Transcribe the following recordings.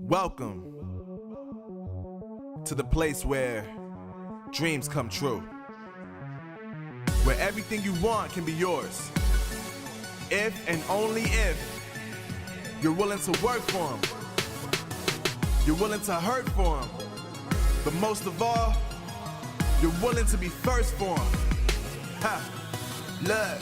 Welcome to the place where dreams come true, where everything you want can be yours, if and only if you're willing to work for them, you're willing to hurt for them, but most of all, you're willing to be first for them. Look,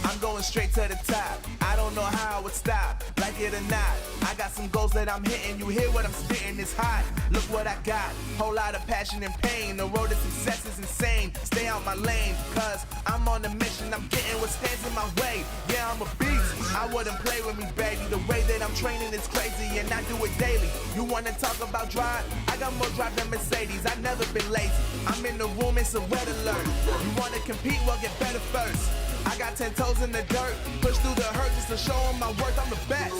I'm going straight to the top. I don't know how I would stop, like it or not. I got some goals that I'm hitting. You hear what I'm spitting, it's hot. Look what I got, whole lot of passion and pain. The road to success is insane. Stay out my lane, cause I'm on a mission. I'm getting what stands in my way. Yeah, I'm a beast, I wouldn't play with me, baby. The way that I'm training is crazy and I do it daily. You wanna talk about drive? I got more drive than Mercedes. I've never been lazy. I'm in the room, it's a red alert. You wanna compete? Well, get better first. I got 10 toes in the dirt, push through the hurt just to show them my worth. I'm the best.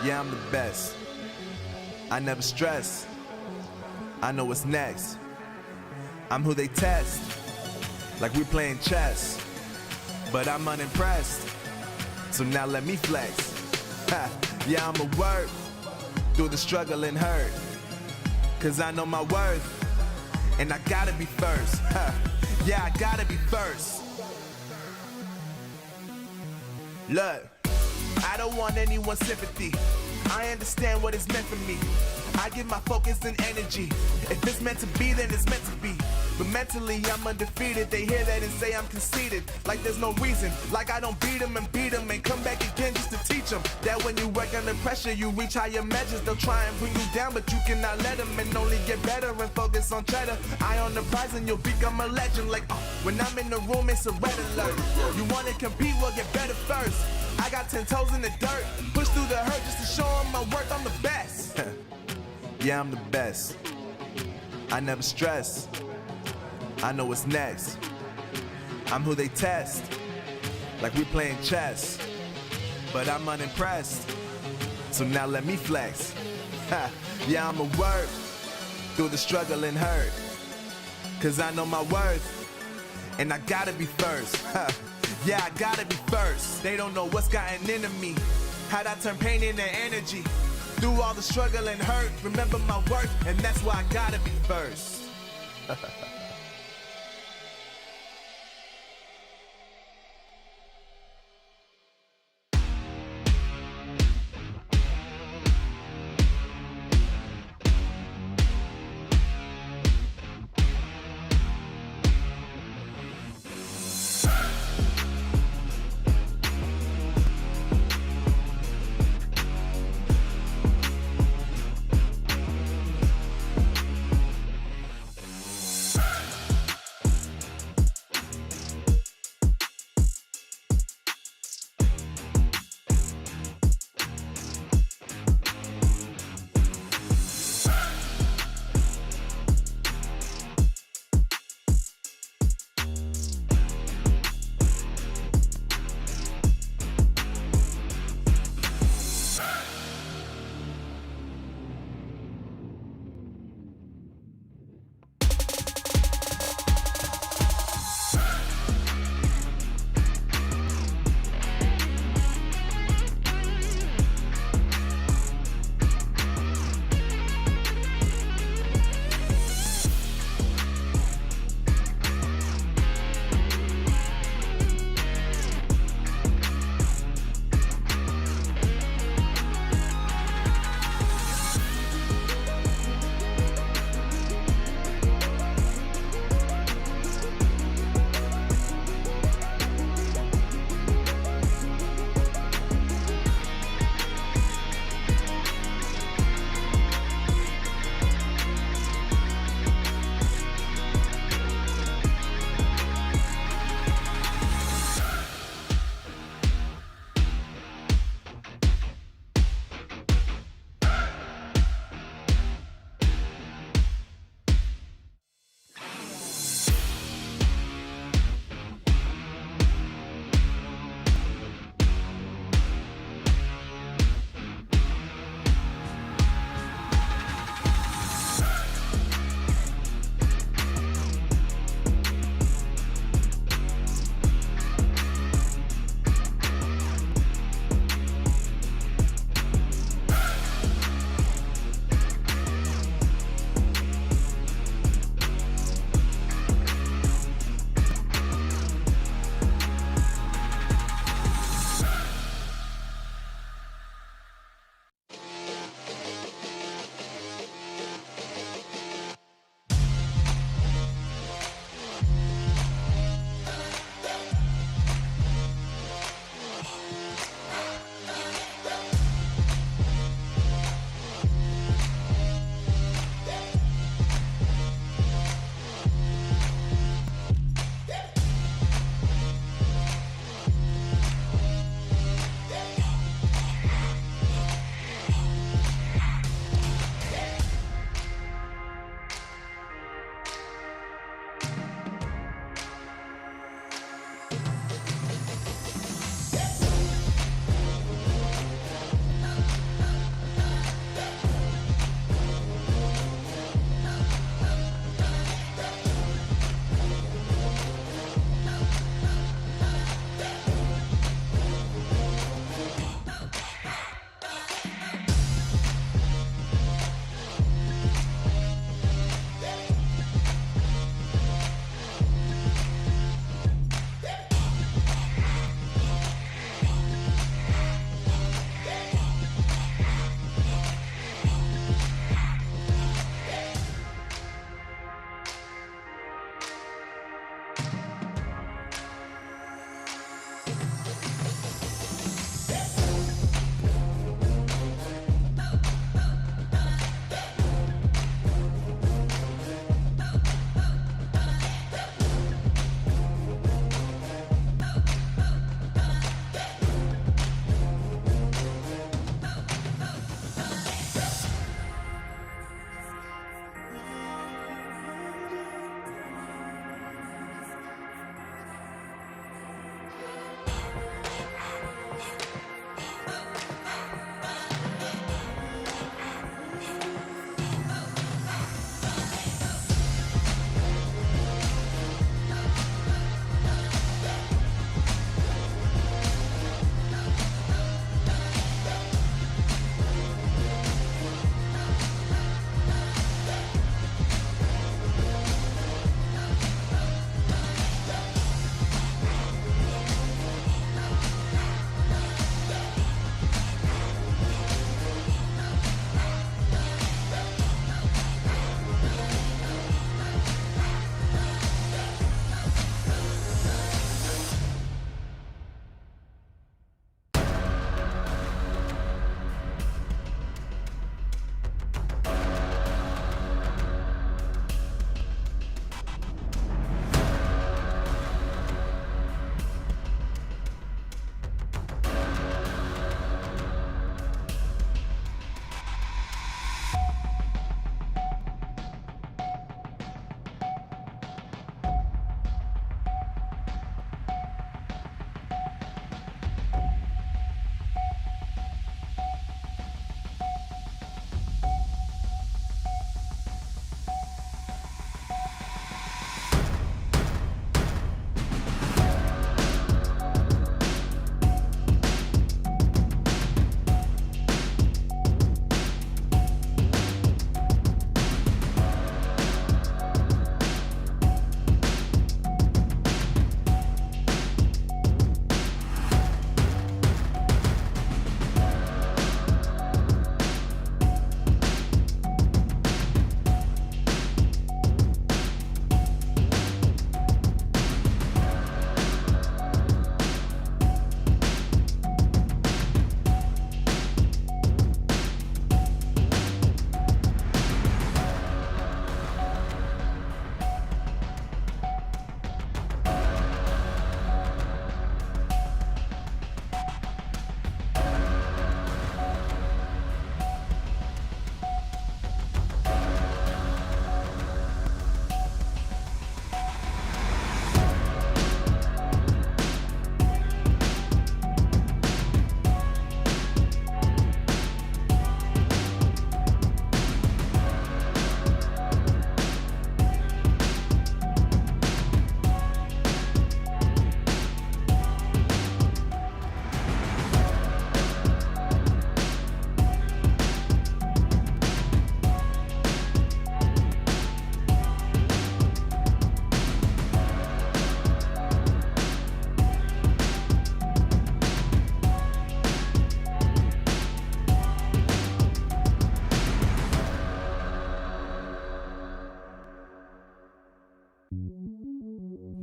Yeah, I'm the best. I never stress. I know what's next. I'm who they test, like we playing chess. But I'm unimpressed, so now let me flex. Yeah, I'ma work through the struggle and hurt, cause I know my worth, and I gotta be first. Yeah, I gotta be first. Look, I don't want anyone's sympathy. I understand what is meant for me. I give my focus and energy. If it's meant to be, then it's meant to be. But mentally, I'm undefeated. They hear that and say I'm conceited, like there's no reason. Like I don't beat them and come back again just to teach them that when you work under pressure, you reach higher measures. They'll try and bring you down, but you cannot let them, and only get better and focus on cheddar. Eye on the prize and you'll become a legend. Like, when I'm in the room, it's a red alert. You wanna compete? Well, get better first. I got 10 toes in the dirt, push through the hurt just to show them my worth. I'm the best. Yeah, I'm the best. I never stress. I know what's next. I'm who they test, like we playing chess. But I'm unimpressed, so now let me flex. Yeah, I'ma work through the struggle and hurt, cause I know my worth, and I gotta be first. Yeah, I gotta be first. They don't know what's gotten into me, how'd I turn pain into energy. Through all the struggle and hurt, remember my worth, and that's why I gotta be first.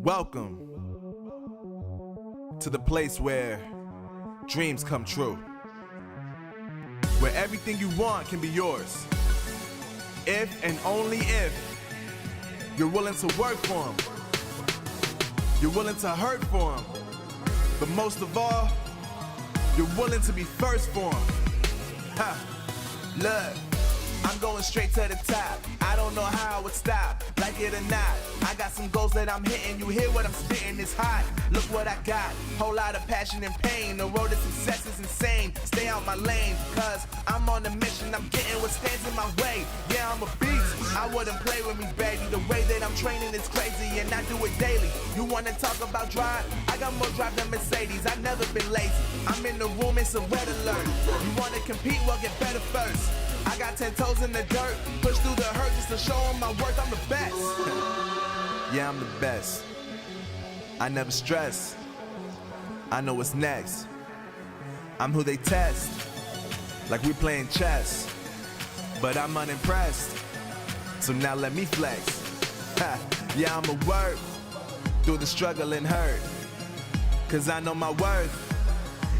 Welcome to the place where dreams come true, where everything you want can be yours, if and only if you're willing to work for them, you're willing to hurt for them, but most of all, you're willing to be first for them. Ha! Look, I'm going straight to the top. I don't know how I would stop, like it or not. I got some goals that I'm hitting. You hear what I'm spitting? It's hot. Look what I got. Whole lot of passion and pain. The road to success is insane. Stay out my lane, cause I'm on a mission. I'm getting what stands in my way. Yeah, I'm a beast. I wouldn't play with me, baby. The way that I'm training is crazy, and I do it daily. You wanna talk about drive? I got more drive than Mercedes. I've never been lazy. I'm in the room, it's a red alert. You wanna compete? Well, get better first. I got 10 toes in the dirt, push through the hurt just to show them my worth. I'm the best. Yeah, I'm the best. I never stress. I know what's next. I'm who they test, like we playing chess. But I'm unimpressed, so now let me flex. Yeah, I'ma work through the struggle and hurt, cause I know my worth,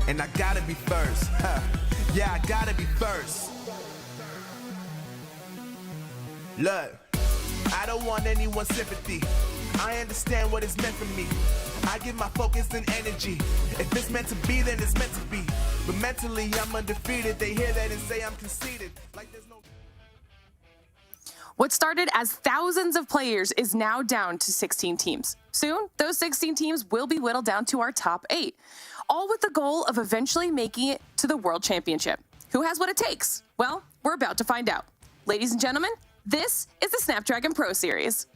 and I gotta be first. Yeah, I gotta be first. Look, I don't want anyone's sympathy. I understand what it's meant for me. I give my focus and energy. If it's meant to be, then it's meant to be. But mentally, I'm undefeated. They hear that and say I'm conceited. Like there's no... What started as thousands of players is now down to 16 teams. Soon, those 16 teams will be whittled down to our top 8, all with the goal of eventually making it to the World Championship. Who has what it takes? Well, we're about to find out. Ladies and gentlemen, this is the Snapdragon Pro Series.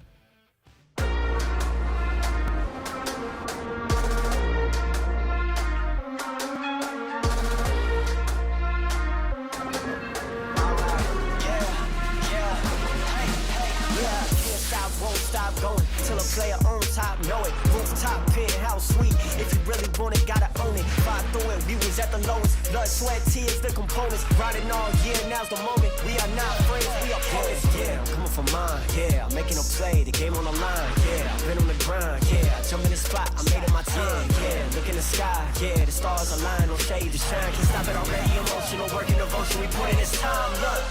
Stop going till a player on top know it. Rooftop, penthouse suite. If you really want it, gotta own it. Fight through it, we was at the lowest. Blood, sweat, tears, the components. Riding all year, now's the moment. We are not friends, we are opponents. Yeah, I'm coming for mine. Yeah, I'm making a play, the game on the line. Yeah, I've been on the grind. Yeah, I jump in the spot, I made it my time. Yeah, look in the sky. Yeah, the stars align, no shade to shine. Can't stop it already. Emotional work and devotion. We put in this time. Look,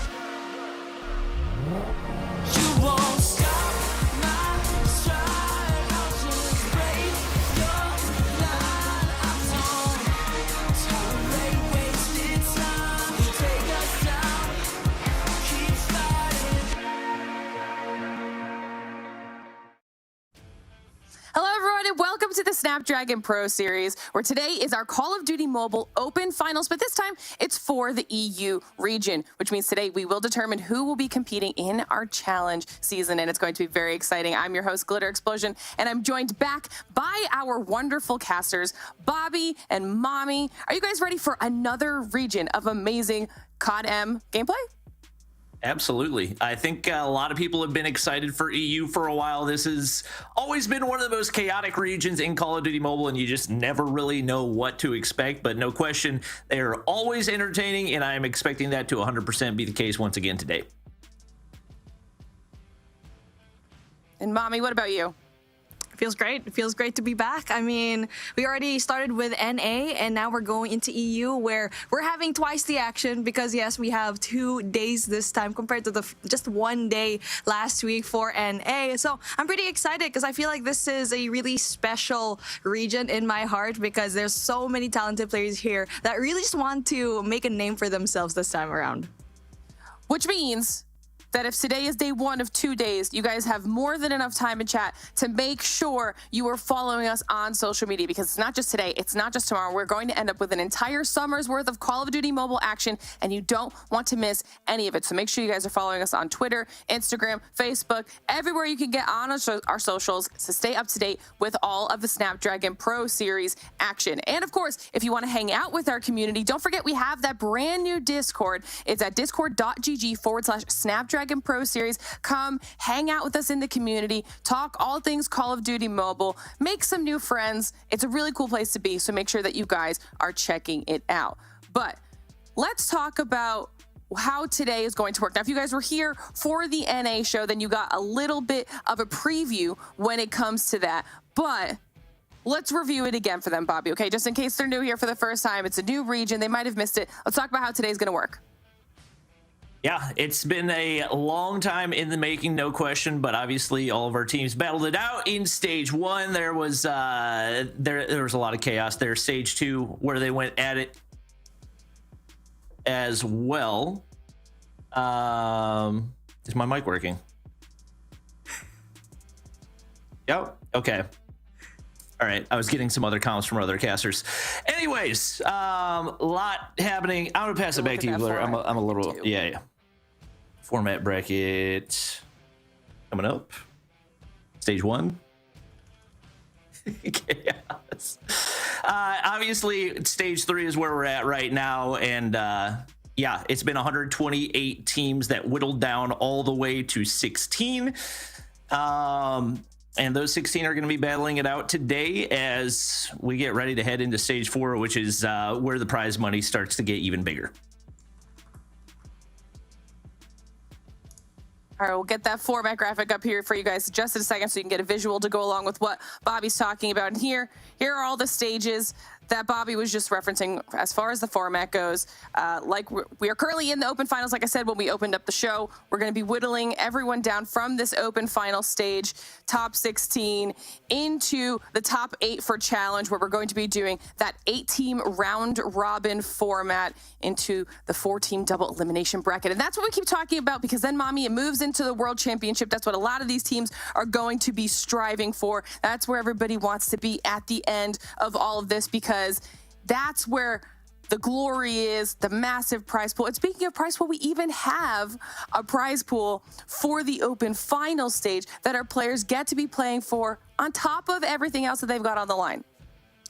you won't stop. Hello, everyone, and welcome to the Snapdragon Pro Series, where today is our Call of Duty Mobile Open Finals, but this time it's for the EU region, which means today we will determine who will be competing in our challenge season, and it's going to be very exciting. I'm your host, Glitter Explosion, and I'm joined back by our wonderful casters, Bobby and Mommy. Are you guys ready for another region of amazing COD M gameplay? Absolutely. I think a lot of people have been excited for EU for a while. This has always been one of the most chaotic regions in Call of Duty Mobile, and you just never really know what to expect. But no question, they are always entertaining, and I am expecting that to 100% be the case once again today. And Mommy, what about you? Feels great. It feels great to be back. I mean, we already started with NA, and now we're going into EU, where we're having twice the action because, yes, we have 2 days this time compared to the just 1 day last week for NA. So I'm pretty excited because I feel like this is a really special region in my heart because there's so many talented players here that really just want to make a name for themselves this time around. Which means that if today is day 1 of 2 days, you guys have more than enough time in chat to make sure you are following us on social media, because it's not just today, it's not just tomorrow. We're going to end up with an entire summer's worth of Call of Duty Mobile action, and you don't want to miss any of it. So make sure you guys are following us on Twitter, Instagram, Facebook, everywhere you can get on our socials to stay up to date with all of the Snapdragon Pro Series action. And of course, if you want to hang out with our community, don't forget we have that brand new Discord. It's at discord.gg/Snapdragon Pro Series. Come hang out with us in the community, talk all things Call of Duty Mobile, make some new friends. It's a really cool place to be, so make sure that you guys are checking it out. But let's talk about how today is going to work. Now, if you guys were here for the NA show, then you got a little bit of a preview when it comes to that. But let's review it again for them, Bobby, okay? Just in case they're new here for the first time, it's a new region, they might have missed it. Let's talk about how today's gonna work. Yeah, it's been a long time in the making, no question, but obviously all of our teams battled it out in stage 1. There was there was a lot of chaos there. Stage 2, where they went at it as well. Is my mic working? Yep. Okay. All right. I was getting some other comments from other casters. Anyways, lot happening. I'm gonna pass it back to you, Blair. I'm a little yeah. Format bracket coming up. Stage 1. Chaos. Obviously, stage 3 is where we're at right now, and yeah, it's been 128 teams that whittled down all the way to 16. And those 16 are going to be battling it out today as we get ready to head into stage 4, which is where the prize money starts to get even bigger. All right, we'll get that format graphic up here for you guys just in a second so you can get a visual to go along with what Bobby's talking about. And here are all the stages that Bobby was just referencing as far as the format goes. Like we are currently in the open finals. Like I said, when we opened up the show, we're going to be whittling everyone down from this open final stage, top 16, into the top 8 for challenge, where we're going to be doing that 8-team round robin format into the 4-team double elimination bracket. And that's what we keep talking about, because then, Mommy, it moves into the World Championship. That's what a lot of these teams are going to be striving for. That's where everybody wants to be at the end of all of this, because that's where the glory is, the massive prize pool. And speaking of prize pool, we even have a prize pool for the open final stage that our players get to be playing for on top of everything else that they've got on the line.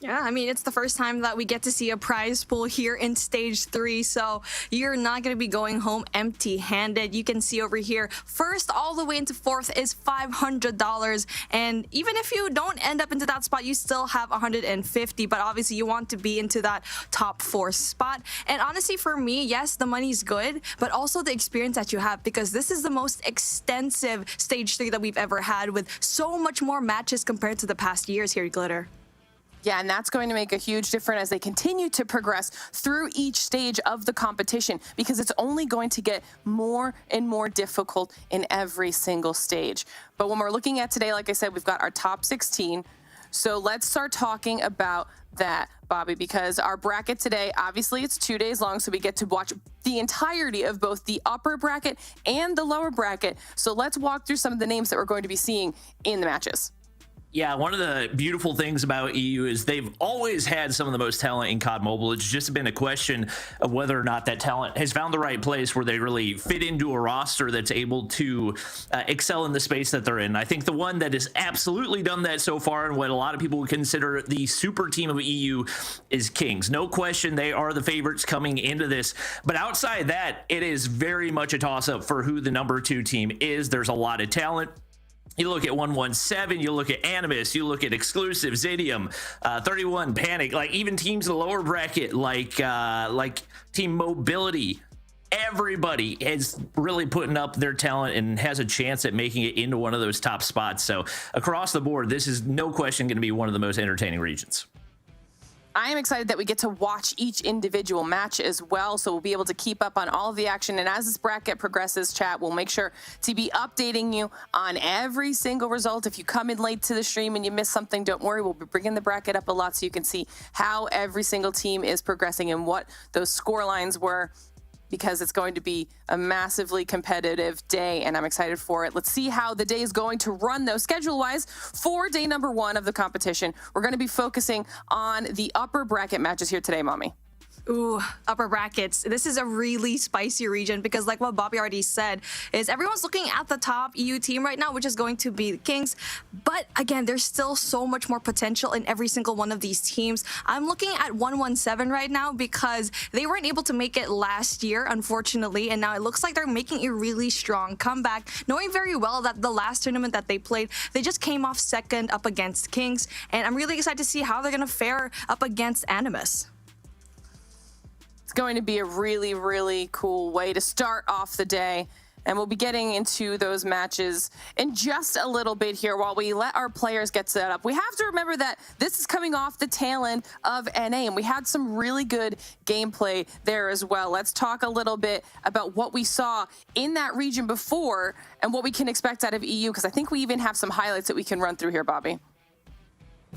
Yeah, I mean, it's the first time that we get to see a prize pool here in stage 3, so you're not going to be going home empty-handed. You can see over here, first all the way into 4th is $500, and even if you don't end up into that spot, you still have $150, but obviously you want to be into that top 4 spot. And honestly, for me, yes, the money's good, but also the experience that you have, because this is the most extensive stage 3 that we've ever had, with so much more matches compared to the past years here, Glitter. Yeah, and that's going to make a huge difference as they continue to progress through each stage of the competition, because it's only going to get more and more difficult in every single stage. But when we're looking at today, like I said, we've got our top 16. So let's start talking about that, Bobby, because our bracket today, obviously it's 2 days long, so we get to watch the entirety of both the upper bracket and the lower bracket. So let's walk through some of the names that we're going to be seeing in the matches. Yeah, one of the beautiful things about EU is they've always had some of the most talent in COD Mobile. It's just been a question of whether or not that talent has found the right place where they really fit into a roster that's able to excel in the space that they're in. I think the one that has absolutely done that so far, and what a lot of people would consider the super team of EU, is Kings. No question, they are the favorites coming into this. But outside that, it is very much a toss-up for who the number 2 team is. There's a lot of talent. You look at 117, you look at Animus, you look at Exclusive, Zidium, 31, Panic, like even teams in the lower bracket like Team Mobility. Everybody is really putting up their talent and has a chance at making it into one of those top spots. So across the board, this is no question going to be one of the most entertaining regions. I am excited that we get to watch each individual match as well, so we'll be able to keep up on all of the action. And as this bracket progresses, chat, we'll make sure to be updating you on every single result. If you come in late to the stream and you miss something, don't worry. We'll be bringing the bracket up a lot so you can see how every single team is progressing and what those score lines were, because it's going to be a massively competitive day, and I'm excited for it. Let's see how the day is going to run, though. Schedule-wise, for day number 1 of the competition, we're going to be focusing on the upper bracket matches here today, Mommy. Ooh, upper brackets. This is a really spicy region, because like what Bobby already said, is everyone's looking at the top EU team right now, which is going to be the Kings. But again, there's still so much more potential in every single one of these teams. I'm looking at 117 right now because they weren't able to make it last year, unfortunately. And now it looks like they're making a really strong comeback, knowing very well that the last tournament that they played, they just came off second up against Kings. And I'm really excited to see how they're going to fare up against Animus. Going to be a really, really cool way to start off the day. And we'll be getting into those matches in just a little bit here while we let our players get set up. We have to remember that this is coming off the tail end of NA, and we had some really good gameplay there as well. Let's talk a little bit about what we saw in that region before and what we can expect out of EU, because I think we even have some highlights that we can run through here, Bobby.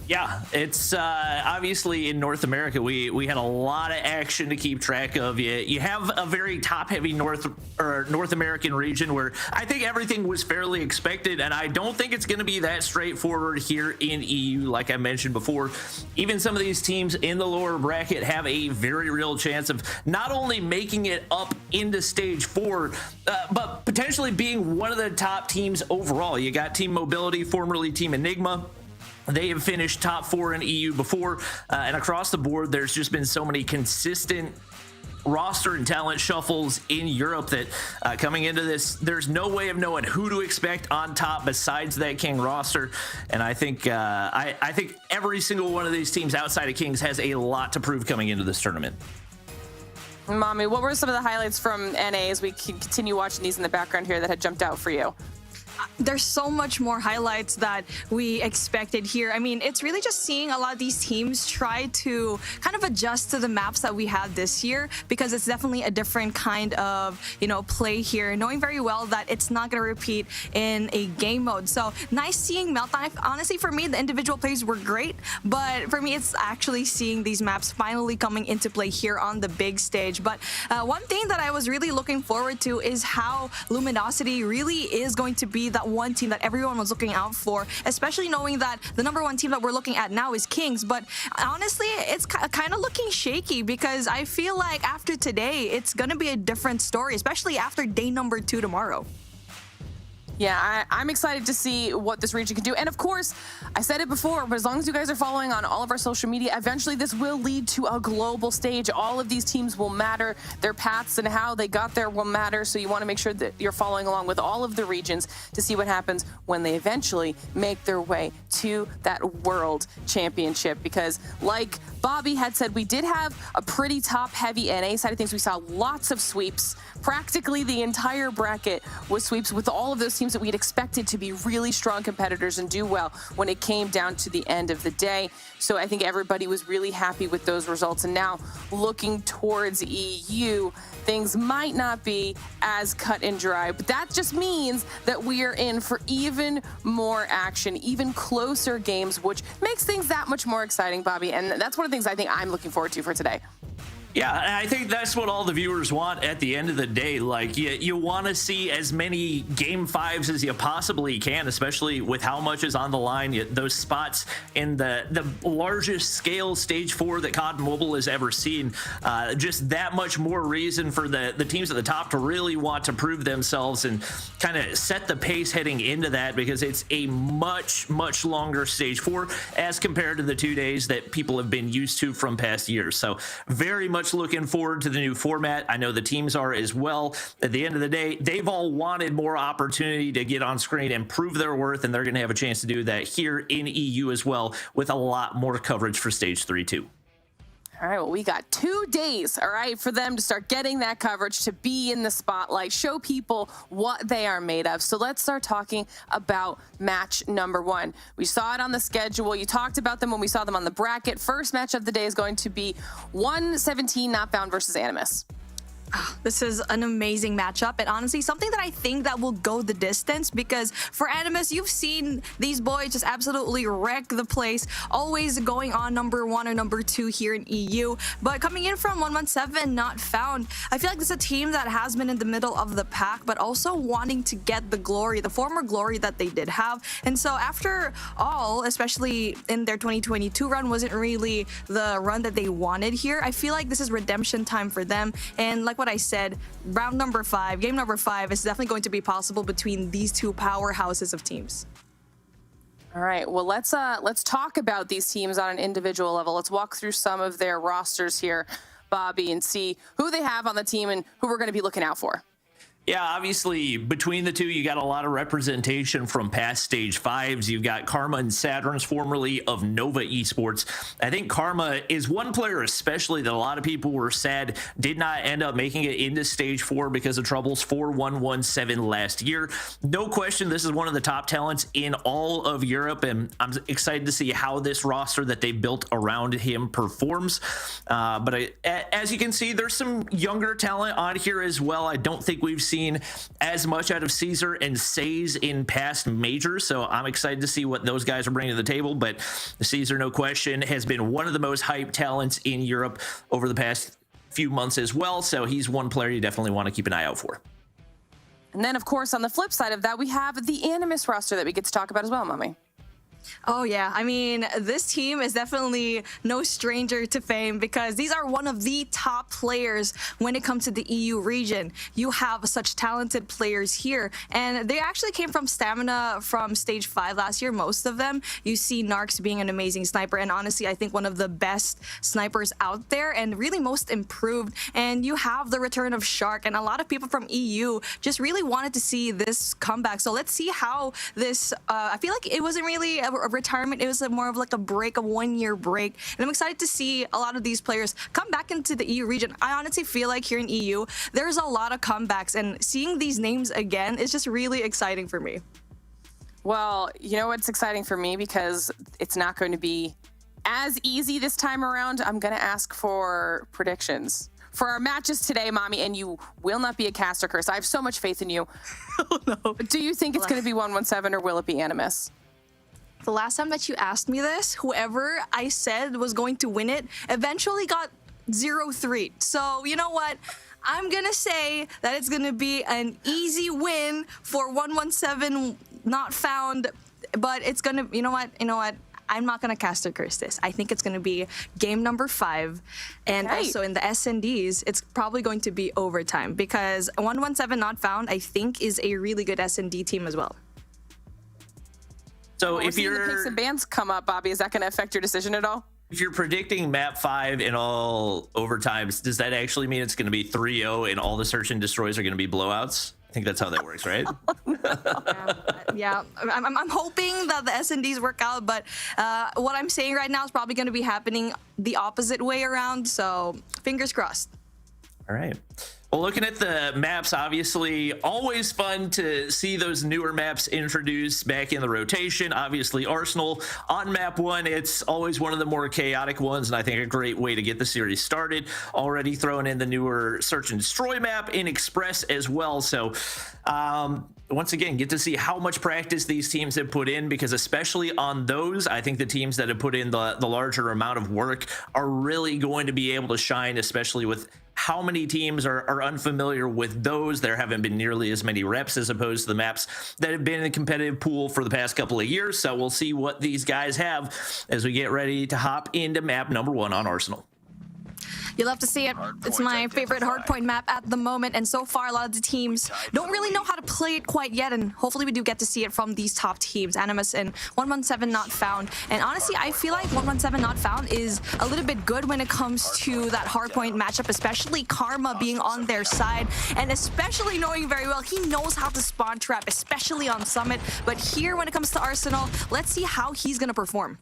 Yeah, it's obviously in North America, we had a lot of action to keep track of. You have a very top-heavy North American region where I think everything was fairly expected, and I don't think it's going to be that straightforward here in EU. Like I mentioned before, even some of these teams in the lower bracket have a very real chance of not only making it up into stage 4, but potentially being one of the top teams overall. You got Team Mobility, formerly Team Enigma. They have finished top 4 in EU before, and across the board, there's just been so many consistent roster and talent shuffles in Europe that coming into this, there's no way of knowing who to expect on top besides that King roster. And I think I think every single one of these teams outside of Kings has a lot to prove coming into this tournament. Mommy, what were some of the highlights from NA as we can continue watching these in the background here that had jumped out for you? There's so much more highlights that we expected here. I mean, it's really just seeing a lot of these teams try to kind of adjust to the maps that we had this year, because it's definitely a different kind of, play here, knowing very well that it's not going to repeat in a game mode. So nice seeing Meltdown. Honestly, for me, the individual plays were great, but for me, it's actually seeing these maps finally coming into play here on the big stage. But one thing that I was really looking forward to is how Luminosity really is going to be that one team that everyone was looking out for, especially knowing that the #1 team that we're looking at now is Kings. But honestly, it's kind of looking shaky, because I feel like after today, it's going to be a different story, especially after day number 2 tomorrow. Yeah, I'm excited to see what this region can do. And of course, I said it before, but as long as you guys are following on all of our social media, eventually this will lead to a global stage. All of these teams will matter. Their paths and how they got there will matter. So you want to make sure that you're following along with all of the regions to see what happens when they eventually make their way to that World Championship. Because like Bobby had said, we did have a pretty top-heavy NA side of things. We saw lots of sweeps. Practically the entire bracket was sweeps, with all of those teams that we'd expected to be really strong competitors and do well when it came down to the end of the day. So I think everybody was really happy with those results. And now looking towards EU, things might not be as cut and dry, but that just means that we are in for even more action, even closer games, which makes things that much more exciting, Bobby. And that's one of the things I think I'm looking forward to for today. Yeah, and I think that's what all the viewers want at the end of the day. Like, you want to see as many Game 5s as you possibly can, especially with how much is on the line. Those spots in the largest scale Stage 4 that COD Mobile has ever seen. Just that much more reason for the teams at the top to really want to prove themselves and kind of set the pace heading into that, because it's a much, much longer Stage 4 as compared to the 2 days that people have been used to from past years. So very much looking forward to the new format. I know the teams are as well. At the end of the day, they've all wanted more opportunity to get on screen and prove their worth, and they're going to have a chance to do that here in EU as well, with a lot more coverage for Stage 3 too. All right, well, we got 2 days, all right, for them to start getting that coverage, to be in the spotlight, show people what they are made of. So let's start talking about match #1. We saw it on the schedule. You talked about them when we saw them on the bracket. First match of the day is going to be 117 Not Found versus Animus. This is an amazing matchup, and honestly something that I think that will go the distance, because for Animus, you've seen these boys just absolutely wreck the place, always going on #1 or #2 here in EU. But coming in from 117 Not Found, I feel like this is a team that has been in the middle of the pack, but also wanting to get the glory, the former glory that they did have. And so after all, especially in their 2022 run, wasn't really the run that they wanted here. I feel like this is redemption time for them, and like what I said, round #5, game #5 is definitely going to be possible between these two powerhouses of teams. All right, well, let's talk about these teams on an individual level. Let's walk through some of their rosters here, Bobby, and see who they have on the team and who we're going to be looking out for. Yeah, obviously, between the two, you got a lot of representation from past Stage 5s. You've got Karma and Saturns, formerly of Nova Esports. I think Karma is one player especially that a lot of people were sad did not end up making it into Stage 4 because of troubles for 117 last year. No question, this is one of the top talents in all of Europe, and I'm excited to see how this roster that they built around him performs. As you can see, there's some younger talent on here as well. I don't think we've seen as much out of Caesar and Says in past majors, so I'm excited to see what those guys are bringing to the table. But Caesar, no question, has been one of the most hyped talents in Europe over the past few months as well, so he's one player you definitely want to keep an eye out for. And then, of course, on the flip side of that, we have the Animus roster that we get to talk about as well, Mommy. Oh, yeah. I mean, this team is definitely no stranger to fame because these are one of the top players when it comes to the EU region. You have such talented players here, and they actually came from Stamina from Stage 5 last year, most of them. You see Narcs being an amazing sniper, and honestly, I think one of the best snipers out there and really most improved. And you have the return of Shark, and a lot of people from EU just really wanted to see this comeback. So let's see how this, I feel like it wasn't really a retirement. It was more of like a break, a 1-year break. And I'm excited to see a lot of these players come back into the EU region. I honestly feel like here in EU, there's a lot of comebacks, and seeing these names again is just really exciting for me. Well, you know what's exciting for me, because it's not going to be as easy this time around. I'm going to ask for predictions for our matches today, Mommy, and you will not be a caster curse. I have so much faith in you. Oh, no. Do you think it's going to be 117 or will it be Animus? The last time that you asked me this, whoever I said was going to win it eventually got 0-3. So, you know what? I'm going to say that it's going to be an easy win for 117 not found, but it's going to, you know what? I'm not going to caster curse this. I think it's going to be game number 5. And also in the SNDs, it's probably going to be overtime because 117 not found, I think, is a really good SND team as well. So if you're the picks and bans come up, Bobby, is that going to affect your decision at all? If you're predicting map 5 in all overtimes, does that actually mean it's going to be 3-0 and all the search and destroys are going to be blowouts? I think that's how that works, right? Yeah. I'm hoping that the SNDs work out, but what I'm saying right now is probably going to be happening the opposite way around. So fingers crossed. All right. Well, looking at the maps, obviously, always fun to see those newer maps introduced back in the rotation. Obviously, Arsenal on map 1, it's always one of the more chaotic ones, and I think a great way to get the series started. Already throwing in the newer Search and Destroy map in Express as well. So, once again, get to see how much practice these teams have put in, because especially on those, I think the teams that have put in the larger amount of work are really going to be able to shine, especially with how many teams are unfamiliar with those. There haven't been nearly as many reps as opposed to the maps that have been in the competitive pool for the past couple of years. So we'll see what these guys have as we get ready to hop into map number 1 on Arsenal. You'll have to see it. It's my favorite Hardpoint map at the moment, and so far a lot of the teams don't really know how to play it quite yet, and hopefully we do get to see it from these top teams, Animus and 117 not found. And honestly, I feel like 117 not found is a little bit good when it comes to that Hardpoint matchup, especially Karma being on their side, and especially knowing very well he knows how to spawn trap, especially on Summit. But here, when it comes to Arsenal, let's see how he's going to perform.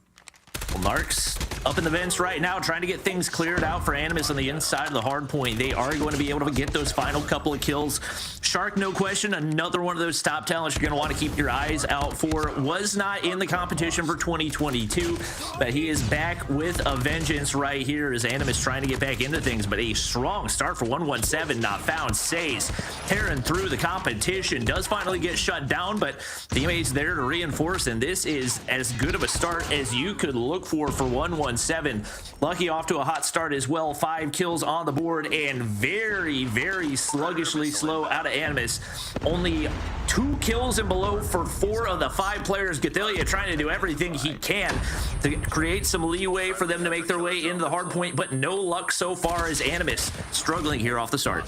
Well, Narcs up in the vents right now, trying to get things cleared out for Animus on the inside of the hard point. They are going to be able to get those final couple of kills. Shark, no question, another one of those top talents you're going to want to keep your eyes out for. Was not in the competition for 2022, but he is back with a vengeance right here as Animus trying to get back into things. But a strong start for 117 not found. Says tearing through the competition, does finally get shut down, but teammates there to reinforce, and this is as good of a start as you could look for 117. Lucky off to a hot start as well. 5 kills on the board, and very, very sluggishly slow out of Animus. Only 2 kills and below for 4 of the 5 players. Gothillia trying to do everything he can to create some leeway for them to make their way into the hard point, but no luck so far as Animus struggling here off the start.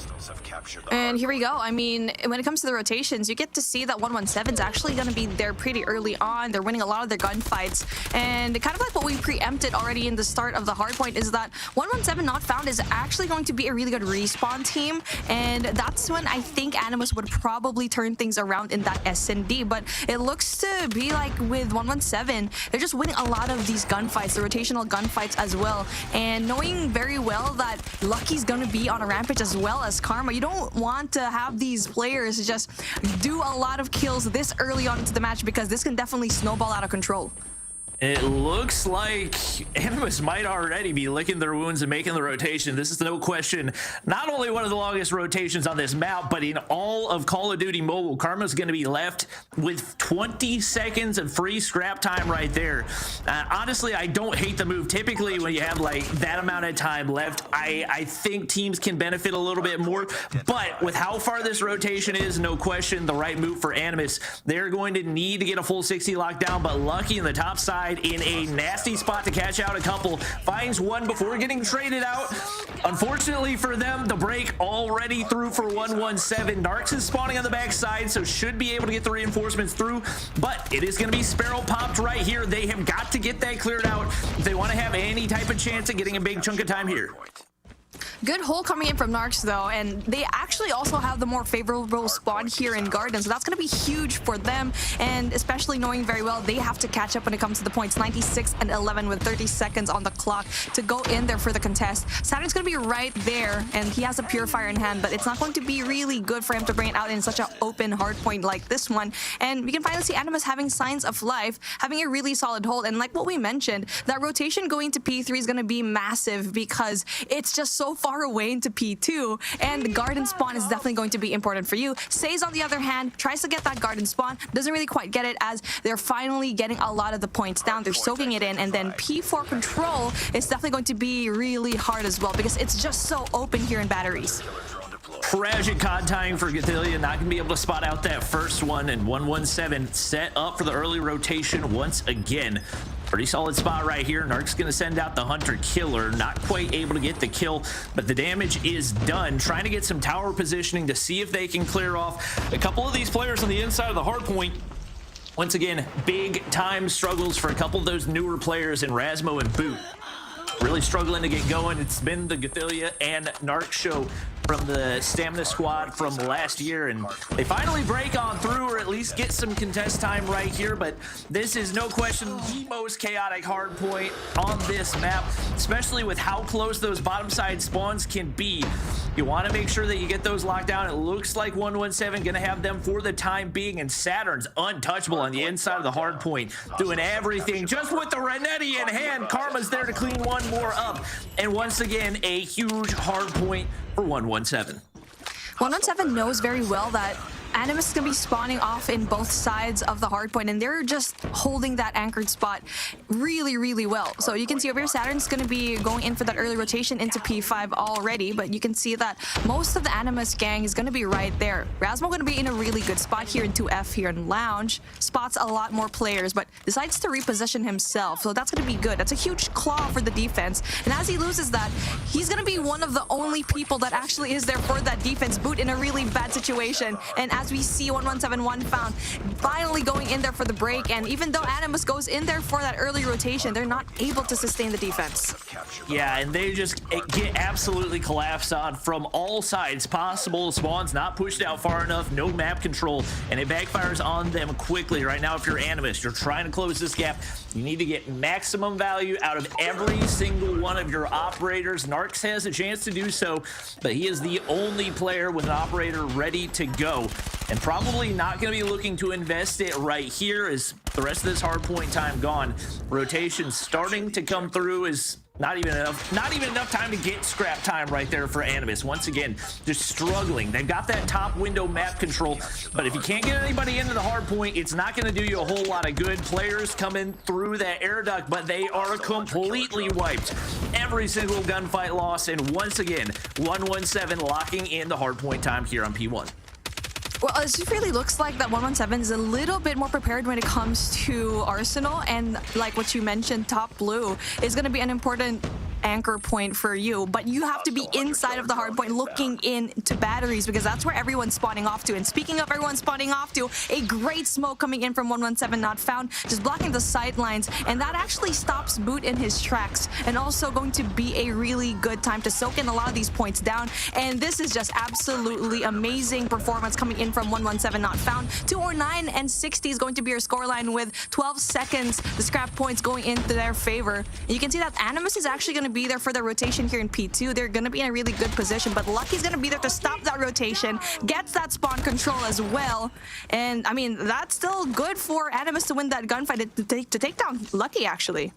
And here we go. I mean, when it comes to the rotations, you get to see that 117 is actually going to be there pretty early on. They're winning a lot of their gunfights. And kind of like what we preempted already in the start of the hardpoint is that 117 Not Found is actually going to be a really good respawn team. And that's when I think Animus would probably turn things around in that S&D. But it looks to be like with 117, they're just winning a lot of these gunfights, the rotational gunfights as well. And knowing very well that Lucky's going to be on a rampage as well as Karma, you don't want to have these players just do a lot of kills this early on into the match because this can definitely snowball out of control. It looks like Animus might already be licking their wounds and making the rotation. This is no question not only one of the longest rotations on this map, but in all of Call of Duty Mobile. Karma's going to be left with 20 seconds of free scrap time right there. Honestly, I don't hate the move. Typically, when you have like that amount of time left, I think teams can benefit a little bit more. But with how far this rotation is, no question, the right move for Animus. They're going to need to get a full 60 lockdown, but Lucky in the top side in a nasty spot to catch out a couple, finds one before getting traded out. Unfortunately for them, the break already through for 117. Narcs is spawning on the backside, so should be able to get the reinforcements through, but it is going to be Sparrow popped right here. They have got to get that cleared out if they want to have any type of chance at getting a big chunk of time here. Good hole coming in from Narcs though, and they actually also have the more favorable spawn here in Garden, so that's going to be huge for them, and especially knowing very well they have to catch up when it comes to the points. 96 and 11 with 30 seconds on the clock to go in there for the contest. Saturn's going to be right there, and he has a Purifier in hand, but it's not going to be really good for him to bring it out in such an open hard point like this one. And we can finally see Animus having signs of life, having a really solid hold, and like what we mentioned, that rotation going to P3 is going to be massive because it's just so far away into P2, and the garden spawn is definitely going to be important for you. Says on the other hand tries to get that garden spawn, doesn't really quite get it as they're finally getting a lot of the points down. They're soaking it in, and then P4 control is definitely going to be really hard as well because it's just so open here in batteries. Tragic COD timing for Gothillia, not gonna be able to spot out that first one, and 117 set up for the early rotation once again. Pretty solid spot right here. Narc's gonna send out the Hunter Killer, not quite able to get the kill, but the damage is done. Trying to get some tower positioning to see if they can clear off a couple of these players on the inside of the hard point. Once again, big time struggles for a couple of those newer players in Rasmo and Boot. Really struggling to get going. It's been the Gothillia and Narc show from the Stamina squad from last year, and they finally break on through or at least get some contest time right here. But this is no question the most chaotic hard point on this map, especially with how close those bottom side spawns can be. You want to make sure that you get those locked down. It looks like 117 gonna have them for the time being, and Saturn's untouchable on the inside of the hard point, doing everything just with the Renetti in hand. Karma's there to clean one more up, and once again a huge hard point for 117. 117 knows very well that Animus is going to be spawning off in both sides of the hardpoint, and they're just holding that anchored spot really, really well. So you can see over here, Saturn's going to be going in for that early rotation into P5 already, but you can see that most of the Animus gang is going to be right there. Rasmo going to be in a really good spot here in 2F here in Lounge, spots a lot more players, but decides to reposition himself, so that's going to be good. That's a huge claw for the defense, and as he loses that, he's going to be one of the only people that actually is there for that defense. Boot in a really bad situation, and as we see 1171 found finally going in there for the break, and even though Animus goes in there for that early rotation, they're not able to sustain the defense. Yeah, and they just get absolutely collapsed on from all sides possible. Spawn's not pushed out far enough, no map control, and it backfires on them quickly. Right now, if you're Animus, you're trying to close this gap, you need to get maximum value out of every single one of your operators. Narcs has a chance to do so, but he is the only player with an operator ready to go, and probably not going to be looking to invest it right here as the rest of this hard point time gone. Rotation starting to come through is not even enough time to get scrap time right there for Animus. Once again, just struggling. They've got that top window map control, but if you can't get anybody into the hard point, it's not going to do you a whole lot of good. Players coming through that air duct, but they are completely wiped. Every single gunfight loss, and once again, 117 locking in the hard point time here on P1. Well, it just really looks like that 117 is a little bit more prepared when it comes to Arsenal, and like what you mentioned, top blue is going to be an important anchor point for you, but you have to be inside of the hard point looking into batteries, because that's where everyone's spawning off to. And speaking of everyone spawning off to, a great smoke coming in from 117 not found, just blocking the sidelines, and that actually stops Boot in his tracks, and also going to be a really good time to soak in a lot of these points down. And this is just absolutely amazing performance coming in from 117 not found. 209 and 60 is going to be your scoreline with 12 seconds, the scrap points going into their favor. And you can see that Animus is actually going to be there for the rotation here in P2. They're going to be in a really good position, but Lucky's going to be there to stop that rotation, gets that spawn control as well. And I mean, that's still good for Animus to win that gunfight, to take down Lucky, actually.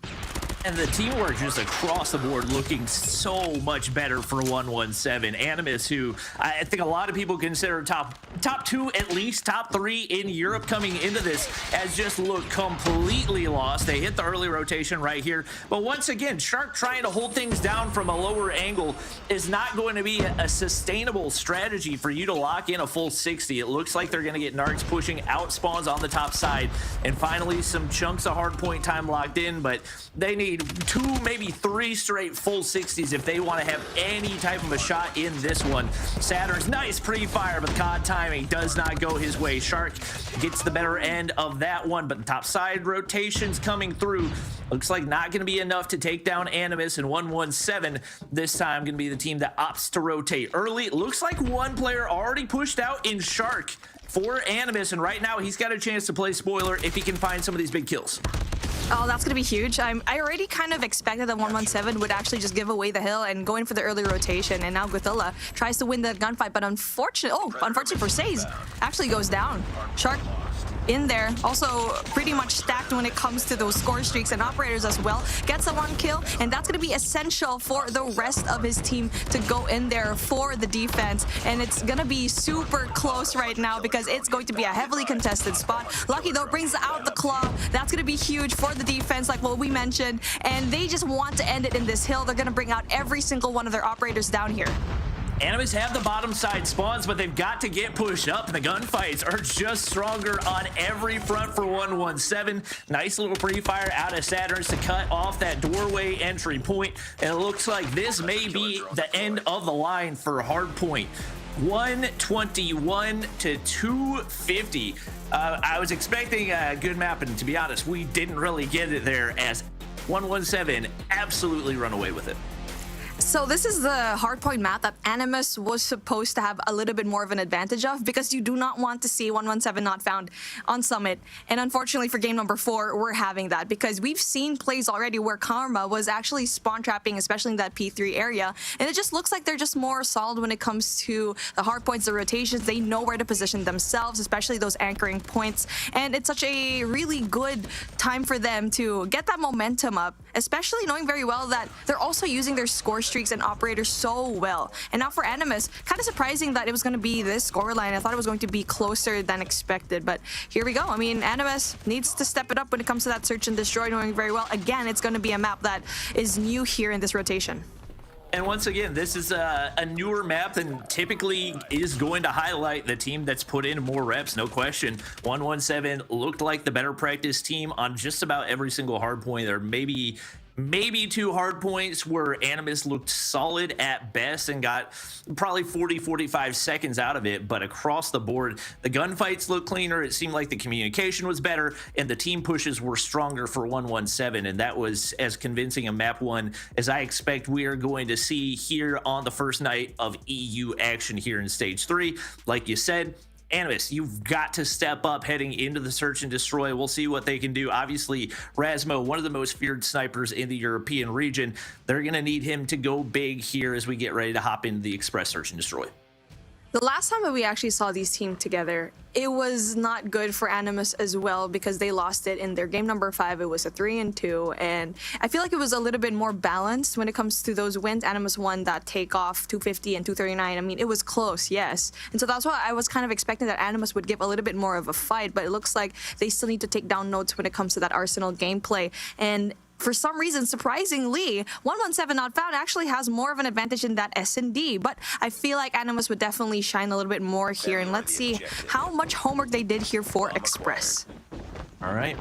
And the teamwork just across the board looking so much better for 117. Animus, who I think a lot of people consider top two, at least top three in Europe coming into this, has just looked completely lost. They hit the early rotation right here. But once again, Shark trying to hold things down from a lower angle is not going to be a sustainable strategy for you to lock in a full 60. It looks like they're going to get Narcs pushing out spawns on the top side. And finally, some chunks of hardpoint time locked in, but they need 2, maybe 3 straight full 60s if they want to have any type of a shot in this one. Saturn's nice pre-fire, but COD timing does not go his way. Shark gets the better end of that one, but the top side rotations coming through. Looks like not going to be enough to take down Animus, and 117 this time going to be the team that opts to rotate early. It looks like one player already pushed out in Shark for Animus, and right now he's got a chance to play spoiler if he can find some of these big kills. Oh, that's going to be huge. I already kind of expected that 117 would actually just give away the hill and go in for the early rotation. And now Gothilla tries to win the gunfight, but unfortunately for Saze, actually goes down. Shark in there, also pretty much stacked when it comes to those score streaks, and operators as well. Gets a 1 kill, and that's going to be essential for the rest of his team to go in there for the defense. And it's going to be super close right now because it's going to be a heavily contested spot. Lucky, though, brings out the claw. That's going to be huge for the defense, like what we mentioned. And they just want to end it in this hill. They're going to bring out every single one of their operators down here. Animus have the bottom side spawns, but they've got to get pushed up. The gunfights are just stronger on every front for 117. Nice little pre-fire out of Saturn's to cut off that doorway entry point. And it looks like this may be the end of the line for Hardpoint. 121 to 250. I was expecting a good map, and to be honest, we didn't really get it there, as 117 absolutely run away with it. So this is the hardpoint map that Animus was supposed to have a little bit more of an advantage of, because you do not want to see 117 not found on Summit. And unfortunately for game number 4, we're having that, because we've seen plays already where Karma was actually spawn trapping, especially in that P3 area. And it just looks like they're just more solid when it comes to the hardpoints, the rotations. They know where to position themselves, especially those anchoring points. And it's such a really good time for them to get that momentum up, especially knowing very well that they're also using their score streaks and operators so well. And now for Animus, kind of surprising that it was going to be this scoreline. I thought it was going to be closer than expected, but here we go. I mean, Animus needs to step it up when it comes to that search and destroy, knowing very well, again, it's going to be a map that is new here in this rotation. And once again, this is a newer map than typically is going to highlight the team that's put in more reps, no question. 117 looked like the better practice team on just about every single hard point. There maybe 2 hard points where Animus looked solid at best and got probably 40-45 seconds out of it, but across the board the gunfights looked cleaner. It seemed like the communication was better and the team pushes were stronger for 117, and that was as convincing a map 1 as I expect we are going to see here on the first night of EU action here in stage 3. Like you said, Animus, you've got to step up heading into the search and destroy. We'll see what they can do. Obviously, Rasmo, one of the most feared snipers in the European region, they're going to need him to go big here as we get ready to hop into the express search and destroy. The last time that we actually saw these team together, it was not good for Animus as well, because they lost it in their game number 5. It was a 3-2, and I feel like it was a little bit more balanced when it comes to those wins. Animus won that takeoff 250 and 239. I mean, it was close, yes. And so that's why I was kind of expecting that Animus would give a little bit more of a fight, but it looks like they still need to take down notes when it comes to that Arsenal gameplay. And for some reason, surprisingly, 117 not found actually has more of an advantage in that S&D. But I feel like Animus would definitely shine a little bit more here. And let's see how much homework they did here for Express. All right.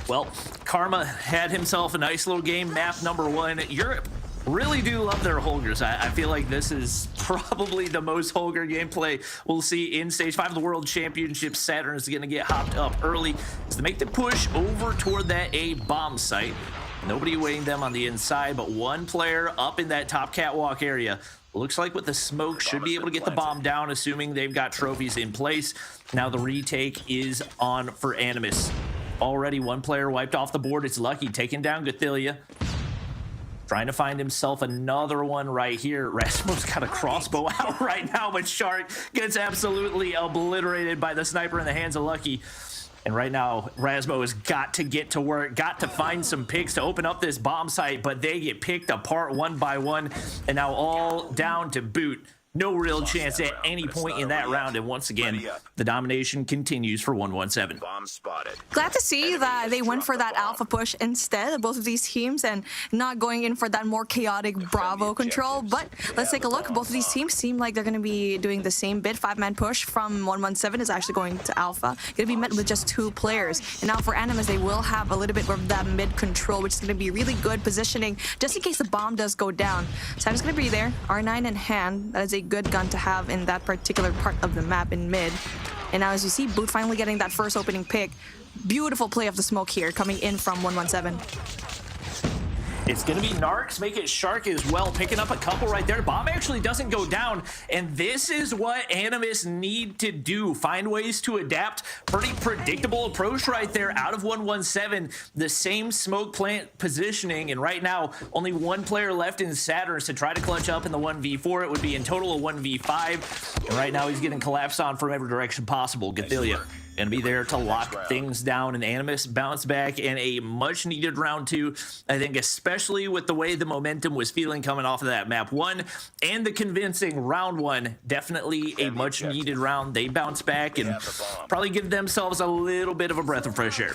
Well, Karma had himself a nice little game. Map number 1, Europe. Really do love their Holgers. I feel like this is probably the most Holger gameplay we'll see in Stage 5 of the World Championship. Saturn is going to get hopped up early to make the push over toward that A bomb site. Nobody waiting them on the inside, but one player up in that top catwalk area. Looks like with the smoke should be able to get the bomb down, assuming they've got trophies in place. Now the retake is on for Animus. Already one player wiped off the board. It's Lucky taking down Gathilia. Trying to find himself another one right here. Rasmus got a crossbow out right now, but Shark gets absolutely obliterated by the sniper in the hands of Lucky. And right now, Rasmo has got to get to work, got to find some picks to open up this bomb site, but they get picked apart one by one, and now all down to boot. No real chance at any point in that round, and once again, the domination continues for 117. Glad to see that they went for that alpha push instead of both of these teams and not going in for that more chaotic Bravo control. But let's take a look. Both of these teams seem like they're going to be doing the same bit. 5-man push from 117 is actually going to alpha. Going to be met with just 2 players. And now for Animus, they will have a little bit of that mid control, which is going to be really good positioning just in case the bomb does go down. Sam's going to be there. R9 in hand. That is a good gun to have in that particular part of the map in mid. And now as you see, Boot finally getting that first opening pick. Beautiful play of the smoke here coming in from 117. It's going to be Narcs, make it Shark as well, picking up a couple right there. Bomb actually doesn't go down, and this is what Animus need to do. Find ways to adapt. Pretty predictable approach right there out of 117. The same smoke plant positioning, and right now, only one player left in Saturn to try to clutch up in the 1v4. It would be in total a 1v5, and right now he's getting collapsed on from every direction possible. Gathilia gonna be there to lock things down, and Animus bounce back in a much needed round 2. I think especially with the way the momentum was feeling coming off of that map 1 and the convincing round 1, definitely a much needed round. They bounce back and probably give themselves a little bit of a breath of fresh air.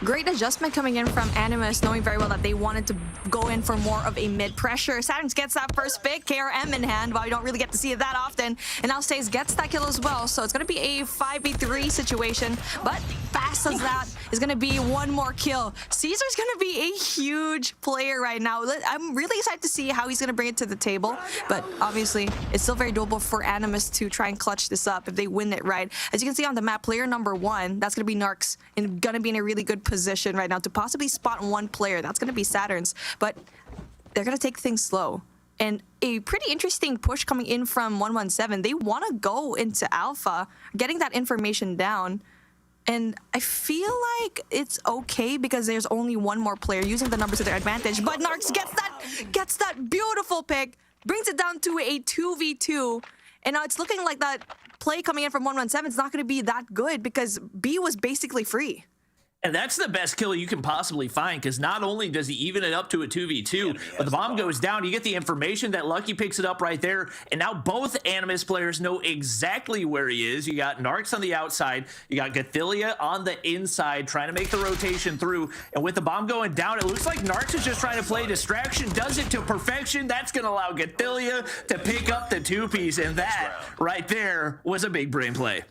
Great adjustment coming in from Animus, knowing very well that they wanted to go in for more of a mid-pressure. Saturn gets that first pick, KRM in hand, while we don't really get to see it that often. And now Stays gets that kill as well, so it's going to be a 5v3 situation. But fast as that is going to be one more kill. Caesar's going to be a huge player right now. I'm really excited to see how he's going to bring it to the table. But obviously, it's still very doable for Animus to try and clutch this up if they win it right. As you can see on the map, player number 1, that's going to be Narcs, and going to be in a really good position right now to possibly spot one player. That's going to be Saturn's, but they're going to take things slow. And a pretty interesting push coming in from 117. They want to go into alpha, getting that information down. And I feel like it's okay because there's only one more player using the numbers to their advantage. But Narcs gets that beautiful pick, brings it down to a 2v2. And now it's looking like that play coming in from 117 is not going to be that good because B was basically free. And that's the best kill you can possibly find, because not only does he even it up to a 2v2, but the bomb goes down. You get the information that Lucky picks it up right there, and now both Animus players know exactly where he is. You got Narcs on the outside, you got Gathilia on the inside trying to make the rotation through, and with the bomb going down, it looks like Narcs is just trying to play distraction, does it to perfection. That's going to allow Gathilia to pick up the 2-piece, and that right there was a big brain play.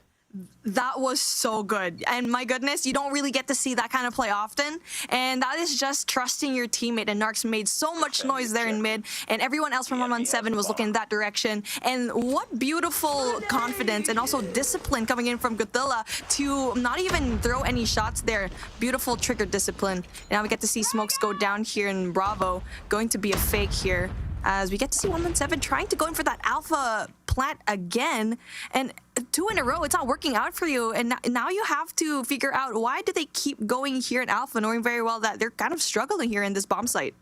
That was so good. And my goodness, you don't really get to see that kind of play often. And that is just trusting your teammate. And Narcs made so much noise there in mid. And everyone else from 117 was looking in that direction. And what beautiful confidence and also discipline coming in from Gathilia to not even throw any shots there. Beautiful trigger discipline. And now we get to see smokes go down here in Bravo. Going to be a fake here, as we get to see 117 trying to go in for that alpha plant again. And 2 in a row, it's not working out for you. And now you have to figure out, why do they keep going here in alpha, knowing very well that they're kind of struggling here in this bomb site?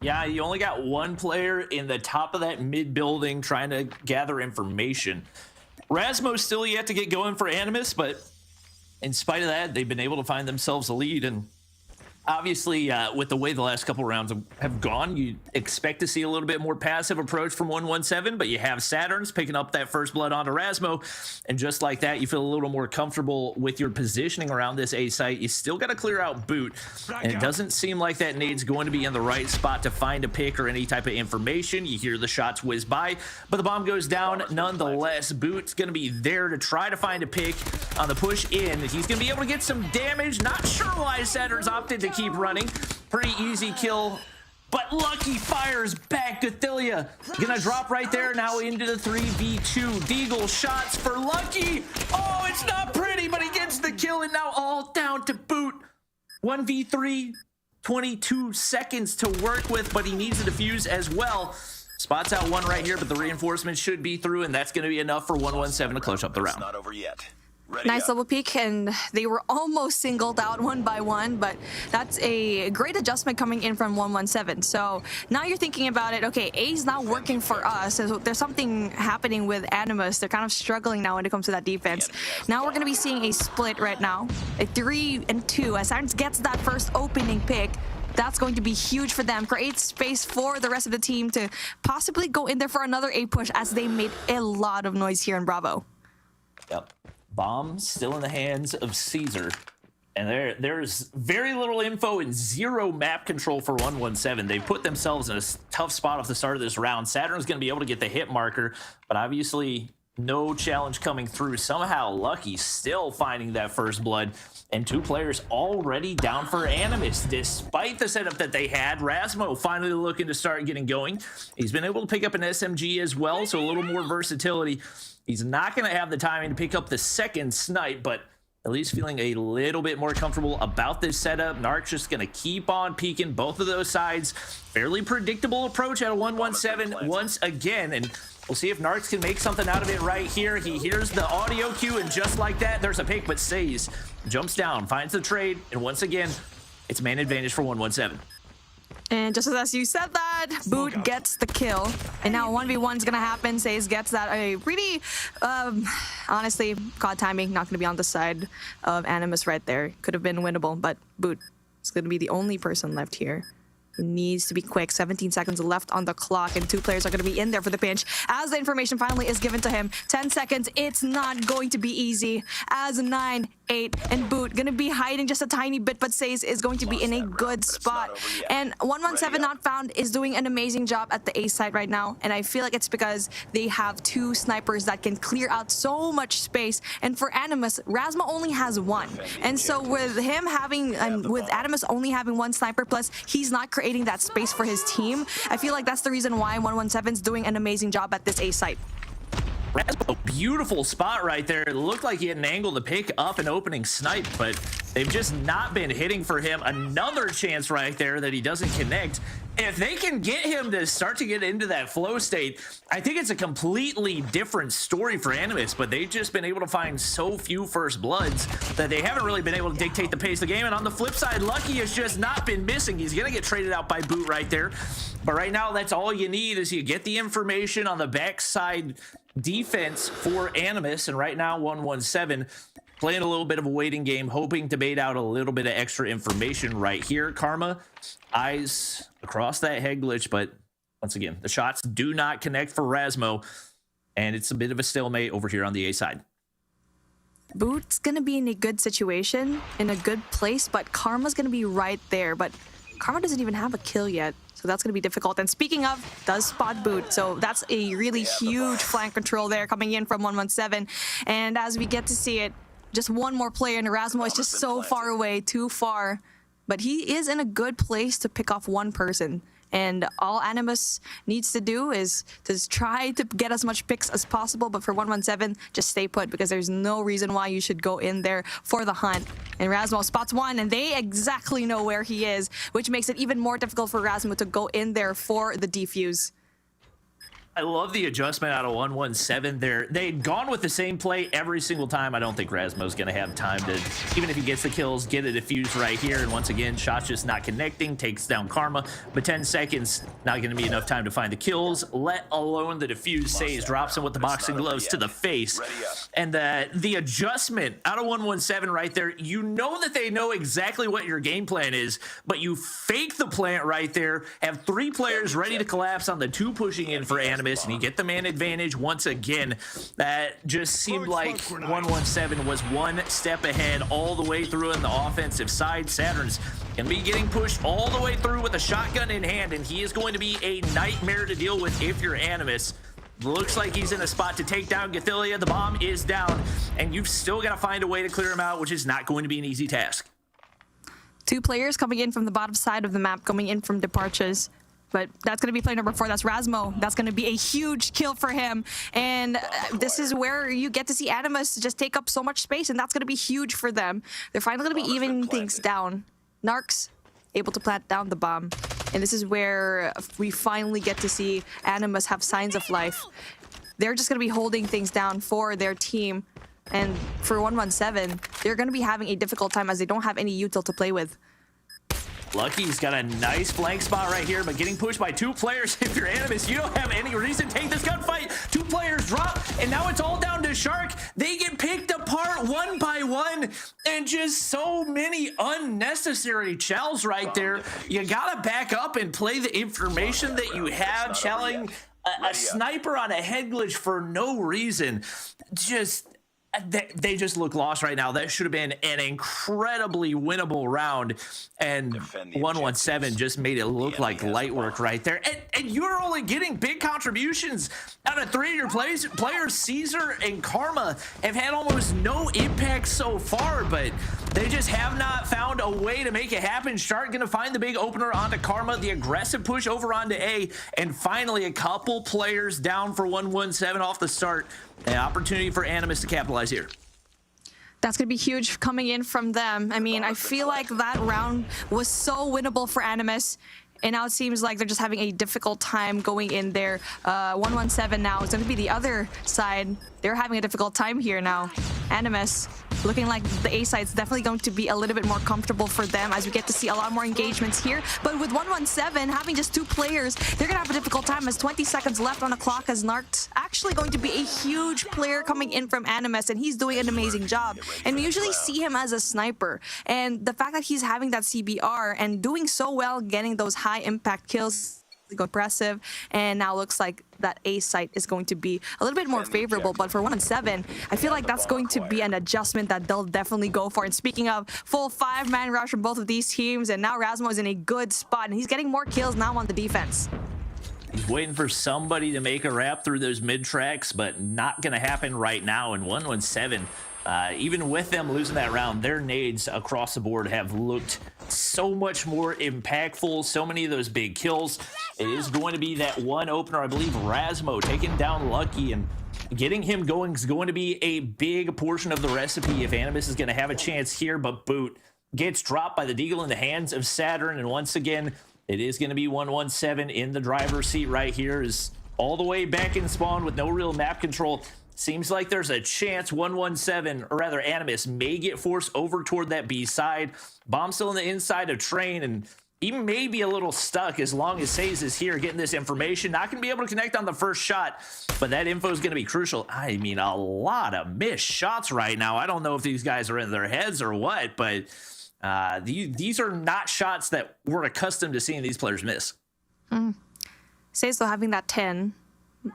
Yeah, you only got one player in the top of that mid building trying to gather information. Rasmo's still yet to get going for Animus, but in spite of that, they've been able to find themselves a lead. And Obviously, with the way the last couple rounds have gone, you expect to see a little bit more passive approach from 117, but you have Saturn's picking up that first blood onto Rasmo, and just like that, you feel a little more comfortable with your positioning around this A site. You still got to clear out Boot, and it doesn't seem like that nade's going to be in the right spot to find a pick or any type of information. You hear the shots whiz by, but the bomb goes down nonetheless. Boot's going to be there to try to find a pick on the push in. He's going to be able to get some damage. Not sure why Saturn's opted to keep running. Pretty easy kill, but Lucky fires back. Gothillia gonna drop right there now into the 3v2. Deagle shots for Lucky. Oh, it's not pretty, but he gets the kill, and now all down to Boot. 1v3, 22 seconds to work with, but he needs a defuse as well. Spots out one right here, but the reinforcements should be through, and that's gonna be enough for 117 to close up the round. Not over yet. Nice double peek, and they were almost singled out one by one, but that's a great adjustment coming in from 117. So now you're thinking about it, okay, A's not working for us. So there's something happening with Animus. They're kind of struggling now when it comes to that defense. Now we're going to be seeing a split right now, a 3 and 2, as Sirens gets that first opening pick. That's going to be huge for them. Create space for the rest of the team to possibly go in there for another A push, as they made a lot of noise here in Bravo. Yep. Bomb still in the hands of Caesar, and there's very little info and zero map control for 117. They put themselves in a tough spot off the start of this round. Saturn's going to be able to get the hit marker, but obviously no challenge coming through. Somehow Lucky still finding that first blood, and 2 players already down for Animus. Despite the setup that they had, Rasmo finally looking to start getting going. He's been able to pick up an SMG as well, so a little more versatility. He's not going to have the timing to pick up the second snipe, but at least feeling a little bit more comfortable about this setup. Narc's just going to keep on peeking both of those sides. Fairly predictable approach out of 117 once again, and we'll see if Narcs can make something out of it right here. He hears the audio cue, and just like that, there's a pick, but stays. Jumps down, finds the trade, and once again, it's man advantage for 117. And just as you said that, Boot gets the kill. And now 1v1 is going to happen. Says gets that. A really, honestly, COD timing, not going to be on the side of Animus right there. Could have been winnable, but Boot is going to be the only person left here. He needs to be quick. 17 seconds left on the clock, and 2 players are going to be in there for the pinch. As the information finally is given to him, 10 seconds, it's not going to be easy. As 9, 8, and Boot gonna be hiding just a tiny bit, but Says is going to be in a good spot. And 117 Not Found is doing an amazing job at the A site right now, and I feel like it's because they have 2 snipers that can clear out so much space. And for Animus, Rasma only has 1, and so with him having, with Animus only having 1 sniper, plus he's not creating that space for his team, I feel like that's the reason why 117 is doing an amazing job at this A site. A beautiful spot right there. It looked like he had an angle to pick up an opening snipe, but they've just not been hitting for him. Another chance right there that he doesn't connect. If they can get him to start to get into that flow state, I think it's a completely different story for Animus, but they've just been able to find so few first bloods that they haven't really been able to dictate the pace of the game. And on the flip side, Lucky has just not been missing. He's going to get traded out by Boot right there. But right now, that's all you need is you get the information on the backside defense for Animus. And right now, 117 playing a little bit of a waiting game, hoping to bait out a little bit of extra information right here. Karma, eyes across that head glitch, but once again, the shots do not connect for Rasmo, and it's a bit of a stalemate over here on the A side. Boot's gonna be in a good situation, in a good place, but Karma's gonna be right there. But Karma doesn't even have a kill yet, so that's gonna be difficult. And speaking of, does spot Boot, so that's a really huge flank control there coming in from 117. And as we get to see it, just one more player, and Erasmo is just so far away, too far. But he is in a good place to pick off one person. And all Animus needs to do is to try to get as much picks as possible. But for 117, just stay put, because there's no reason why you should go in there for the hunt. And Rasmo spots one, and they exactly know where he is, which makes it even more difficult for Rasmo to go in there for the defuse. I love the adjustment out of 117 there. They'd gone with the same play every single time. I don't think Rasmo's going to have time to, even if he gets the kills, get a defuse right here. And once again, shots just not connecting, takes down Karma. But 10 seconds, not going to be enough time to find the kills, let alone the defuse. Says drops him with the boxing gloves to the face. And the adjustment out of 117 right there, you know that they know exactly what your game plan is, but you fake the plant right there, have 3 players ready to collapse on the 2 pushing in for Animus, and you get the man advantage once again. That just seemed like 117 was one step ahead all the way through in the offensive side. Saturn's gonna be getting pushed all the way through with a shotgun in hand, and he is going to be a nightmare to deal with if you're Animus. Looks like he's in a spot to take down Gathilia. The bomb is down, and you've still got to find a way to clear him out, which is not going to be an easy task. 2 players coming in from the bottom side of the map, coming in from departures. But that's going to be player number 4. That's Rasmo. That's going to be a huge kill for him. And this is where you get to see Animus just take up so much space, and that's going to be huge for them. They're finally going to be evening things down. Narcs able to plant down the bomb. And this is where we finally get to see Animus have signs of life. They're just going to be holding things down for their team. And for 117, they're going to be having a difficult time as they don't have any util to play with. Lucky's got a nice flank spot right here, but getting pushed by 2 players. If you're Animus, you don't have any reason to take this gunfight. 2 players drop, and now it's all down to Shark. They get picked apart one by one, and just so many unnecessary chows right there. You gotta back up and play the information that you have. Challing a sniper on a head glitch for no reason. They just look lost right now. That should have been an incredibly winnable round, and 117 just made it look like light work right there. And you're only getting big contributions out of 3 of your players. Caesar and Karma have had almost no impact so far, but they just have not found a way to make it happen. Shark gonna find the big opener onto Karma, the aggressive push over onto A, and finally a couple players down for 117 off the start. An opportunity for Animus to capitalize here. That's going to be huge coming in from them. I mean, I feel like that round was so winnable for Animus. And now it seems like they're just having a difficult time going in there. 117 now is going to be the other side. They're having a difficult time here now. Animus looking like the A side's definitely going to be a little bit more comfortable for them as we get to see a lot more engagements here. But with 117 having just 2 players, they're going to have a difficult time as 20 seconds left on the clock as Narc's actually going to be a huge player coming in from Animus, and he's doing an amazing job. And we usually see him as a sniper. And the fact that he's having that CBR and doing so well, getting those high impact kills, impressive, and now looks like that A site is going to be a little bit more favorable. But for 117, I feel like that's going to be an adjustment that they'll definitely go for. And speaking of, full 5-man rush from both of these teams, and now Rasmo is in a good spot, and he's getting more kills now on the defense. He's waiting for somebody to make a wrap through those mid tracks, but not going to happen right now. And 117, even with them losing that round, their nades across the board have looked so much more impactful. So many of those big kills. It is going to be that one opener, I believe, Rasmo taking down Lucky, and getting him going is going to be a big portion of the recipe if Animus is going to have a chance here. But Boot gets dropped by the Deagle in the hands of Saturn, and once again, it is going to be 117 in the driver's seat right here, is all the way back in spawn with no real map control. Seems like there's a chance 117, or rather Animus, may get forced over toward that B side. Bomb still on the inside of Train, and even maybe a little stuck as long as Saze is here getting this information. Not going to be able to connect on the first shot, but that info is going to be crucial. I mean, a lot of missed shots right now. I don't know if these guys are in their heads or what, but these are not shots that we're accustomed to seeing these players miss. Saze though having that 10.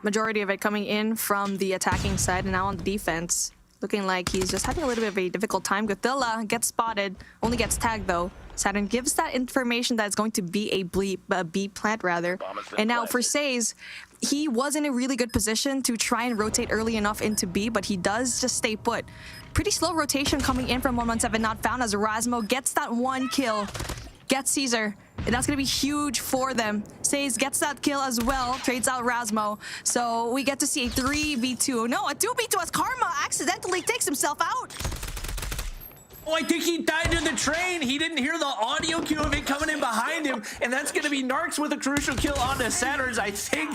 Majority of it coming in from the attacking side, and now on the defense, looking like he's just having a little bit of a difficult time. Gothilla gets spotted, only gets tagged though. Saturn gives that information that it's going to be a B plant rather. And now for Saze, he was in a really good position to try and rotate early enough into B, but he does just stay put. Pretty slow rotation coming in from 117, not found, as Rasmo gets that 1 kill, gets Caesar. And that's going to be huge for them. Saze gets that kill as well, trades out Rasmo. So we get to see a 3v2. No, a 2v2 as Karma accidentally takes himself out. Oh, I think he died to the train. He didn't hear the audio cue of it coming in behind him, and that's going to be Narcs with a crucial kill onto Saturns. I think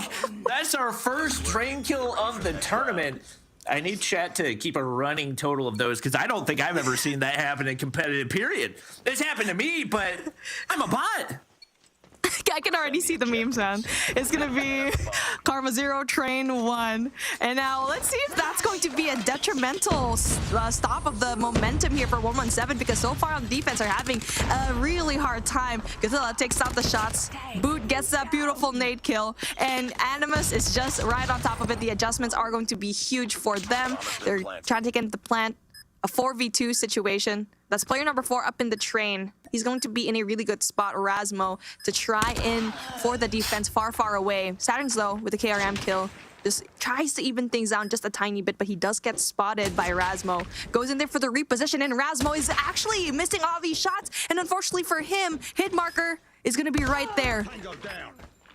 that's our first train kill of the tournament. I need chat to keep a running total of those because I don't think I've ever seen that happen in competitive period. This happened to me, but I'm a bot. I can already see the memes, man. It's gonna be Karma 0, Train 1. And now let's see if that's going to be a detrimental stop of the momentum here for 117, because so far on defense are having a really hard time. Godzilla takes out the shots. Boot gets that beautiful nade kill. And Animus is just right on top of it. The adjustments are going to be huge for them. They're trying to get into the plant. A 4v2 situation. That's player number 4 up in the train. He's going to be in a really good spot, Rasmo, to try in for the defense far, far away. Saturn's, though, with the KRM kill, just tries to even things down just a tiny bit, but he does get spotted by Rasmo. Goes in there for the reposition, and Rasmo is actually missing all these shots. And unfortunately for him, hit marker is going to be right there.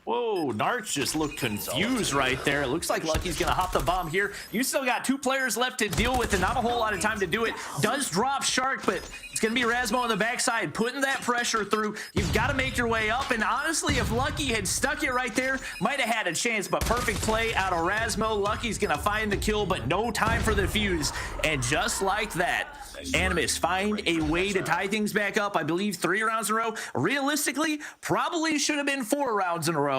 Whoa, Narcs just looked confused right there. It looks like Lucky's gonna hop the bomb here. You still got 2 players left to deal with and not a whole lot of time to do it. Does drop Shark, but it's gonna be Rasmo on the backside, putting that pressure through. You've got to make your way up, and honestly, if Lucky had stuck it right there, might have had a chance, but perfect play out of Rasmo. Lucky's gonna find the kill, but no time for the fuse. And just like that, Animus find a way to tie things back up. I believe 3 rounds in a row. Realistically, probably should have been 4 rounds in a row.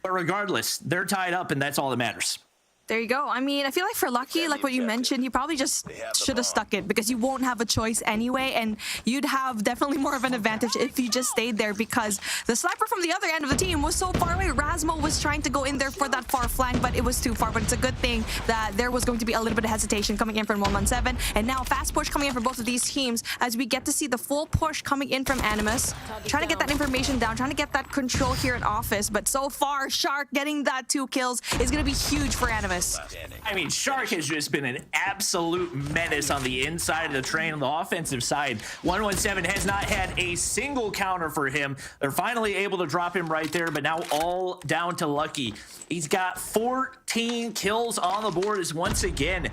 But regardless, they're tied up, and that's all that matters. There you go. I mean, I feel like for Lucky, like what you mentioned, you probably just should have stuck it because you won't have a choice anyway, and you'd have definitely more of an advantage if you just stayed there because the sniper from the other end of the team was so far away. Rasmo was trying to go in there for that far flank, but it was too far. But it's a good thing that there was going to be a little bit of hesitation coming in from 117, and now fast push coming in from both of these teams as we get to see the full push coming in from Animus, trying to get that information down, trying to get that control here in office. But so far, Shark getting that 2 kills is going to be huge for Animus. I mean, Shark has just been an absolute menace on the inside of the train on the offensive side. 117 has not had a single counter for him. They're finally able to drop him right there, but now all down to Lucky. He's got 14 kills on the board as once again,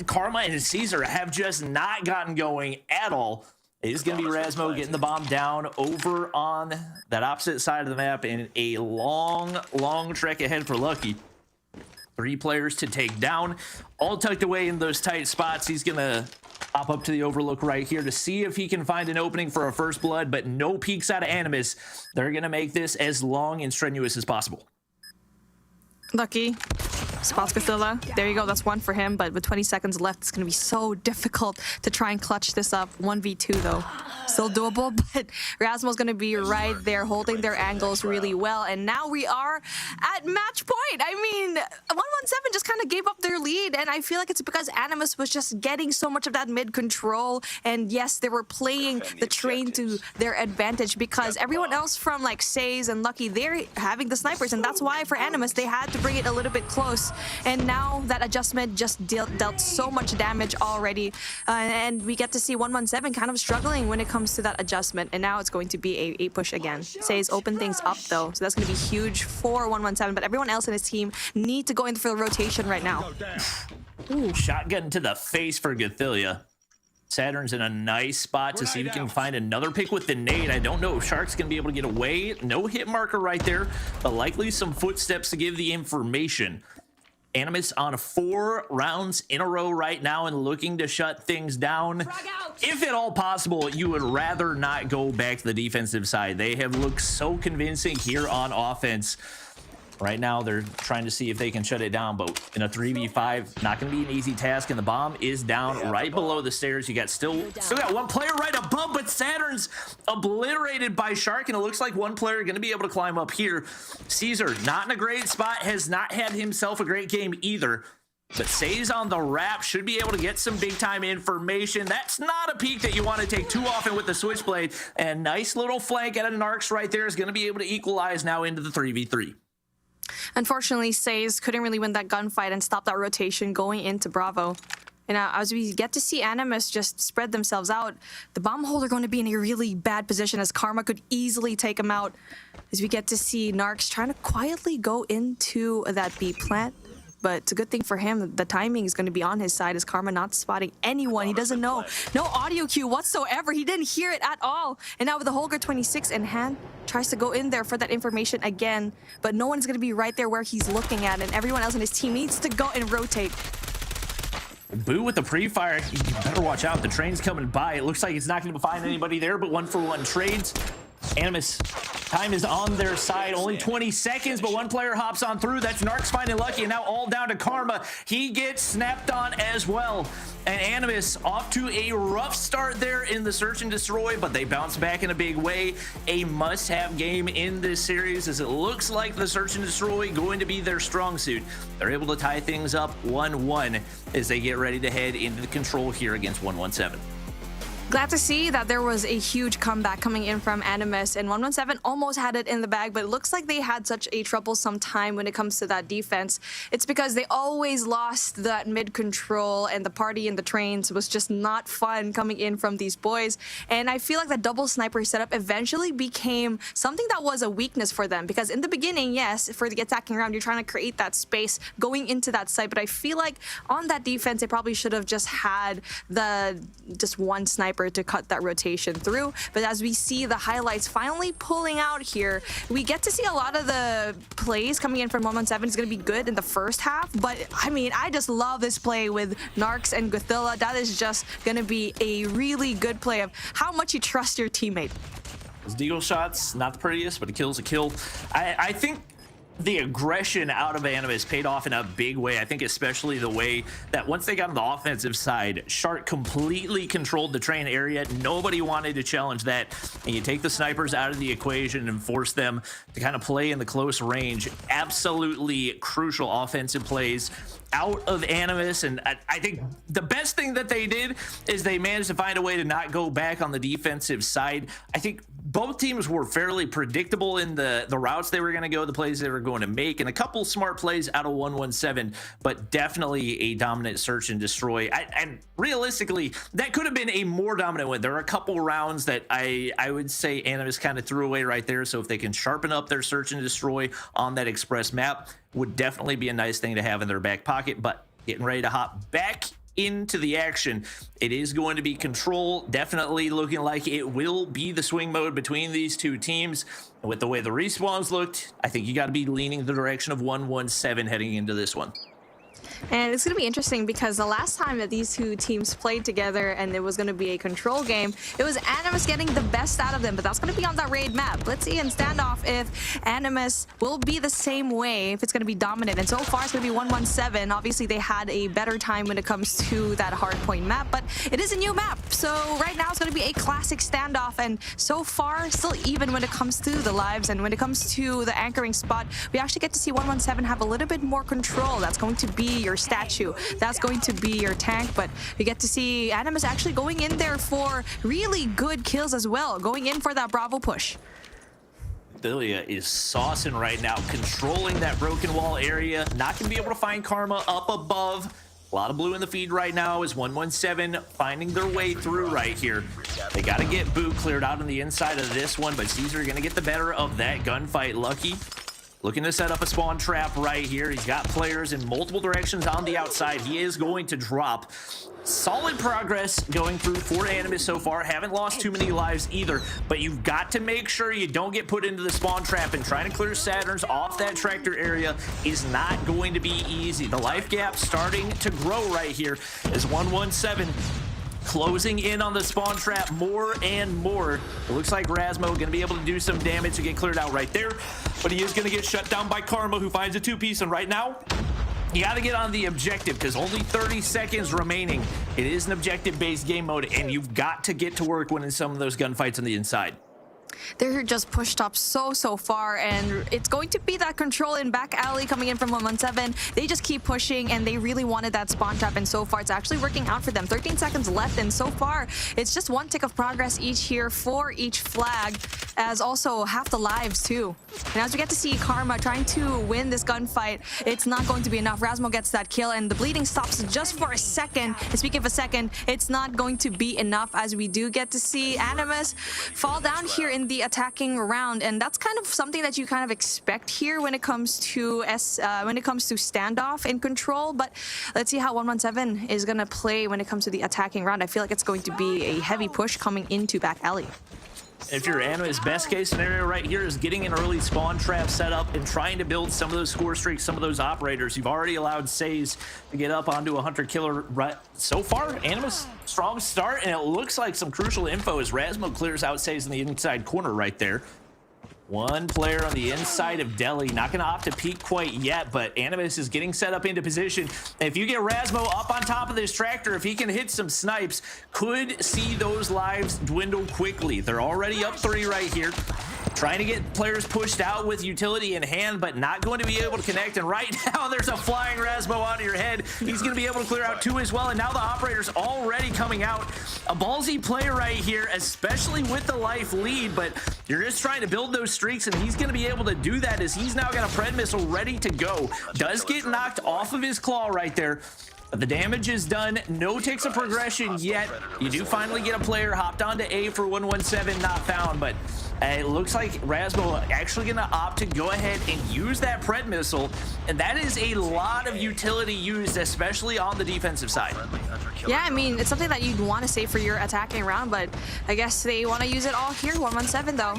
Karma and Caesar have just not gotten going at all. It is going to be Rasmo getting the bomb down over on that opposite side of the map, and a long, long trek ahead for Lucky. 3 players to take down, all tucked away in those tight spots. He's gonna hop up to the overlook right here to see if he can find an opening for a first blood, but no peeks out of Animus. They're gonna make this as long and strenuous as possible. Lucky spots Godzilla. There you go. That's 1 for him. But with 20 seconds left, it's going to be so difficult to try and clutch this up. 1v2 though. Still doable, but Rasmo's going to be right there holding their angles really well. And now we are at match point. I mean, 117 just kind of gave up their lead. And I feel like it's because Animus was just getting so much of that mid control. And yes, they were playing the train to their advantage because everyone else from like Says and Lucky, they're having the snipers. And that's why for Animus, they had to bring it a little bit close. And now that adjustment just dealt so much damage already. And we get to see 117 kind of struggling when it comes to that adjustment. And now it's going to be a push again. Says open things up though. So that's going to be huge for 117. But everyone else in his team need to go in for the rotation right now. Ooh, shotgun to the face for Gothilla. Saturn's in a nice spot to see if he can find another pick with the nade. I don't know if Shark's going to be able to get away. No hit marker right there, but likely some footsteps to give the information. Animus on 4 rounds in a row right now and looking to shut things down. If at all possible, you would rather not go back to the defensive side. They have looked so convincing here on offense. Right now, they're trying to see if they can shut it down, but in a 3v5, not going to be an easy task, and the bomb is down right below the stairs. You got still got 1 player right above, but Saturn's obliterated by Shark, and it looks like 1 player going to be able to climb up here. Caesar, not in a great spot, has not had himself a great game either, but Says on the wrap should be able to get some big-time information. That's not a peek that you want to take too often with the Switchblade, and nice little flank out of Narcs right there is going to be able to equalize now into the 3v3. Unfortunately, Says couldn't really win that gunfight and stop that rotation going into Bravo. And as we get to see Animus just spread themselves out, the bomb holder going to be in a really bad position as Karma could easily take him out. As we get to see Narcs trying to quietly go into that B plant. but it's a good thing for him. The timing is going to be on his side. Is Karma not spotting anyone? He doesn't know. No audio cue whatsoever. He didn't hear it at all. And now with the Holger 26 in hand, tries to go in there for that information again, but no one's going to be right there where he's looking at, and everyone else in his team needs to go and rotate. Boo with the pre-fire. You better watch out. The train's coming by. It looks like it's not going to find anybody there, but 1-for-1 trades. Animus, time is on their side. Only 20 seconds, but one player hops on through. That's Narcs finding Lucky, and now all down to Karma. He gets snapped on as well. And Animus off to a rough start there in the search and destroy, but they bounce back in a big way. A must-have game in this series, as it looks like the search and destroy going to be their strong suit. They're able to tie things up 1-1 as they get ready to head into the control here against 117. Glad to see that there was a huge comeback coming in from Animus, and 117 almost had it in the bag, but it looks like they had such a troublesome time when it comes to that defense. It's because they always lost that mid control, and the party in the trains was just not fun coming in from these boys. And I feel like the double sniper setup eventually became something that was a weakness for them, because in the beginning, yes, for the attacking round, you're trying to create that space going into that site, but I feel like on that defense, they probably should have just had just one sniper to cut that rotation through. But as we see the highlights finally pulling out here, we get to see a lot of the plays coming in from 117 is going to be good in the first half. But I mean, I just love this play with Narcs and Gothilla. That is just going to be a really good play of how much you trust your teammate. His deagle shots, not the prettiest, but a kill's a kill. I think the aggression out of Animus paid off in a big way. I think especially the way that once they got on the offensive side, Shark completely controlled the train area. Nobody wanted to challenge that. And you take the snipers out of the equation and force them to kind of play in the close range. Absolutely crucial offensive plays out of Animus, and I think the best thing that they did is they managed to find a way to not go back on the defensive side. I think both teams were fairly predictable in the routes they were going to go, the plays they were going to make, and a couple smart plays out of 117, but definitely a dominant search and destroy. And realistically, that could have been a more dominant win. There are a couple rounds that I would say Animus kind of threw away right there, so if they can sharpen up their search and destroy on that express map, would definitely be a nice thing to have in their back pocket. But getting ready to hop back into the action, it is going to be control. Definitely looking like it will be the swing mode between these two teams. And with the way the respawns looked, I think you got to be leaning the direction of 117 heading into this one. And it's going to be interesting because the last time that these two teams played together and it was going to be a control game, it was Animus getting the best out of them, but that's going to be on that raid map. Let's see in standoff if Animus will be the same way, if it's going to be dominant. And so far, it's going to be 117. Obviously, they had a better time when it comes to that Hardpoint map, but it is a new map. So right now, it's going to be a classic standoff. And so far, still even when it comes to the lives and when it comes to the anchoring spot, we actually get to see 117 have a little bit more control. That's going to be your statue, that's going to be your tank, but we get to see Animus actually going in there for really good kills as well, going in for that Bravo push. Delia is saucing right now, controlling that broken wall area, not gonna be able to find Karma up above. A lot of blue in the feed right now as 117 finding their way through right here. They got to get Boo cleared out on the inside of this one, but Caesar going to get the better of that gunfight. Lucky looking to set up a spawn trap right here. He's got players in multiple directions on the outside. He is going to drop. Solid progress going through for Animus so far. Haven't lost too many lives either, but you've got to make sure you don't get put into the spawn trap, and trying to clear Saturns off that tractor area is not going to be easy. The life gap starting to grow right here as 117 closing in on the spawn trap more and more. It looks like Rasmo going to be able to do some damage to get cleared out right there, but he is going to get shut down by Karma, who finds a two-piece, and right now, you got to get on the objective because only 30 seconds remaining. It is an objective-based game mode, and you've got to get to work winning some of those gunfights on the inside. They're just pushed up so far, and it's going to be that control in back alley coming in from 117. They just keep pushing, and they really wanted that spawn trap, and so far it's actually working out for them. 13 seconds left, and so far it's just one tick of progress each here for each flag. as also half the lives too. And as we get to see Karma trying to win this gunfight, it's not going to be enough. Rasmo gets that kill and the bleeding stops just for a second. And speaking of a second, it's not going to be enough as we do get to see Animus fall down here in the attacking round. And that's kind of something that you kind of expect here when it comes to standoff and control. But let's see how 117 is gonna play when it comes to the attacking round. I feel like it's going to be a heavy push coming into back alley. If you're Animus, best case scenario right here is getting an early spawn trap set up and trying to build some of those score streaks, some of those operators. You've already allowed Says to get up onto a hunter killer. Right so far, Animus strong start, and it looks like some crucial info as Rasmo clears out Says in the inside corner right there. One player on the inside of Delhi, not going to opt to peek quite yet, but Animus is getting set up into position. If you get Rasmo up on top of this tractor, if he can hit some snipes, could see those lives dwindle quickly. They're already up 3 right here. Trying to get players pushed out with utility in hand, but not going to be able to connect. And right now, there's a flying Rasmo onto your head. He's going to be able to clear out 2 as well. And now the operator's already coming out. A ballsy play right here, especially with the life lead. But you're just trying to build those streaks, and he's going to be able to do that as he's now got a Pred missile ready to go. Does get knocked off of his claw right there. But the damage is done. No ticks of progression yet. You do finally get a player hopped onto A for 117, not found. But it looks like Rasmo actually going to opt to go ahead and use that Pred missile. And that is a lot of utility used, especially on the defensive side. Yeah, I mean, it's something that you'd want to save for your attacking round, but I guess they want to use it all here. 117 though.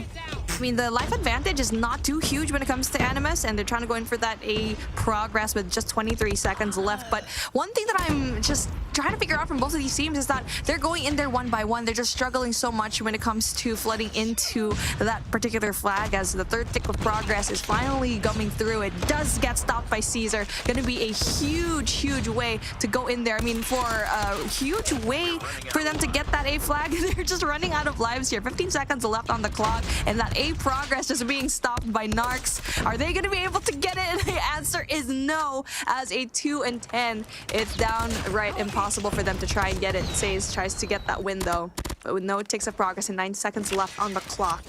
I mean, the life advantage is not too huge when it comes to Animus, and they're trying to go in for that A progress with just 23 seconds left. But one thing that I'm just trying to figure out from both of these teams is that they're going in there one by one. They're just struggling so much when it comes to flooding into that particular flag, as the third tick of progress is finally coming through. It does get stopped by Caesar. Going to be a huge way to go in there. I mean, for a huge way for them to get that A flag, they're just running out of lives here. 15 seconds left on the clock, and that A progress just being stopped by Narcs. Are they going to be able to get it? And the answer is no, as a 2 and 10. It's downright impossible for them to try and get it. Says tries to get that win though, but with no ticks of progress and 9 seconds left on the clock.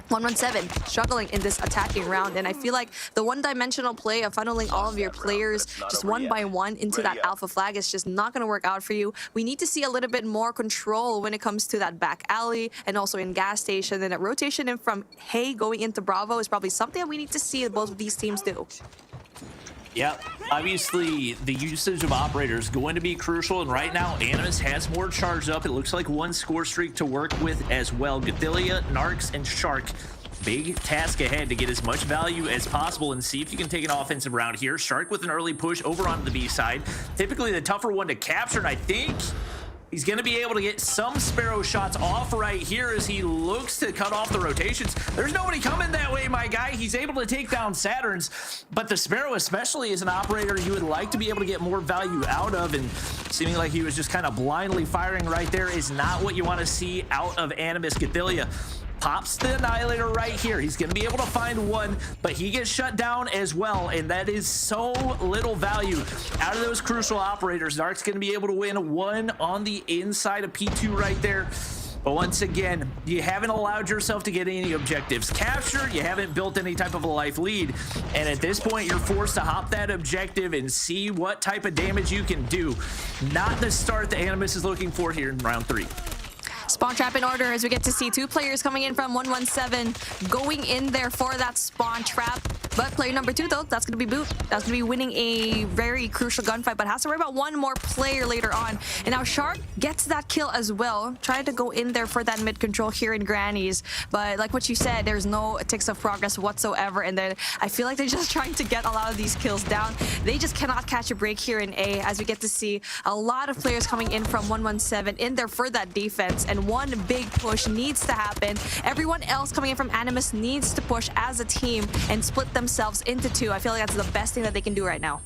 117 struggling in this attacking round, and I feel like the one-dimensional play of funneling all of your players just one by one into that alpha flag is just not going to work out for you. We need to see a little bit more control when it comes to that back alley and also in gas station, and a rotation in from Hay going into Bravo is probably something that we need to see both of these teams do. Yeah, obviously the usage of operators is going to be crucial, and right now Animus has more charged up. It looks like 1 score streak to work with as well. Gadilia, Narcs, and Shark. Big task ahead to get as much value as possible and see if you can take an offensive round here. Shark with an early push over onto the B side. Typically the tougher one to capture, and I think he's going to be able to get some Sparrow shots off right here as he looks to cut off the rotations. There's nobody coming that way, my guy. He's able to take down Saturns, but the Sparrow especially is an operator you would like to be able to get more value out of, and seeming like he was just kind of blindly firing right there is not what you want to see out of Animus. Gadilia pops the Annihilator right here. He's going to be able to find 1, but he gets shut down as well, and that is so little value out of those crucial operators. Narc's going to be able to win 1 on the inside of P2 right there. But once again, you haven't allowed yourself to get any objectives captured. You haven't built any type of a life lead. And at this point, you're forced to hop that objective and see what type of damage you can do. Not the start that Animus is looking for here in round 3. Spawn trap in order as we get to see 2 players coming in from 117 going in there for that spawn trap. But player number 2 though, that's going to be Boot. That's going to be winning a very crucial gunfight, but has to worry about 1 more player later on. And now Shark gets that kill as well. Trying to go in there for that mid control here in Granny's. But like what you said, there's no ticks of progress whatsoever. And then I feel like they're just trying to get a lot of these kills down. They just cannot catch a break here in A, as we get to see a lot of players coming in from 117 in there for that defense. And 1 big push needs to happen. Everyone else coming in from Animus needs to push as a team and split themselves into 2. I feel like that's the best thing that they can do right now.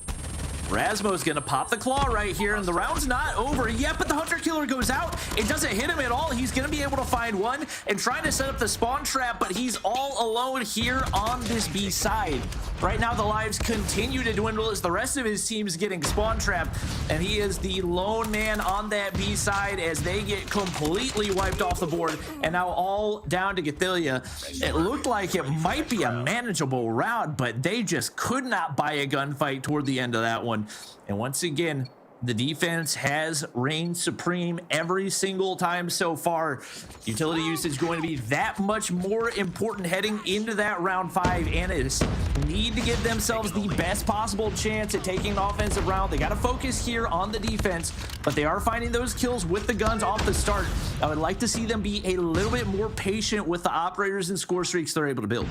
Rasmo's gonna pop the claw right here, and the round's not over yet, but the hunter killer goes out. It doesn't hit him at all. He's gonna be able to find 1 and trying to set up the spawn trap, but he's all alone here on this B side. Right now, the lives continue to dwindle as the rest of his team's getting spawn trapped, and he is the lone man on that B side as they get completely wiped off the board, and now all down to Gethilia. It looked like it might be a manageable round, but they just could not buy a gunfight toward the end of that one. And once again, the defense has reigned supreme every single time so far. Utility usage going to be that much more important heading into that round 5. Animus need to give themselves the best possible chance at taking an offensive round. They got to focus here on the defense, but they are finding those kills with the guns off the start. I would like to see them be a little bit more patient with the operators and score streaks they're able to build.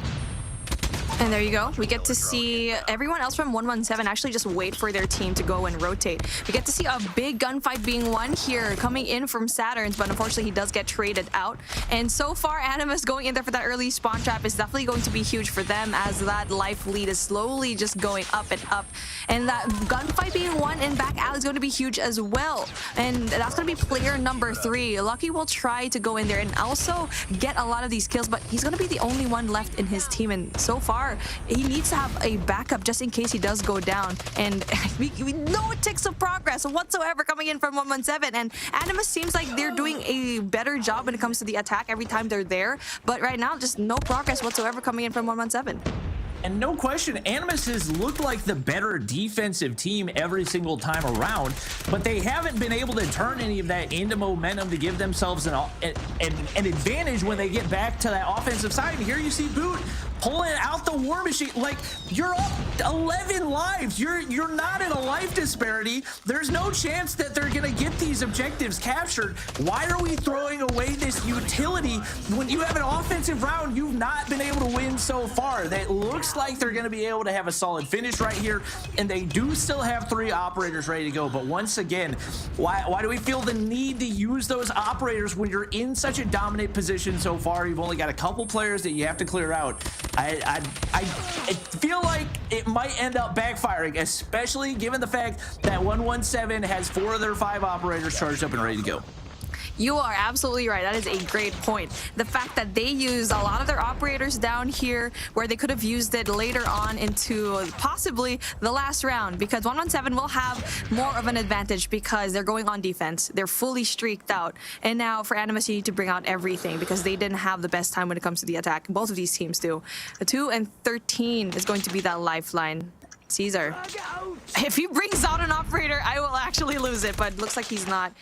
And there you go. We get to see everyone else from 117 actually just wait for their team to go and rotate. We get to see a big gunfight being won here, coming in from Saturn's, but unfortunately he does get traded out. And so far, Animus going in there for that early spawn trap is definitely going to be huge for them, as that life lead is slowly just going up and up. And that gunfight being won in back alley is going to be huge as well. And that's going to be player number 3. Lucky will try to go in there and also get a lot of these kills, but he's going to be the only one left in his team. And so far, he needs to have a backup just in case he does go down. And we no ticks of progress whatsoever coming in from 117. And Animus seems like they're doing a better job when it comes to the attack every time they're there. But right now, just no progress whatsoever coming in from 117. And no question, Animus has looked like the better defensive team every single time around, but they haven't been able to turn any of that into momentum to give themselves an advantage when they get back to that offensive side. And here you see Boot pulling out the war machine. Like, you're up 11 lives. You're not in a life disparity. There's no chance that they're gonna get these objectives captured. Why are we throwing away this utility when you have an offensive round you've not been able to win so far? That looks like they're gonna be able to have a solid finish right here, and they do still have 3 operators ready to go. But once again, why do we feel the need to use those operators when you're in such a dominant position so far? You've only got a couple players that you have to clear out. I feel like it might end up backfiring, especially given the fact that 117 has 4 of their 5 operators charged up and ready to go. You are absolutely right. That is a great point. The fact that they used a lot of their operators down here where they could have used it later on into possibly the last round, because 117 will have more of an advantage because they're going on defense. They're fully streaked out. And now for Animus, you need to bring out everything because they didn't have the best time when it comes to the attack. Both of these teams do. The 2 and 13 is going to be that lifeline. Caesar, if he brings out an operator, I will actually lose it, but it looks like he's not.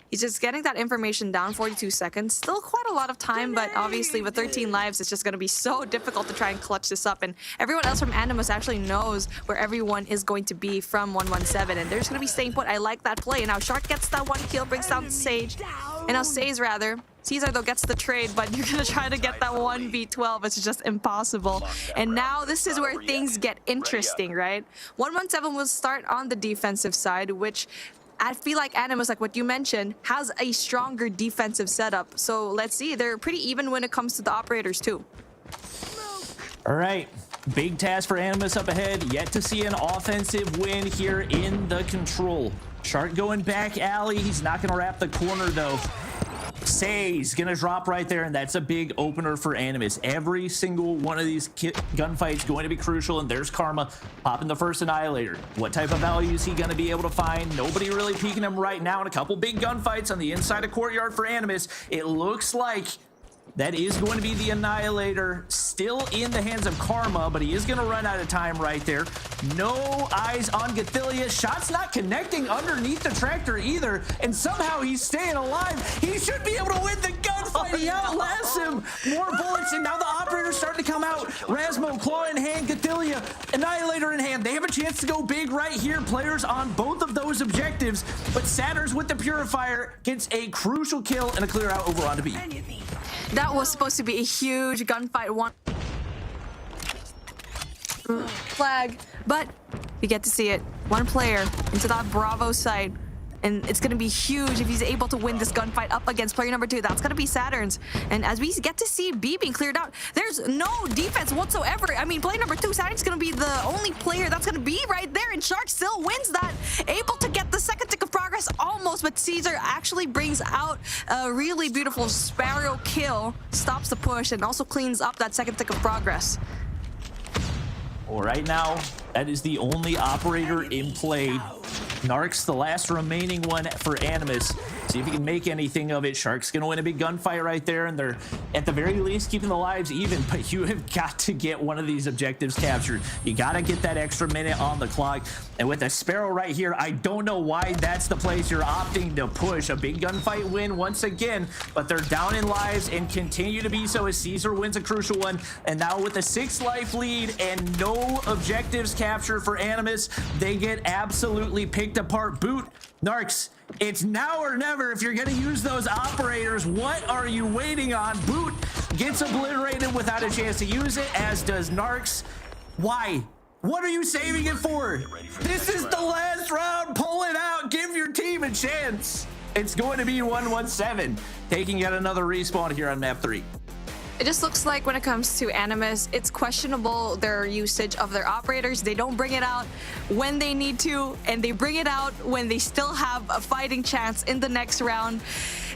He's just getting that information down. 42 seconds. Still quite a lot of time, but obviously with 13 lives, it's just going to be so difficult to try and clutch this up. And everyone else from Animus actually knows where everyone is going to be from 117. And they're just going to be staying put. I like that play. And now Shark gets that 1 kill, brings down Sage. And now Saze, rather. Caesar, though, gets the trade, but you're going to try to get that 1v12. It's just impossible. And now this is where things get interesting, right? 117 will start on the defensive side, which I feel like Animus, like what you mentioned, has a stronger defensive setup. So let's see. They're pretty even when it comes to the operators, too. All right. Big task for Animus up ahead. Yet to see an offensive win here in the control. Shark going back alley. He's not going to wrap the corner, though. Say's gonna drop right there, and that's a big opener for Animus. Every single one of these gunfights going to be crucial, and there's Karma popping the first Annihilator. What type of value is he gonna be able to find? Nobody really peeking him right now, and a couple big gunfights on the inside of Courtyard for Animus. It looks like that is going to be the Annihilator, still in the hands of Karma, but he is going to run out of time right there. No eyes on Gethilia. Shots not connecting underneath the tractor either, and somehow he's staying alive. He should be able to win the gunfight. He outlasts him. More bullets, and now the operator's starting to come out. Rasmo, claw in hand, Gethilia, Annihilator in hand. They have a chance to go big right here. Players on both of those objectives, but Satters with the Purifier gets a crucial kill and a clear out over onto B. That was supposed to be a huge gunfight. Flag, but we get to see it. 1 player into that Bravo site. And it's going to be huge if he's able to win this gunfight up against player number 2. That's going to be Saturn's. And as we get to see B being cleared out, there's no defense whatsoever. I mean, player number 2, Saturn's going to be the only player that's going to be right there. And Shark still wins that. Able to get the second tick of progress almost. But Caesar actually brings out a really beautiful Sparrow kill. Stops the push and also cleans up that second tick of progress. Well, right now, that is the only operator in play. Narc's the last remaining one for Animus. See if he can make anything of it. Shark's going to win a big gunfight right there, and they're at the very least keeping the lives even, but you have got to get one of these objectives captured. You got to get that extra minute on the clock, and with a Sparrow right here, I don't know why that's the place you're opting to push. A big gunfight win once again, but they're down in lives and continue to be so as Caesar wins a crucial one, and now with a 6-life lead and no objectives captured for Animus, they get absolutely picked apart. Boot, Narcs, it's now or never. If you're going to use those operators, what are you waiting on? Boot gets obliterated without a chance to use it, as does Narcs. Why? What are you saving it for? This is the last round. Pull it out. Give your team a chance. It's going to be 117, taking yet another respawn here on map 3. It just looks like when it comes to Animus, it's questionable their usage of their operators. They don't bring it out when they need to, and they bring it out when they still have a fighting chance in the next round.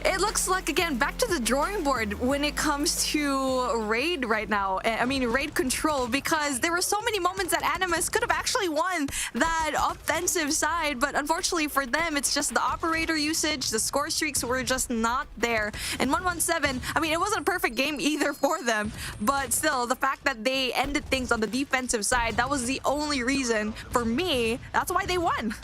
It looks like, again, back to the drawing board when it comes to raid right now. I mean, raid control, because there were so many moments that Animus could have actually won that offensive side, but unfortunately for them, it's just the operator usage. The score streaks were just not there. And 117, I mean, it wasn't a perfect game either for them, but still, the fact that they ended things on the defensive side, that was the only reason for me. That's why they won.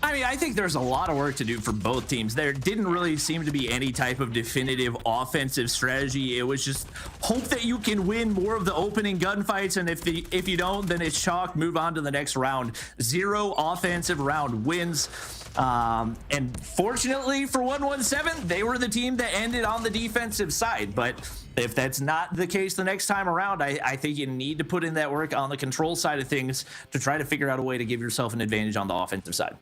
I mean, I think there's a lot of work to do for both teams. There didn't really seem to be any type of definitive offensive strategy. It was just hope that you can win more of the opening gunfights, and if you don't, then it's chalk, move on to the next round. 0 offensive round wins. And fortunately for 117, they were the team that ended on the defensive side. But if that's not the case the next time around, I think you need to put in that work on the control side of things to try to figure out a way to give yourself an advantage on the offensive side.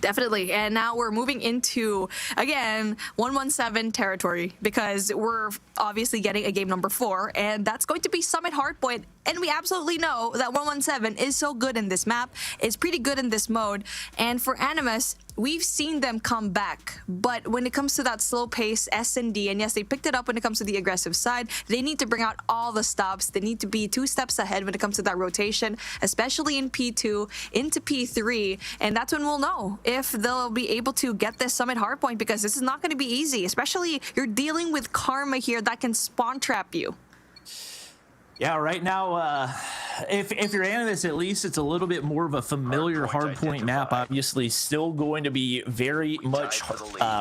Definitely. And now we're moving into, again, 117 territory, because we're obviously getting a game number 4, and that's going to be Summit Hardpoint. And we absolutely know that 117 is so good in this map. It's pretty good in this mode. And for Animus, we've seen them come back. But when it comes to that slow pace S&D, and yes, they picked it up when it comes to the aggressive side, they need to bring out all the stops. They need to be 2 steps ahead when it comes to that rotation, especially in P2 into P3. And that's when we'll know if they'll be able to get this Summit Hardpoint, because this is not going to be easy, especially you're dealing with Karma here that can spawn trap you. Yeah, right now, if you're Animus, at least it's a little bit more of a familiar hardpoint map. Obviously, still going to be very much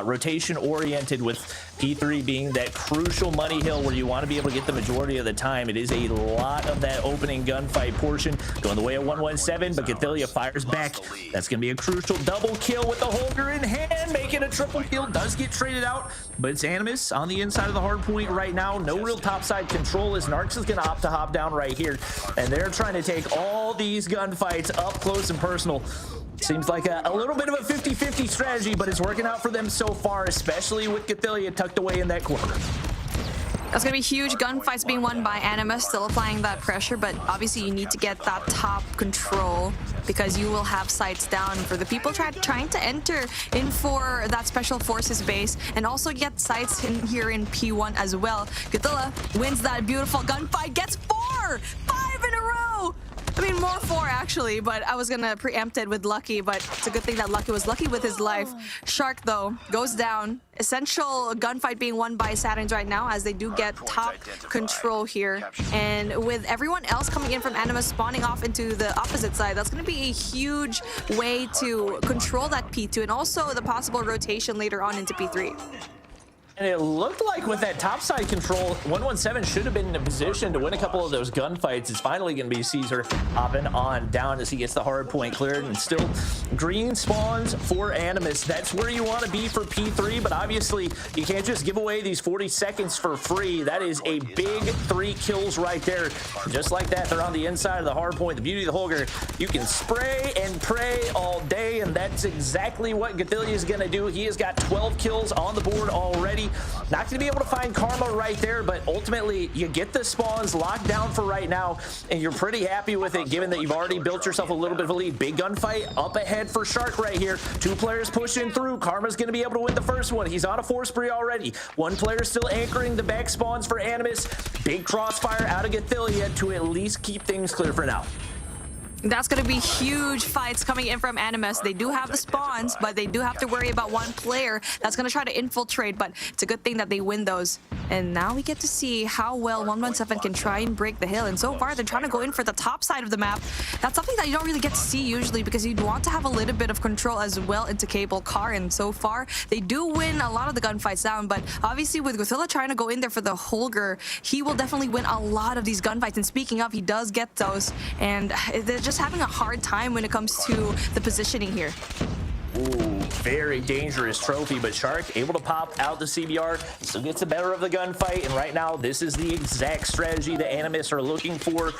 rotation-oriented, with P3 being that crucial money hill where you want to be able to get the majority of the time. It is a lot of that opening gunfight portion going the way of 117, but Cathilia fires back. That's going to be a crucial double kill with the holder in hand, making a triple kill. Does get traded out, but it's Animus on the inside of the hardpoint right now. No real topside control, as Narcs is going to opt to hop down right here, and they're trying to take all these gunfights up close and personal. Seems like a little bit of a 50-50 strategy, but it's working out for them so far, especially with Cathilia tucked away in that corner. That's going to be huge. Gunfights being won by Animus, still applying that pressure, but obviously you need to get that top control, because you will have sights down for the people trying to enter in for that special forces base, and also get sights in here in P1 as well. Cathilia wins that beautiful gunfight, gets 5 in a row. I mean, more 4 actually, but I was gonna preempt it with Lucky, but it's a good thing that Lucky was lucky with his life. Shark, though, goes down. Essential gunfight being won by Saturns right now, as they do get top control here. And with everyone else coming in from Animus spawning off into the opposite side, that's gonna be a huge way to control that P2, and also the possible rotation later on into P3. And it looked like with that topside control, 117 should have been in a position to win a couple of those gunfights. It's finally going to be Caesar hopping on down as he gets the hard point cleared, and still green spawns for Animus. That's where you want to be for P3, but obviously you can't just give away these 40 seconds for free. That is a big 3 kills right there. Just like that, they're on the inside of the hard point. The beauty of the Holger, you can spray and pray all day, and that's exactly what Cathilia is going to do. He has got 12 kills on the board already. easy. Not going to be able to find Karma right there, but ultimately you get the spawns locked down for right now, and you're pretty happy with it given that you've already built yourself a little bit of a lead. Big gunfight up ahead for Shark right here. 2 players pushing through. Karma's going to be able to win the first one. He's on a 4 spree already. 1 player still anchoring the back spawns for Animus. Big crossfire out of Gathilia to at least keep things clear for now. That's going to be huge fights coming in from Animus. They do have the spawns, but they do have to worry about 1 player that's going to try to infiltrate, but it's a good thing that they win those. And now we get to see how well 117 can try and break the hill. And so far, they're trying to go in for the top side of the map. That's something that you don't really get to see usually because you'd want to have a little bit of control as well into Cable Car. And so far, they do win a lot of the gunfights down. But obviously, with Godzilla trying to go in there for the Holger, he will definitely win a lot of these gunfights. And speaking of, he does get those. And they're just having a hard time when it comes to the positioning here. Ooh, very dangerous trophy, but Shark able to pop out the CBR, still gets the better of the gunfight, and right now this is the exact strategy that Animus are looking for.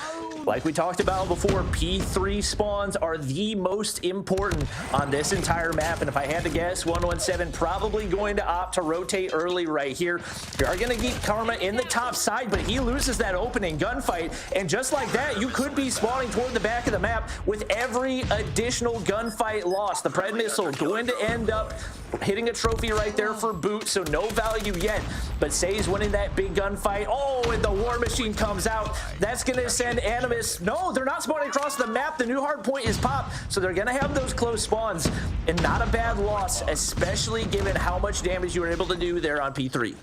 Like we talked about before, P3 spawns are the most important on this entire map, and if I had to guess, 117 probably going to opt to rotate early right here. We are going to keep Karma in the top side, but he loses that opening gunfight, and just like that, you could be spawning toward the back of the map with every additional gunfight lost. The Pred Missile going to end up hitting a trophy right there for Boot, so no value yet, but Say's winning that big gunfight. Oh, and the War Machine comes out. That's going to send Animus. No, they're not spawning across the map. The new hardpoint is popped, so they're going to have those close spawns, and not a bad loss, especially given how much damage you were able to do there on P3.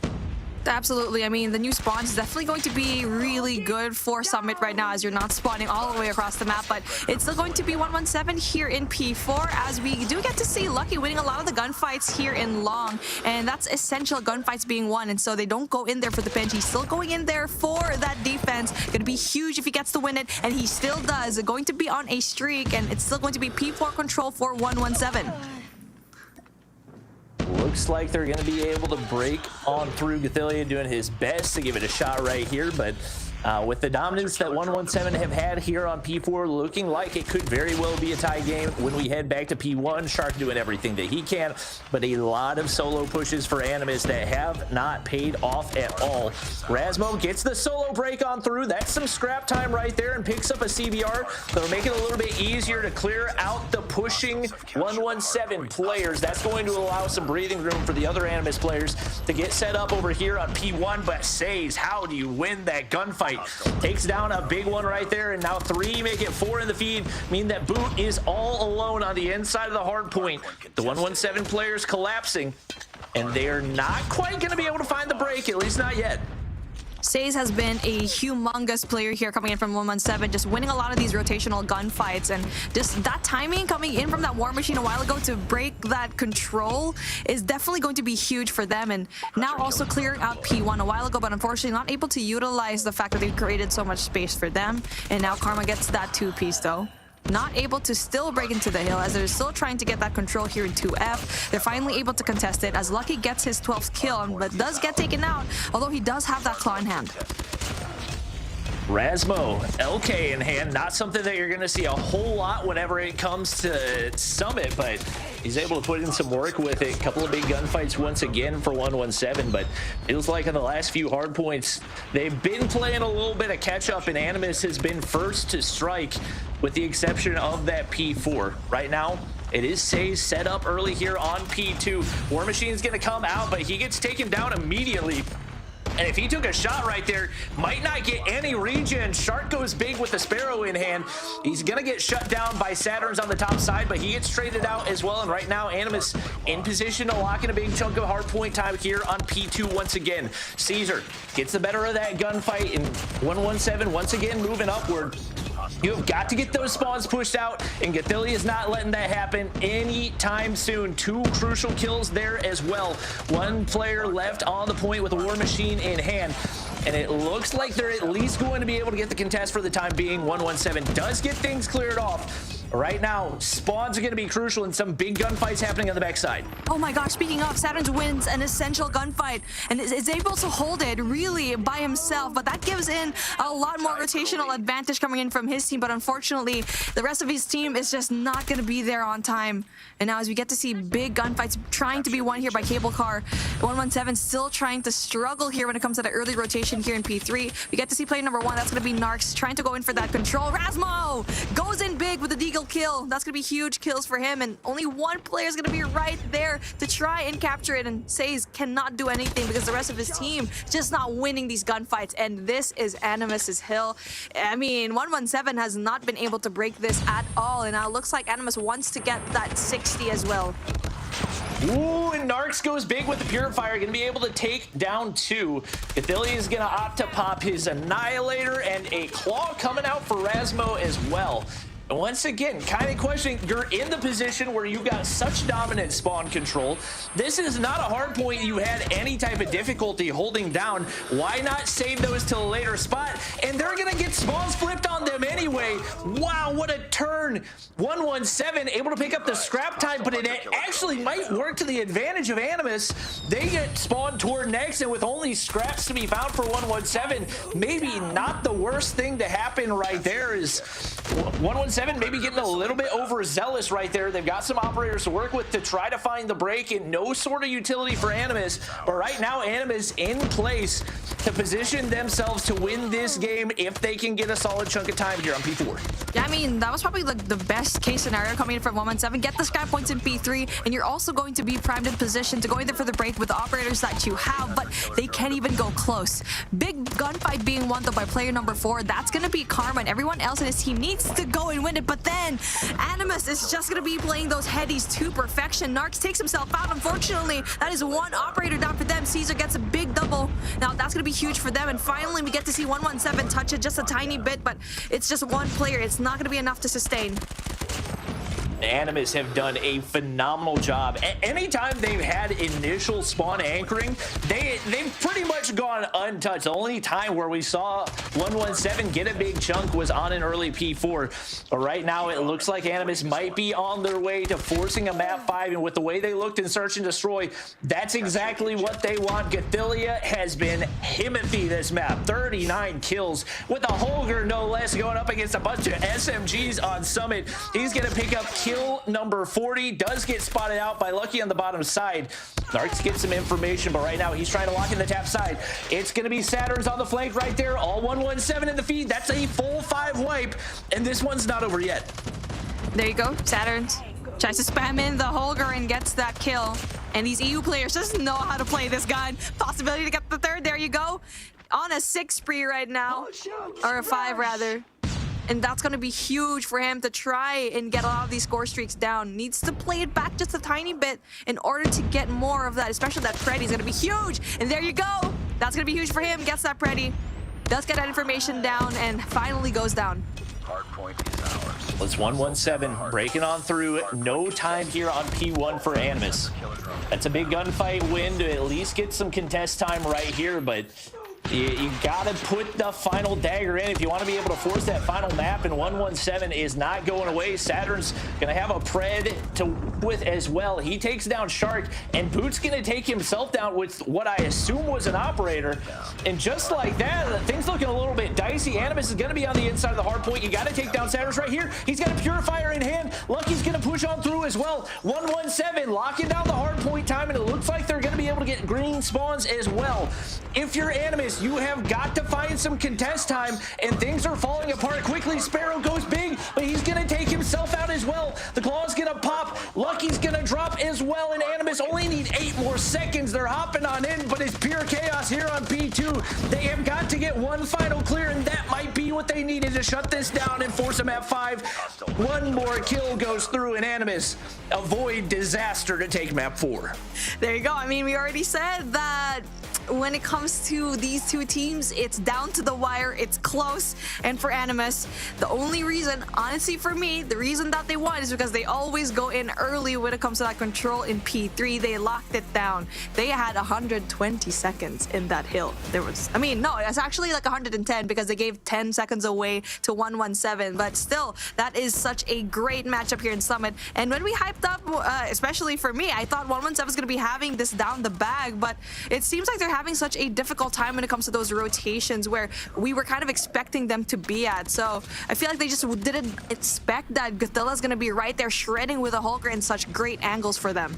Absolutely. I mean, the new spawn is definitely going to be really good for Summit right now as you're not spawning all the way across the map, but it's still going to be 117 here in P4 as we do get to see Lucky winning a lot of the gunfights here in Long, and that's essential gunfights being won, and so they don't go in there for the pinch. He's still going in there for that defense. Going to be huge if he gets to win it, and he still does. Going to be on a streak, and it's still going to be P4 control for 117. Looks like they're going to be able to break on through. Gathilia doing his best to give it a shot right here, but with the dominance that 117 have had here on P4, looking like it could very well be a tie game when we head back to P1. Shark doing everything that he can, but a lot of solo pushes for Animus that have not paid off at all. Rasmo gets the solo break on through. That's some scrap time right there and picks up a CBR. They'll make it a little bit easier to clear out the pushing 117 players. That's going to allow some breathing room for the other Animus players to get set up over here on P1, but Says, how do you win that gunfight? Takes down a big one right there, and now 3 make it 4 in the feed, mean that Boot is all alone on the inside of the hard point. The 117 players collapsing, and they are not quite going to be able to find the break, at least not yet. Says has been a humongous player here coming in from 117, just winning a lot of these rotational gunfights, and just that timing coming in from that War Machine a while ago to break that control is definitely going to be huge for them. And now also clearing out P1 a while ago, but unfortunately not able to utilize the fact that they've created so much space for them. And now Karma gets that 2-piece though. Not able to still break into the hill as they're still trying to get that control here in 2F. They're finally able to contest it as Lucky gets his 12th kill, but does get taken out, although he does have that claw in hand. Rasmo, LK in hand, not something that you're going to see a whole lot whenever it comes to Summit, but he's able to put in some work with it. A couple of big gunfights once again for 117, but feels like in the last few hard points, they've been playing a little bit of catch up, and Animus has been first to strike with the exception of that P4. Right now, it is Say's set up early here on P2. War Machine's going to come out, but he gets taken down immediately. And if he took a shot right there, might not get any regen. Shark goes big with the Sparrow in hand. He's going to get shut down by Saturn's on the top side, but he gets traded out as well. And right now, Animus in position to lock in a big chunk of hardpoint time here on P2 once again. Caesar gets the better of that gunfight, and 117 once again moving upward. You have got to get those spawns pushed out, and Gathilia is not letting that happen anytime soon. 2 crucial kills there as well. 1 player left on the point with a War Machine in hand, and it looks like they're at least going to be able to get the contest for the time being. 117 does get things cleared off, Right now, spawns are going to be crucial in some big gunfights happening on the backside. Oh my gosh, speaking of, Saturn's wins an essential gunfight and is able to hold it really by himself, but that gives in a lot more rotational advantage coming in from his team, but unfortunately, the rest of his team is just not going to be there on time. And now as we get to see big gunfights trying to be won here by Cable Car, 117 still trying to struggle here when it comes to the early rotation here in P3. We get to see player number 1, that's going to be Narcs, trying to go in for that control. Rasmo goes in big with the Deagle kill. That's going to be huge kills for him, and only one player is going to be right there to try and capture it, and Says cannot do anything because the rest of his team just not winning these gunfights, and this is Animus's hill. I mean, 117 has not been able to break this at all, and now it looks like Animus wants to get that 60 as well. Ooh, and Narcs goes big with the Purifier, going to be able to take down 2. Cathillia is going to opt to pop his Annihilator, and a Claw coming out for Rasmo as well. And once again, kind of questioning, you're in the position where you got such dominant spawn control. This is not a hard point you had any type of difficulty holding down. Why not save those till a later spot? And they're going to get spawns flipped on them anyway. Wow, what a turn. 117 able to pick up the scrap time, but it actually might work to the advantage of Animus. They get spawned toward next, and with only scraps to be found for 117, maybe not the worst thing to happen right there is 117 maybe getting a little bit overzealous right there. They've got some operators to work with to try to find the break, and no sort of utility for Animus. But right now, Animus in place to position themselves to win this game if they can get a solid chunk of time here on P4. Yeah, I mean, that was probably the best case scenario coming in from 117. Get the scrap points in P3, and you're also going to be primed in position to go in there for the break with the operators that you have, but they can't even go close. Big gunfight being won, though, by player number 4. That's going to be Karma, and everyone else in his team needs to go and win it, but then Animus is just going to be playing those headies to perfection. Narcs takes himself out, unfortunately. That is one operator down for them. Caesar gets a big double. Now, that's going to be huge for them, and finally, we get to see 117 touch it just a tiny bit, but it's just one player. It's not going to be enough to sustain. Animus have done a phenomenal job. Anytime they've had initial spawn anchoring, they've pretty much gone untouched. The only time where we saw 117 get a big chunk was on an early P4. But right now, it looks like Animus might be on their way to forcing a map 5, and with the way they looked in Search and Destroy, that's exactly what they want. Cathillia has been himothy this map. 39 kills with a Holger, no less, going up against a bunch of SMGs on Summit. He's going to pick up kill number 40, does get spotted out by Lucky on the bottom side. Narcs gets some information, but right now he's trying to lock in the tap side. It's going to be Saturn's on the flank right there. All 117 in the feed. That's a full 5 wipe, and this one's not over yet. There you go. Saturn tries to spam in the Holger and gets that kill. And these EU players just know how to play this gun. Possibility to get the 3rd. There you go. On a 6 spree right now. Or a 5, rather. And that's going to be huge for him to try and get a lot of these score streaks down. Needs to play it back just a tiny bit in order to get more of that, especially that Preddy is going to be huge. And there you go. That's going to be huge for him. Gets that Preddy. Does get that information down and finally goes down. Hardpoint is ours. It's 117 breaking on through. No time here on P1 for Animus. That's a big gunfight win to at least get some contest time right here, but you gotta put the final dagger in if you want to be able to force that final map, and 117 is not going away. Saturn's gonna have a pred to with as well. He takes down Shark, and Boot's gonna take himself down with what I assume was an operator. And just like that, things looking a little bit dicey. Animus is gonna be on the inside of the hard point. You gotta take down Saturn's right here. He's got a Purifier in hand. Lucky's gonna push on through as well. 117 locking down the hard point time, and it looks like they're gonna be able to get green spawns as well. If you're Animus, you have got to find some contest time, and things are falling apart quickly. Sparrow goes big, but he's gonna take himself out as well. The Claw's gonna pop. Lucky's gonna drop as well, and Animus only need 8 more seconds. They're hopping on in, but it's pure chaos here on P2. They have got to get one final clear, and that might be what they needed to shut this down and force them at 5. One more kill goes through, and Animus avoid disaster to take map 4. There you go. I mean, we already said that when it comes to these two teams, it's down to the wire. It's close. And for Animus, the only reason, honestly for me, the reason that they won is because they always go in early when it comes to that control in P3. They locked it down. They had 120 seconds in that hill. It's actually like 110 because they gave 10 seconds away to 117. But still, that is such a great matchup here in Summit. And when we hyped up, especially for me, I thought 117 was going to be having this down the bag, but it seems like they're having such a difficult time when it comes to those rotations where we were kind of expecting them to be at. So I feel like they just didn't expect that Godzilla's going to be right there shredding with a Hulker in such great angles for them.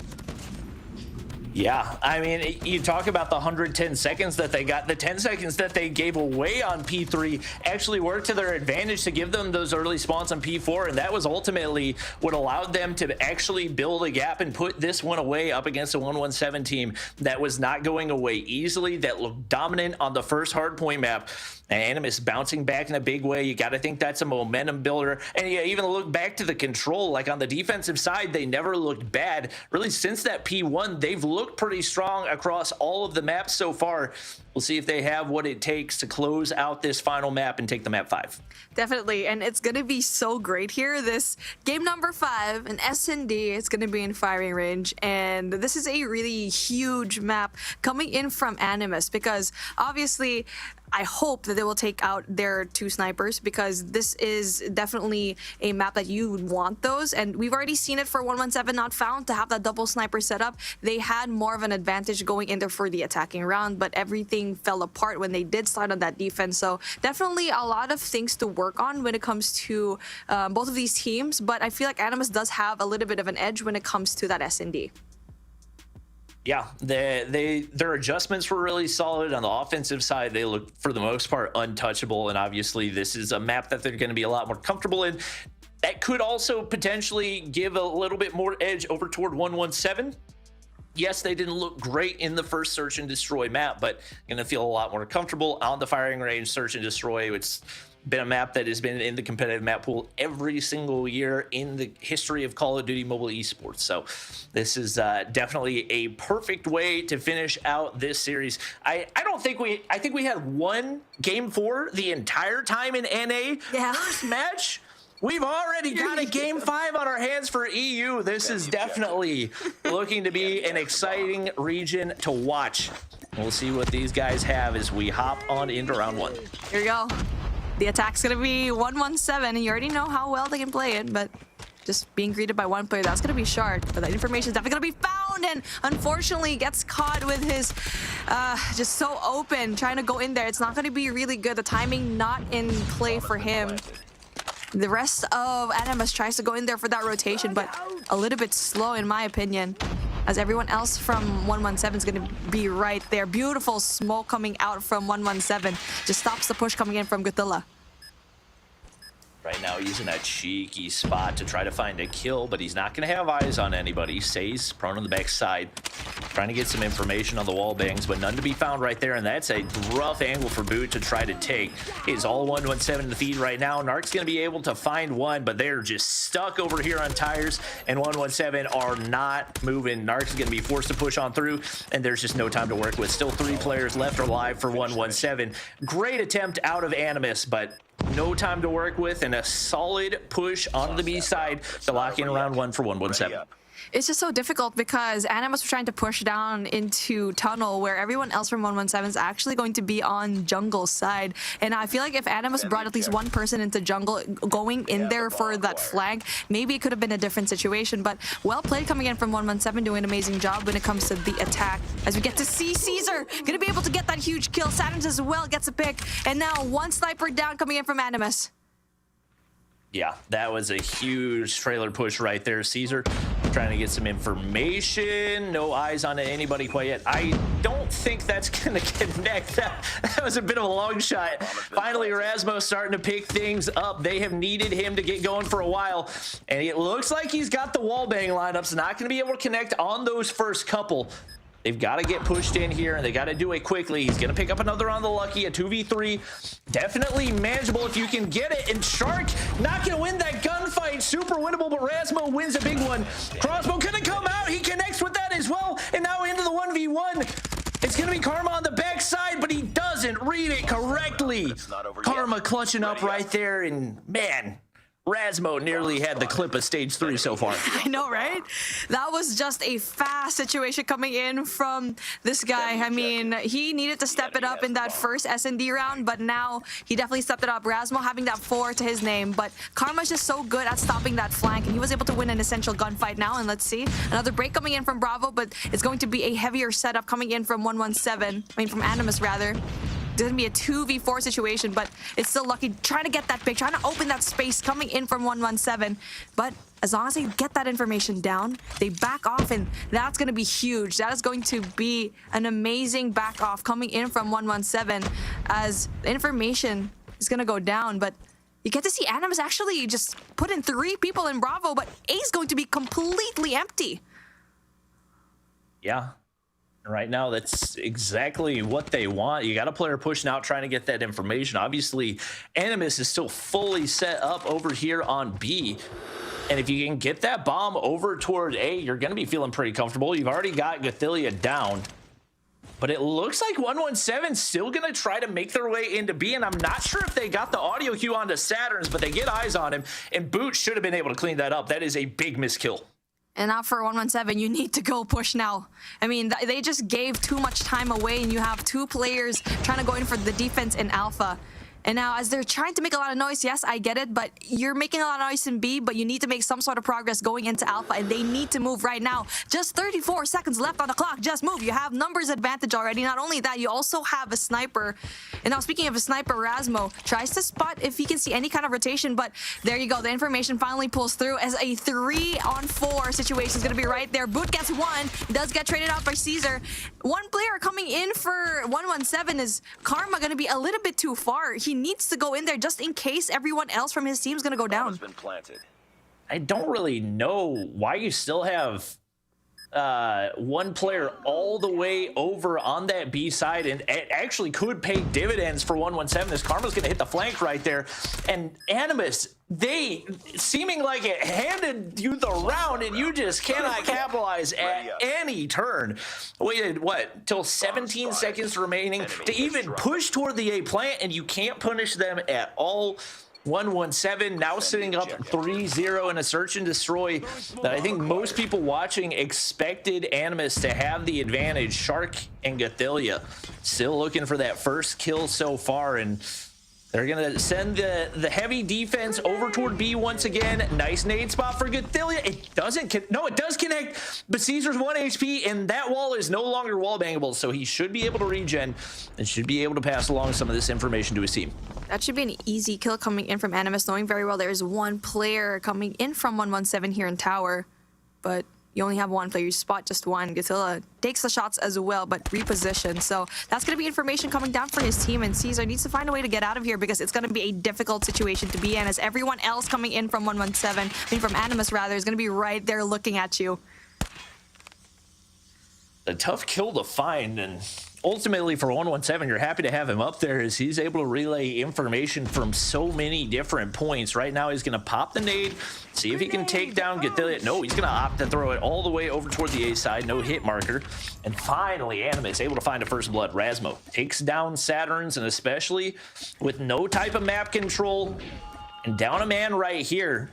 Yeah, I mean, you talk about the 110 seconds that they got. The 10 seconds that they gave away on P3 actually worked to their advantage to give them those early spawns on P4, and that was ultimately what allowed them to actually build a gap and put this one away up against a 117 team that was not going away easily, that looked dominant on the first Hardpoint map. And Animus bouncing back in a big way. You got to think that's a momentum builder. And you even look back to the control, like on the defensive side, they never looked bad. Really, since that P1, they've looked pretty strong across all of the maps so far. We'll see if they have what it takes to close out this final map and take the map 5. Definitely, and it's going to be so great here. This game number 5, an S&D, it's going to be in firing range, and this is a really huge map coming in from Animus because obviously I hope that they will take out their 2 snipers because this is definitely a map that you would want those, and we've already seen it for 117 Not Found to have that double sniper setup. They had more of an advantage going in there for the attacking round, but everything fell apart when they did slide on that defense. So definitely a lot of things to work on when it comes to both of these teams, but I feel like Animus does have a little bit of an edge when it comes to that S&D. Yeah, their adjustments were really solid. On the offensive side, they look, for the most part, untouchable. And obviously, this is a map that they're going to be a lot more comfortable in. That could also potentially give a little bit more edge over toward 117. Yes, they didn't look great in the first Search and Destroy map, but going to feel a lot more comfortable on the firing range. Search and Destroy, it's been a map that has been in the competitive map pool every single year in the history of Call of Duty Mobile esports. So this is definitely a perfect way to finish out this series. I think we had one game 4 the entire time in NA. Yeah. First match, we've already got a game 5 on our hands for EU. This is definitely looking to be an exciting region to watch. We'll see what these guys have as we hop on into round 1. Here we go. The attack's going to be 117, and you already know how well they can play it, but just being greeted by one player, that's going to be Shard. But that information is definitely going to be found, and unfortunately gets caught with his just so open, trying to go in there. It's not going to be really good. The timing not in play for him. The rest of Animus tries to go in there for that rotation, but a little bit slow in my opinion, as everyone else from 117 is going to be right there. Beautiful smoke coming out from 117. Just stops the push coming in from Godzilla. Right now, using that cheeky spot to try to find a kill, but he's not going to have eyes on anybody. He stays prone on the back side, trying to get some information on the wall bangs, but none to be found right there, and that's a rough angle for Boot to try to take. He's all 117 in the feed right now. Narc's going to be able to find one, but they're just stuck over here on tires, and 117 are not moving. Narc's going to be forced to push on through, and there's just no time to work with. Still 3 players left alive for 117. Great attempt out of Animus, but no time to work with, and a solid push on the B side to lock in round 1 for 117. It's just so difficult because Animus was trying to push down into tunnel where everyone else from 117 is actually going to be on jungle side. And I feel like if Animus brought at least one person into jungle going in there for that flank, maybe it could have been a different situation. But well played coming in from 117, doing an amazing job when it comes to the attack. As we get to see Caesar gonna be able to get that huge kill. Saturns as well gets a pick. And now one sniper down coming in from Animus. Yeah, that was a huge trailer push right there. Caesar trying to get some information. No eyes on anybody quite yet. I don't think that's going to connect. That was a bit of a long shot. Finally, Erasmo starting to pick things up. They have needed him to get going for a while, and it looks like he's got the wallbang lineups. Not going to be able to connect on those first couple. They've got to get pushed in here, and they got to do it quickly. He's going to pick up another on the Lucky, a 2v3. Definitely manageable if you can get it. And Shark not going to win that gunfight. Super winnable, but Rasmo wins a big one. Crossbow going to come out. He connects with that as well. And now into the 1v1. It's going to be Karma on the backside, but he doesn't read it correctly. Karma clutching up right there, and man, Razmo nearly had the clip of stage 3 so far. I know, right? That was just a fast situation coming in from this guy. I mean, he needed to step it up in that first S&D round, but now he definitely stepped it up. Razmo having that 4 to his name, but Karma's just so good at stopping that flank, and he was able to win an essential gunfight now. And let's see, another break coming in from Bravo, but it's going to be a heavier setup coming in from 117. I mean, from Animus, rather. It's going to be a 2v4 situation, but it's still lucky. Trying to get that pick, trying to open that space coming in from 117. But as long as they get that information down, they back off, and that's going to be huge. That is going to be an amazing back off coming in from 117 as the information is going to go down. But you get to see Animus actually just put in 3 people in Bravo, but A is going to be completely empty. Yeah. Right now, that's exactly what they want. You got a player pushing out, trying to get that information. Obviously, Animus is still fully set up over here on B. And if you can get that bomb over toward A, you're going to be feeling pretty comfortable. You've already got Gathilia down. But it looks like 117 still going to try to make their way into B. And I'm not sure if they got the audio cue onto Saturn's, but they get eyes on him. And Boot should have been able to clean that up. That is a big miskill. And now for 117, you need to go push now. I mean, they just gave too much time away, and you have 2 players trying to go in for the defense in Alpha. And now as they're trying to make a lot of noise, yes, I get it, but you're making a lot of noise in B, but you need to make some sort of progress going into Alpha, and they need to move right now. Just 34 seconds left on the clock. Just move. You have numbers advantage already. Not only that, you also have a sniper. And now speaking of a sniper, Razmo tries to spot if he can see any kind of rotation, but there you go. The information finally pulls through as a 3-on-4 situation is going to be right there. Boot gets 1, does get traded out by Caesar. 1 player coming in for 117 is Karma going to be a little bit too far. He needs to go in there just in case everyone else from his team is going to go down. I don't really know why you still have 1 player all the way over on that B side, and it actually could pay dividends for 117. This Karma's going to hit the flank right there, and Animus, they seeming like it handed you the round, and you just cannot capitalize at any turn. Waited what till 17 seconds remaining to even push toward the A plant, and you can't punish them at all. 117 now sitting up 3-0 in a search and destroy that I think most people watching expected Animus to have the advantage. Shark and Gathilia still looking for that first kill so far, and they're gonna send the heavy defense over toward B once again. Nice nade spot for Gathilia. It doesn't, no, it does connect, but Caesar's 1 HP, and that wall is no longer wall bangable, so he should be able to regen and should be able to pass along some of this information to his team. That should be an easy kill coming in from Animus, knowing very well there's 1 player coming in from 117 here in Tower, but you only have 1 player. You spot just 1. Gathilia takes the shots as well, but reposition. So that's going to be information coming down for his team, and Caesar needs to find a way to get out of here because it's going to be a difficult situation to be in, as everyone else coming in from 117, I mean from Animus rather, is going to be right there looking at you. A tough kill to find, and ultimately for 117, you're happy to have him up there as he's able to relay information from so many different points. Right now, he's going to pop the nade, see if he can take down Gathilia. No, he's going to opt to throw it all the way over toward the A side. No hit marker. And finally, Animus able to find a first blood. Razmo takes down Saturn's, and especially with no type of map control and down a man right here,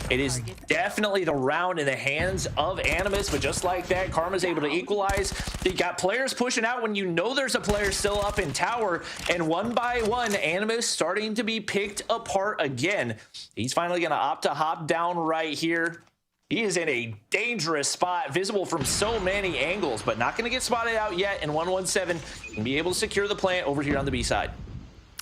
it is definitely the round in the hands of Animus, but just like that, Karma's able to equalize. You got players pushing out when you know there's a player still up in tower, and 1 by 1, Animus starting to be picked apart again. He's finally going to opt to hop down right here. He is in a dangerous spot, visible from so many angles, but not going to get spotted out yet, and 117 can be able to secure the plant over here on the B side.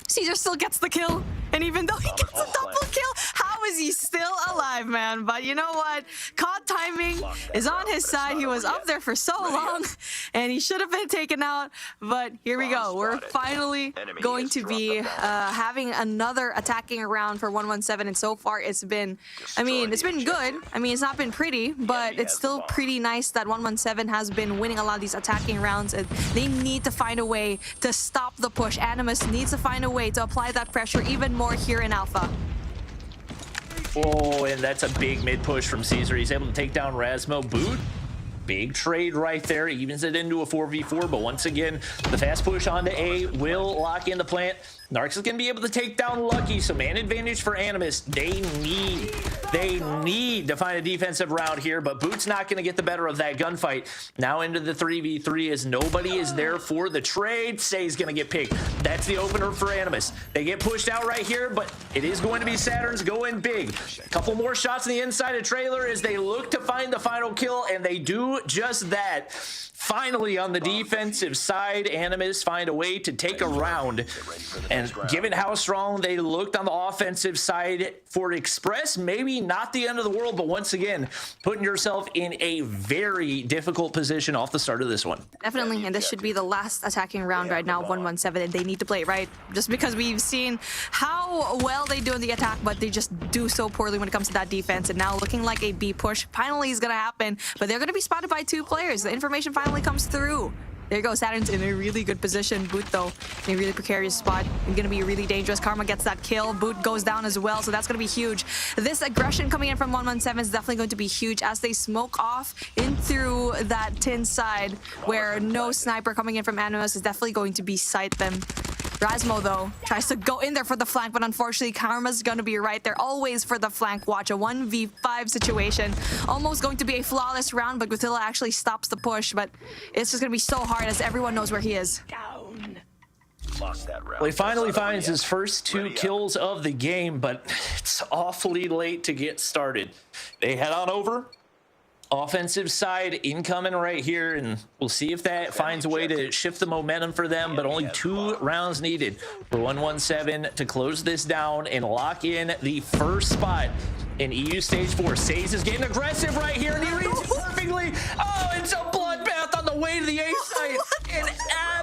Caesar still gets the kill, and even though he gets a double kill, how is he still alive, man? But you know what? COD timing is on his side. He was up there for so long, and he should have been taken out. But here we go. We're finally going to be having another attacking round for 117, and so far it's been, I mean, it's been good. I mean, it's not been pretty, but it's still pretty nice that 117 has been winning a lot of these attacking rounds, and they need to find a way to stop the push. Animus needs to find a way to apply that pressure even more here in Alpha. Oh, and that's a big mid push from Caesar. He's able to take down Razmo. Boot Big trade right there, evens it into a 4v4, but once again, the fast push onto A will lock in the plant. Narcs is going to be able to take down Lucky, so man advantage for Animus. They need to find a defensive round here, but Boot's not going to get the better of that gunfight. Now into the 3v3 as nobody is there for the trade. Say's going to get picked. That's the opener for Animus. They get pushed out right here, but it is going to be Saturn's going big. A couple more shots on the inside of trailer as they look to find the final kill, and they do just that. Finally, on the defensive side, Animus find a way to take a round. And given how strong they looked on the offensive side for Express, maybe not the end of the world, but once again, putting yourself in a very difficult position off the start of this one. Definitely, and this should be the last attacking round right now, 117, and they need to play it right. Just because we've seen how well they do in the attack, but they just do so poorly when it comes to that defense. And now looking like a B push finally is going to happen, but they're going to be spotted by 2 players. The information finally comes through. There you go, Saturn's in a really good position. Boot, though, in a really precarious spot. It's going to be really dangerous. Karma gets that kill. Boot goes down as well, so that's going to be huge. This aggression coming in from 117 is definitely going to be huge as they smoke off in through that tin side where no sniper coming in from Animus is definitely going to be sight them. Rasmo, though, tries to go in there for the flank, but unfortunately, Karma's going to be right there, always for the flank watch. A 1v5 situation. Almost going to be a flawless round, but Godzilla actually stops the push, but it's just going to be so hard as everyone knows where he is. Lost that round. Well, he finally finds his first 2 kills of the game, but it's awfully late to get started. They head on over. Offensive side incoming right here, and we'll see if that finds a way to shift the momentum for them, but only 2 rounds needed for 117 to close this down and lock in the first spot in EU Stage 4. Saze is getting aggressive right here, and he reads it perfectly. Oh, it's a bloodbath on the way to the A site, and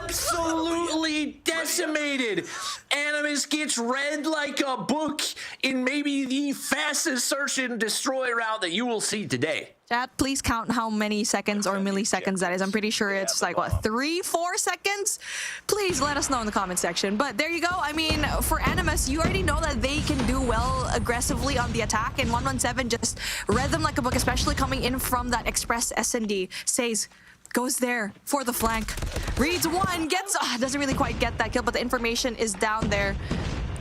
absolutely decimated. Animus gets read like a book in maybe the fastest search and destroy round that you will see today. Chat, please count how many seconds or milliseconds that is. I'm pretty sure it's like, what, 3-4 seconds? Please let us know in the comment section. But there you go. I mean, for Animus, you already know that they can do well aggressively on the attack, and 117 just read them like a book, especially coming in from that Express S&D. Says, goes there for the flank. Reads one, gets, doesn't really quite get that kill, but the information is down there.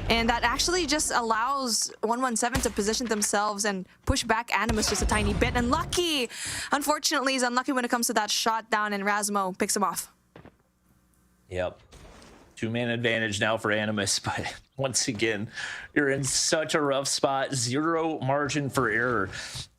And that actually just allows 117 to position themselves and push back Animus just a tiny bit. And Lucky, unfortunately, is unlucky when it comes to that shot down, and Rasmo picks him off. Yep. 2-man advantage now for Animus, but once again, you're in such a rough spot. 0 margin for error.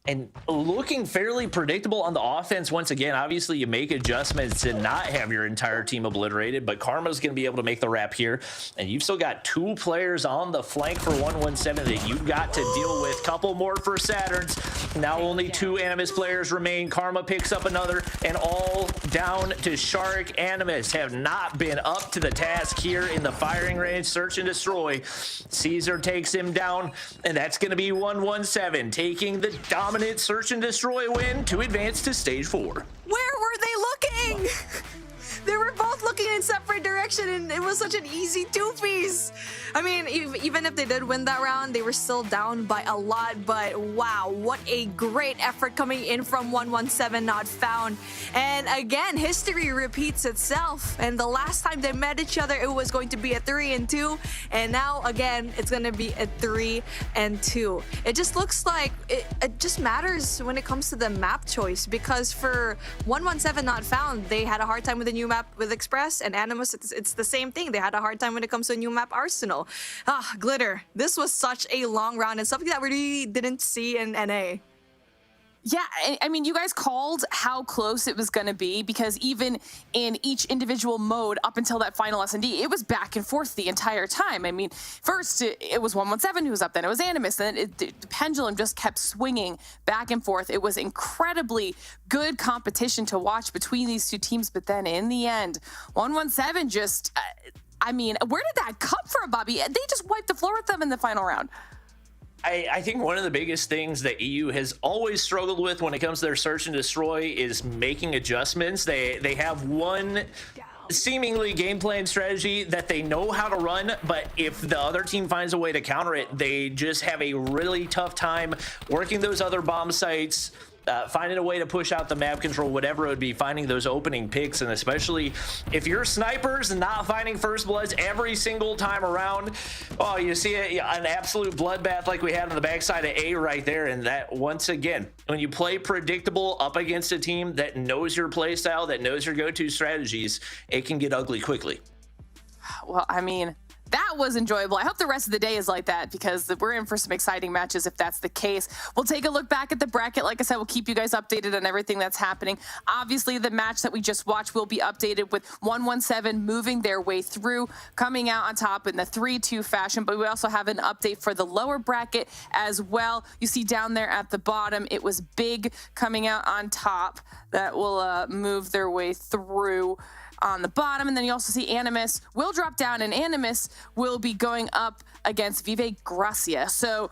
And looking fairly predictable on the offense once again. Obviously, you make adjustments to not have your entire team obliterated, but Karma's going to be able to make the wrap here. And you've still got 2 players on the flank for 117 that you've got to deal with. Couple more for Saturns. Now only 2 Animus players remain. Karma picks up another, and all down to Shark. Animus have not been up to the task here in the firing range. Search and destroy. Caesar takes him down, and that's going to be 117 taking the dominant search and destroy win to advance to stage 4. Where were they looking? They were both looking in separate direction, and it was such an easy 2-piece. I mean, even if they did win that round, they were still down by a lot. But wow, what a great effort coming in from 117 not found. And again, history repeats itself. And the last time they met each other, it was going to be a 3-2. And now, again, it's going to be a 3-2. It just looks like it just matters when it comes to the map choice. Because for 117 not found, they had a hard time with the new map with Express, and Animus, it's the same thing. They had a hard time when it comes to a new map Arsenal. Glitter, this was such a long round and something that we really didn't see in NA. Yeah, I mean, you guys called how close it was going to be, because even in each individual mode up until that final S&D, it was back and forth the entire time. I mean, first it was 117 who was up, then it was Animus, then the pendulum just kept swinging back and forth. It was incredibly good competition to watch between these 2 teams, but then in the end, 117 just, I mean, where did that come from, Bobby? They just wiped the floor with them in the final round. I think one of the biggest things that EU has always struggled with when it comes to their search and destroy is making adjustments. They have one seemingly game plan strategy that they know how to run, but if the other team finds a way to counter it, they just have a really tough time working those other bomb sites, finding a way to push out the map control, whatever it would be, finding those opening picks, and especially if you're snipers and not finding first bloods every single time around, oh, you see an absolute bloodbath like we had on the backside of A right there. And that, once again, when you play predictable up against a team that knows your play style, that knows your go-to strategies, it can get ugly quickly. Well, I mean, that was enjoyable. I hope the rest of the day is like that, because we're in for some exciting matches if that's the case. We'll take a look back at the bracket. Like I said, we'll keep you guys updated on everything that's happening. Obviously, the match that we just watched will be updated with 117 moving their way through, coming out on top in the 3-2 fashion. But we also have an update for the lower bracket as well. You see down there at the bottom, it was Big coming out on top. That will move their way through on the bottom. And then you also see Animus will drop down, and Animus will be going up against Vive Gracia. So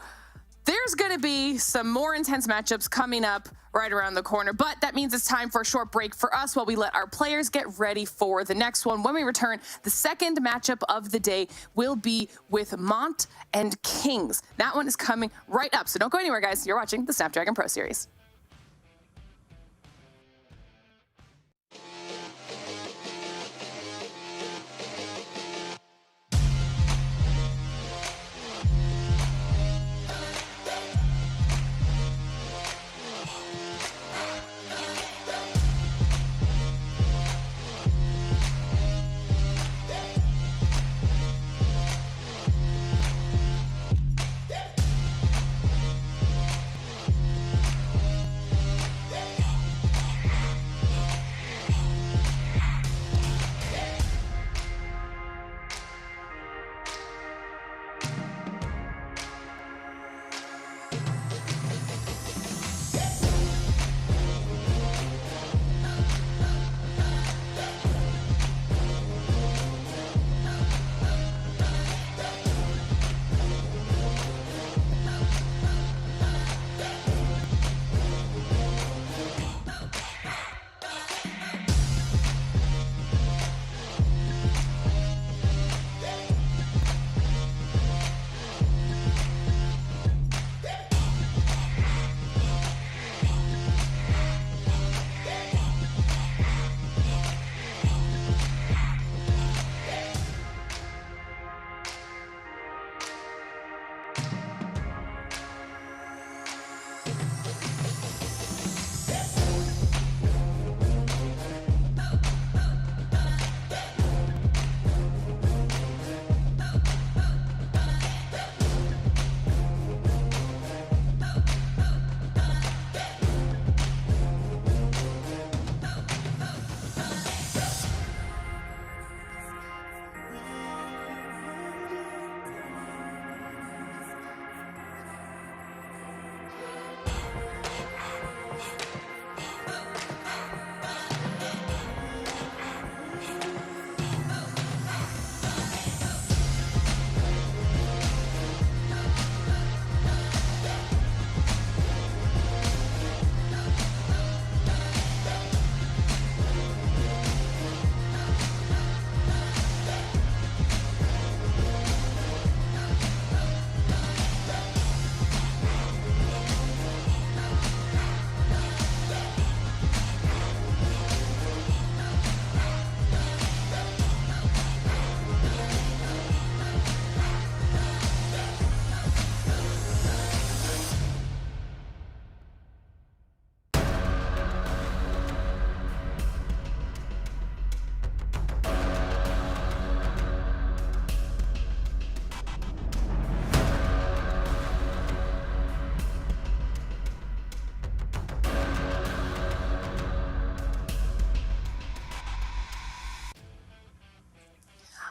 there's going to be some more intense matchups coming up right around the corner, but that means it's time for a short break for us while we let our players get ready for the next one. When we return, the second matchup of the day will be with Mont and Kings. That one is coming right up, so don't go anywhere, guys. You're watching the Snapdragon Pro Series.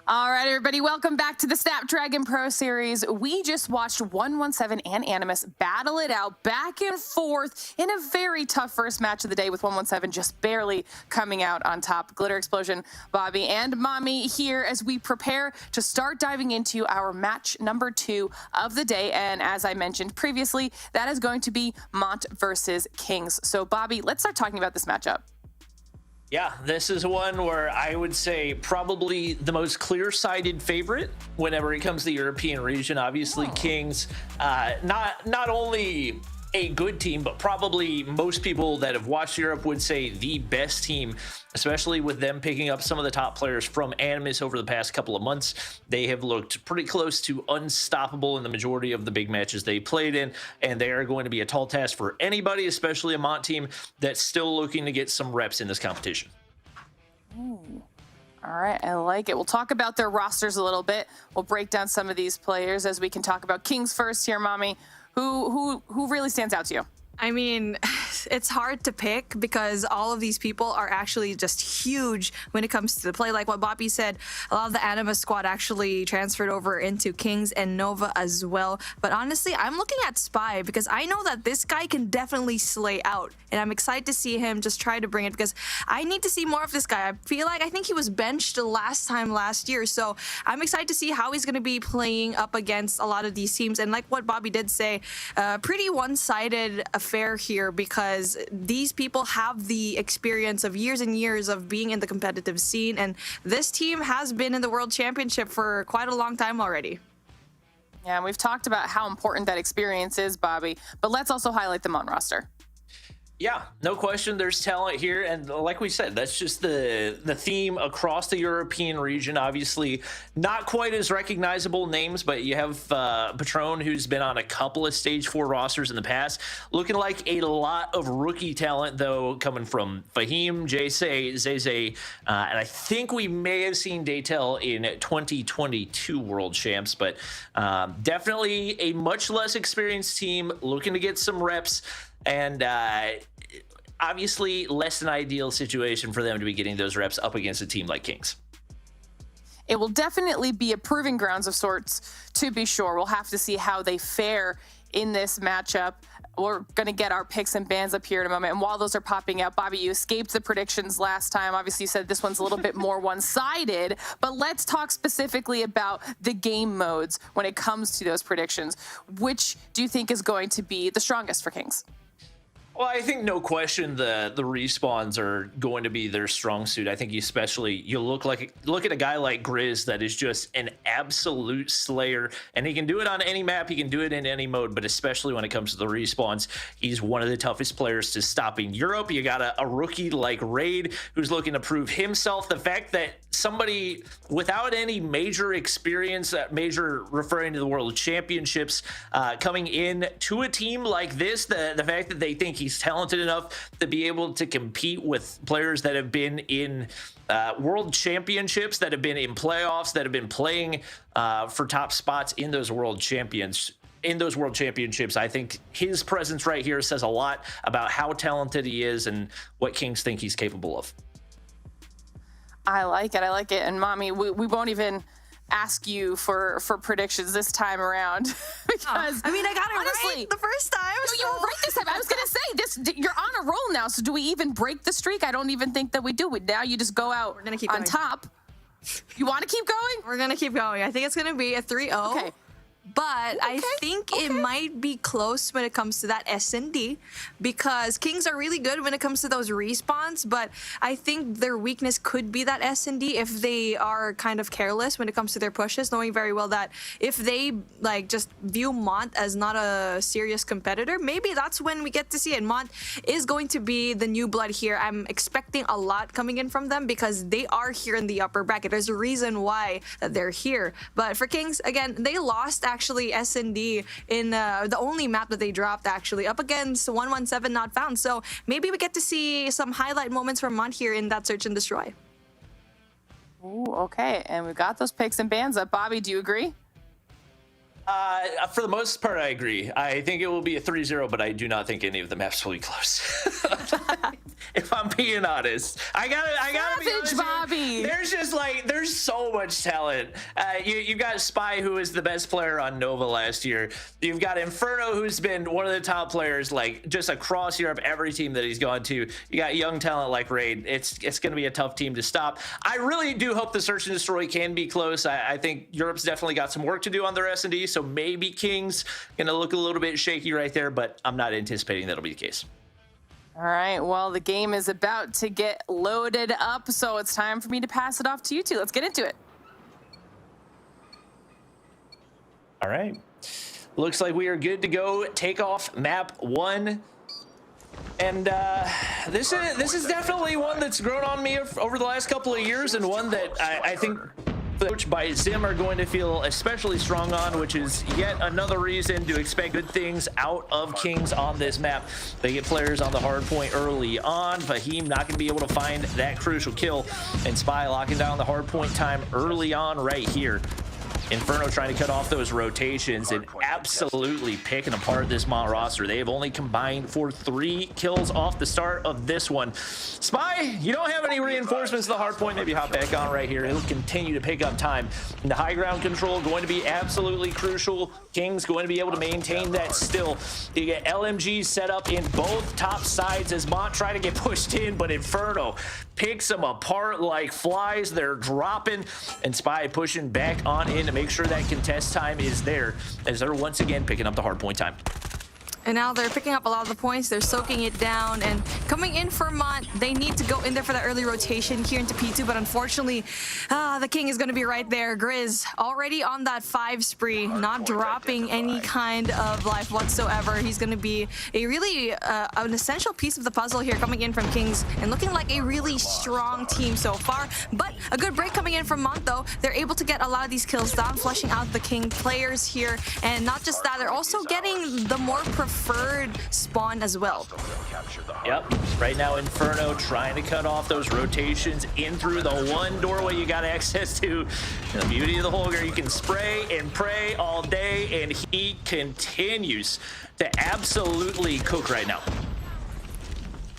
All right, everybody, welcome back to the Snapdragon Pro Series. We just watched 117 and Animus battle it out back and forth in a very tough first match of the day, with 117 just barely coming out on top. Glitter Explosion, Bobby, and Mommy here as we prepare to start diving into our match number 2 of the day. And as I mentioned previously, that is going to be Mont versus Kings. So, Bobby, let's start talking about this matchup. Yeah, this is one where I would say probably the most clear-sighted favorite whenever it comes to the European region. Obviously, Kings, not only a good team, but probably most people that have watched Europe would say the best team, especially with them picking up some of the top players from Animus over the past couple of months. They have looked pretty close to unstoppable in the majority of the big matches they played in, and they are going to be a tall task for anybody, especially a Mont team that's still looking to get some reps in this competition. Ooh. All right, I like it. We'll talk about their rosters a little bit. We'll break down some of these players as we can talk about Kings first here, Mommy. Who really stands out to you? I mean, it's hard to pick because all of these people are actually just huge when it comes to the play. Like what Bobby said, a lot of the Animus squad actually transferred over into Kings and Nova as well. But honestly, I'm looking at Spy because I know that this guy can definitely slay out. And I'm excited to see him just try to bring it because I need to see more of this guy. I think he was benched last year. So I'm excited to see how he's going to be playing up against a lot of these teams. And like what Bobby did say, pretty one-sided affair here because these people have the experience of years and years of being in the competitive scene, and this team has been in the World Championship for quite a long time already. Yeah, and we've talked about how important that experience is, Bobby, but let's also highlight them on roster. Yeah, no question. There's talent here. And like we said, that's just the theme across the European region. Obviously, not quite as recognizable names, but you have Patron, who's been on a couple of Stage 4 rosters in the past. Looking like a lot of rookie talent, though, coming from Fahim, Jay, Zay, and I think we may have seen Daytel in 2022 World Champs, but definitely a much less experienced team looking to get some reps. And obviously less than ideal situation for them to be getting those reps up against a team like Kings. It will definitely be a proving grounds of sorts, to be sure. We'll have to see how they fare in this matchup. We're going to get our picks and bans up here in a moment. And while those are popping out, Bobby, you escaped the predictions last time. Obviously, you said this one's a little bit more one-sided. But let's talk specifically about the game modes when it comes to those predictions. Which do you think is going to be the strongest for Kings? Well, I think no question the respawns are going to be their strong suit. I think you look at a guy like Grizz that is just an absolute slayer, and he can do it on any map, he can do it in any mode, but especially when it comes to the respawns, he's one of the toughest players to stop in Europe. You got a rookie like Raid who's looking to prove himself. The fact that somebody without any major experience, major referring to the World Championships, coming in to a team like this, the fact that they think he's talented enough to be able to compete with players that have been in World Championships, that have been in playoffs, that have been playing for top spots in those World Championships. I think his presence right here says a lot about how talented he is and what Kings think he's capable of. I like it. And Mommy, we won't even ask you for predictions this time around because I mean, I got it honestly, right the first time. No, you were right this time. I was gonna say you're on a roll now. So do we even break the streak? I don't even think that we do. Now you just go out We're gonna keep on going. top. You want to keep going? We're gonna keep going. I think it's gonna be a 3-0. Okay. But I think it might be close when it comes to that S&D because Kings are really good when it comes to those respawns, but I think their weakness could be that S&D if they are kind of careless when it comes to their pushes, knowing very well that if they just view Mont as not a serious competitor, maybe that's when we get to see it. Mont is going to be the new blood here. I'm expecting a lot coming in from them because they are here in the upper bracket. There's a reason why they're here. But for Kings, again, they lost actually S&D in the only map that they dropped actually up against 117 not found. So maybe we get to see some highlight moments from Mont here in that search and destroy. Ooh, okay. And we've got those picks and bans up. Bobby, do you agree? For the most part, I agree. I think it will be a 3-0, but I do not think any of the maps will be close. If I'm being honest, I gotta be honest. Bobby. There's so much talent. You've got Spy, who is the best player on Nova last year. You've got Inferno, who's been one of the top players, just across Europe, every team that he's gone to. You got young talent like Raid. It's going to be a tough team to stop. I really do hope the Search and Destroy can be close. I think Europe's definitely got some work to do on their S&D, so maybe Kings gonna look a little bit shaky right there, but I'm not anticipating that'll be the case. All right, well, the game is about to get loaded up, so it's time for me to pass it off to you two. Let's get into it. All right. Looks like we are good to go. Take off map 1. And this is definitely one that's grown on me over the last couple of years, and one that I think coached by Zim are going to feel especially strong on, which is yet another reason to expect good things out of Kings on this map. They get players on the hard point early on. Fahim not going to be able to find that crucial kill, and Spy locking down the hard point time early on right here. Inferno trying to cut off those rotations and absolutely picking apart this Mont roster. They have only combined for 3 kills off the start of this one. Spy, you don't have any reinforcements to the hard point. Maybe hop back on right here. He'll continue to pick up time. And the high ground control going to be absolutely crucial. King's going to be able to maintain that still. You get LMGs set up in both top sides as Mont try to get pushed in, but Inferno picks them apart like flies. They're dropping, and Spy pushing back on in to make sure that contest time is there as they're once again picking up the hard point time. And now they're picking up a lot of the points. They're soaking it down. And coming in for Mont, they need to go in there for that early rotation here into P2. But unfortunately, the King is going to be right there. Grizz already on that 5 spree, not dropping any kind of life whatsoever. He's going to be a really an essential piece of the puzzle here coming in from Kings and looking like a really strong team so far. But a good break coming in from Mont, though. They're able to get a lot of these kills down, flushing out the King players here. And not just that, they're also getting the more preferred spawn as well. Yep, right now Inferno trying to cut off those rotations in through the one doorway you got access to. And the beauty of the Holger, you can spray and pray all day, and he continues to absolutely cook right now.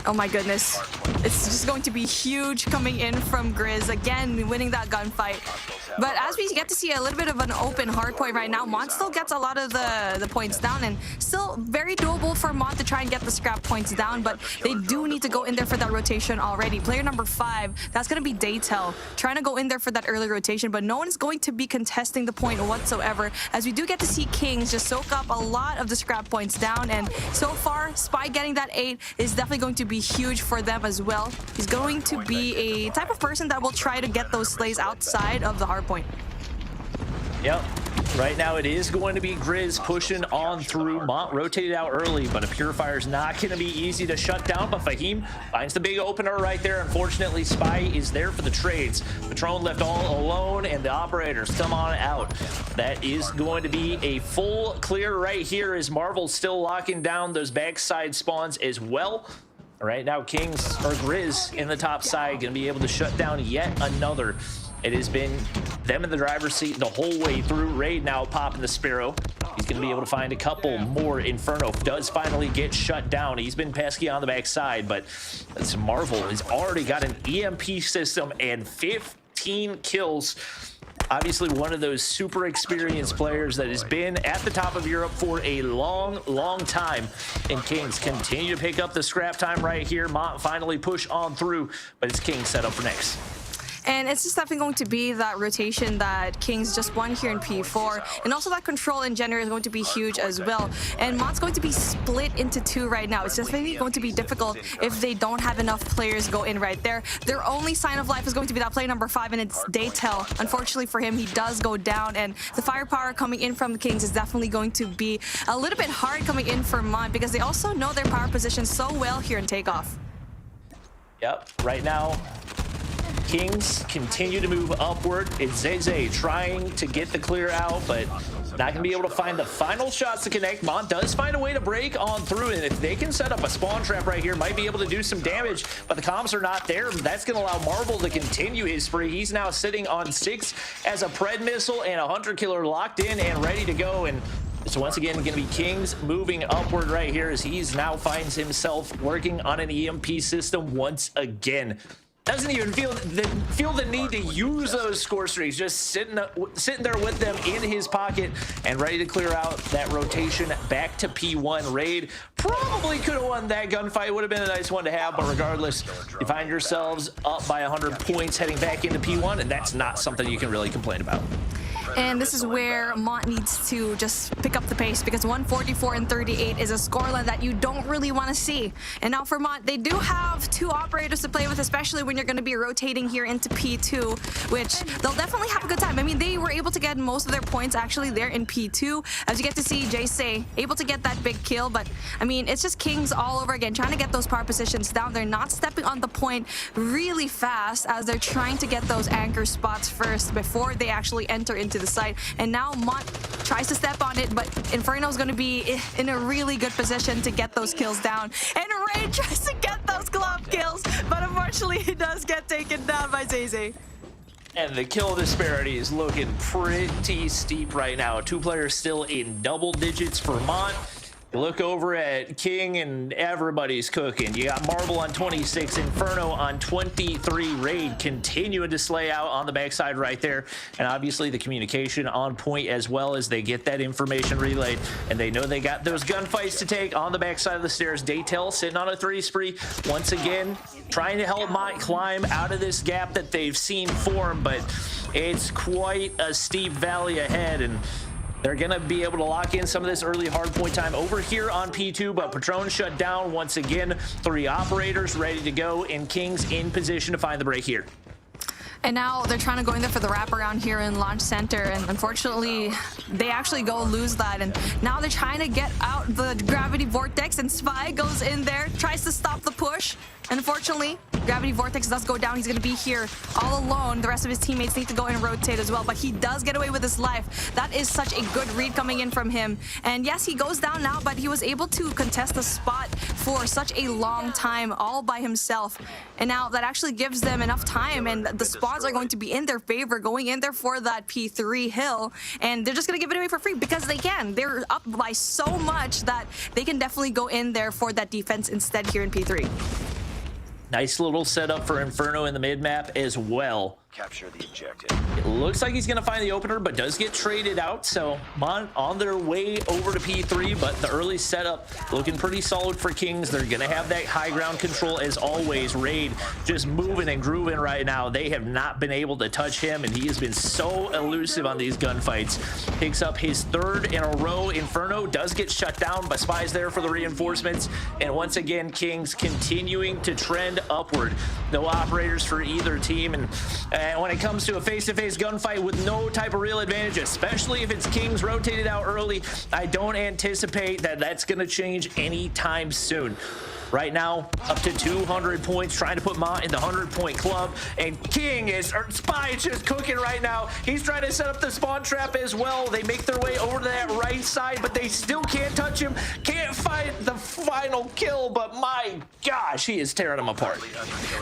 Oh my goodness. It's just going to be huge coming in from Grizz. Again, winning that gunfight. But as we get to see a little bit of an open hard point right now, Mont still gets a lot of the points down, and still very doable for Mont to try and get the scrap points down, but they do need to go in there for that rotation already. Player number 5, that's going to be Daytel, trying to go in there for that early rotation, but no one's going to be contesting the point whatsoever, as we do get to see Kings just soak up a lot of the scrap points down, and so far, Spy getting that 8 is definitely going to be huge for them as well. He's going to be a type of person that will try to get those slays outside of the hard point. Yep. Right now it is going to be Grizz pushing on through. Mont rotated out early, but a Purifier's not going to be easy to shut down. But Fahim finds the big opener right there. Unfortunately, Spy is there for the trades. Patron left all alone, and the operators come on out. That is going to be a full clear right here as Marvel's still locking down those backside spawns as well. Right now, Kings or Grizz in the top side going to be able to shut down yet another. It has been them in the driver's seat the whole way through. Raid now popping the Sparrow. He's going to be able to find a couple more. Inferno does finally get shut down. He's been pesky on the backside, but Marvel has already got an EMP system and 15 kills. Obviously one of those super experienced players that has been at the top of Europe for a long time. And Kings continue to pick up the scrap time right here. Mont finally push on through, but it's Kings set up for next. And it's just definitely going to be that rotation that Kings just won here in P4. And also that control in general is going to be huge as well. And Mont's going to be split into 2 right now. It's definitely going to be difficult if they don't have enough players go in right there. Their only sign of life is going to be that player number 5, and it's Daytel. Unfortunately for him, he does go down. And the firepower coming in from the Kings is definitely going to be a little bit hard coming in for Mont, because they also know their power position so well here in Takeoff. Yep, right now Kings continue to move upward. It's Zay trying to get the clear out, but not going to be able to find the final shots to connect. Mont does find a way to break on through, and if they can set up a spawn trap right here, might be able to do some damage, but the comms are not there. That's going to allow Marvel to continue his spree. He's now sitting on 6 as a Pred missile and a Hunter Killer locked in and ready to go, and so once again, going to be Kings moving upward right here as he's now finds himself working on an EMP system once again. Doesn't even feel the need to use those score streaks, just sitting there with them in his pocket and ready to clear out that rotation back to P1. Raid probably could have won that gunfight, would have been a nice one to have, but regardless, you find yourselves up by 100 points heading back into P1, and that's not something you can really complain about. And this is where Mont needs to just pick up the pace because 144 and 38 is a scoreline that you don't really want to see. And now for Mont, they do have 2 operators to play with, especially when you're going to be rotating here into P2, which they'll definitely have a good time. I mean, they were able to get most of their points actually there in P2, as you get to see Jay able to get that big kill. But I mean, it's just Kings all over again, trying to get those power positions down. They're not stepping on the point really fast as they're trying to get those anchor spots first before they actually enter into the site. And now Mont tries to step on it, but Inferno's going to be in a really good position to get those kills down. And Ray tries to get those glove kills, but unfortunately he does get taken down by Zay. And the kill disparity is looking pretty steep right now. 2 players still in double digits for Mont. You look over at King and everybody's cooking. You got Marble on 26, Inferno on 23, Raid continuing to slay out on the backside right there. And obviously the communication on point as well as they get that information relayed. And they know they got those gunfights to take on the backside of the stairs. Daytel sitting on a 3 spree. Once again, trying to help Mont climb out of this gap that they've seen form. But it's quite a steep valley ahead. And they're going to be able to lock in some of this early hardpoint time over here on P2, but Patron shut down once again. 3 operators ready to go, and Kings in position to find the break here. And now they're trying to go in there for the wraparound here in Launch Center, and unfortunately, they actually go lose that. And now they're trying to get out the Gravity Vortex, and Spy goes in there, tries to stop the push. And unfortunately, Gravity Vortex does go down. He's going to be here all alone. The rest of his teammates need to go and rotate as well, but he does get away with his life. That is such a good read coming in from him. And yes, he goes down now, but he was able to contest the spot for such a long time all by himself. And now that actually gives them enough time, and the spots are going to be in their favor, going in there for that P3 hill. And they're just going to give it away for free because they can. They're up by so much that they can definitely go in there for that defense instead here in P3. Nice little setup for Inferno in the mid-map as well. Capture the objective. It looks like he's going to find the opener, but does get traded out. So Mont on their way over to P3, but the early setup looking pretty solid for Kings. They're going to have that high ground control as always. Raid just moving and grooving right now. They have not been able to touch him, and he has been so elusive on these gunfights. Picks up his 3rd in a row. Inferno does get shut down, but Spy's there for the reinforcements. And once again, Kings continuing to trend upward. No operators for either team, and when it comes to a face-to-face gunfight with no type of real advantage, especially if it's Kings rotated out early, I don't anticipate that that's going to change anytime soon. Right now, up to 200 points, trying to put Mont in the 100-point club. And Spy is just cooking right now. He's trying to set up the spawn trap as well. They make their way over to that right side, but they still can't touch him. Can't find the final kill, but my gosh, he is tearing them apart.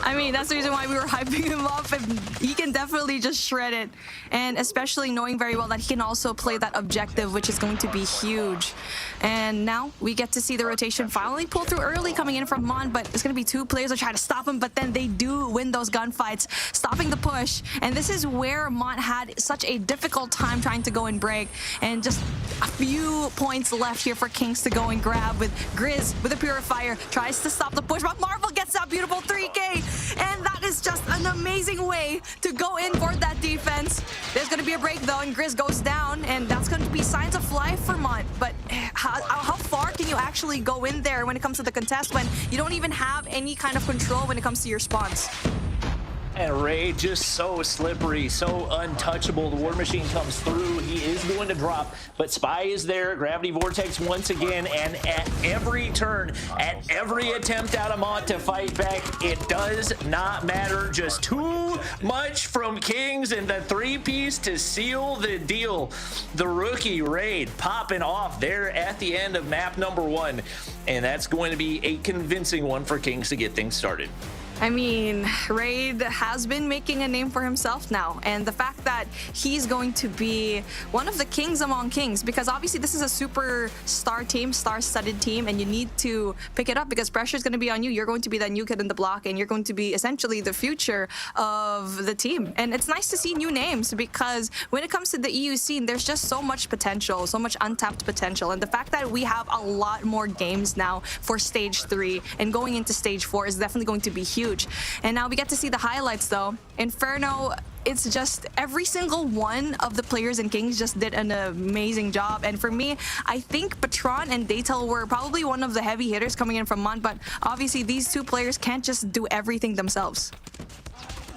I mean, that's the reason why we were hyping him up, and he can definitely just shred it. And especially knowing very well that he can also play that objective, which is going to be huge. And now we get to see the rotation finally pull through early coming in from Mont, but it's going to be 2 players that try to stop him, but then they do win those gunfights, stopping the push. And this is where Mont had such a difficult time trying to go and break, and just a few points left here for Kings to go and grab, with Grizz with a Purifier tries to stop the push, but Marvel gets that beautiful 3K, and that is just an amazing way to go in for that defense. There's going to be a break though, and Grizz goes down, and that's going to be signs of life for Mont. But how far can you actually go in there when it comes to the contest when you don't even have any kind of control when it comes to your spawns? And Ray just so slippery, so untouchable. The War Machine comes through. He is going to drop, but Spy is there. Gravity Vortex once again, and at every turn, at every attempt out of Mont to fight back, it does not matter. Just too much from Kings, and the 3-piece to seal the deal. The rookie Raid popping off there at the end of map number 1, and that's going to be a convincing one for Kings to get things started. I mean, Raid has been making a name for himself now, and the fact that he's going to be one of the kings among kings, because obviously this is a superstar team, star-studded team, and you need to pick it up because pressure is going to be on you. You're going to be that new kid in the block, and you're going to be essentially the future of the team. And it's nice to see new names, because when it comes to the EU scene, there's just so much potential, so much untapped potential, and the fact that we have a lot more games now for stage 3 and going into stage 4 is definitely going to be huge. huge. And now we get to see the highlights though. Inferno, it's just every single one of the players in Kings just did an amazing job. And for me, I think Patron and Daytel were probably one of the heavy hitters coming in from Mont, but obviously these two players can't just do everything themselves.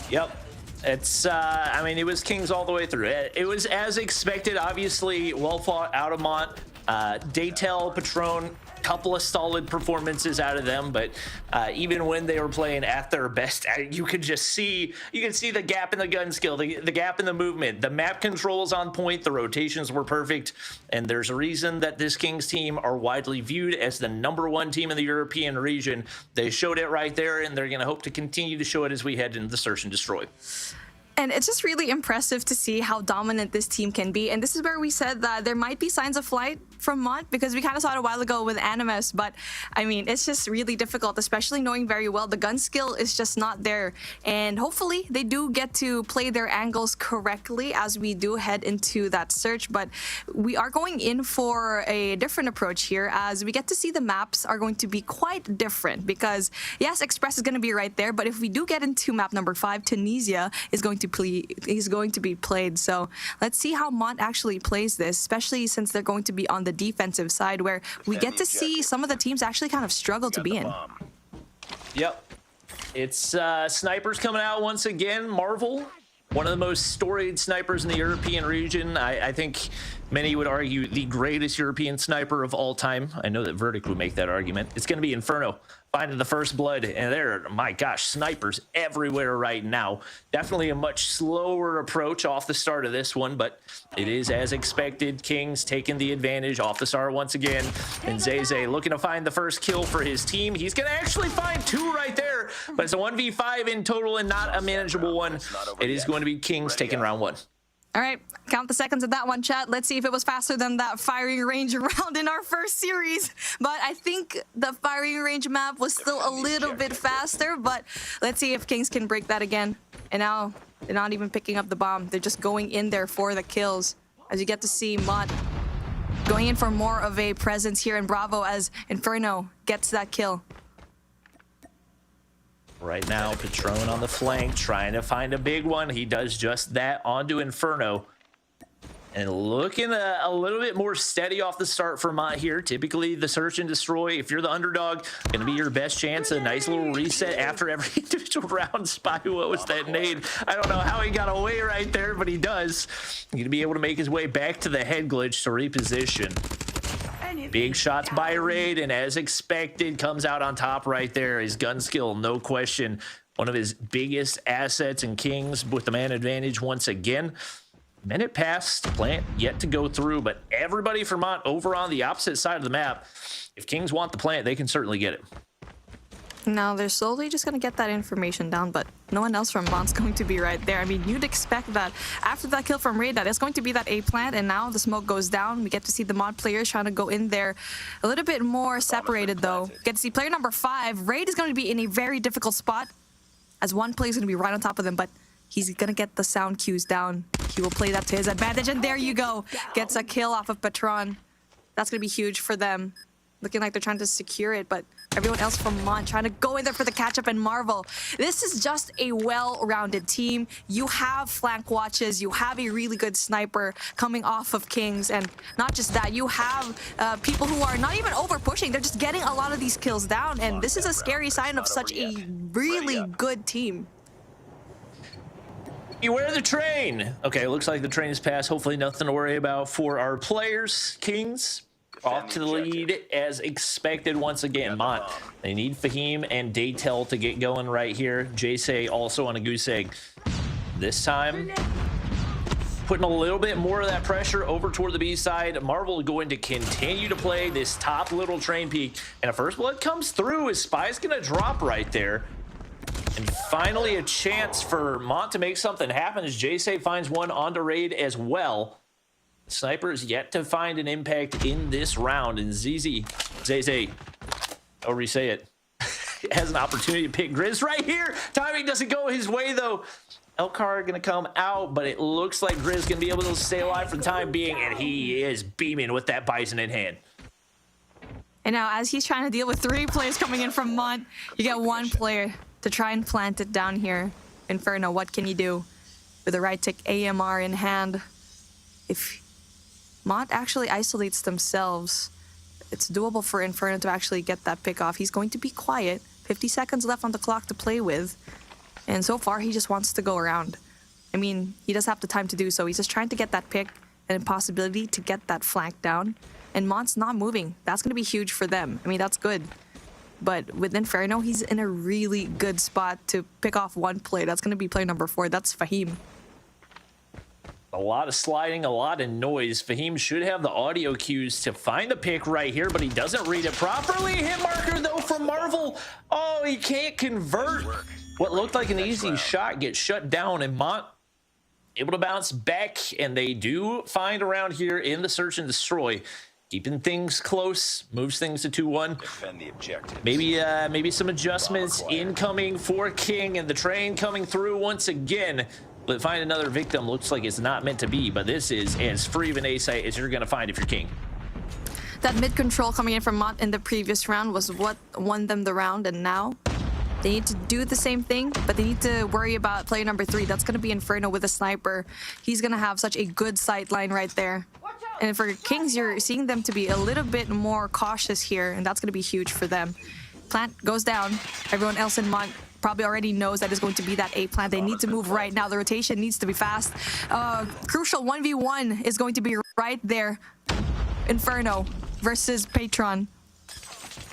Yep. It's, I mean, it was Kings all the way through. It was as expected, obviously, well fought out of Mont. Daytel, Patron, couple of solid performances out of them, but even when they were playing at their best, you could just see, the gap in the gun skill, the gap in the movement, the map controls on point, the rotations were perfect, and there's a reason that this Kings team are widely viewed as the #1 team in the European region. They showed it right there, and they're going to hope to continue to show it as we head into the Search and Destroy. And it's just really impressive to see how dominant this team can be. And this is where we said that there might be signs of flight from Mont, because we kind of saw it a while ago with Animus. But I mean, it's just really difficult, especially knowing very well the gun skill is just not there. And hopefully they do get to play their angles correctly as we do head into that search. But we are going in for a different approach here, as we get to see the maps are going to be quite different, because yes, Express is going to be right there. But if we do get into map number 5, Tunisia is going to be played. So let's see how Mont actually plays this, especially since they're going to be on the defensive side, where we get to see some of the teams actually kind of struggle to be in. Yep. It's snipers coming out once again. Marvel, one of the most storied snipers in the European region. I think many would argue the greatest European sniper of all time. I know that Verdict would make that argument. It's going to be Inferno finding the first blood, and there, my gosh, snipers everywhere right now. Definitely a much slower approach off the start of this one, but it is as expected. Kings taking the advantage off the start once again, and Zay looking to find the first kill for his team. He's going to actually find 2 right there, but it's a 1v5 in total and not a manageable one. It is going to be Kings taking round 1. All right, count the seconds of that one, chat. Let's see if it was faster than that firing range round in our first series. But I think the firing range map was still a little bit faster, but let's see if Kings can break that again. And now they're not even picking up the bomb. They're just going in there for the kills. As you get to see Mont going in for more of a presence here in Bravo as Inferno gets that kill. Right now, Patron on the flank, trying to find a big one. He does just that onto Inferno. And looking a little bit more steady off the start for Mont here. Typically, the search and destroy, if you're the underdog, going to be your best chance. A nice little reset after every individual round. Spy, what was that nade? I don't know how he got away right there, but he does. He's going to be able to make his way back to the head glitch to reposition. Big shots by Raid, and as expected, comes out on top right there. His gun skill, no question, one of his biggest assets in Kings with the man advantage once again. Minute passed, plant yet to go through, but everybody from Mont over on the opposite side of the map. If Kings want the plant, they can certainly get it. Now they're slowly just going to get that information down, but no one else from Mont's going to be right there. I mean, you'd expect that after that kill from Raid, that it's going to be that A plant, and now the smoke goes down. We get to see the Mont players trying to go in there a little bit more separated, though. Get to see player number 5. Raid is going to be in a very difficult spot, as one player is going to be right on top of them, but he's going to get the sound cues down. He will play that to his advantage, and there you go. Gets a kill off of Patron. That's going to be huge for them. Looking like they're trying to secure it, but everyone else from Mont trying to go in there for the catch-up and Marvel. This is just a well-rounded team. You have flank watches. You have a really good sniper coming off of Kings. And not just that, you have people who are not even over-pushing. They're just getting a lot of these kills down. And this is a scary sign of such a really good team. Beware the train. Okay, looks like the train is passed. Hopefully nothing to worry about for our players. Kings off to the lead as expected once again. Mont, they need Fahim and Daytel to get going right here. Jace also on a goose egg. This time, putting a little bit more of that pressure over toward the B side. Marvel going to continue to play this top little train peak. And a first blood comes through. His Spy's going to drop right there. And finally a chance for Mont to make something happen as Jace finds one onto Raid as well. Sniper is yet to find an impact in this round, and Zay, I'll re-say it, has an opportunity to pick Grizz right here. Timing doesn't go his way, though. Elcar going to come out, but it looks like Grizz going to be able to stay alive for the time being, and he is beaming with that Bison in hand. And now, as he's trying to deal with 3 players coming in from Mont, you get 1 player to try and plant it down here. Inferno, what can you do? With the right tick AMR in hand. If Mont actually isolates themselves, it's doable for Inferno to actually get that pick off. He's going to be quiet. 50 seconds left on the clock to play with. And so far, he just wants to go around. I mean, he does have the time to do so. He's just trying to get that pick and a possibility to get that flank down. And Mont's not moving. That's going to be huge for them. I mean, that's good. But with Inferno, he's in a really good spot to pick off one play. That's going to be play number 4. That's Fahim. A lot of sliding, a lot of noise. Fahim should have the audio cues to find the pick right here, but he doesn't read it properly. Hit marker, though, from Marvel. Oh, he can't convert. What looked like an easy shot gets shut down, and Mont able to bounce back, and they do find around here in the search and destroy. Keeping things close, moves things to 2-1. Defend the objective. Maybe some adjustments incoming for King, and the train coming through once again. But find another victim looks like it's not meant to be, but this is as free of an A site as you're going to find if you're King. That mid control coming in from Mont in the previous round was what won them the round, and now they need to do the same thing, but they need to worry about player number 3. That's going to be Inferno with a sniper. He's going to have such a good sight line right there. And for Kings, you're seeing them to be a little bit more cautious here, and that's going to be huge for them. Plant goes down. Everyone else in Mont probably already knows that it's going to be that A plant. They need to move right now. The rotation needs to be fast. Crucial 1v1 is going to be right there. Inferno versus Patron.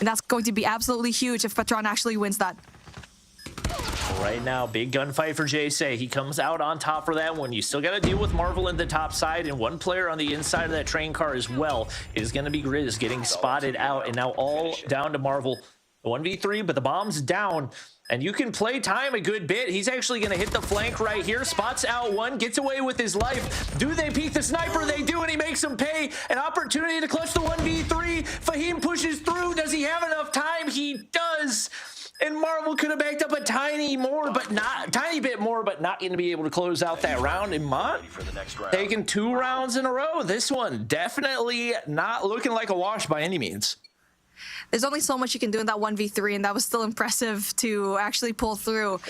And that's going to be absolutely huge if Patron actually wins that. Right now, big gunfight for JSay. He comes out on top for that one. You still got to deal with Marvel in the top side, and one player on the inside of that train car as well is going to be Grizz getting spotted out, and now all down to Marvel. 1v3, but the bomb's down, and you can play time a good bit. He's actually going to hit the flank right here. Spots out one, gets away with his life. Do they peek the sniper? They do, and he makes him pay. An opportunity to clutch the 1v3. Fahim pushes through. Does he have enough time? He does. And Marvel could have backed up a tiny bit more, but not going to be able to close out that round. And Mont taking 2 rounds in a row. This one definitely not looking like a wash by any means. There's only so much you can do in that 1v3, and that was still impressive to actually pull through.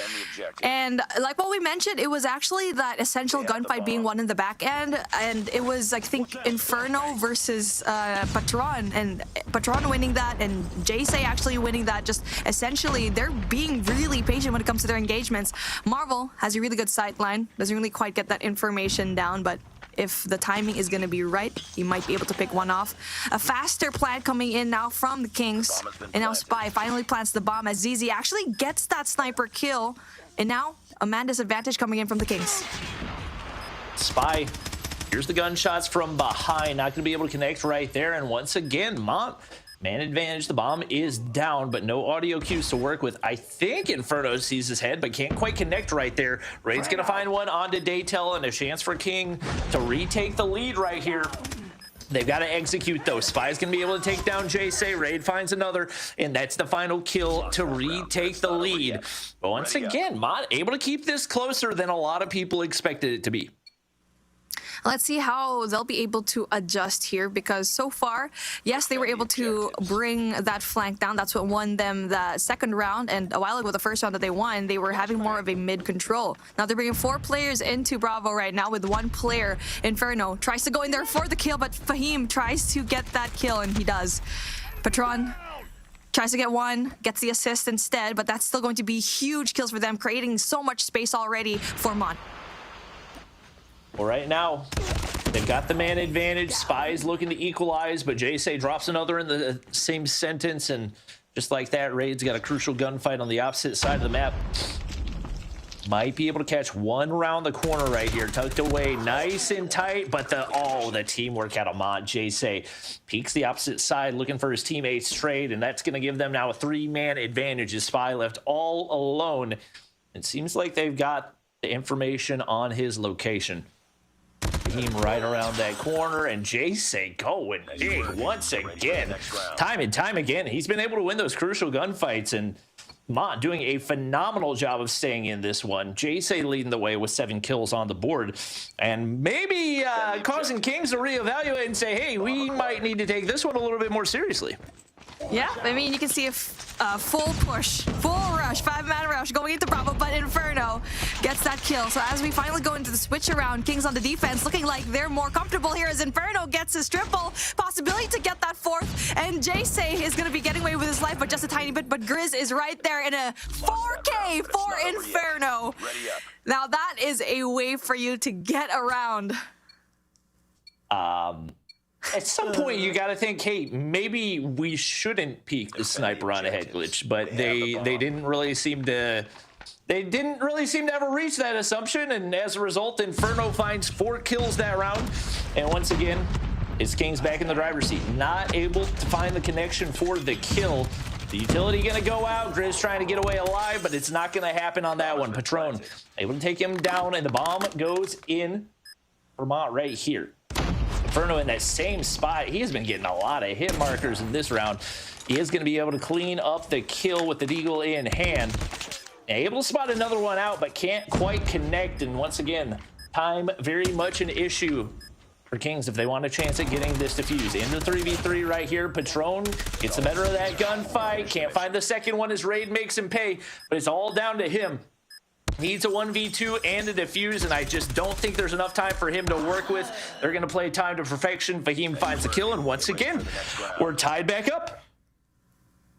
And like what we mentioned, it was actually that essential gunfight being won in the back end, and it was, I think, Inferno versus Patron, and Patron winning that, and JSay actually winning that. Just essentially, they're being really patient when it comes to their engagements. Marvel has a really good sight line, doesn't really quite get that information down, but if the timing is going to be right, he might be able to pick one off. A faster plant coming in now from the Kings. And now Spy finally plants the bomb as ZZ actually gets that sniper kill. And now Amanda's advantage coming in from the Kings. Spy, here's the gunshots from behind. Not going to be able to connect right there. And once again, Mont, man advantage. The bomb is down, but no audio cues to work with. I think Inferno sees his head, but can't quite connect right there. Raid's going to find one onto Daytel, and a chance for King to retake the lead right here. They've got to execute, though. Spy's going to be able to take down JSay. Raid finds another, and that's the final kill to retake the lead. But once again, Mont able to keep this closer than a lot of people expected it to be. Let's see how they'll be able to adjust here, because so far, yes, they were able to bring that flank down. That's what won them the second round, and a while ago, the first round that they won, they were having more of a mid control. Now they're bringing 4 players into Bravo right now with 1 player. Inferno tries to go in there for the kill, but Fahim tries to get that kill, and he does. Patron tries to get one, gets the assist instead, but that's still going to be huge kills for them, creating so much space already for Mont. Well, right now, they've got the man advantage. Spy's looking to equalize, but JSay drops another in the same sentence, and just like that, Raid's got a crucial gunfight on the opposite side of the map. Might be able to catch one around the corner right here, tucked away nice and tight, but the teamwork out of Mont. JSay peeks the opposite side, looking for his teammates trade, and that's going to give them now a 3-man advantage as Spy left all alone. It seems like they've got the information on his location. Team right around that corner, and JSay going big once again. Time and time again, he's been able to win those crucial gunfights, and Mont doing a phenomenal job of staying in this one. JSay leading the way with 7 kills on the board, and maybe causing Kings to reevaluate and say, hey, we might need to take this one a little bit more seriously. Yeah, I mean, you can see a full push, full rush 5-man rush going into Bravo, but Inferno gets that kill. So as we finally go into the switch around, Kings on the defense looking like they're more comfortable here as Inferno gets his triple. Possibility to get that fourth, and Jace is going to be getting away with his life, but just a tiny bit. But Grizz is right there in a 4K for Inferno. Now that is a way for you to get around. At some point, you got to think, hey, maybe we shouldn't peek the sniper on a head glitch, but they didn't really seem to. They didn't really seem to ever reach that assumption, and as a result, Inferno finds 4 kills that round. And once again, it's Kings back in the driver's seat, not able to find the connection for the kill. The utility gonna go out. Grizz trying to get away alive, but it's not gonna happen on that one. Patron able to take him down, and the bomb goes in for Mont right here. Inferno in that same spot. He has been getting a lot of hit markers in this round. He is going to be able to clean up the kill with the deagle in hand. Able to spot another one out, but can't quite connect. And once again, time very much an issue for Kings if they want a chance at getting this defused. Into 3v3 right here. Patron gets the better of that gunfight. Can't find the second one as Raid makes him pay, but it's all down to him. Needs a 1v2 and a defuse, and I just don't think there's enough time for him to work with. They're going to play time to perfection. Fahim finds the kill, and once again, we're tied back up.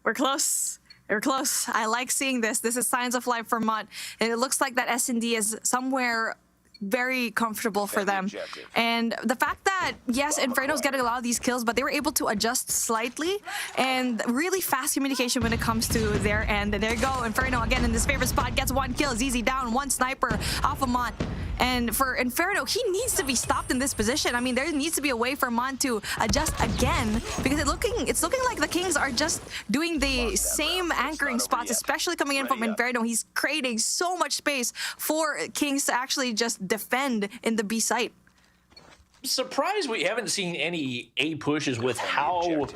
We're close. We're close. I like seeing this. This is signs of life for Mont, and it looks like that S&D is somewhere very comfortable for them. And the fact that, yes, Inferno's getting a lot of these kills, but they were able to adjust slightly and really fast communication when it comes to their end. And there you go. Inferno again in this favorite spot gets 1 kill. ZZ down, 1 sniper off of Mont. And for Inferno, he needs to be stopped in this position. I mean, there needs to be a way for Mont to adjust again, because it's looking like the Kings are just doing the same anchoring spots, especially coming in from Inferno. He's creating so much space for Kings to actually just defend in the B site. Surprised we haven't seen any A pushes with how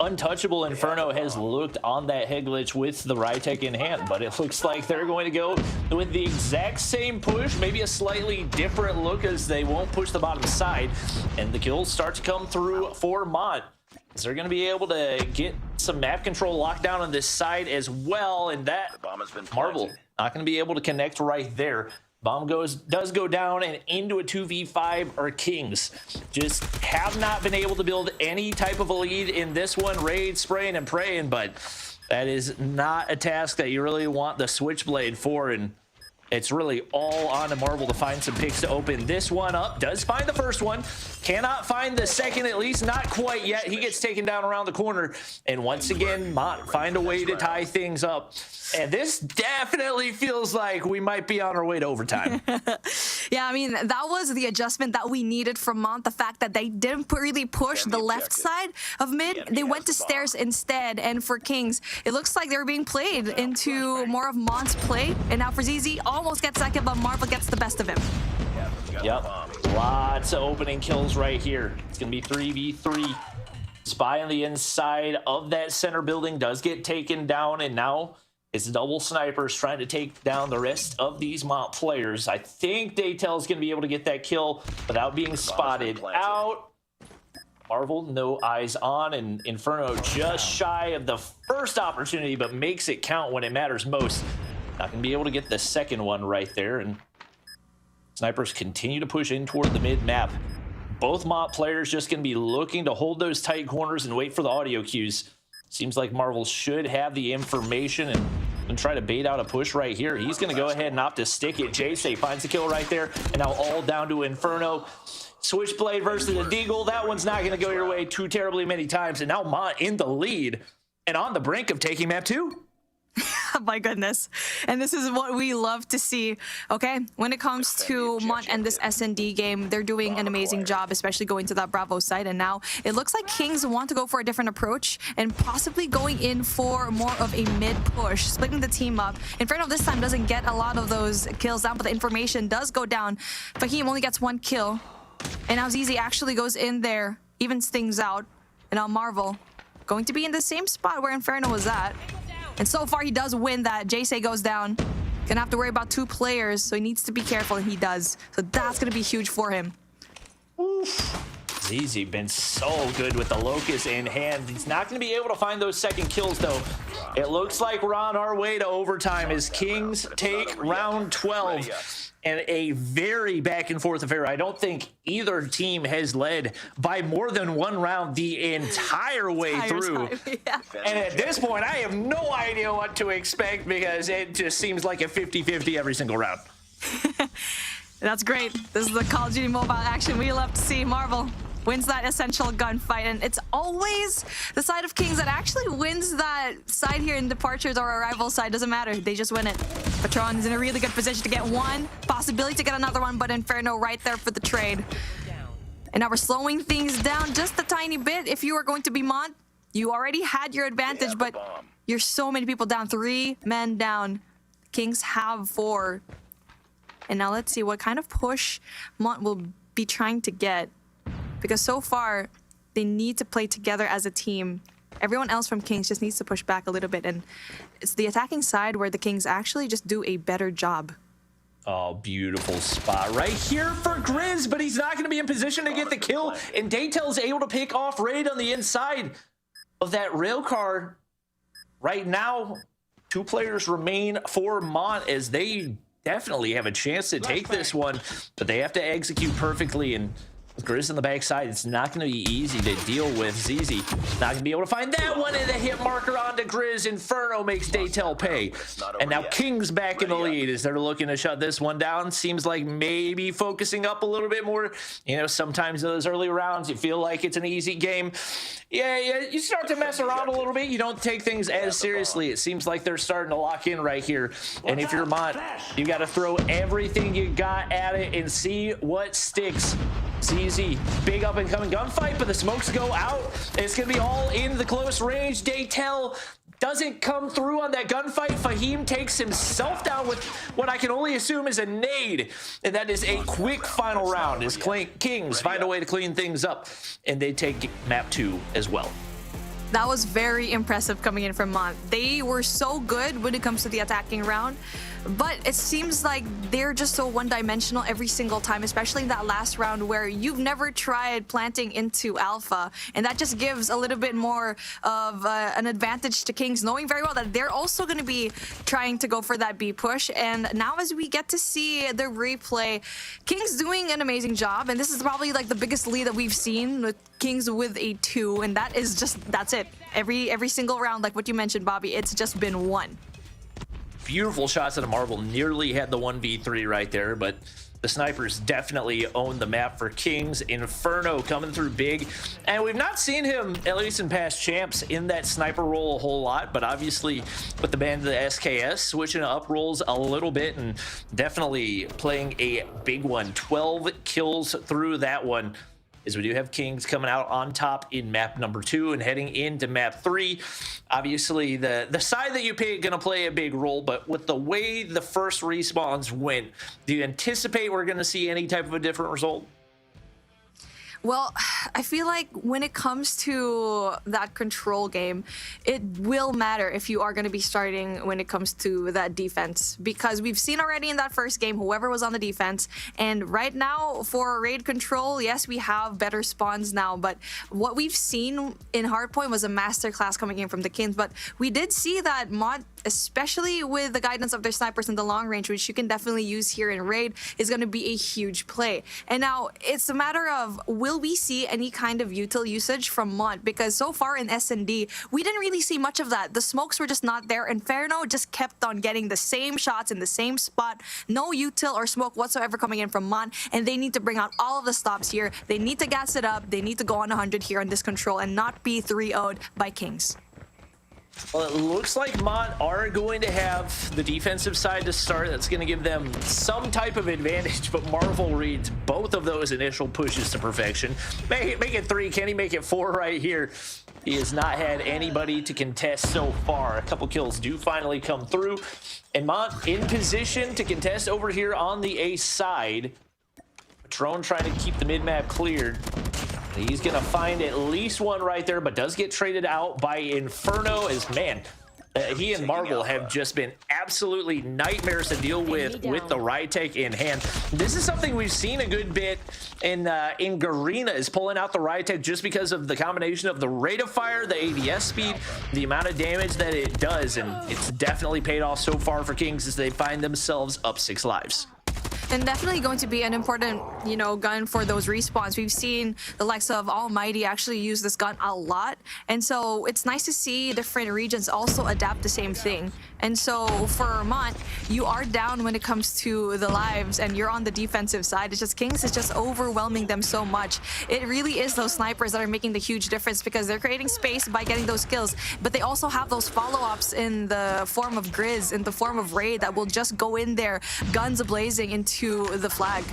untouchable Inferno has looked on that head glitch with the Rytech in hand, but it looks like they're going to go with the exact same push, maybe a slightly different look as they won't push the bottom side, and the kills start to come through for Mont. So they're going to be able to get some map control locked down on this side as well, and that Marvel not going to be able to connect right there. Bomb does go down and into a 2v5 or Kings. Just have not been able to build any type of a lead in this one. Raid, spraying and praying, but that is not a task that you really want the Switchblade for, and it's really all on to Marvel to find some picks to open this one up. Does find the first one. Cannot find the second, at least not quite yet. He gets taken down around the corner. And once again, Mont find a way to tie things up. And this definitely feels like we might be on our way to overtime. Yeah, I mean, that was the adjustment that we needed from Mont. The fact that they didn't really push the left side of mid. They went to stairs instead. And for Kings, it looks like they're being played into more of Mont's play. And now for ZZ, almost gets second, but Marvel gets the best of him. Yep, lots of opening kills right here. It's going to be 3v3. Spy on the inside of that center building does get taken down, and now it's double snipers trying to take down the rest of these Mont players. I think Daytel's going to be able to get that kill without being spotted out. Marvel, no eyes on, and Inferno just shy of the first opportunity, but makes it count when it matters most. Not going to be able to get the second one right there, and snipers continue to push in toward the mid-map. Both Mont players just going to be looking to hold those tight corners and wait for the audio cues. Seems like Marvel should have the information and try to bait out a push right here. He's going to go ahead and opt to stick it. Jace finds the kill right there, and now all down to Inferno. Switchblade versus the Deagle. That one's not going to go your way too terribly many times, and now Mont in the lead and on the brink of taking map 2. My goodness. And this is what we love to see. Okay, when it comes to Mont and this S&D game, they're doing an amazing job, especially going to that Bravo side. And now it looks like Kings want to go for a different approach and possibly going in for more of a mid push, splitting the team up. Inferno this time doesn't get a lot of those kills down, but the information does go down. Fahim only gets 1 kill. And now ZZ actually goes in there, evens things out. And now Marvel going to be in the same spot where Inferno was at. And so far, he does win that. Jace goes down. Gonna have to worry about 2 players, so he needs to be careful, and he does. So that's gonna be huge for him. Oof. Zizi been so good with the Locust in hand. He's not going to be able to find those second kills, though. It looks like we're on our way to overtime as Kings take round 12. And a very back and forth affair. I don't think either team has led by more than one round the entire way through. Yeah. And at this point, I have no idea what to expect because it just seems like a 50-50 every single round. That's great. This is the Call of Duty mobile action we love to see. Marvel wins that essential gunfight, and it's always the side of Kings that actually wins that side here in Departures or Arrival side. Doesn't matter. They just win it. Patron is in a really good position to get one, possibility to get another one, but Inferno right there for the trade. And now we're slowing things down just a tiny bit. If you are going to be Mont, you already had your advantage, but you're so many people down. 3 men down. Kings have 4. And now let's see what kind of push Mont will be trying to get. Because so far, they need to play together as a team. Everyone else from Kings just needs to push back a little bit. And it's the attacking side where the Kings actually just do a better job. Oh, beautiful spot right here for Grizz, but he's not going to be in position to get the kill. And Daytel's able to pick off Raid on the inside of that rail car. Right now, 2 players remain for Mont as they definitely have a chance to take this one, but they have to execute perfectly. And with Grizz on the backside, it's not going to be easy to deal with. Zizi not going to be able to find that one, and the hit marker onto Grizz. Inferno makes Daytel pay. And now Kings back in the lead as they're looking to shut this one down. Seems like maybe focusing up a little bit more. You know, sometimes those early rounds, you feel like it's an easy game. Yeah, you start to mess around a little bit. You don't take things as seriously. It seems like they're starting to lock in right here. And if you're Mont, you got to throw everything you got at it and see what sticks. Zizi, big up and coming gunfight, but the smokes go out. It's going to be all in the close range. Daytel doesn't come through on that gunfight. Fahim takes himself down with what I can only assume is a nade. And that is a quick final round as Kings find a way to clean things up. And they take map 2 as well. That was very impressive coming in from Mont. They were so good when it comes to the attacking round, but it seems like they're just so one-dimensional every single time, especially in that last round where you've never tried planting into Alpha, and that just gives a little bit more of an advantage to Kings, knowing very well that they're also going to be trying to go for that B push. And now as we get to see the replay, Kings doing an amazing job, and this is probably like the biggest lead that we've seen with Kings with a 2, and that is just, that's it. Every single round, like what you mentioned, Bobby, it's just been 1. Beautiful shots at a Marvel. Nearly had the 1v3 right there, but the snipers definitely own the map for Kings. Inferno coming through big, and we've not seen him, at least in past champs, in that sniper role a whole lot, but obviously with the band of the SKS switching up roles a little bit and definitely playing a big one. 12 kills through that one. Is we do have Kings coming out on top in map number 2 and heading into map 3. Obviously, the side that you pick going to play a big role, but with the way the first respawns went, do you anticipate we're going to see any type of a different result? Well, I feel like when it comes to that control game, it will matter if you are going to be starting when it comes to that defense, because we've seen already in that first game whoever was on the defense, and right now for raid control, yes, we have better spawns now, but what we've seen in Hardpoint was a masterclass coming in from the Kings. But we did see that Mont, especially with the guidance of their snipers in the long range, which you can definitely use here in raid, is going to be a huge play. And now it's a matter of, will we see any kind of util usage from Mont? Because so far in S&D, we didn't really see much of that. The smokes were just not there. Inferno just kept on getting the same shots in the same spot. No util or smoke whatsoever coming in from Mont, and they need to bring out all of the stops here. They need to gas it up. They need to go on 100 here on this control and not be 3-0'd by Kings. Well, it looks like Mont are going to have the defensive side to start. That's going to give them some type of advantage, but Marvel reads both of those initial pushes to perfection. Make it 3. Can he make it 4 right here? He has not had anybody to contest so far. A couple kills do finally come through, and Mont in position to contest over here on the A side. Patron trying to keep the mid-map cleared. He's going to find at least one right there, but does get traded out by Inferno as, man, He and Marvel have just been absolutely nightmares to deal with the Rytech in hand. This is something we've seen a good bit in Garena, is pulling out the Rytech just because of the combination of the rate of fire, the ADS speed, the amount of damage that it does, and it's definitely paid off so far for Kings as they find themselves up 6 lives. And definitely going to be an important, gun for those respawns. We've seen the likes of Almighty actually use this gun a lot. And so it's nice to see different regions also adapt the same thing. And so for Mont, you are down when it comes to the lives and you're on the defensive side. It's just Kings is just overwhelming them so much. It really is those snipers that are making the huge difference because they're creating space by getting those kills. But they also have those follow-ups in the form of Grizz, in the form of Raid that will just go in there, guns ablazing into the flag.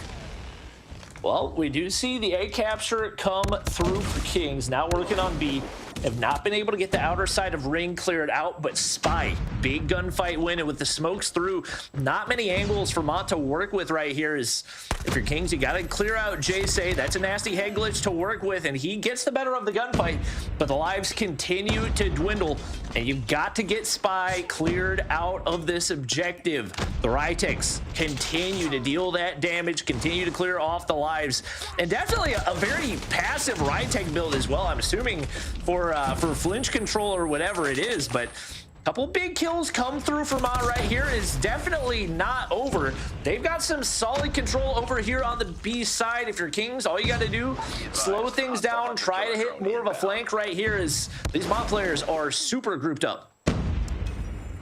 Well, we do see the A capture come through for Kings. Now working on B. Have not been able to get the outer side of ring cleared out, but Spy, big gunfight win, and with the smokes through, not many angles for Mont to work with right here. Is if you're Kings, you got to clear out J-Say. That's a nasty head glitch to work with, and he gets the better of the gunfight, but the lives continue to dwindle, and you've got to get Spy cleared out of this objective. The Rytechs continue to deal that damage, continue to clear off the lives, and definitely a very passive Rytech build as well, I'm assuming, for flinch control or whatever it is. But a couple big kills come through for Mont right here. Is definitely not over. They've got some solid control over here on the B side. If you're Kings, all you got to do, slow things down, try to hit more of a flank right here, as these Mont players are super grouped up.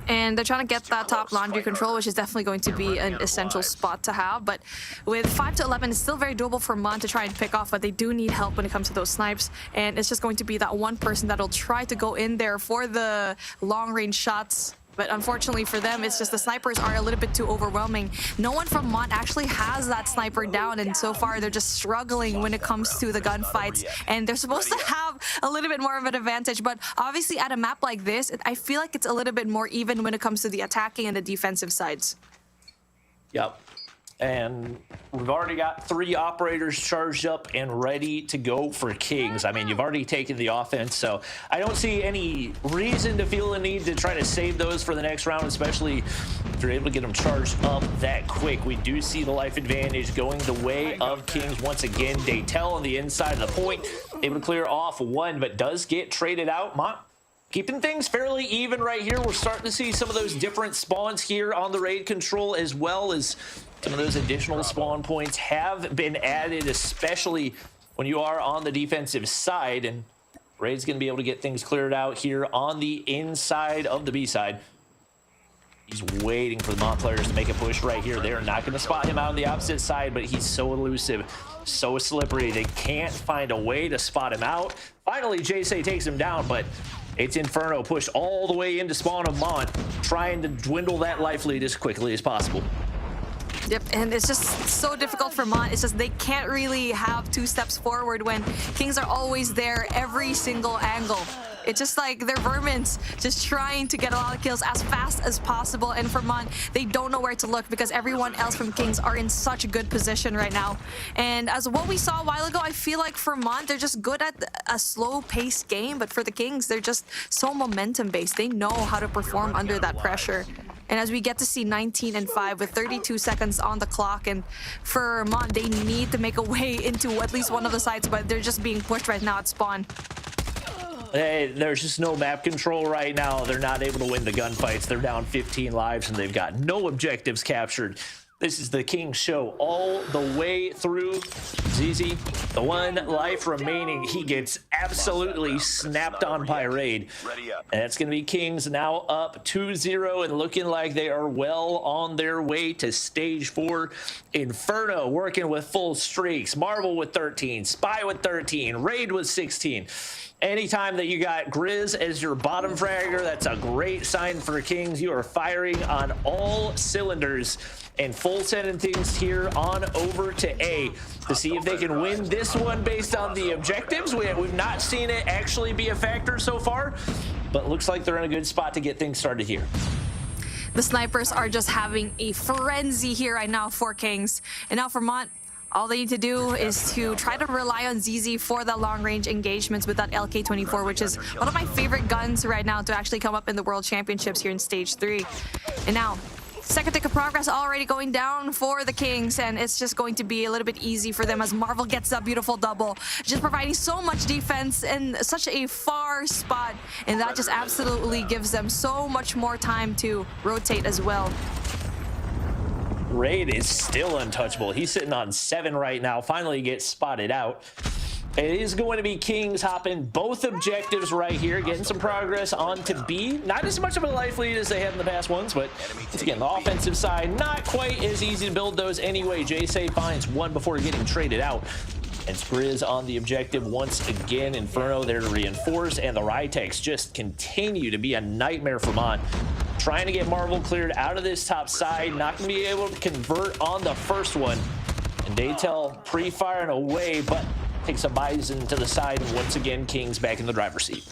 And they're trying to get that top laundry control, which is definitely going to be an essential spot to have. But with 5 to 11, it's still very doable for Mont to try and pick off, but they do need help when it comes to those snipes. And it's just going to be that one person that'll try to go in there for the long-range shots. But unfortunately for them, it's just the snipers are a little bit too overwhelming. No one from Mont actually has that sniper down, and so far they're just struggling when it comes to the gunfights. And they're supposed to have a little bit more of an advantage, but obviously at a map like this, I feel like it's a little bit more even when it comes to the attacking and the defensive sides. Yep. And we've already got 3 operators charged up and ready to go for Kings. I mean, you've already taken the offense, so I don't see any reason to feel the need to try to save those for the next round, especially if you're able to get them charged up that quick. We do see the life advantage going the way of Kings once again. Daytel on the inside of the point, able to clear off 1, but does get traded out. Mont keeping things fairly even right here. We're starting to see some of those different spawns here on the raid control, as well as some of those additional spawn points have been added, especially when you are on the defensive side. And Raid's going to be able to get things cleared out here on the inside of the B side. He's waiting for the Mont players to make a push right here. They're not going to spot him out on the opposite side, but he's so elusive, so slippery. They can't find a way to spot him out. Finally, J-Say takes him down, but it's Inferno pushed all the way into spawn of Mont, trying to dwindle that life lead as quickly as possible. Yep, and it's just so difficult for Mont. It's just they can't really have 2 steps forward when Kings are always there every single angle. It's just like they're vermins, just trying to get a lot of kills as fast as possible. And for Mont, they don't know where to look because everyone else from Kings are in such a good position right now. And as what we saw a while ago, I feel like for Mont, they're just good at a slow-paced game. But for the Kings, they're just so momentum-based. They know how to perform under that pressure. And as we get to see 19 and 5 with 32 seconds on the clock, and for Mont, they need to make a way into at least one of the sides, but they're just being pushed right now at spawn. Hey, there's just no map control right now. They're not able to win the gunfights. They're down 15 lives, and they've got no objectives captured. This is the Kings show all the way through. ZZ, the 1 life remaining, he gets absolutely snapped on by Raid. And it's going to be Kings now up 2-0 and looking like they are well on their way to stage 4. Inferno working with full streaks. Marvel with 13. Spy with 13. Raid with 16. Anytime that you got Grizz as your bottom fragger, that's a great sign for Kings. You are firing on all cylinders. And full sending things here on over to A to see if they can win this one based on the objectives. We've not seen it actually be a factor so far, but looks like they're in a good spot to get things started here. The snipers are just having a frenzy here right now for Kings. And now for Mont, All they need to do is to try to rely on ZZ for the long-range engagements with that LK-24, which is one of my favorite guns right now to actually come up in the World Championships here in Stage 3. And now, second tick of progress already going down for the Kings, and it's just going to be a little bit easy for them as Marvel gets that beautiful double, just providing so much defense in such a far spot, and that just absolutely gives them so much more time to rotate as well. Raid is still untouchable. He's sitting on 7 right now. Finally gets spotted out. It is going to be Kings hopping both objectives right here, getting some progress onto B. Not as much of a life lead as they had in the past ones, but once again, the offensive side, not quite as easy to build those anyway. J-Say finds one before getting traded out. And Sprizz on the objective once again. Inferno there to reinforce, and the Rytex just continue to be a nightmare for Mont. Trying to get Marvel cleared out of this top side, not going to be able to convert on the first one. And Daytel pre-firing away, but takes a Bison to the side, and once again, Kings back in the driver's seat.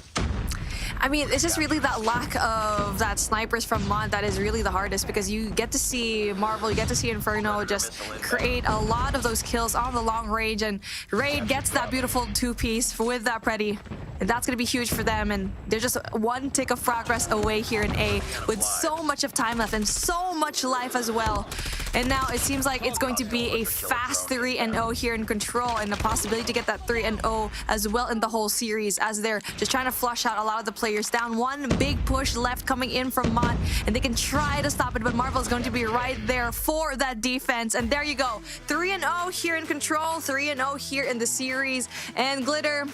I mean, it's just really that lack of that snipers from Mont that is really the hardest, because you get to see Marvel, you get to see Inferno just create a lot of those kills on the long range, and Raid gets that beautiful two-piece with that Preddy. And that's going to be huge for them, and they're just one tick of progress away here in A with so much of time left and so much life as well. And now it seems like it's going to be a fast 3-0 here in Control, and the possibility to get that 3-0 as well in the whole series, as they're just trying to flush out a lot of the players down. One big push left coming in from Mont, and they can try to stop it, but Marvel is going to be right there for that defense. And there you go, 3-0 here in Control, 3-0 here in the series. And Glitter,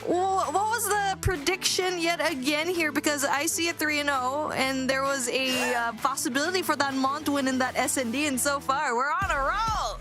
what was the prediction yet again here? Because I see a 3-0, and there was a possibility for that Mont win in that S&D, and so far we're on a roll.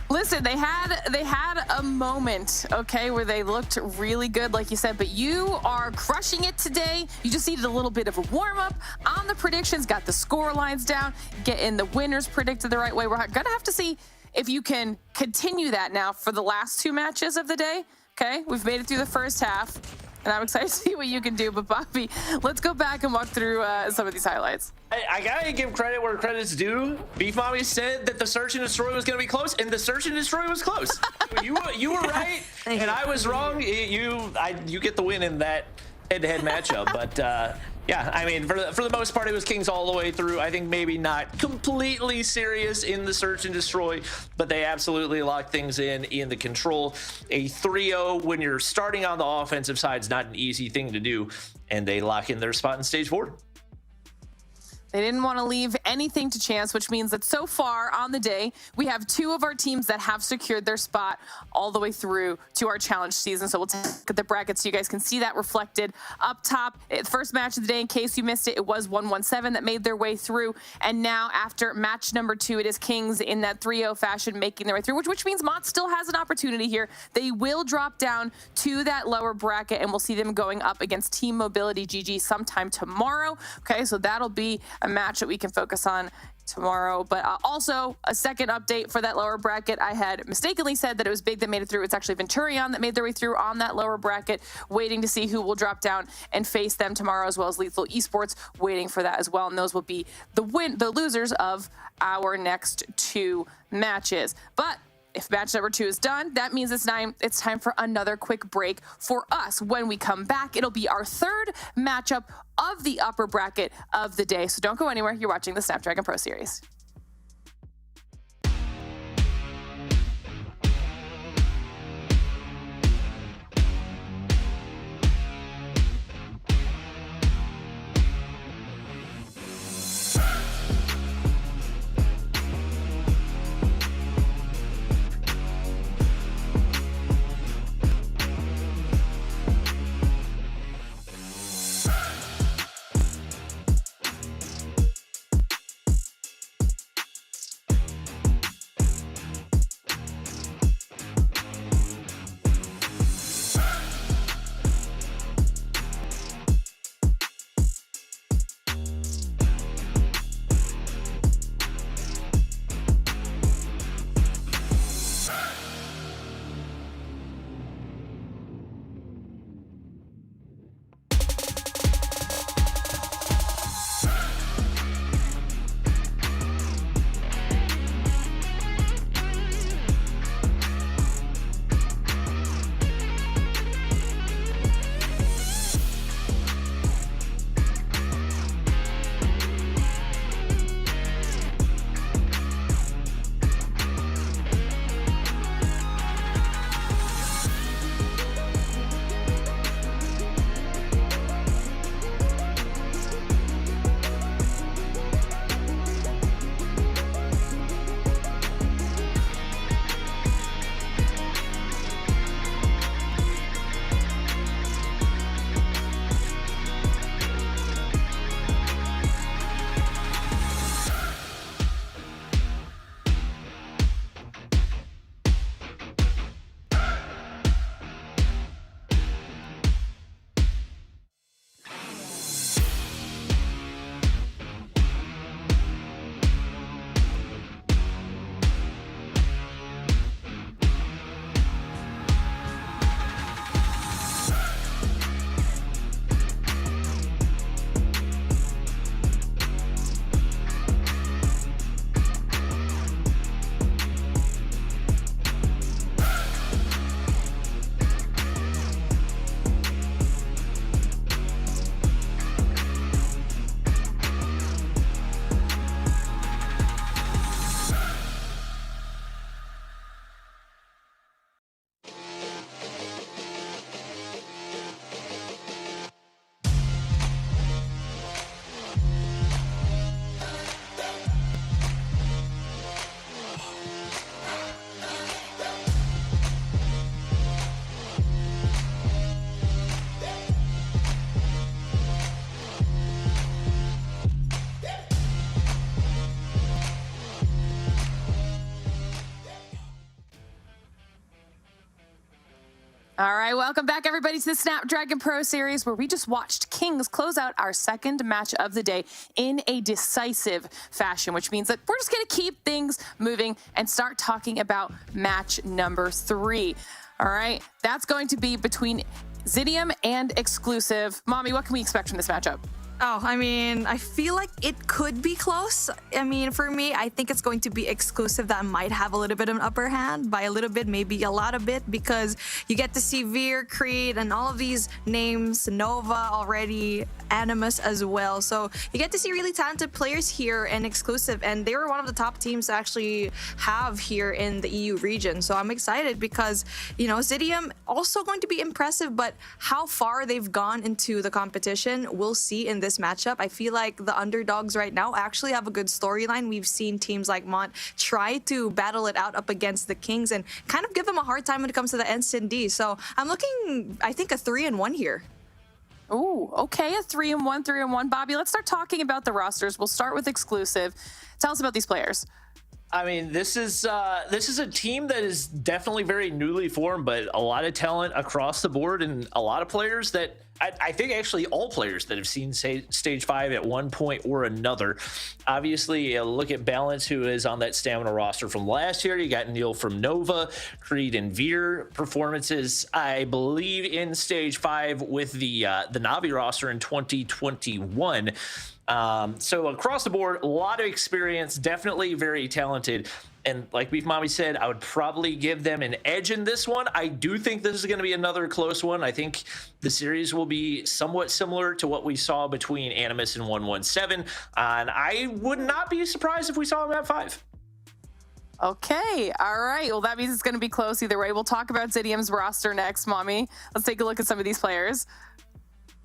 Listen, they had a moment, okay, where they looked really good, like you said, but you are crushing it today. You just needed a little bit of a warm-up on the predictions, got the score lines down, getting the winners predicted the right way. We're gonna have to see if you can continue that now for the last 2 matches of the day. Okay, we've made it through the first half, and I'm excited to see what you can do. But Bobby, let's go back and walk through some of these highlights. I gotta give credit where credit's due. Beef Mommy said that the Search and Destroy was gonna be close, and the Search and Destroy was close. you were right, and I was wrong. You get the win in that head-to-head matchup. But yeah, I mean, for the most part, it was Kings all the way through. I think maybe not completely serious in the Search and Destroy, but they absolutely locked things in the Control. A 3-0 when you're starting on the offensive side is not an easy thing to do, and they lock in their spot in Stage 4. They didn't want to leave anything to chance, which means that so far on the day, we have 2 of our teams that have secured their spot all the way through to our challenge season. So we'll take a look at the brackets so you guys can see that reflected up top. First match of the day, in case you missed it, it was 117 that made their way through. And now after match number 2, it is Kings in that 3-0 fashion making their way through, which means Mont still has an opportunity here. They will drop down to that lower bracket, and we'll see them going up against Team Mobility GG sometime tomorrow. Okay, so that'll be a match that we can focus on tomorrow. But also a second update for that lower bracket. I had mistakenly said that it was Big that made it through. It's actually Venturion that made their way through on that lower bracket, waiting to see who will drop down and face them tomorrow, as well as Lethal Esports waiting for that as well. And those will be the losers of our next 2 matches. But if match number 2 is done, that means it's time for another quick break for us. When we come back, it'll be our 3rd matchup of the upper bracket of the day. So don't go anywhere. You're watching the Snapdragon Pro Series. All right, welcome back, everybody, to the Snapdragon Pro Series, where we just watched Kings close out our second match of the day in a decisive fashion, which means that we're just going to keep things moving and start talking about match number 3. All right, that's going to be between Zidium and Exclusive. Mommy, what can we expect from this matchup? Oh, I mean, I feel like it could be close. I mean, for me, I think it's going to be Exclusive that might have a little bit of an upper hand. By a little bit, maybe a lot of bit, because you get to see Veer, Creed, and all of these names, Nova already, Animus as well. So you get to see really talented players here in Exclusive, and they were one of the top teams to actually have here in the EU region. So I'm excited because, you know, Zidium also going to be impressive, but how far they've gone into the competition, we'll see in this matchup. I feel like the underdogs right now actually have a good storyline. We've seen teams like Mont try to battle it out up against the Kings and kind of give them a hard time when it comes to the S&D. So I'm looking, I think, a 3-1 here. Oh, okay, a 3-1, 3-1. Bobby, let's start talking about the rosters. We'll start with Exclusive. Tell us about these players. I mean, this is a team that is definitely very newly formed, but a lot of talent across the board and a lot of players that I think actually all players that have seen stage 5 at one point or another. Obviously, look at Balance, who is on that stamina roster from last year. You got Neil from Nova, Creed and Veer performances, I believe, in stage 5 with the Navi roster in 2021. So across the board, a lot of experience, definitely very talented. And like Beef Mommy said, I would probably give them an edge in this one. I do think this is going to be another close one. I think the series will be somewhat similar to what we saw between Animus and 117. And I would not be surprised if we saw them at 5. Okay, all right. Well, that means it's going to be close either way. We'll talk about Zidium's roster next, Mommy. Let's take a look at some of these players.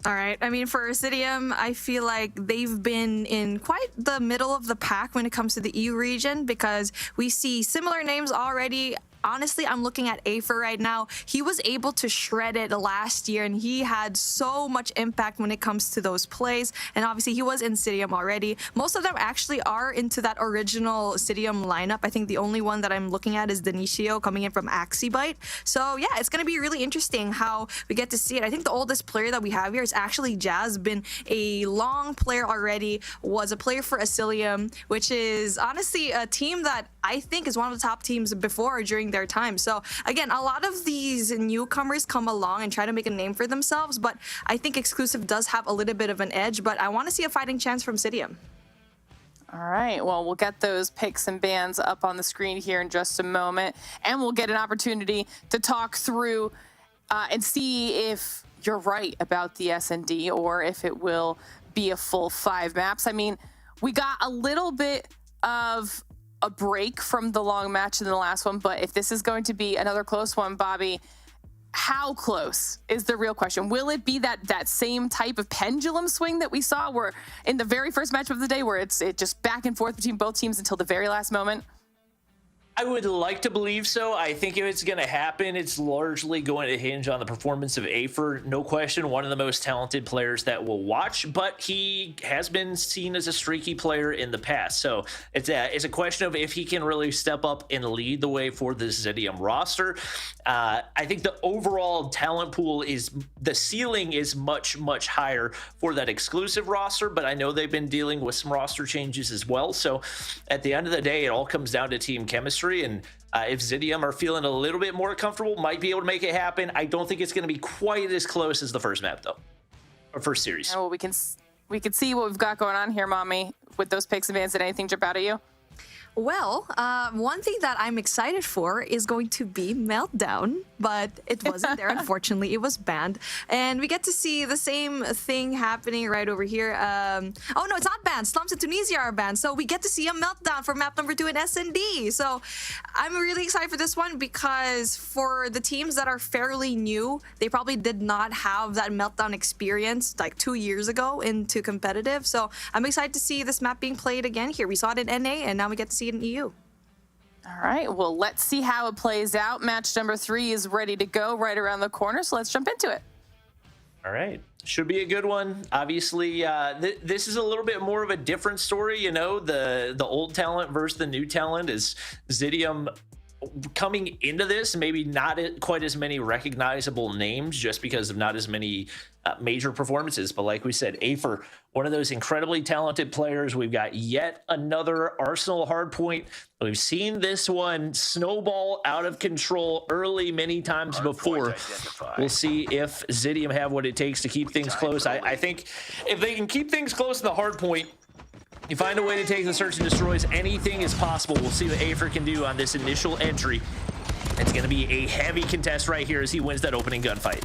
All right. I mean, for Zidium, I feel like they've been in quite the middle of the pack when it comes to the EU region, because we see similar names already. Honestly, I'm looking at Afer right now. He was able to shred it last year, and he had so much impact when it comes to those plays. And obviously, he was in Zidium already. Most of them actually are into that original Zidium lineup. I think the only one that I'm looking at is Denicio coming in from Axibite. So yeah, it's going to be really interesting how we get to see it. I think the oldest player that we have here is actually Jazz. Been a long player already, was a player for Asilium, which is honestly a team that I think is one of the top teams before during their time. So again, a lot of these newcomers come along and try to make a name for themselves, but I think Exclusive does have a little bit of an edge, but I want to see a fighting chance from Zidium. All right, well, we'll get those picks and bans up on the screen here in just a moment, and we'll get an opportunity to talk through and see if you're right about the S&D or if it will be a full 5 maps. I mean, we got a little bit of a break from the long match in the last one, but if this is going to be another close one, Bobby, how close is the real question? Will it be that same type of pendulum swing that we saw where in the very first match of the day, where it just back and forth between both teams until the very last moment? I would like to believe so. I think if it's going to happen, it's largely going to hinge on the performance of Afer. No question, one of the most talented players that we'll watch, but he has been seen as a streaky player in the past. So it's a question of if he can really step up and lead the way for the Zidium roster. I think the overall talent pool the ceiling is much, much higher for that Exclusive roster, but I know they've been dealing with some roster changes as well. So at the end of the day, it all comes down to team chemistry. And if Zidium are feeling a little bit more comfortable, might be able to make it happen. I don't think it's going to be quite as close as the first map, though, or first series. Well, we can see what we've got going on here, Mommy, with those picks and bans. Did anything jump out at you? Well, one thing that I'm excited for is going to be Meltdown, but it wasn't there, unfortunately. It was banned. And we get to see the same thing happening right over here. Oh, no, it's not banned. Slums in Tunisia are banned. So we get to see a Meltdown for map number 2 in S&D. So I'm really excited for this one because for the teams that are fairly new, they probably did not have that Meltdown experience like 2 years ago into competitive. So I'm excited to see this map being played again here. We saw it in NA, and now we get to see it in EU. All right, well, let's see how it plays out. Match number 3 is ready to go right around the corner, so let's jump into it. All right. Should be a good one. Obviously, this is a little bit more of a different story. You know, the old talent versus the new talent is Zidium coming into this, maybe not quite as many recognizable names just because of not as many major performances. But like we said, Afer, one of those incredibly talented players. We've got yet another Arsenal hardpoint. We've seen this one snowball out of control early many times before. We'll see if Zidium have what it takes to keep things close. I think if they can keep things close in the hardpoint, you find a way to take the search and destroys, anything is possible. We'll see what Afer can do on this initial entry. It's going to be a heavy contest right here as he wins that opening gunfight.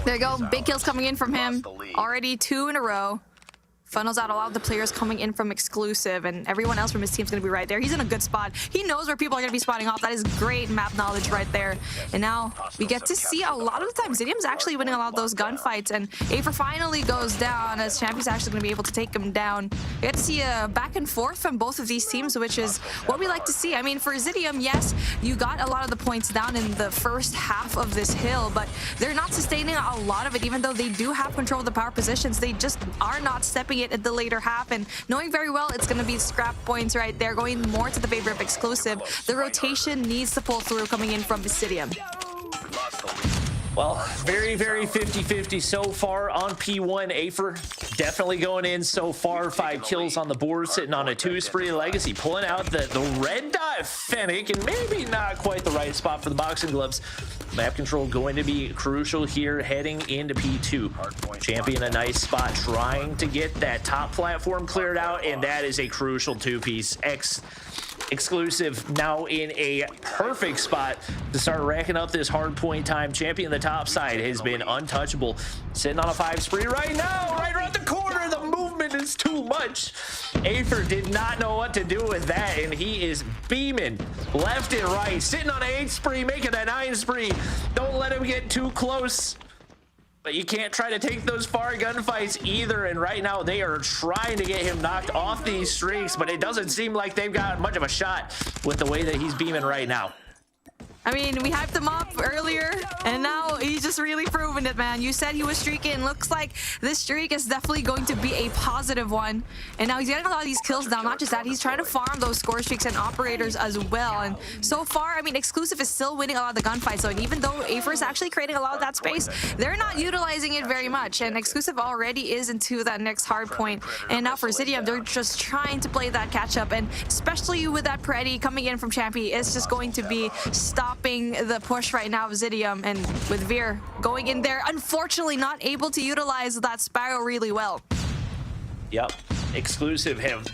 There you go. Big kills coming in from him. Already 2 in a row. Funnels out a lot of the players coming in from exclusive, and everyone else from his team's going to be right there. He's in a good spot. He knows where people are going to be spotting off. That is great map knowledge right there. And now we get to see a lot of the time Zidium's actually winning a lot of those gunfights, and Afer finally goes down as Champion's actually going to be able to take him down. We get to see a back and forth from both of these teams, which is what we like to see. I mean, for Zidium, yes, you got a lot of the points down in the first half of this hill, but they're not sustaining a lot of it, even though they do have control of the power positions. They just are not stepping it at the later half, and knowing very well it's going to be scrap points right there, going more to the favor of exclusive. The rotation needs to pull through coming in from Zidium. Well, very 50-50 so far on P1. Afer definitely going in so far. 5 kills on the board, sitting on a 2 spree. Legacy pulling out the red dot Fennec, and maybe not quite the right spot for the boxing gloves. Map control going to be crucial here heading into P2. Champion a nice spot trying to get that top platform cleared out, and that is a crucial 2-piece. Exclusive now in a perfect spot to start racking up this hard point time. Champion the top side has been untouchable, sitting on a 5 spree right now, right around the corner. The movement is too much. Afer did not know what to do with that, and he is beaming left and right, sitting on an 8 spree, making a 9 spree. Don't let him get too close. But you can't try to take those far gunfights either, and right now they are trying to get him knocked off these streaks, but it doesn't seem like they've got much of a shot with the way that he's beaming right now. I mean, we hyped him up earlier, and now he's just really proven it, man. You said he was streaking. Looks like this streak is definitely going to be a positive one. And now he's getting a lot of these kills down. Not just that, he's trying to farm those score streaks and operators as well. And so far, I mean, exclusive is still winning a lot of the gunfights. So even though Afer is actually creating a lot of that space, they're not utilizing it very much. And exclusive already is into that next hard point. And now for Zidium, they're just trying to play that catch up. And especially with that Preddy coming in from Champion, it's just going to be stopping the push right now of Zidium, and with Veer going in there, unfortunately not able to utilize that Sparrow really well. Yep, exclusive have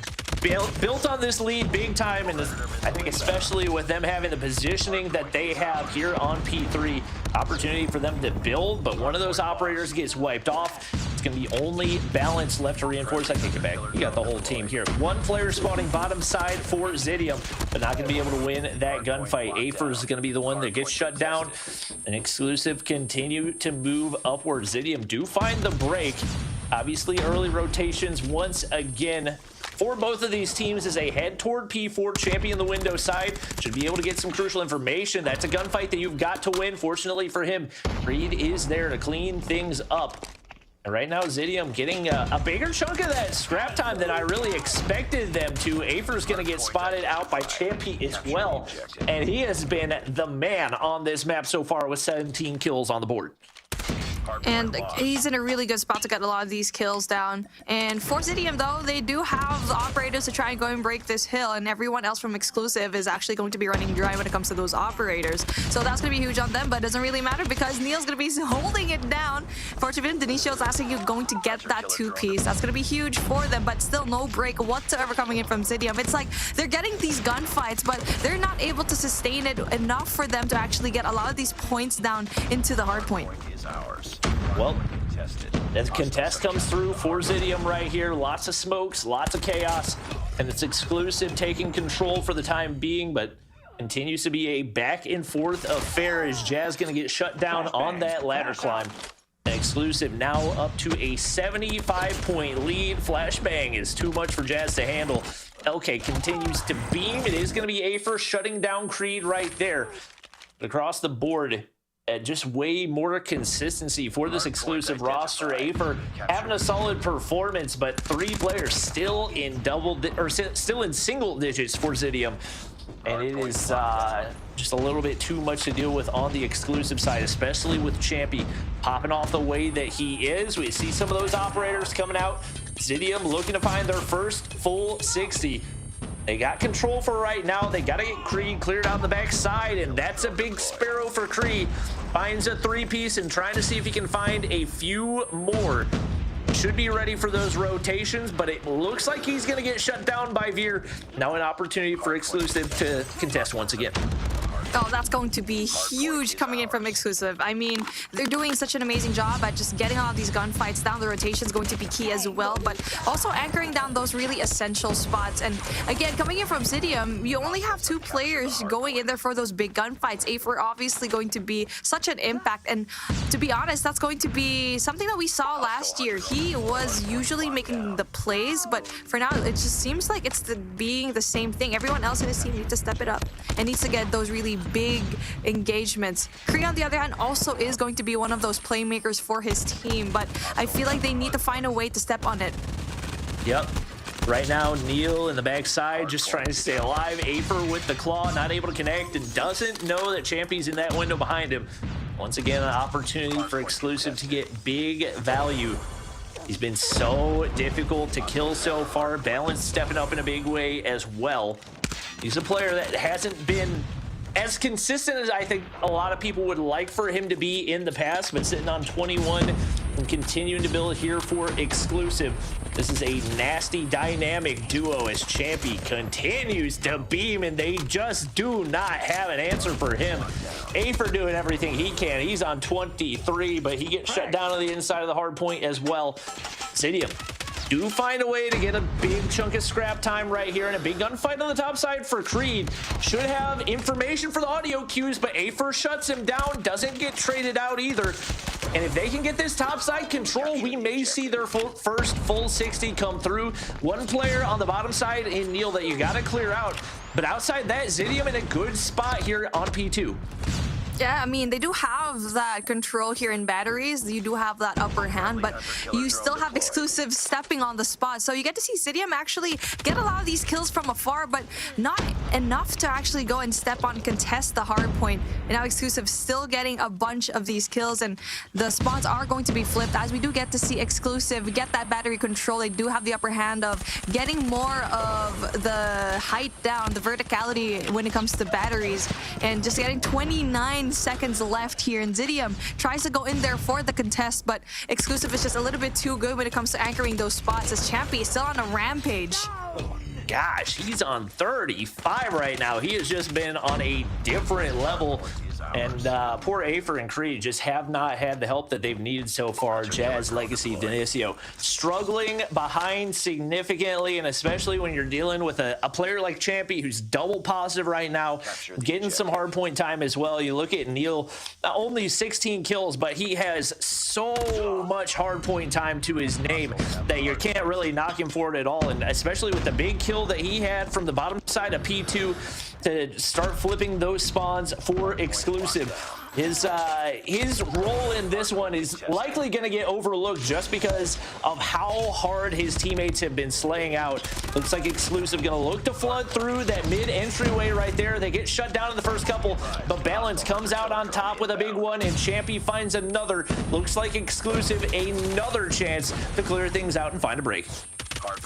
built on this lead big time, and I think especially with them having the positioning that they have here on P3, opportunity for them to build, but one of those operators gets wiped off. It's going to be only balance left to reinforce. I take it back. You got the whole team here. One player spawning bottom side for Zidium, but not going to be able to win that gunfight. Afer is going to be the one that gets shut down, and exclusive continue to move upward. Zidium do find the break. Obviously, early rotations once again for both of these teams as they head toward P4. Champion the window side should be able to get some crucial information. That's a gunfight that you've got to win. Fortunately for him, Reed is there to clean things up. And right now, Zidium getting a bigger chunk of that scrap time than I really expected them to. Afer's going to get spotted out by Champy as well. And he has been the man on this map so far with 17 kills on the board. And he's in a really good spot to get a lot of these kills down. And for Zidium, though, they do have the operators to try and go and break this hill, and everyone else from exclusive is actually going to be running dry when it comes to those operators. So that's going to be huge on them, but it doesn't really matter because Neil's going to be holding it down. Fortunately, Denisho's asking you going to get that 2-piece. That's going to be huge for them, but still no break whatsoever coming in from Zidium. It's like they're getting these gunfights, but they're not able to sustain it enough for them to actually get a lot of these points down into the hard point. Well, the contest comes through for Zidium right here. Lots of smokes, lots of chaos, and it's exclusive taking control for the time being, but continues to be a back and forth affair as Jazz going to get shut down on that ladder climb. And exclusive now up to a 75-point lead. Flashbang is too much for Jazz to handle. LK continues to beam. It is going to be Afer shutting down Creed right there. Across the board, just way more consistency for this exclusive roster. Afer having a solid performance, but 3 players still in still in single digits for Zidium. and it is just a little bit too much to deal with on the exclusive side, especially with Champy popping off the way that he is. We see some of those operators coming out. Zidium looking to find their first full 60. They got control for right now. They got to get Creed cleared out the backside, and that's a big sparrow for Creed. Finds a three-piece and trying to see if he can find a few more. Should be ready for those rotations, but it looks like he's going to get shut down by Veer. Now an opportunity for exclusive to contest once again. Oh, that's going to be huge coming in from exclusive. I mean, they're doing such an amazing job at just getting all of these gunfights down. The rotation is going to be key as well, but also anchoring down those really essential spots. And again, coming in from Zidium, you only have 2 players going in there for those big gunfights. Afer obviously going to be such an impact, and to be honest, that's going to be something that we saw last year. He was usually making the plays, but for now, it just seems like it's being the same thing. Everyone else in his team needs to step it up and needs to get those really big engagements. Kree, on the other hand, also is going to be one of those playmakers for his team, but I feel like they need to find a way to step on it. Yep. Right now, Neil in the backside just trying to stay alive. Afer with the claw, not able to connect, and doesn't know that Champy's in that window behind him. Once again, an opportunity for exclusive to get big value. He's been so difficult to kill so far. Balance stepping up in a big way as well. He's a player that hasn't been as consistent as I think a lot of people would like for him to be in the past, but sitting on 21 and continuing to build here for exclusive. This is a nasty dynamic duo as Champy continues to beam, and they just do not have an answer for him. Afer doing everything he can. He's on 23, but he gets shut down on the inside of the hard point as well. Zidium do find a way to get a big chunk of scrap time right here, and a big gunfight on the top side for Creed. Should have information for the audio cues, but Afer shuts him down, doesn't get traded out either. And if they can get this top side control, we may see their first full 60 come through. One player on the bottom side in Neil that you got to clear out. But outside that, Zidium in a good spot here on P2. Yeah, I mean, they do have that control here in batteries. You do have that upper hand, but you still have exclusive stepping on the spot. So you get to see Zidium actually get a lot of these kills from afar, but not enough to actually go and step on, contest the hard point. And now exclusive still getting a bunch of these kills, and the spawns are going to be flipped as we do get to see exclusive get that battery control. They do have the upper hand of getting more of the height down, the verticality when it comes to batteries, and just getting 29 seconds left here. And Zidium tries to go in there for the contest, but exclusive is just a little bit too good when it comes to anchoring those spots, as Champy is still on a rampage. Gosh, he's on 35 right now. He has just been on a different level. And poor Afer and Creed just have not had the help that they've needed so far. Jazz, Legacy, Denisio struggling behind significantly, and especially when you're dealing with a player like Champy who's double positive right now, getting some hard point time as well. You look at Neil, not only 16 kills, but he has so much hard point time to his name that you can't really knock him for it at all. And especially with the big kill that he had from the bottom side of P2 to start flipping those spawns for exclusive. His role in this one is likely going to get overlooked just because of how hard his teammates have been slaying out. Looks like exclusive going to look to flood through that mid entryway right there. They get shut down in the first couple, but Balance comes out on top with a big one, and Champy finds another. Looks like exclusive another chance to clear things out and find a break.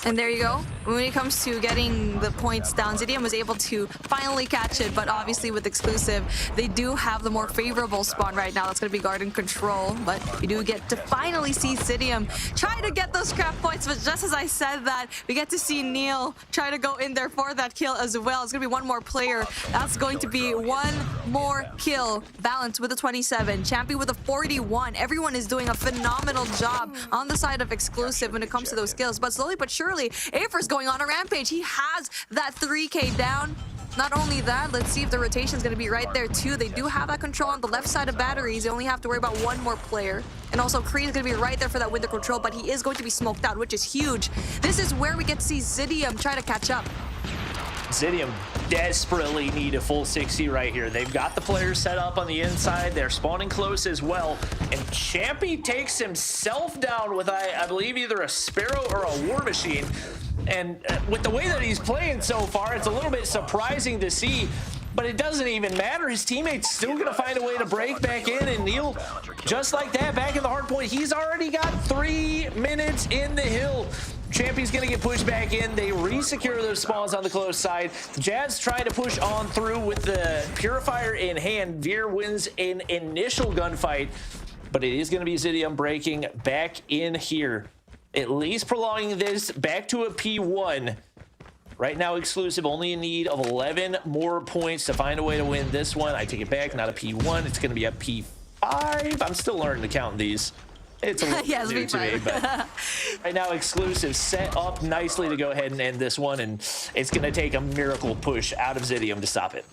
And there you go. When it comes to getting the points down, Zidium was able to finally catch it, but obviously with exclusive, they do have the more favorable spawn right now. That's going to be Garden Control, but we do get to finally see Zidium try to get those scrap points, but just as I said that, we get to see Neil try to go in there for that kill as well. It's going to be one more player. That's going to be one more kill. Balance with a 27, Champy with a 41. Everyone is doing a phenomenal job on the side of exclusive when it comes to those kills, but slowly but surely, Afer's going on a rampage. He has that 3K down. Not only that, let's see if the rotation is going to be right there too. They do have that control on the left side of batteries. They only have to worry about one more player. And also Creed is going to be right there for that window control, but he is going to be smoked out, which is huge. This is where we get to see Zidium try to catch up. Zidium desperately need a full 60 right here. They've got the players set up on the inside. They're spawning close as well. And Champy takes himself down with, I believe, either a Sparrow or a War Machine. And with the way that he's playing so far, it's a little bit surprising to see, but it doesn't even matter. His teammates still going to find a way to break back in, and Neil, just like that, back in the hard point, he's already got 3 minutes in the hill. Champy's going to get pushed back in. They re-secure those spawns on the close side. Jazz trying to push on through with the Purifier in hand. Veer wins an initial gunfight, but it is going to be Zidium breaking back in here, at least prolonging this back to a P1. Right now, exclusive, only in need of 11 more points to find a way to win this one. I take it back, not a P1. It's going to be a P5. I'm still learning to count these. It's a little new to me, but right now, exclusive set up nicely to go ahead and end this one, and it's going to take a miracle push out of Zidium to stop it.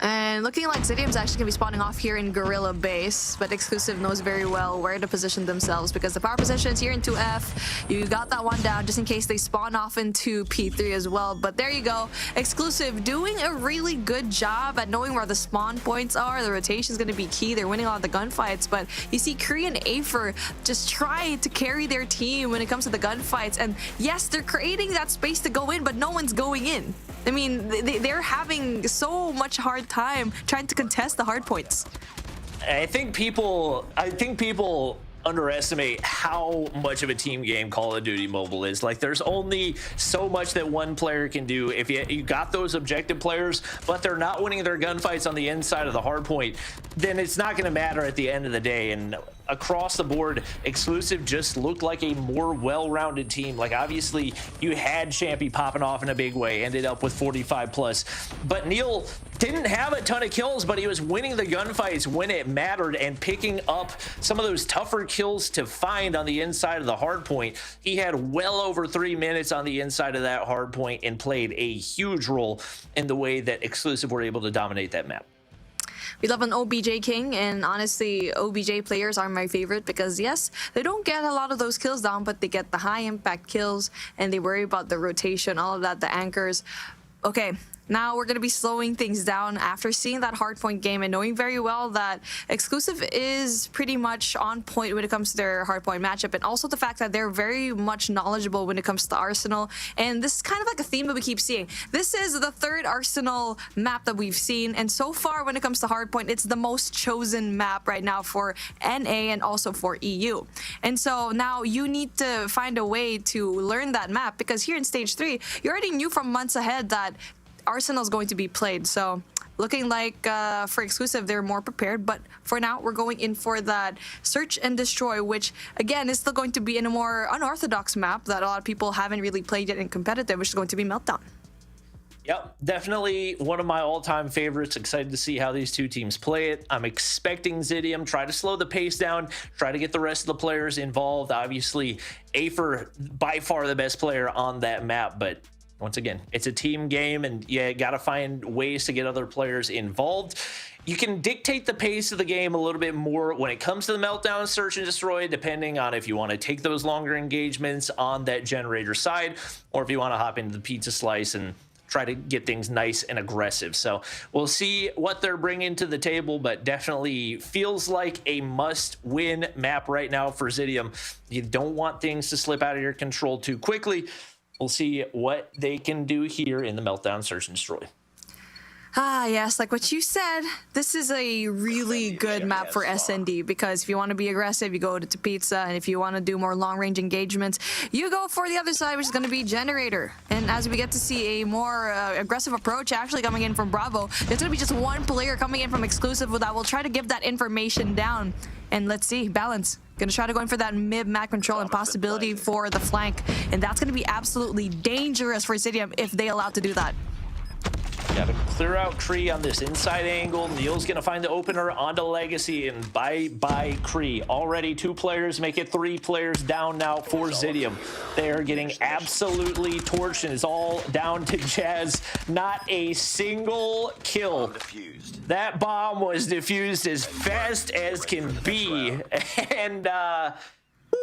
And looking like Zidium's actually going to be spawning off here in Gorilla Base, but Exclusive knows very well where to position themselves because the power position is here into F. You got that one down just in case they spawn off into P3 as well. But there you go. Exclusive doing a really good job at knowing where the spawn points are. The rotation is going to be key. They're winning a lot of the gunfights, but you see Kree and Afer just try to carry their team when it comes to the gunfights. And yes, they're creating that space to go in, but no one's going in. I mean, they're having so much hard time trying to contest the hard points. I think people underestimate how much of a team game Call of Duty Mobile is. Like, there's only so much that one player can do. If you got those objective players, but they're not winning their gunfights on the inside of the hard point, then it's not going to matter at the end of the day. And across the board, Exclusive just looked like a more well-rounded team. Like, obviously, you had Champy popping off in a big way, ended up with 45 plus, but Neil didn't have a ton of kills, but he was winning the gunfights when it mattered and picking up some of those tougher kills to find on the inside of the hard point. He had well over 3 minutes on the inside of that hard point and played a huge role in the way that Exclusive were able to dominate that map. We love an OBJ King, and honestly, OBJ players are my favorite because, yes, they don't get a lot of those kills down, but they get the high-impact kills, and they worry about the rotation, all of that, the anchors. Okay, now we're going to be slowing things down after seeing that hardpoint game and knowing very well that Exclusive is pretty much on point when it comes to their hardpoint matchup, and also the fact that they're very much knowledgeable when it comes to Arsenal. And this is kind of like a theme that we keep seeing. This is the 3rd Arsenal map that we've seen, and so far when it comes to hardpoint, it's the most chosen map right now for NA and also for EU. And so now you need to find a way to learn that map, because here in stage 3, you already knew from months ahead that Arsenal's going to be played. So looking like for Exclusive, they're more prepared. But for now, we're going in for that Search and Destroy, which again is still going to be in a more unorthodox map that a lot of people haven't really played yet in competitive, which is going to be Meltdown. Yep, definitely one of my all-time favorites. Excited to see how these two teams play it. I'm expecting Zidium try to slow the pace down, try to get the rest of the players involved. Obviously, Afer by far the best player on that map, but once again, it's a team game, and you got to find ways to get other players involved. You can dictate the pace of the game a little bit more when it comes to the Meltdown, Search and Destroy, depending on if you want to take those longer engagements on that generator side, or if you want to hop into the pizza slice and try to get things nice and aggressive. So we'll see what they're bringing to the table, but definitely feels like a must-win map right now for Zidium. You don't want things to slip out of your control too quickly. We'll see what they can do here in the Meltdown, Search and Destroy. Ah, yes, like what you said, this is a really good map for SND, because if you want to be aggressive, you go to Pizza, and if you want to do more long-range engagements, you go for the other side, which is going to be Generator. And as we get to see a more aggressive approach actually coming in from Bravo, there's going to be just one player coming in from Exclusive that will try to give that information down. And let's see, Balance. Going to try to go in for that mid-map control and possibility for the flank. And that's going to be absolutely dangerous for Zidium if they allow to do that. Got to clear out Kree on this inside angle. Neil's going to find the opener onto Legacy, and bye-bye Kree. Already 2 players, make it 3 players down now for Zidium. They are getting absolutely torched, and it's all down to Jazz. Not a single kill. That bomb was defused as fast as can be. And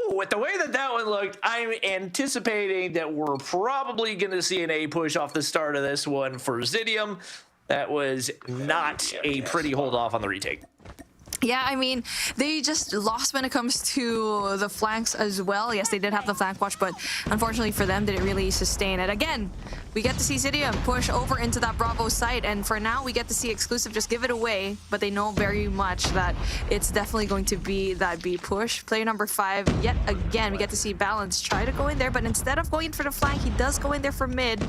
with the way that one looked, I'm anticipating that we're probably going to see an A push off the start of this one for Zidium. That was not a pretty hold off on the retake. Yeah, I mean, they just lost when it comes to the flanks as well. Yes, they did have the flank watch, but unfortunately for them, didn't really sustain it. Again, we get to see Zidium push over into that Bravo site, and for now, we get to see Exclusive just give it away, but they know very much that it's definitely going to be that B push. Player number 5, yet again, we get to see Balance try to go in there, but instead of going for the flank, he does go in there for mid.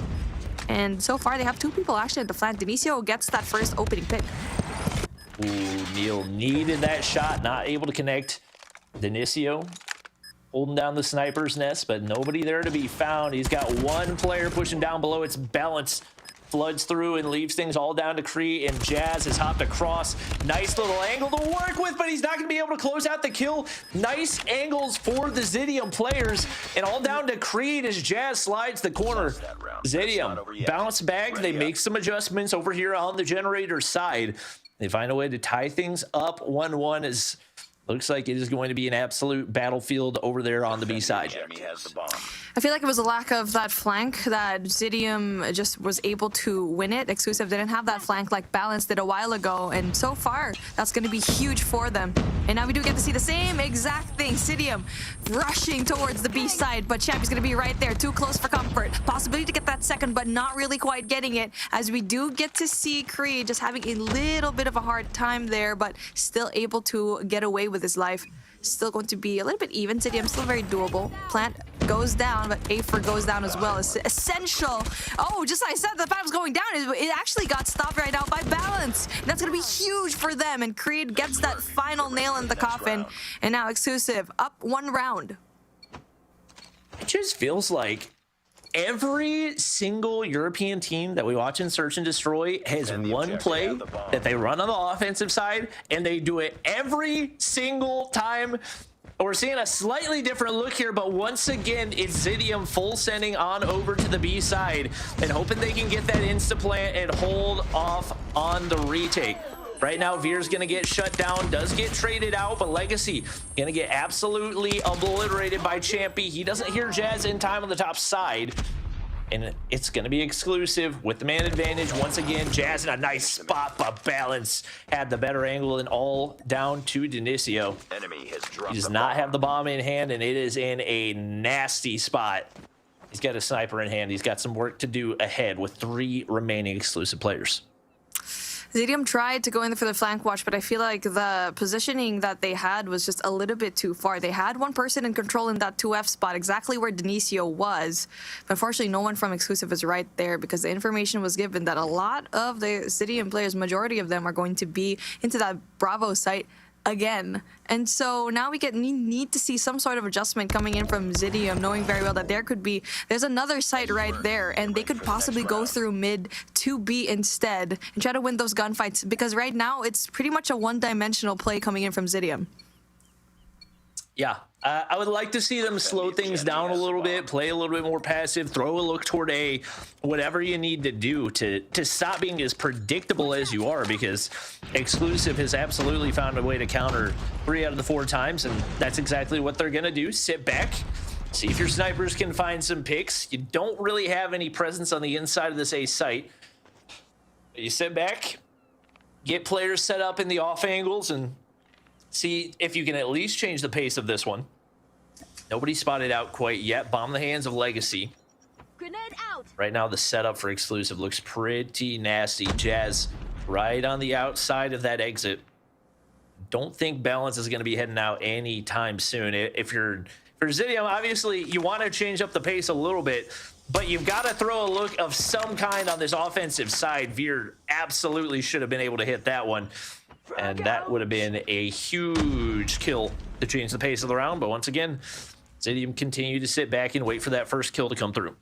And so far, they have 2 people actually at the flank. Denisio gets that first opening pick. Ooh, Neil needed that shot, not able to connect. Denisio holding down the sniper's nest, but nobody there to be found. He's got 1 player pushing down below. It's Balance. Floods through and leaves things all down to Kree, and Jazz has hopped across. Nice little angle to work with, but he's not going to be able to close out the kill. Nice angles for the Zidium players, and all down to Creed as Jazz slides the corner. Zidium bounce back. They make some adjustments over here on the generator side. They find a way to tie things up. 1-1 is looks like it is going to be an absolute battlefield over there on the B side. I feel like it was a lack of that flank that Zidium just was able to win it. Exclusive didn't have that flank like Balance did a while ago, and so far that's going to be huge for them. And now we do get to see the same exact thing. Zidium rushing towards the B side, but Champ is going to be right there, too close for comfort. Possibility to get that second, but not really quite getting it, as we do get to see Creed just having a little bit of a hard time there, but still able to get away with his life. Still going to be a little bit even. Zidium still very doable. Plant goes down, but Afer goes down as well. It's essential. Oh, just like I said, the plant was going down. It actually got stopped right out by Balance. That's going to be huge for them. And Creed gets that final nail in the coffin. And now Exclusive up 1 round. It just feels like every single European team that we watch in Search and Destroy has 1 play that they run on the offensive side, and they do it every single time. We're seeing a slightly different look here, but once again, it's Zidium full sending on over to the B side and hoping they can get that insta-plant and hold off on the retake. Right now, Veer's going to get shut down, does get traded out, but Legacy going to get absolutely obliterated by Champy. He doesn't hear Jazz in time on the top side, and it's going to be Exclusive with the man advantage. Once again, Jazz in a nice spot, but Balance had the better angle, and all down to Denisio. He does not have the bomb in hand, and it is in a nasty spot. He's got a sniper in hand. He's got some work to do ahead with 3 remaining Exclusive players. Zidium tried to go in for the flank watch, but I feel like the positioning that they had was just a little bit too far. They had 1 person in control in that 2F spot, exactly where Denisio was. But unfortunately, no one from Exclusive is right there, because the information was given that a lot of the Zidium players, majority of them, are going to be into that Bravo site again. And so now we need to see some sort of adjustment coming in from Zidium, knowing very well that there's another site right there, and they could possibly go through mid to B instead and try to win those gunfights, because right now it's pretty much a one-dimensional play coming in from Zidium. Yeah, I would like to see them slow things down a little bit, play a little bit more passive, throw a look toward A, whatever you need to do to stop being as predictable as you are, because Exclusive has absolutely found a way to counter 3 out of the 4 times, and that's exactly what they're going to do. Sit back, see if your snipers can find some picks. You don't really have any presence on the inside of this A site. You sit back, get players set up in the off angles, and see if you can at least change the pace of this one. Nobody spotted out quite yet. Bomb the hands of Legacy. Grenade out. Right now, the setup for Exclusive looks pretty nasty. Jazz right on the outside of that exit. Don't think Balance is going to be heading out anytime soon. If you're Zidium, obviously you want to change up the pace a little bit, but you've got to throw a look of some kind on this offensive side. Veer absolutely should have been able to hit that one, and that would have been a huge kill to change the pace of the round. But once again, Zidium continue to sit back and wait for that first kill to come through.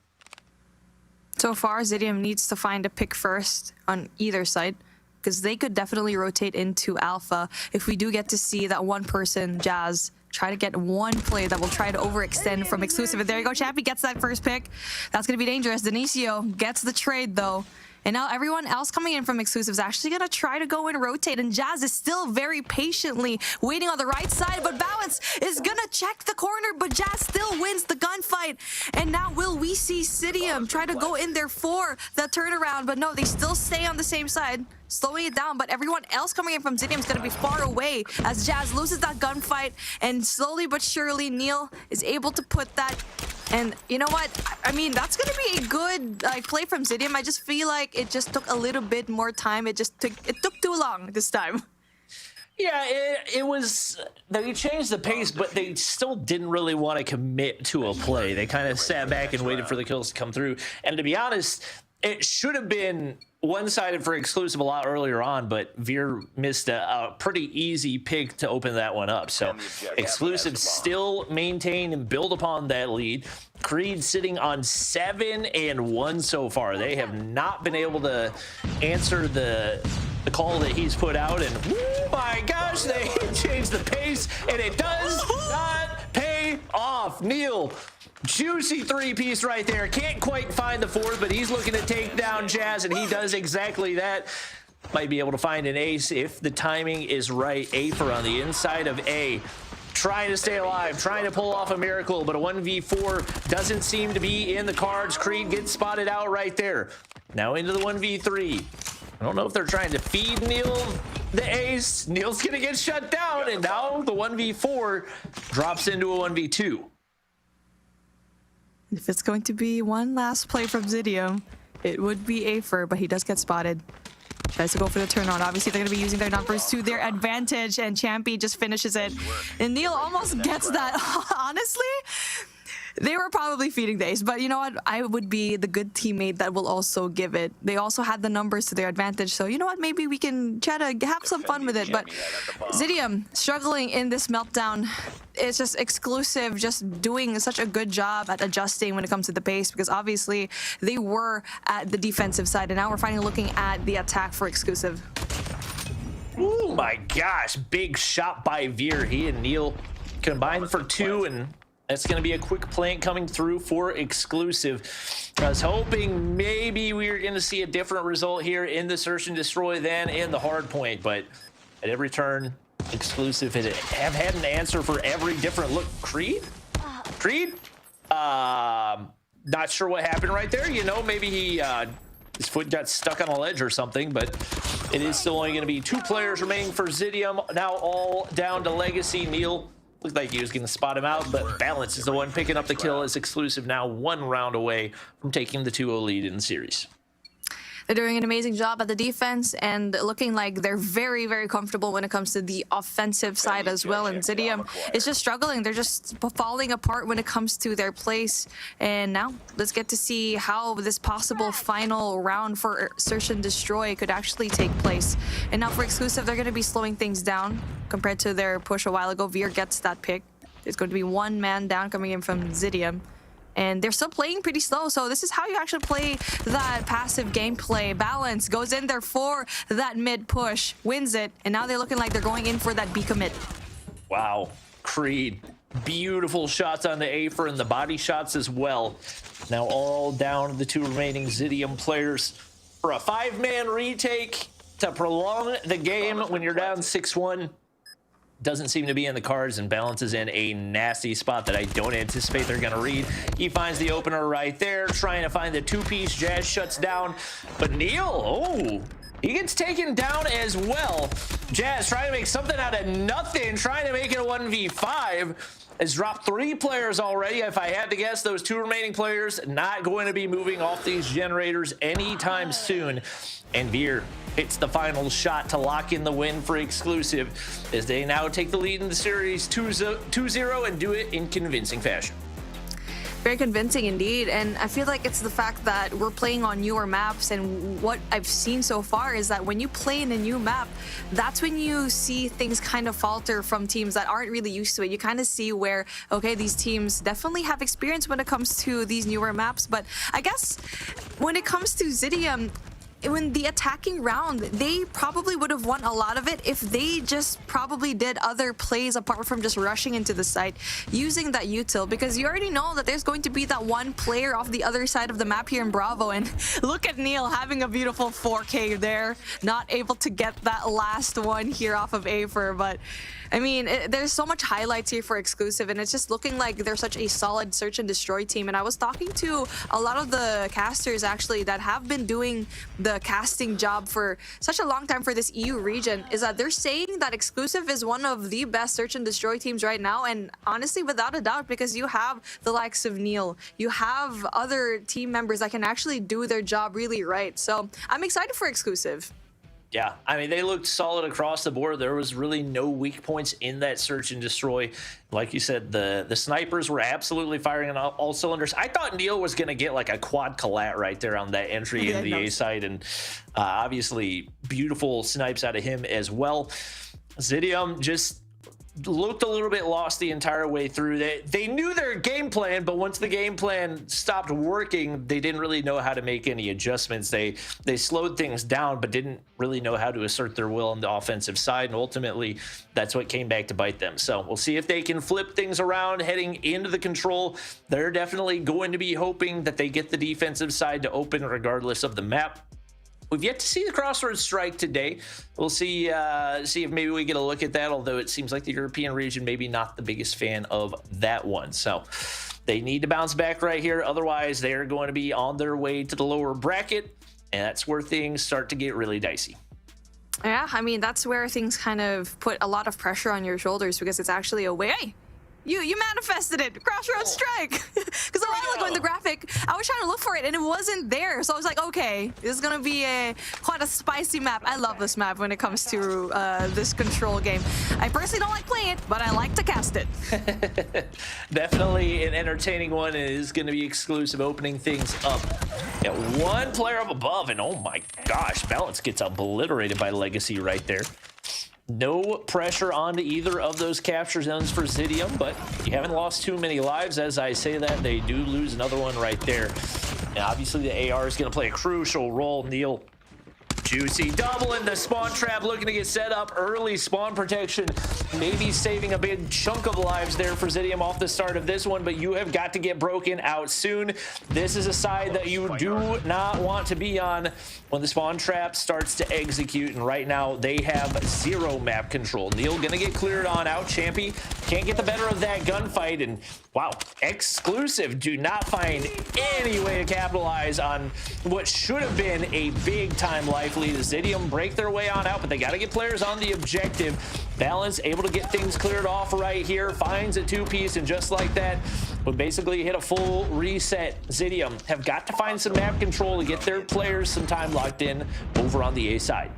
So far, Zidium needs to find a pick first on either side, because they could definitely rotate into Alpha if we do get to see that 1 person, Jazz, try to get 1 play that will try to overextend from Exclusive. And there you go, Chappie gets that first pick. That's going to be dangerous. Denisio gets the trade, though. And now everyone else coming in from Exclusive is actually going to try to go and rotate. And Jazz is still very patiently waiting on the right side. But Balance is going to check the corner. But Jazz still wins the gunfight. And now will we see Zidium try to go in there for the turnaround? But no, they still stay on the same side. slowing it down, but everyone else coming in from Zidium is going to be far away as Jazz loses that gunfight, and slowly but surely Neil is able to put that. And you know what? I mean, that's going to be a good play from Zidium. I just feel like it just took a little bit more time. It took too long this time. Yeah, it was, they changed the pace, but they still didn't really want to commit to a play. They kind of sat back and waited for the kills to come through. And to be honest, it should have been one-sided for exclusive a lot earlier on, but Veer missed a pretty easy pick to open that one up. So exclusive still maintain and build upon that lead. Creed sitting on 7-1 so far. They have not been able to answer the call that he's put out, and oh my gosh, they changed the pace, and it does not pay off. Neil, juicy three-piece right there. Can't quite find the fourth, but he's looking to take down Jazz, and he does exactly that. Might be able to find an ace if the timing is right. Afer on the inside of A, trying to stay alive, trying to pull off a miracle, but a 1v4 doesn't seem to be in the cards. Creed gets spotted out right there. Now into the 1v3. I don't know if they're trying to feed Neil the ace. Neil's gonna get shut down, and now the 1v4 drops into a 1v2. If it's going to be one last play from Zidium, it would be Afer, but he does get spotted. Tries to go for the turn on. Obviously, they're going to be using their numbers to their advantage, and Champy just finishes it. And Neil almost gets that. Honestly, they were probably feeding the ace, but you know what? I would be the good teammate that will also give it. They also had the numbers to their advantage, so you know what? Maybe we can try to have some fun with it. But Zidium struggling in this meltdown. It's just exclusive, just doing such a good job at adjusting when it comes to the pace, because obviously they were at the defensive side, and now we're finally looking at the attack for exclusive. Oh my gosh, big shot by Veer. He and Neil combined for 2, and that's going to be a quick plant coming through for exclusive. I was hoping maybe we were going to see a different result here in the search and destroy than in the hard point, but at every turn, exclusive have had an answer for every different look. Creed? Not sure what happened right there. You know, maybe his foot got stuck on a ledge or something, but it is still only going to be 2 players remaining for Zidium. Now all down to Legacy. Neil looked like he was going to spot him out, but Balance is the one picking up the kill as exclusive now 1 round away from taking the 2-0 lead in the series. They're doing an amazing job at the defense and looking like they're very, very comfortable when it comes to the offensive side as well. And Zidium is just struggling. They're just falling apart when it comes to their place. And now let's get to see how this possible final round for Search and Destroy could actually take place. And now for exclusive, they're going to be slowing things down compared to their push a while ago. Veer gets that pick. There's going to be 1 man down coming in from Zidium. And they're still playing pretty slow, so this is how you actually play that passive gameplay. Balance goes in there for that mid push, wins it, and now they're looking like they're going in for that B commit. Wow, Creed, beautiful shots on the Afer and the body shots as well. Now all down to the 2 remaining Zidium players for a 5-man retake to prolong the game when you're down 6-1. Doesn't seem to be in the cards, and Balance is in a nasty spot that I don't anticipate they're going to read. He finds the opener right there, trying to find the 2-piece. Jazz shuts down, but Neil, he gets taken down as well. Jazz trying to make something out of nothing, trying to make it a 1v5. Has dropped 3 players already. If I had to guess, those 2 remaining players not going to be moving off these generators anytime soon. And Veer hits the final shot to lock in the win for exclusive as they now take the lead in the series 2-0 and do it in convincing fashion. Very convincing indeed, and I feel like it's the fact that we're playing on newer maps, and what I've seen so far is that when you play in a new map, that's when you see things kind of falter from teams that aren't really used to it. You kind of see where, okay, these teams definitely have experience when it comes to these newer maps, but I guess when it comes to Zidium, when the attacking round, they probably would have won a lot of it if they just probably did other plays apart from just rushing into the site using that util, because you already know that there's going to be that 1 player off the other side of the map here in Bravo. And look at Neil having a beautiful 4K there, not able to get that last one here off of Afer. But I mean, there's so much highlights here for exclusive, and it's just looking like they're such a solid search and destroy team. And I was talking to a lot of the casters actually that have been doing the the casting job for such a long time for this EU region is that they're saying that Exclusive is one of the best search and destroy teams right now, and honestly, without a doubt, because you have the likes of Neil, you have other team members that can actually do their job really right. So I'm excited for Exclusive. Yeah, I mean, they looked solid across the board. There was really no weak points in that search and destroy. Like you said, the snipers were absolutely firing on all cylinders. I thought Neil was going to get like a quad collat right there on that entry into the A side, and obviously beautiful snipes out of him as well. Zidium just looked a little bit lost the entire way through. They knew their game plan, but once the game plan stopped working, they didn't really know how to make any adjustments. They slowed things down, but didn't really know how to assert their will on the offensive side, and ultimately that's what came back to bite them. So we'll see if they can flip things around heading into the control. They're definitely going to be hoping that they get the defensive side to open regardless of the map. We've yet to see the Crossroads strike today. We'll see if maybe we get a look at that, although it seems like the European region maybe not the biggest fan of that one. So they need to bounce back right here. Otherwise, they're going to be on their way to the lower bracket, and that's where things start to get really dicey. Yeah, I mean, that's where things kind of put a lot of pressure on your shoulders because it's actually a way. Hey, you manifested it. Crossroads strike. Because a while ago in the graphic, I was trying to look for it and it wasn't there. So I was like, okay, this is going to be quite a spicy map. I love this map when it comes to this control game. I personally don't like playing it, but I like to cast it. Definitely an entertaining one. It is going to be Exclusive, opening things up. Yeah, one player up above, and oh my gosh, Balance gets obliterated by Legacy right there. No pressure onto either of those capture zones for Zidium, but you haven't lost too many lives. As I say that, they do lose another one right there. And obviously the AR is going to play a crucial role. Neil, juicy double in the spawn trap, looking to get set up. Early spawn protection, maybe saving a big chunk of lives there for Zidium off the start of this one, but you have got to get broken out soon. This is a side that you do not want to be on when the spawn trap starts to execute, and right now they have zero map control. Neil gonna get cleared on out. Champy can't get the better of that gunfight, and wow, Exclusive do not find any way to capitalize on what should have been a big time life lead. Zidium break their way on out, but they got to get players on the objective. Balance able to get things cleared off right here, finds a two-piece, and just like that, would basically hit a full reset. Zidium have got to find some map control to get their players some time locked in over on the A side.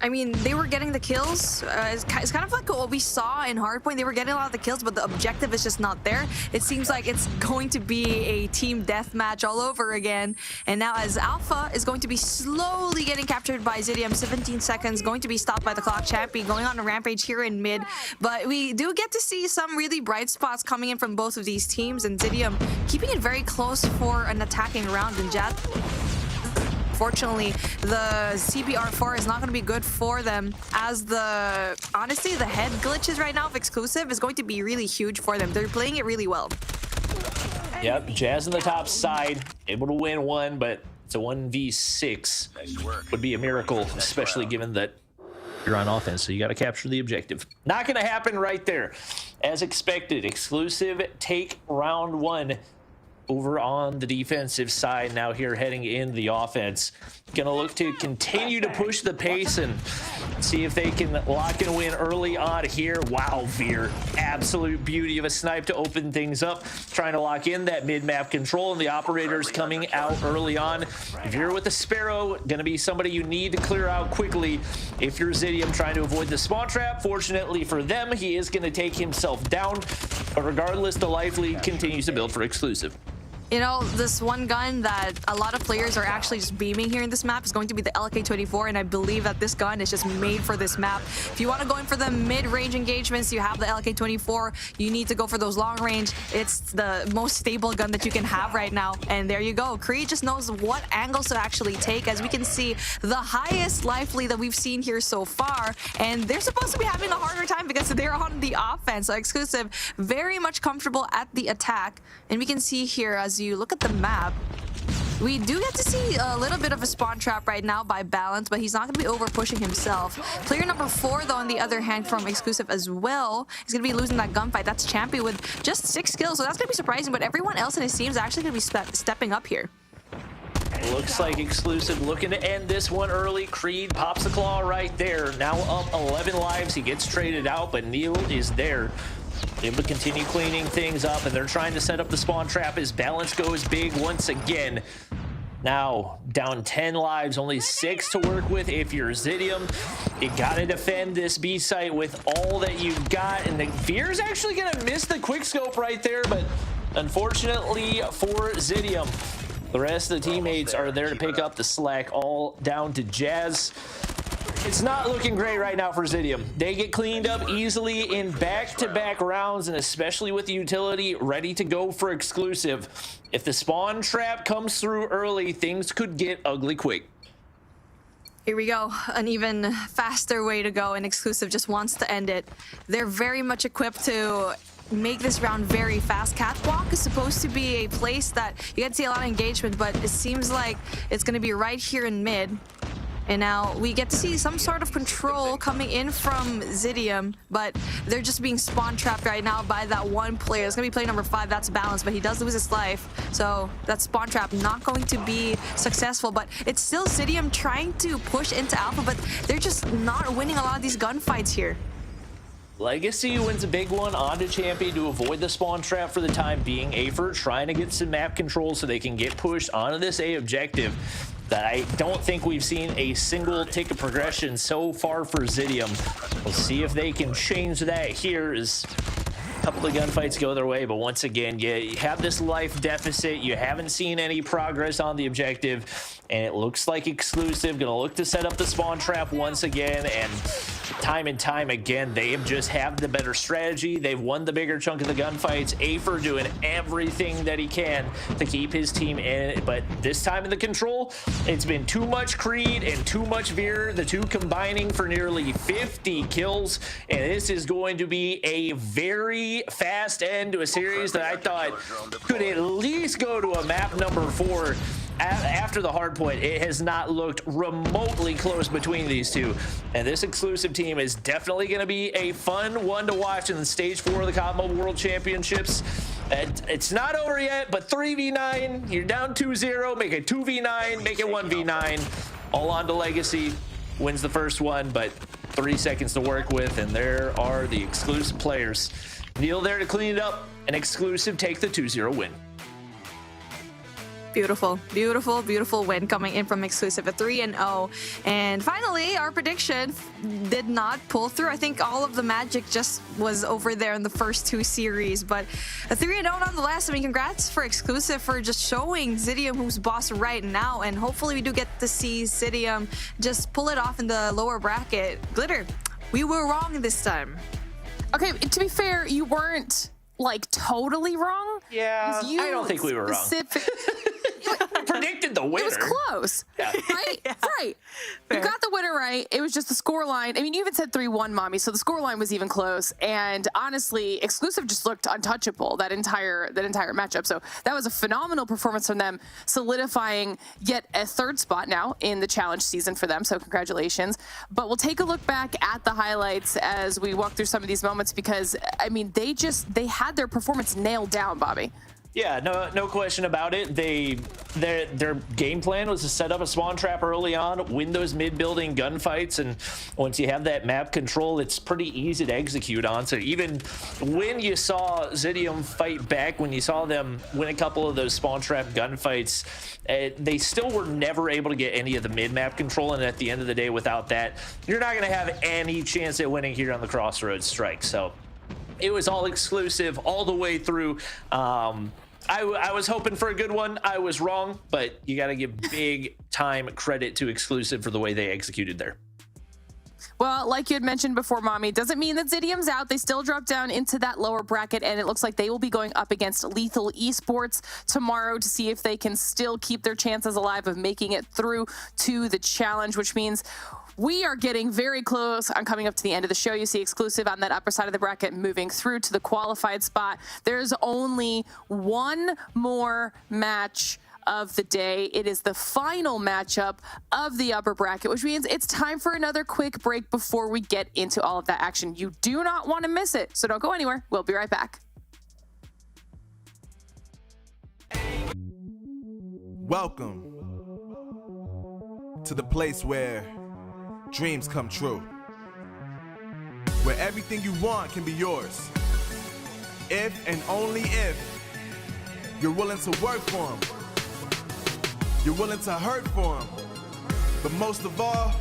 I mean, they were getting the kills. It's kind of like what we saw in Hardpoint. They were getting a lot of the kills, but the objective is just not there. It seems like it's going to be a team deathmatch all over again. And now as Alpha is going to be slowly getting captured by Zidium, 17 seconds, going to be stopped by the clock. Champy going on a rampage here in mid. But we do get to see some really bright spots coming in from both of these teams, and Zidium keeping it very close for an attacking round. And Jad, fortunately, the CBR4 is not going to be good for them, as honestly, the head glitches right now of Exclusive is going to be really huge for them. They're playing it really well. Yep, Jazz on the top side, able to win one, but it's a 1v6. Nice work. Would be a miracle, especially given that you're on offense, so you got to capture the objective. Not going to happen right there. As expected, Exclusive take round one over on the defensive side. Now here heading into the offense, gonna look to continue to push the pace and see if they can lock and win early on here. Wow, Veer, absolute beauty of a snipe to open things up, trying to lock in that mid-map control, and the operators coming out early on. If you're with the Sparrow, gonna be somebody you need to clear out quickly. If you're Zidium trying to avoid the spawn trap, fortunately for them, he is gonna take himself down, but regardless, the life lead continues to build for Exclusive. You know, this one gun that a lot of players are actually just beaming here in this map is going to be the LK24, and I believe that this gun is just made for this map. If you want to go in for the mid-range engagements, you have the LK24. You need to go for those long range. It's the most stable gun that you can have right now, and there you go. Creed just knows what angles to actually take, as we can see the highest life lead that we've seen here so far, and they're supposed to be having a harder time because they're on the offense. So Exclusive very much comfortable at the attack, and we can see here as you look at the map, we do get to see a little bit of a spawn trap right now by Balance, but he's not going to be over pushing himself. Player number 4, though, on the other hand, from Exclusive as well, is going to be losing that gunfight. That's Champy with just 6 kills, so that's going to be surprising, but everyone else in his team is actually going to be stepping up here. Looks like Exclusive looking to end this one early. Creed pops the claw right there. Now up 11 lives. He gets traded out, but Neil is there. Able to continue cleaning things up, and they're trying to set up the spawn trap as balance goes big once again. Now down 10 lives, only 6 to work with. If you're Zidium, you gotta defend this B site with all that you've got, and the Fear's actually gonna miss the quick scope right there, but unfortunately for Zidium, the rest of the teammates are there to pick up the slack, all down to Jazz. It's not looking great right now for Zidium. They get cleaned up easily in back-to-back rounds, and especially with the utility ready to go for Exclusive. If the spawn trap comes through early, things could get ugly quick. Here we go, an even faster way to go, and Exclusive just wants to end it. They're very much equipped to make this round very fast. Catwalk is supposed to be a place that you get to see a lot of engagement, but it seems like it's going to be right here in mid. And now we get to see some sort of control coming in from Zidium, but they're just being spawn trapped right now by that one player. It's going to be player number 5, that's Balance, but he does lose his life. So that spawn trap not going to be successful, but it's still Zidium trying to push into Alpha, but they're just not winning a lot of these gunfights here. Legacy wins a big one onto Champion to avoid the spawn trap for the time being. Afer trying to get some map control so they can get pushed onto this A objective that I don't think we've seen a single tick of progression so far for Zidium. We'll see if they can change that here as a couple of gunfights go their way, but once again, you have this life deficit. You haven't seen any progress on the objective, and it looks like Exclusive gonna look to set up the spawn trap once again, and time again, they just have the better strategy. They've won the bigger chunk of the gunfights. Afer doing everything that he can to keep his team in it, but this time in the control, it's been too much Creed and too much Veer, the two combining for nearly 50 kills, and this is going to be a very fast end to a series that I thought could at least go to a map number 4. After the Hardpoint, it has not looked remotely close between these two, and this Exclusive team is definitely going to be a fun one to watch in the stage 4 of the COD Mobile World Championships. It's not over yet, but 3v9, you're down 2-0, make it 2v9, make it 1v9, all on to Legacy, wins the first one, but 3 seconds to work with, and there are the Exclusive players. Neil there to clean it up, and Exclusive take the 2-0 win. Beautiful, beautiful, beautiful win coming in from Exclusive at 3-0. And finally, our prediction did not pull through. I think all of the magic just was over there in the first 2 series. But a 3-0 nonetheless. I mean, congrats for Exclusive for just showing Zidium who's boss right now. And hopefully we do get to see Zidium just pull it off in the lower bracket. Glitter, we were wrong this time. Okay, to be fair, you weren't like totally wrong. Yeah, I don't think we were wrong. I predicted the winner. It was close, yeah. right? Yeah. Right. Fair. You got the winner right. It was just the score line. I mean, you even said 3-1, Mommy, so the score line was even close. And honestly, Exclusive just looked untouchable that entire matchup. So that was a phenomenal performance from them, solidifying yet a 3rd spot now in the challenge season for them. So congratulations. But we'll take a look back at the highlights as we walk through some of these moments because I mean, they had their performance nailed down, Bobby. Yeah, no question about it. Their game plan was to set up a spawn trap early on, win those mid-building gunfights, and once you have that map control, it's pretty easy to execute on. So even when you saw Zidium fight back, when you saw them win a couple of those spawn trap gunfights, they still were never able to get any of the mid-map control, and at the end of the day, without that, you're not going to have any chance at winning here on the Crossroads Strike. So it was all Exclusive all the way through. I was hoping for a good one. I was wrong, but you got to give big time credit to Exclusive for the way they executed there. Well, like you had mentioned before, Mommy, doesn't mean that Zidium's out. They still drop down into that lower bracket, and it looks like they will be going up against Lethal Esports tomorrow to see if they can still keep their chances alive of making it through to the challenge, which means we are getting very close on coming up to the end of the show. You see Exclusive on that upper side of the bracket moving through to the qualified spot. There's only one more match of the day. It is the final matchup of the upper bracket, which means it's time for another quick break before we get into all of that action. You do not want to miss it, so don't go anywhere. We'll be right back. Welcome to the place where dreams come true. Where everything you want can be yours. If and only if you're willing to work for them. You're willing to hurt for them. But most of all,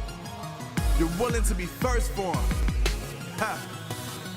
you're willing to be first for them. Ha!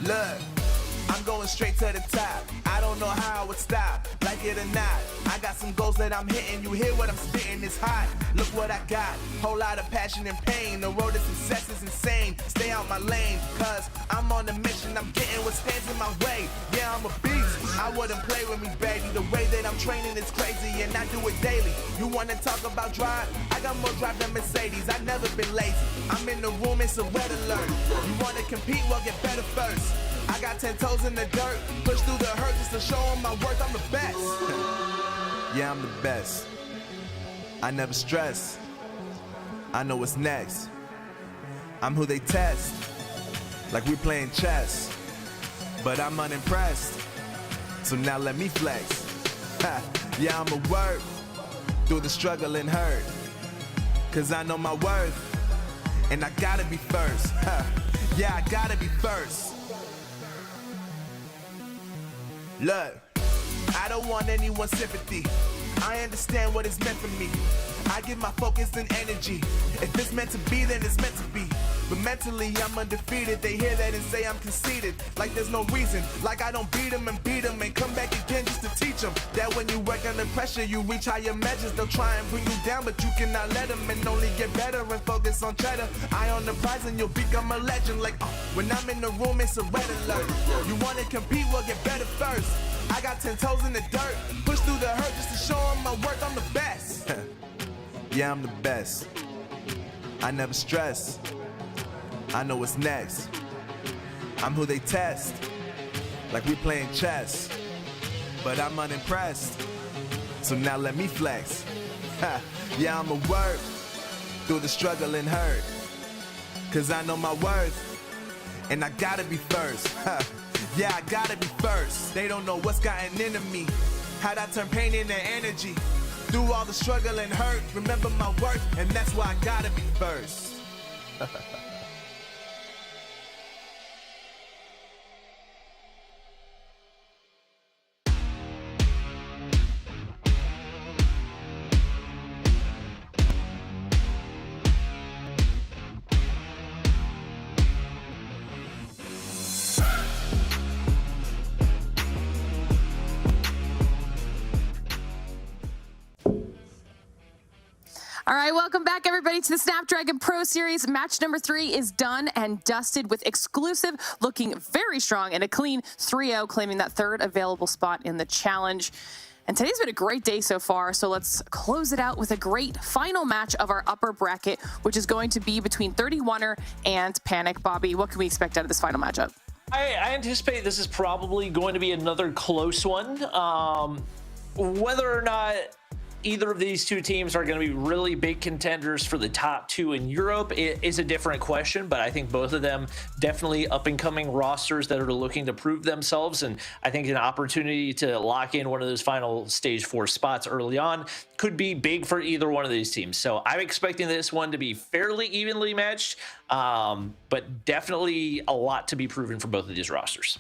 Look, I'm going straight to the top. I don't know how I would stop, like it or not. I got some goals that I'm hitting. You hear what I'm spitting, it's hot. Look what I got, whole lot of passion and pain. The road to success is insane. Stay out my lane, cause I'm on a mission. I'm getting what stands in my way. Yeah, I'm a beast. I wouldn't play with me, baby. The way that I'm training is crazy, and I do it daily. You wanna talk about drive? I got more drive than Mercedes. I've never been lazy. I'm in the room, it's a red alert. You wanna compete? Well, get better first. I got 10 toes in the dirt, push through the hurt just to show them my worth. I'm the best. Yeah, I'm the best. I never stress. I know what's next. I'm who they test, like we playing chess. But I'm unimpressed, so now let me flex. Ha, yeah, I'm a work through the struggle and hurt. Cause I know my worth, and I gotta be first. Ha, yeah, I gotta be first. Look, I don't want anyone's sympathy. I understand what it's meant for me. I give my focus and energy. If it's meant to be, then it's meant to be. But mentally, I'm undefeated. They hear that and say I'm conceited. Like there's no reason. Like I don't beat them and come back again just to teach them that when you work under pressure, you reach higher measures. They'll try and bring you down, but you cannot let them, and only get better and focus on cheddar. Eye on the prize and you'll become a legend. Like, when I'm in the room, it's a red alert. You wanna compete? Well, get better first. I got 10 toes in the dirt, push through the hurt just to show them my worth. I'm the best. Yeah, I'm the best. I never stress. I know what's next. I'm who they test, like we playing chess. But I'm unimpressed, so now let me flex. Ha, yeah, I'm a work through the struggle and hurt. Cause I know my worth, and I gotta be first. Ha, yeah, I gotta be first. They don't know what's gotten into me, how'd I turn pain into energy. Through all the struggle and hurt, remember my worth, and that's why I gotta be first. All right, welcome back, everybody, to the Snapdragon Pro Series. Match number 3 is done and dusted with exclusive looking very strong and a clean 3-0, claiming that third available spot in the challenge. And today's been a great day so far, so let's close it out with a great final match of our upper bracket, which is going to be between 31er and Panic. Bobby, what can we expect out of this final matchup? I anticipate this is probably going to be another close one. Whether or not either of these two teams are going to be really big contenders for the top 2 in Europe is a different question, but I think both of them definitely up-and-coming rosters that are looking to prove themselves, and I think an opportunity to lock in one of those final stage 4 spots early on could be big for either one of these teams. So I'm expecting this one to be fairly evenly matched, but definitely a lot to be proven for both of these rosters.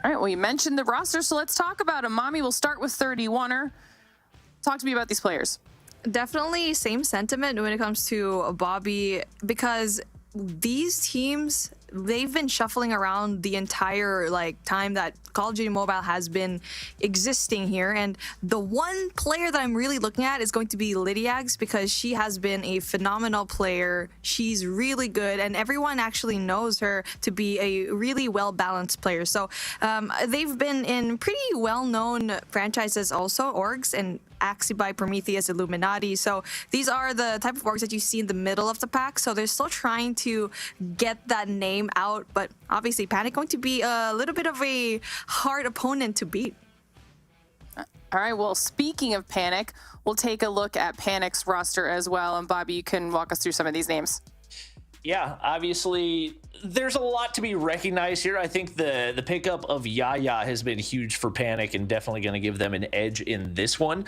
All right, well, you mentioned the roster, so let's talk about them. Mommy, we'll start with 31er. Talk to me about these players. Definitely same sentiment when it comes to Bobby, because these teams, they've been shuffling around the entire time that Call of Duty Mobile has been existing here, and the one player that I'm really looking at is going to be Lydiags, because she has been a phenomenal player. She's really good, and everyone actually knows her to be a really well-balanced player. So they've been in pretty well-known franchises also, Orgs and Axibi, Prometheus, Illuminati. So these are the type of orgs that you see in the middle of the pack. So they're still trying to get that name out, but obviously Panic going to be a little bit of a hard opponent to beat. All right, well, speaking of Panic, we'll take a look at Panic's roster as well. And Bobby, you can walk us through some of these names. Yeah, obviously there's a lot to be recognized here. I think the pickup of Yaya has been huge for Panic and definitely going to give them an edge in this one.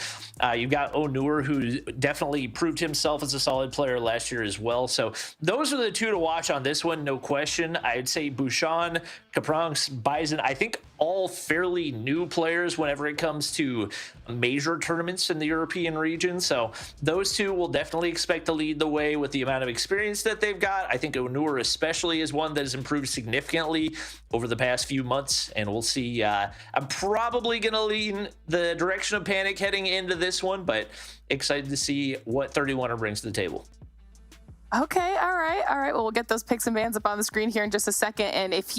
You've got Onur, who definitely proved himself as a solid player last year as well. So those are the two to watch on this one, no question. I'd say Bouchon, Capranx, Bison, I think all fairly new players whenever it comes to major tournaments in the European region. So those two will definitely expect to lead the way with the amount of experience that they've got. I think Onur especially is one that has improved significantly over the past few months, and we'll see. I'm probably going to lean the direction of Panic heading into this one, but excited to see what 31er brings to the table. Okay, all right. Well, we'll get those picks and bans up on the screen here in just a second. And if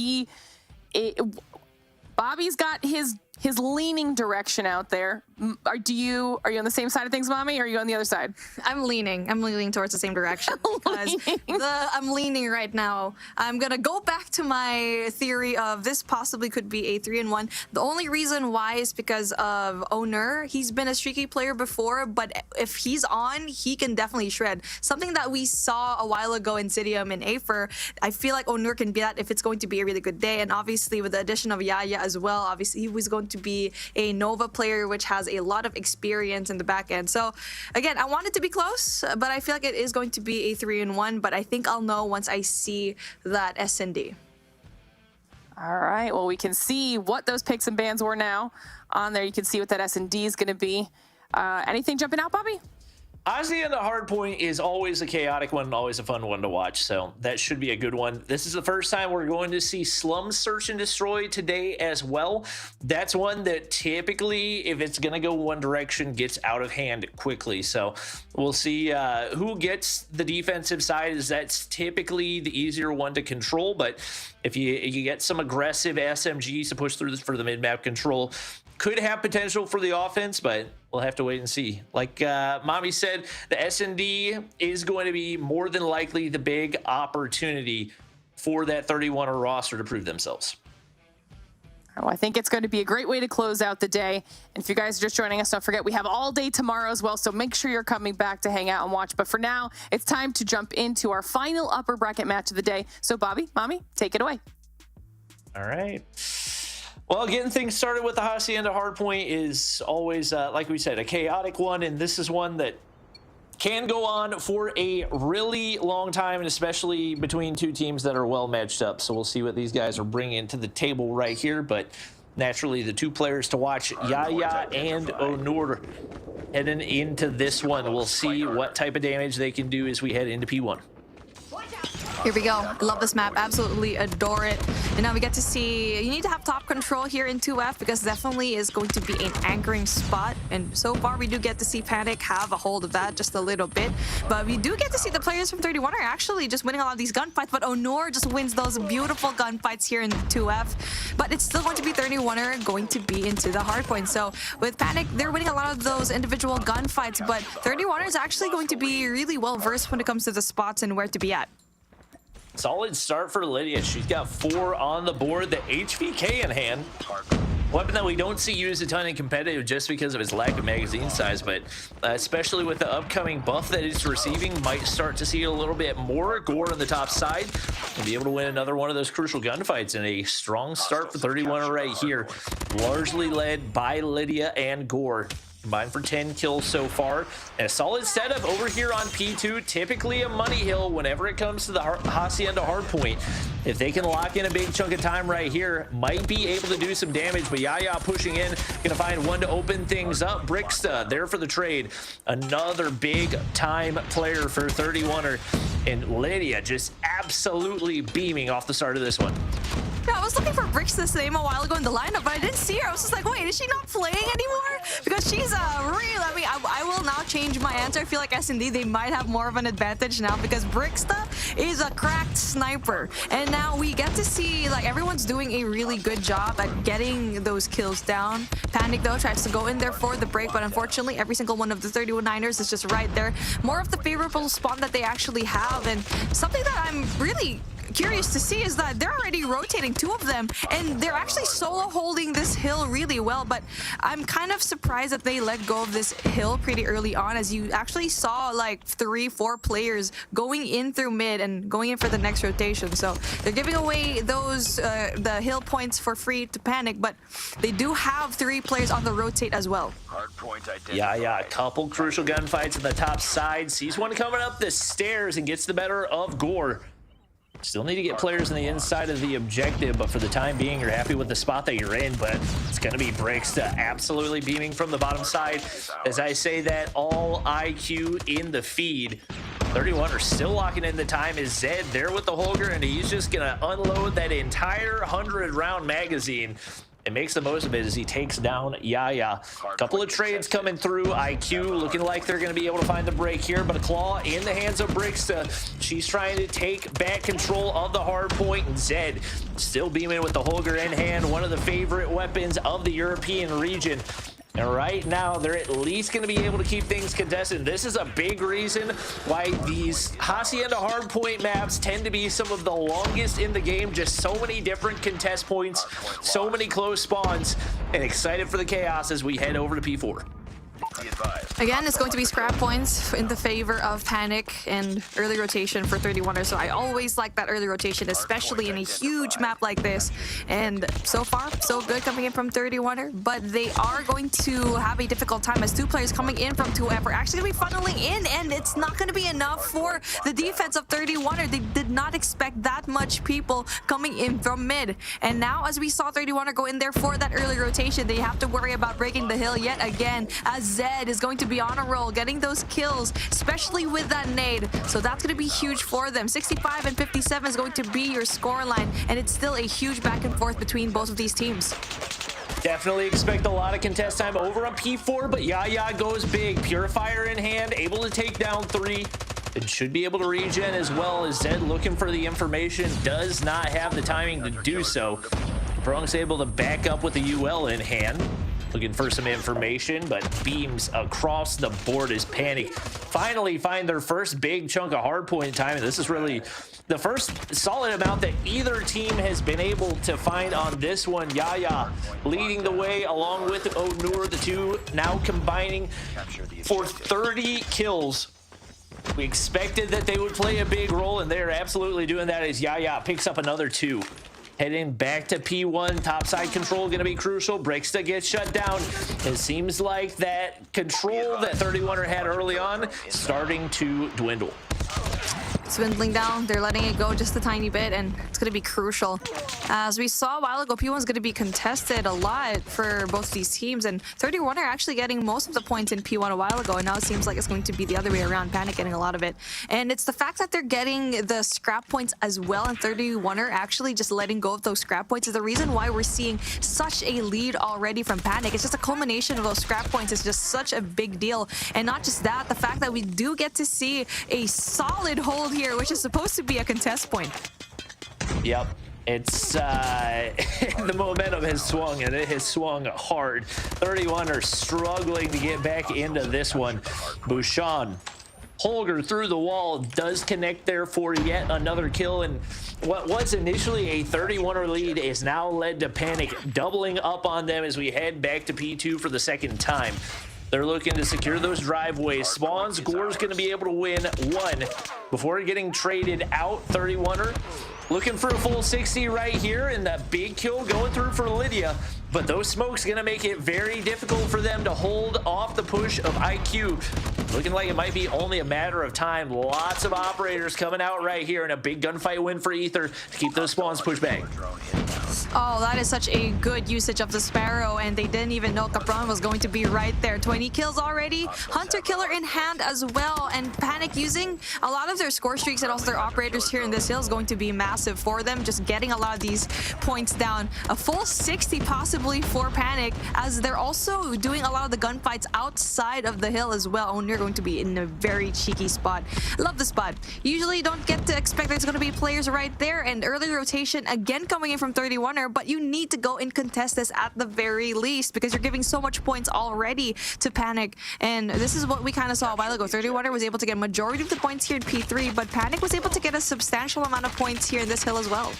Bobby's got his leaning direction out there. Are you on the same side of things, Mommy, or are you on the other side? I'm leaning towards the same direction because I'm leaning right now. I'm gonna go back to my theory of this possibly could be a 3-1. The only reason why is because of Onur. He's been a streaky player before, but if he's on, he can definitely shred. Something that we saw a while ago in Zidium and Afer, I feel like Onur can be that if it's going to be a really good day. And obviously with the addition of Yaya as well, obviously he was going to be a Nova player, which has a lot of experience in the back end. So again, I want it to be close, but I feel like it is going to be a 3-1, but I think I'll know once I see that S&D. All right, well, we can see what those picks and bans were now on there. You can see what that S&D is going to be. Anything jumping out, Bobby? Hacienda Hardpoint is always a chaotic one, always a fun one to watch, so that should be a good one. This is the first time we're going to see Slum Search and Destroy today as well. That's one that typically, if it's going to go one direction, gets out of hand quickly. So we'll see who gets the defensive side, as that's typically the easier one to control. But if you get some aggressive SMGs to push through for the mid-map control, could have potential for the offense, but we'll have to wait and see. Like Mommy said, the S&D is going to be more than likely the big opportunity for that 31er roster to prove themselves. Oh, I think it's going to be a great way to close out the day. And if you guys are just joining us, don't forget we have all day tomorrow as well, so make sure you're coming back to hang out and watch. But for now, it's time to jump into our final upper bracket match of the day. So Bobby, Mommy, take it away. All right. Well, getting things started with the Hacienda Hardpoint is always, like we said, a chaotic one, and this is one that can go on for a really long time, and especially between two teams that are well matched up. So we'll see what these guys are bringing to the table right here, but naturally the two players to watch, Yaya and Onur, heading into this one. We'll see what type of damage they can do as we head into P1. Here we go. I love this map. Absolutely adore it. And now we get to see, you need to have top control here in 2F because definitely is going to be an anchoring spot. And so far we do get to see Panic have a hold of that just a little bit. But we do get to see the players from 31 are actually just winning a lot of these gunfights. But Onur just wins those beautiful gunfights here in 2F. But it's still going to be 31er going to be into the hardpoint. So with Panic, they're winning a lot of those individual gunfights. But 31er is actually going to be really well versed when it comes to the spots and where to be at. Solid start for Lydia. She's got 4 on the board. The HVK in hand. Weapon that we don't see used a ton in competitive just because of its lack of magazine size, but especially with the upcoming buff that it's receiving, might start to see a little bit more. Gore on the top side and be able to win another one of those crucial gunfights, and a strong start for 31 right here, largely led by Lydia and Gore. Combined for 10 kills so far. And a solid setup over here on P2. Typically a money hill whenever it comes to the Hacienda Hardpoint. If they can lock in a big chunk of time right here, might be able to do some damage. But Yaya pushing in, gonna find one to open things up. Brixta there for the trade. Another big time player for 31er. And Lydia just absolutely beaming off the start of this one. Yeah, I was looking for Brixta's name a while ago in the lineup, but I didn't see her. I was just like, wait, is she not playing anymore? Because she's real. I mean, I will now change my answer. I feel like S&D, they might have more of an advantage now because Brixta is a cracked sniper. And now we get to see, like, everyone's doing a really good job at getting those kills down. Panic, though, tries to go in there for the break, but unfortunately, every single one of the 31ers is just right there. More of the favorable spawn that they actually have. And something that I'm really curious to see is that they're already rotating 2 of them, and they're actually solo holding this hill really well. But I'm kind of surprised that they let go of this hill pretty early on. on, as you actually saw like 3-4 players going in through mid and going in for the next rotation. So they're giving away those the hill points for free to Panic, but they do have 3 players on the rotate as well. Hardpoint identified. Yeah, a couple crucial gunfights on the top side. Sees one coming up the stairs and gets the better of Gore. Still need to get players on the inside of the objective, but for the time being, you're happy with the spot that you're in. But it's going to be Brixta absolutely beaming from the bottom side. As I say that, all IQ in the feed. 31 are still locking in the time. Is Zed there with the Holger, and he's just going to unload that entire 100-round magazine and makes the most of it as he takes down Yaya. Couple of trades coming through. IQ looking like they're going to be able to find the break here, but a claw in the hands of Brixta. She's trying to take back control of the hard point, and Zed still beaming with the Holger in hand, one of the favorite weapons of the European region. And right now, they're at least going to be able to keep things contested. This is a big reason why these Hacienda hardpoint maps tend to be some of the longest in the game. Just so many different contest points, so many close spawns, and excited for the chaos as we head over to P4. Again, it's going to be scrap points in the favor of Panic and early rotation for 31er. So I always like that early rotation, especially in a huge map like this. And so far, so good coming in from 31er. But they are going to have a difficult time as 2 players coming in from 2F are actually going to be funneling in. And it's not going to be enough for the defense of 31er. They did not expect that much people coming in from mid. And now, as we saw 31er go in there for that early rotation, they have to worry about breaking the hill yet again, as Zed is going to be on a roll, getting those kills, especially with that nade. So that's going to be huge for them. 65 and 57 is going to be your score line, and it's still a huge back and forth between both of these teams. Definitely expect a lot of contest time over on P4, but Yaya goes big. Purifier in hand, able to take down 3. And should be able to regen as well, as Zed looking for the information, does not have the timing to do so. Brunk's able to back up with the UL in hand. Looking for some information, but beams across the board as Panic finally find their first big chunk of hardpoint time. And this is really the first solid amount that either team has been able to find on this one. Yaya leading the way along with Onur, the two now combining for 30 kills. We expected that they would play a big role, and they're absolutely doing that as Yaya picks up another 2. Heading back to P1, topside control going to be crucial. Brixta gets shut down. It seems like that control that 31er had early on starting to dwindle. Swindling down, they're letting it go just a tiny bit, and it's going to be crucial. As we saw a while ago, P1 is going to be contested a lot for both these teams, and 31 are actually getting most of the points in P1 a while ago, and now it seems like it's going to be the other way around, Panic getting a lot of it. And it's the fact that they're getting the scrap points as well, and 31 are actually just letting go of those scrap points is the reason why we're seeing such a lead already from Panic. It's just a culmination of those scrap points is just such a big deal. And not just that, the fact that we do get to see a solid hold here, which is supposed to be a contest point. Yep. It's the momentum has swung, and it has swung hard. 31 are struggling to get back into this one. Bouchon, Holger through the wall, does connect there for yet another kill, and what was initially a 31er lead is now led to Panic doubling up on them as we head back to P2 for the second time. They're looking to secure those driveways. Spawns, Gore's going to be able to win 1 before getting traded out. 31er looking for a full 60 right here, and that big kill going through for Lydia. But those smokes going to make it very difficult for them to hold off the push of IQ. Looking like it might be only a matter of time. Lots of operators coming out right here, and a big gunfight win for Ether to keep those spawns pushed back. Oh, that is such a good usage of the Sparrow, and they didn't even know Capron was going to be right there. 20 kills already. Hunter Killer in hand as well, and Panic using a lot of their score streaks and also their operators here in this hill is going to be massive for them, just getting a lot of these points down. A full 60 possibly for Panic, as they're also doing a lot of the gunfights outside of the hill as well. Oh, you're going to be in a very cheeky spot. Love the spot. Usually don't get to expect there's going to be players right there, and early rotation again coming in from 31er, but you need to go and contest this at the very least because you're giving so much points already to Panic. And this is what we kind of saw a while ago. 31er was able to get majority of the points here in P3, but Panic was able to get a substantial amount of points here in this hill as well.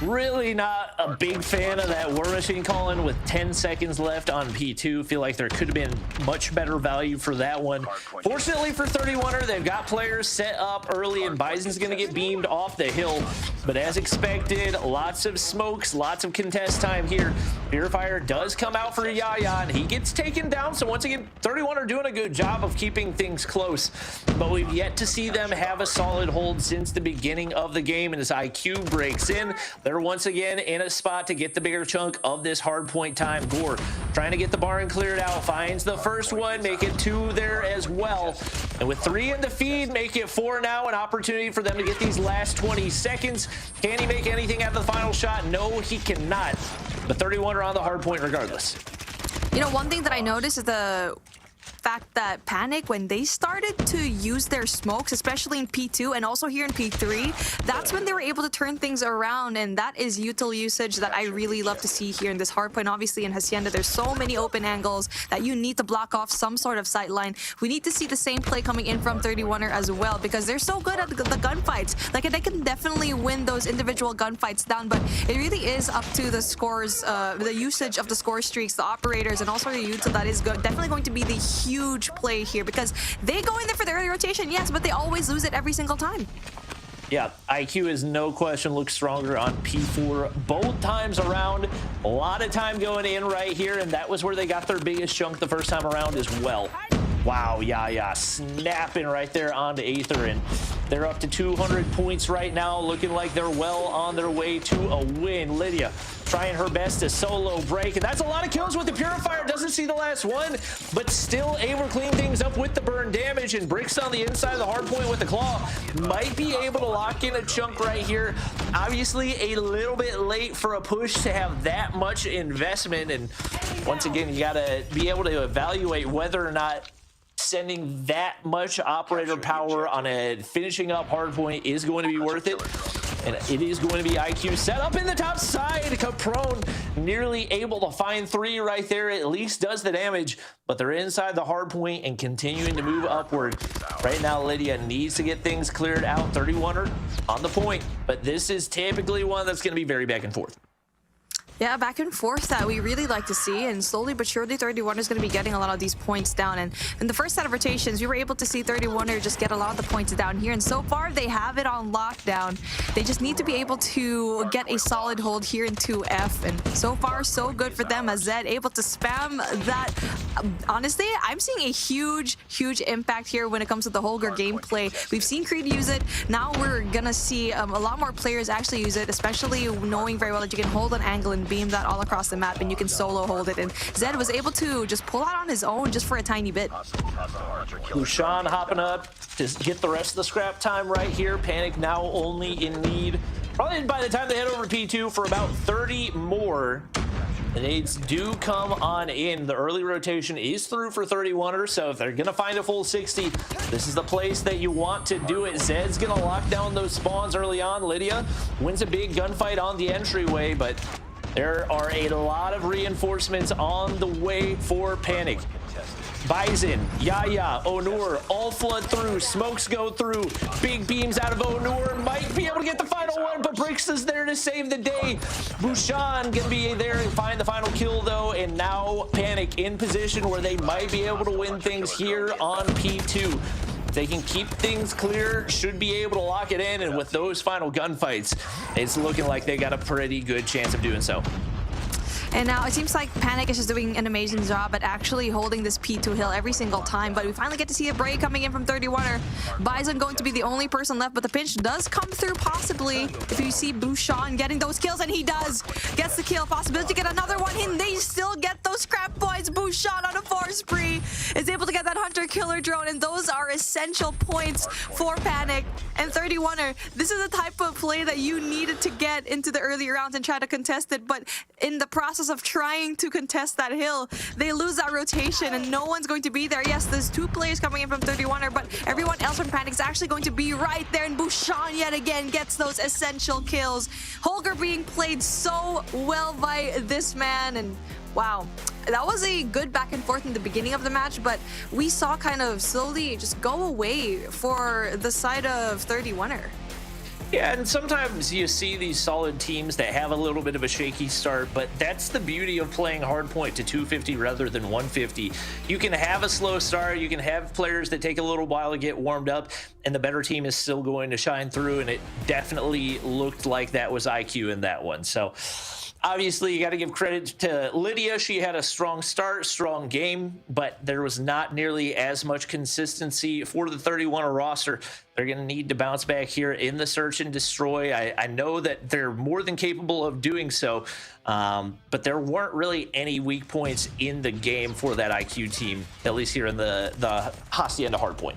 Really not a big fan of that War Machine calling with 10 seconds left on P2. Feel like there could have been much better value for that one. Fortunately for 31er, they've got players set up early, and Bison's going to get beamed off the hill. But as expected, lots of smokes, lots of contest time here. Purifier does come out for Yaya, and he gets taken down. So once again, 31er doing a good job of keeping things close. But we've yet to see them have a solid hold since the beginning of the game, and as IQ breaks in, they're once again in a spot to get the bigger chunk of this hard point time. Gore trying to get the barn cleared out, finds the first one, make it 2 there as well. And with 3 in the feed, make it 4 now. An opportunity for them to get these last 20 seconds. Can he make anything out of the final shot? No, he cannot. But 31 are on the hard point regardless. You know, one thing that I noticed is the fact that Panic, when they started to use their smokes, especially in P2 and also here in P3, that's when they were able to turn things around, and that is util usage that I really love to see here in this hardpoint. Obviously in Hacienda, there's so many open angles that you need to block off some sort of sight line. We need to see the same play coming in from 31er as well, because they're so good at the gunfights. Like, they can definitely win those individual gunfights down, but it really is up to the scores, the usage of the score streaks, the operators, and also the util that is definitely going to be the huge play here, because they go in there for the early rotation, yes, but they always lose it every single time. Yeah, IQ is no question looks stronger on P4 both times around. A lot of time going in right here, and that was where they got their biggest chunk the first time around as well. Wow, yeah, snapping right there onto Aether, and they're up to 200 points right now, looking like they're well on their way to a win. Lydia trying her best to solo break, and that's a lot of kills with the Purifier. Doesn't see the last one, but still able to clean things up with the burn damage, and Bricks on the inside of the hard point with the claw. Might be able to lock in a chunk right here. Obviously a little bit late for a push to have that much investment, and once again, you gotta be able to evaluate whether or not sending that much operator power on a finishing up hardpoint is going to be worth it. And it is going to be IQ set up in the top side. Caprone nearly able to find 3 right there. At least does the damage, but they're inside the hard point and continuing to move upward. Right now, Lydia needs to get things cleared out. 31er on the point, but this is typically one that's going to be very back and forth. Yeah, back and forth that we really like to see, and slowly but surely 31er is going to be getting a lot of these points down. And in the first set of rotations, we were able to see 31er just get a lot of the points down here, and so far they have it on lockdown. They just need to be able to get a solid hold here in 2F, and so far so good for them, as Zed able to spam that. Honestly, I'm seeing a huge impact here when it comes to the Holger gameplay. We've seen Creed use it, now we're gonna see a lot more players actually use it, especially knowing very well that you can hold an angle and beam that all across the map, and you can solo hold it. And Zed was able to just pull out on his own just for a tiny bit. Lushan hopping up to get the rest of the scrap time right here. Panic now only in need, probably by the time they head over to P2, for about 30 more. The nades do come on in. The early rotation is through for 31er, so if they're going to find a full 60, this is the place that you want to do it. Zed's going to lock down those spawns early on. Lydia wins a big gunfight on the entryway, but there are a lot of reinforcements on the way for Panic. Bison, Yaya, Onur, all flood through, smokes go through, big beams out of Onur, might be able to get the final one, but Bricks is there to save the day. Bushan gonna be there and find the final kill though, and now Panic in position where they might be able to win things here on P2. If they can keep things clear, should be able to lock it in, and with those final gunfights, it's looking like they got a pretty good chance of doing so. And now it seems like Panic is just doing an amazing job at actually holding this P2 hill every single time, but we finally get to see a break coming in from 31er. Bison going to be the only person left, but the pinch does come through possibly if you see Bushan getting those kills, and he does. Gets the kill, possibility to get another one, and they still get those scrap points. Bushan on a 4 spree is able to get that hunter-killer drone, and those are essential points for Panic. And 31er, this is the type of play that you needed to get into the early rounds and try to contest it, but in the process of trying to contest that hill, they lose that rotation and no one's going to be there. Yes, there's 2 players coming in from 31er, but everyone else from Panic is actually going to be right there, and Bushan yet again gets those essential kills. Holger being played so well by this man, and wow, that was a good back and forth in the beginning of the match, but we saw kind of slowly just go away for the side of 31er. Yeah, and sometimes you see these solid teams that have a little bit of a shaky start, but that's the beauty of playing Hardpoint to 250 rather than 150. You can have a slow start, you can have players that take a little while to get warmed up, and the better team is still going to shine through, and it definitely looked like that was IQ in that one. So obviously, you got to give credit to Lydia. She had a strong start, strong game, but there was not nearly as much consistency for the 31 roster. They're going to need to bounce back here in the search and destroy. I know that they're more than capable of doing so, but there weren't really any weak points in the game for that IQ team, at least here in the Hacienda Hardpoint.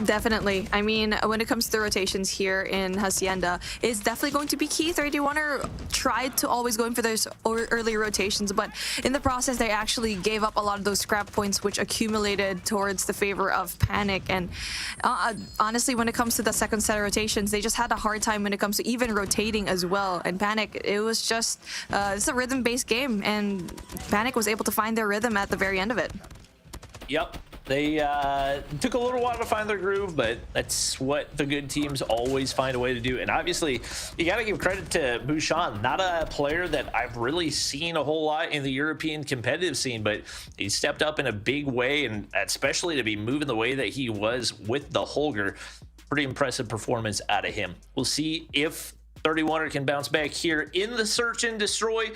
Definitely. I mean, when it comes to the rotations here in Hacienda, it's definitely going to be key. 31er tried to always go in for those early rotations, but in the process, they actually gave up a lot of those scrap points, which accumulated towards the favor of Panic. And honestly, when it comes to the second set of rotations, they just had a hard time when it comes to even rotating as well. And Panic, it was just, it's a rhythm-based game, and Panic was able to find their rhythm at the very end of it. Yep. They took a little while to find their groove, but that's what the good teams always find a way to do. And obviously, you got to give credit to Bouchon, not a player that I've really seen a whole lot in the European competitive scene, but he stepped up in a big way, and especially to be moving the way that he was with the Holger. Pretty impressive performance out of him. We'll see if 31er can bounce back here in the search and destroy.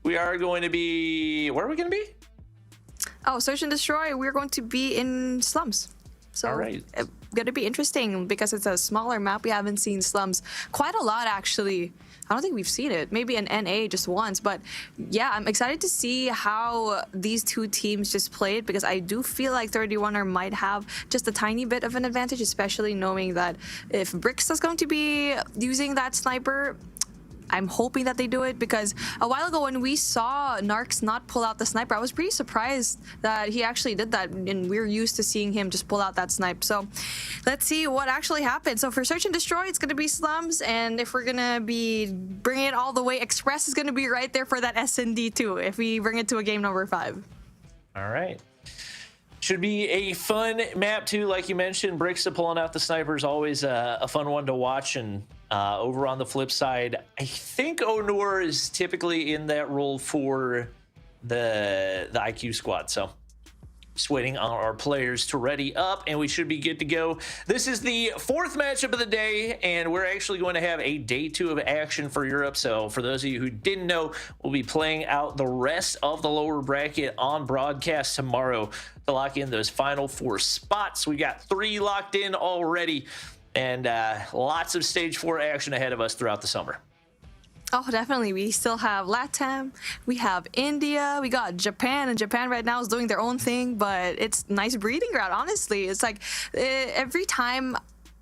We are going to be... Where are we going to be? Oh, Search and Destroy, we're going to be in Slums. So all right. It's going to be interesting because it's a smaller map. We haven't seen Slums quite a lot, actually. I don't think we've seen it. Maybe an NA just once. But yeah, I'm excited to see how these two teams just played, because I do feel like 31er might have just a tiny bit of an advantage, especially knowing that if Brix is going to be using that sniper, I'm hoping that they do it, because a while ago when we saw Narcs not pull out the sniper, I was pretty surprised that he actually did that, and we're used to seeing him just pull out that snipe. So let's see what actually happens. So for Search and Destroy, it's going to be Slums, and if we're going to be bringing it all the way, Express is going to be right there for that S&D too, if we bring it to a game number 5. All right. Should be a fun map too, like you mentioned. Brixa pulling out the sniper is always a fun one to watch. And over on the flip side, I think Onur is typically in that role for the IQ squad. So just waiting on our players to ready up, and we should be good to go. This is the 4th matchup of the day, and we're actually going to have a day 2 of action for Europe. So for those of you who didn't know, we'll be playing out the rest of the lower bracket on broadcast tomorrow to lock in those final 4 spots. We got 3 locked in already, and lots of stage 4 action ahead of us throughout the summer. Oh, definitely. We still have LATAM, we have India, we got Japan, and Japan right now is doing their own thing, but it's nice breeding ground, honestly. It's like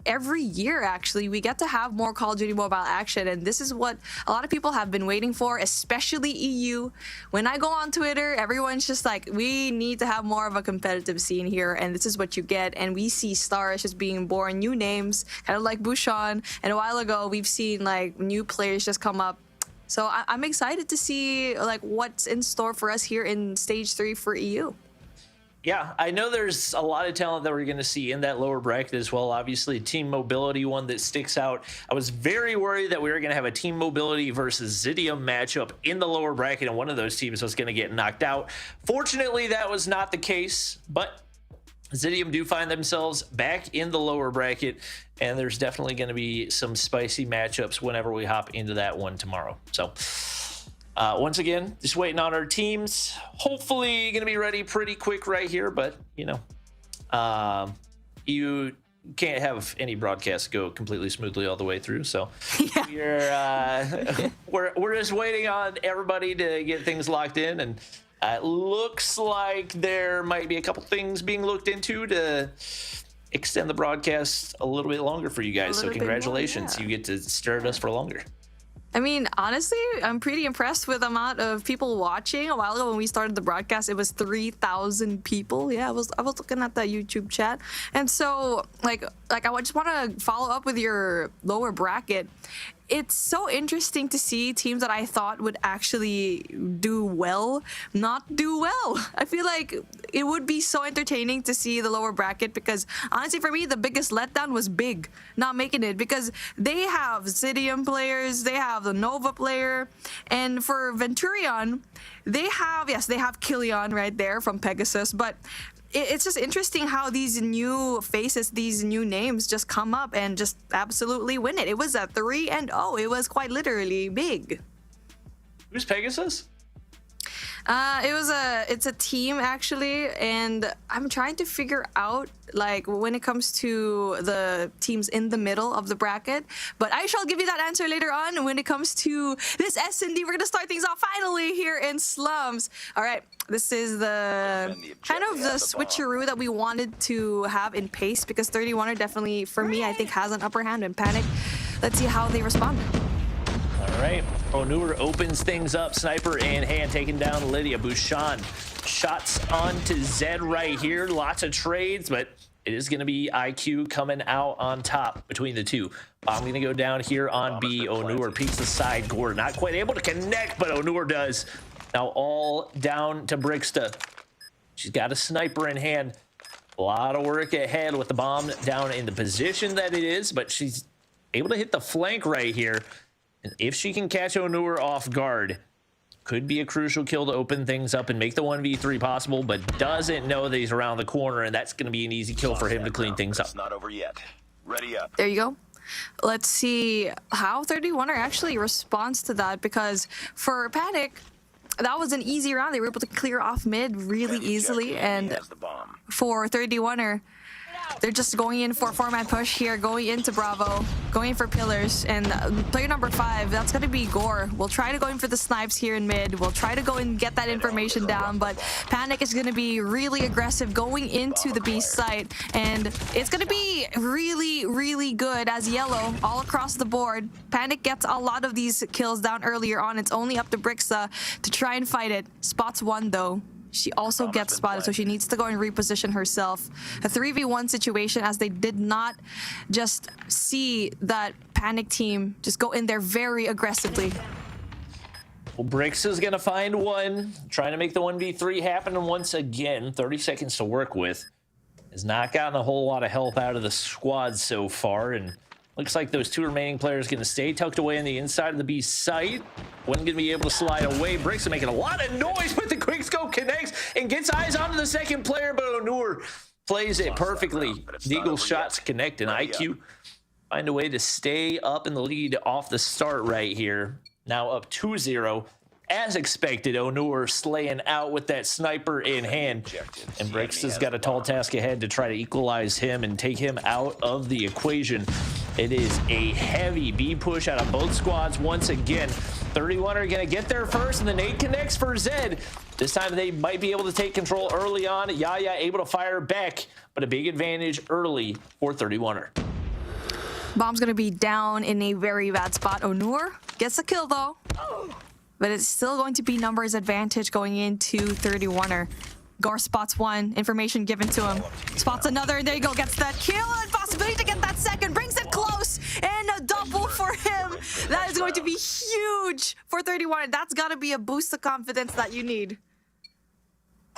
every year, actually, we get to have more Call of Duty Mobile action, and this is what a lot of people have been waiting for, especially EU. When I go on Twitter, everyone's just like, we need to have more of a competitive scene here, and this is what you get. And we see stars just being born, new names, kind of like Bouchon, and a while ago, we've seen like new players just come up. So I'm excited to see like what's in store for us here in Stage 3 for EU. Yeah, I know there's a lot of talent that we're going to see in that lower bracket as well. Obviously, Team Mobility, one that sticks out. I was very worried that we were going to have a Team Mobility versus Zidium matchup in the lower bracket, and one of those teams was going to get knocked out. Fortunately, that was not the case, but Zidium do find themselves back in the lower bracket, and there's definitely going to be some spicy matchups whenever we hop into that one tomorrow. So once again, just waiting on our teams. Hopefully going to be ready pretty quick right here, but you know, you can't have any broadcast go completely smoothly all the way through. So yeah. we're just waiting on everybody to get things locked in, and it looks like there might be a couple things being looked into to extend the broadcast a little bit longer for you guys. So congratulations, more, yeah. You get to stare at us for longer. I mean, honestly, I'm pretty impressed with the amount of people watching. A while ago when we started the broadcast, it was 3,000 people. Yeah, I was looking at the YouTube chat. And so, like I just want to follow up with your lower bracket. it's so interesting to see teams that I thought would actually do well not do well. I feel like it would be so entertaining to see the lower bracket because honestly for me the biggest letdown was Big not making it because they have Zidium players, they have the Nova player, and for Venturion they have Killian right there from Pegasus, but it's just interesting how these new faces, these new names just come up and just absolutely win it. It was a 3-0. It was quite literally big. Who's Pegasus? It's a team actually, and I'm trying to figure out like when it comes to the teams in the middle of the bracket, but I shall give you that answer later on when it comes to this S&D. We're gonna start things off finally here in Slums. All right, this is the kind of the switcheroo that we wanted to have in pace because 31 are definitely, for me, I think has an upper hand in Panic. Let's see how they respond. All right, Onur opens things up, sniper in hand, taking down Lydia. Bouchon shots onto Zed right here. Lots of trades, but it is going to be IQ coming out on top between the two. I'm going to go down here on B. Onur peeks the side. Gore not quite able to connect, but Onur does. Now all down to Brixta. She's got a sniper in hand. A lot of work ahead with the bomb down in the position that it is, but she's able to hit the flank right here. And if she can catch Onur off guard, could be a crucial kill to open things up and make the 1v3 possible, but doesn't know that he's around the corner, and that's going to be an easy kill for him to clean things up. It's not over yet. Ready up. There you go. Let's see how 31er actually responds to that, because for Panic, that was an easy round. They were able to clear off mid really easily, and for 31er, they're just going in for a 4-man push here, going into Bravo, going for pillars, and player number 5, that's going to be Gore. We'll try to go in for the snipes here in mid. We'll try to go and get that information down, but Panic is going to be really aggressive going into the B site, and it's going to be really, really good as yellow all across the board. Panic gets a lot of these kills down earlier on. It's only up to Brixa to try and fight it. Spots one though. She also gets spotted, so she needs to go and reposition herself. A 3v1 situation, as they did not just see that Panic team just go in there very aggressively. Well, Brix is going to find one, trying to make the 1v3 happen, and once again, 30 seconds to work with. Has not gotten a whole lot of help out of the squad so far, and looks like those two remaining players going to stay tucked away on the inside of the B site. One going to be able to slide away. Brix is making a lot of noise, but the quickscope connects and gets eyes onto the second player, but Onur plays it perfectly. Deagle shots connect, and IQ find a way to stay up in the lead off the start right here. Now up 2-0. As expected, Onur slaying out with that sniper in hand. And Brix has got a tall task ahead to try to equalize him and take him out of the equation. It is a heavy B push out of both squads once again. 31 are going to get there first, and the nade connects for Zed. This time they might be able to take control early on. Yaya able to fire back, but a big advantage early for 31er. Bomb's going to be down in a very bad spot. Onur gets a kill though. But it's still going to be numbers advantage going into 31er. Gore spots one, information given to him. Spots another, and there you go, gets that kill, and possibility to get that second, brings it close, and a double for him. That is going to be huge for 31. That's got to be a boost of confidence that you need.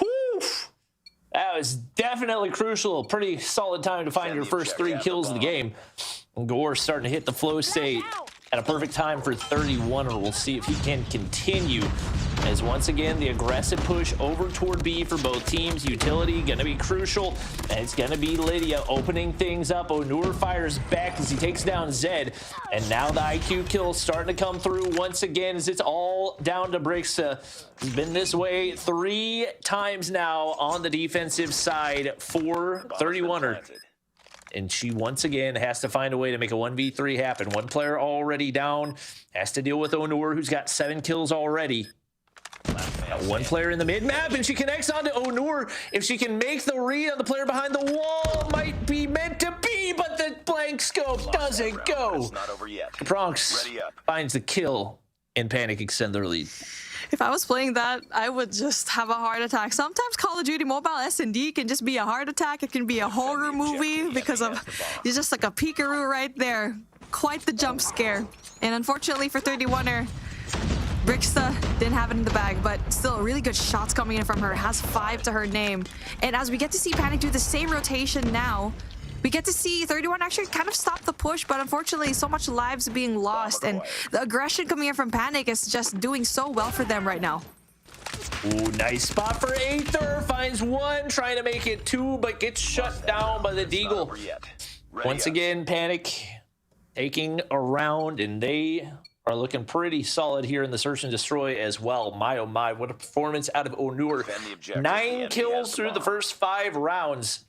Whew. That was definitely crucial. Pretty solid time to find your first 3 kills of the game. And Gore starting to hit the flow state at a perfect time for 31er. We'll see if he can continue, as once again the aggressive push over toward B for both teams. Utility gonna be crucial, and it's gonna be Lydia opening things up. Onur fires back as he takes down Zed, and now the IQ kill starting to come through once again as it's all down to Brixa. It's been this way 3 times now on the defensive side for 31er. And she once again has to find a way to make a 1v3 happen. One player already down, has to deal with Onur, who's got 7 kills already. One player in the mid map, and she connects onto Onur. If she can make the read on the player behind the wall, might be meant to be, but the blank scope doesn't go. The Bronx finds the kill, and Panic extend their lead. If I was playing that, I would just have a heart attack. Sometimes Call of Duty Mobile S&D can just be a heart attack. It can be a horror movie because of, it's just like a peekaroo right there. quite the jump scare. And unfortunately for 31er, Brixta didn't have it in the bag, but still really good shots coming in from her. Has 5 to her name. And as we get to see Panic do the same rotation now, we get to see 31 actually kind of stop the push, but unfortunately so much lives being lost. And the aggression coming in from Panic is just doing so well for them right now. Ooh, nice spot for Aether. Finds 1, trying to make it 2, but gets shut down by the Deagle. Once again, Panic taking a round, and they are looking pretty solid here in the search and destroy as well. My oh my, what a performance out of Onur. 9 kills through the first 5 rounds.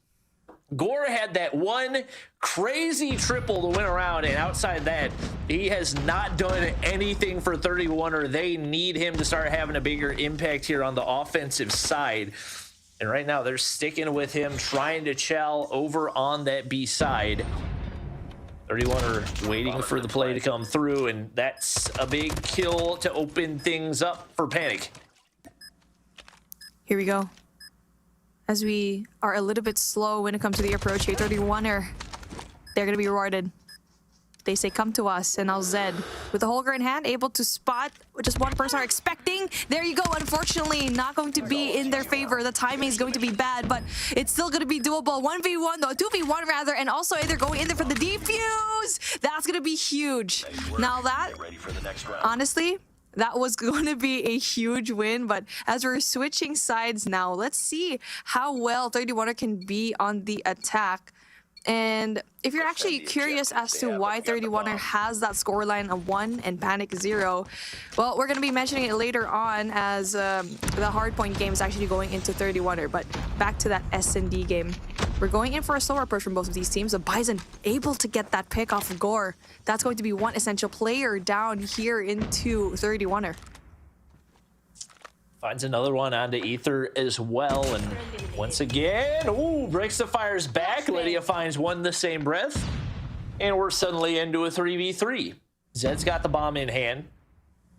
Gore had that one crazy triple to win around, and outside that, he has not done anything for 31, or they need him to start having a bigger impact here on the offensive side. And right now, they're sticking with him, trying to chow over on that B side. 31 are waiting for the play to come through, and that's a big kill to open things up for Panic. Here we go. As we are a little bit slow when it comes to the approach here, 31er, they're going to be rewarded. They say, come to us. And now Zed, with the Holger in hand, able to spot what just one person are expecting. There you go. Unfortunately, not going to be in their favor. The timing is going to be bad, but it's still going to be doable. 1v1, though. 2v1, rather. And also either going in there for the defuse. That's going to be huge. Now that, honestly, that was going to be a huge win, but as we're switching sides now, let's see how well 31er can be on the attack. And if you're actually curious as to why 31er has that scoreline of 1 and Panic 0, well, we're going to be mentioning it later on as the Hardpoint game is actually going into 31er. But back to that S&D game. We're going in for a slower approach from both of these teams. The Bison able to get that pick off of Gore. That's going to be one essential player down here into 31er. Finds another one onto Aether as well, and once again, ooh, breaks the fires back. Lydia finds one the same breath, and we're suddenly into a 3v3. Zed's got the bomb in hand.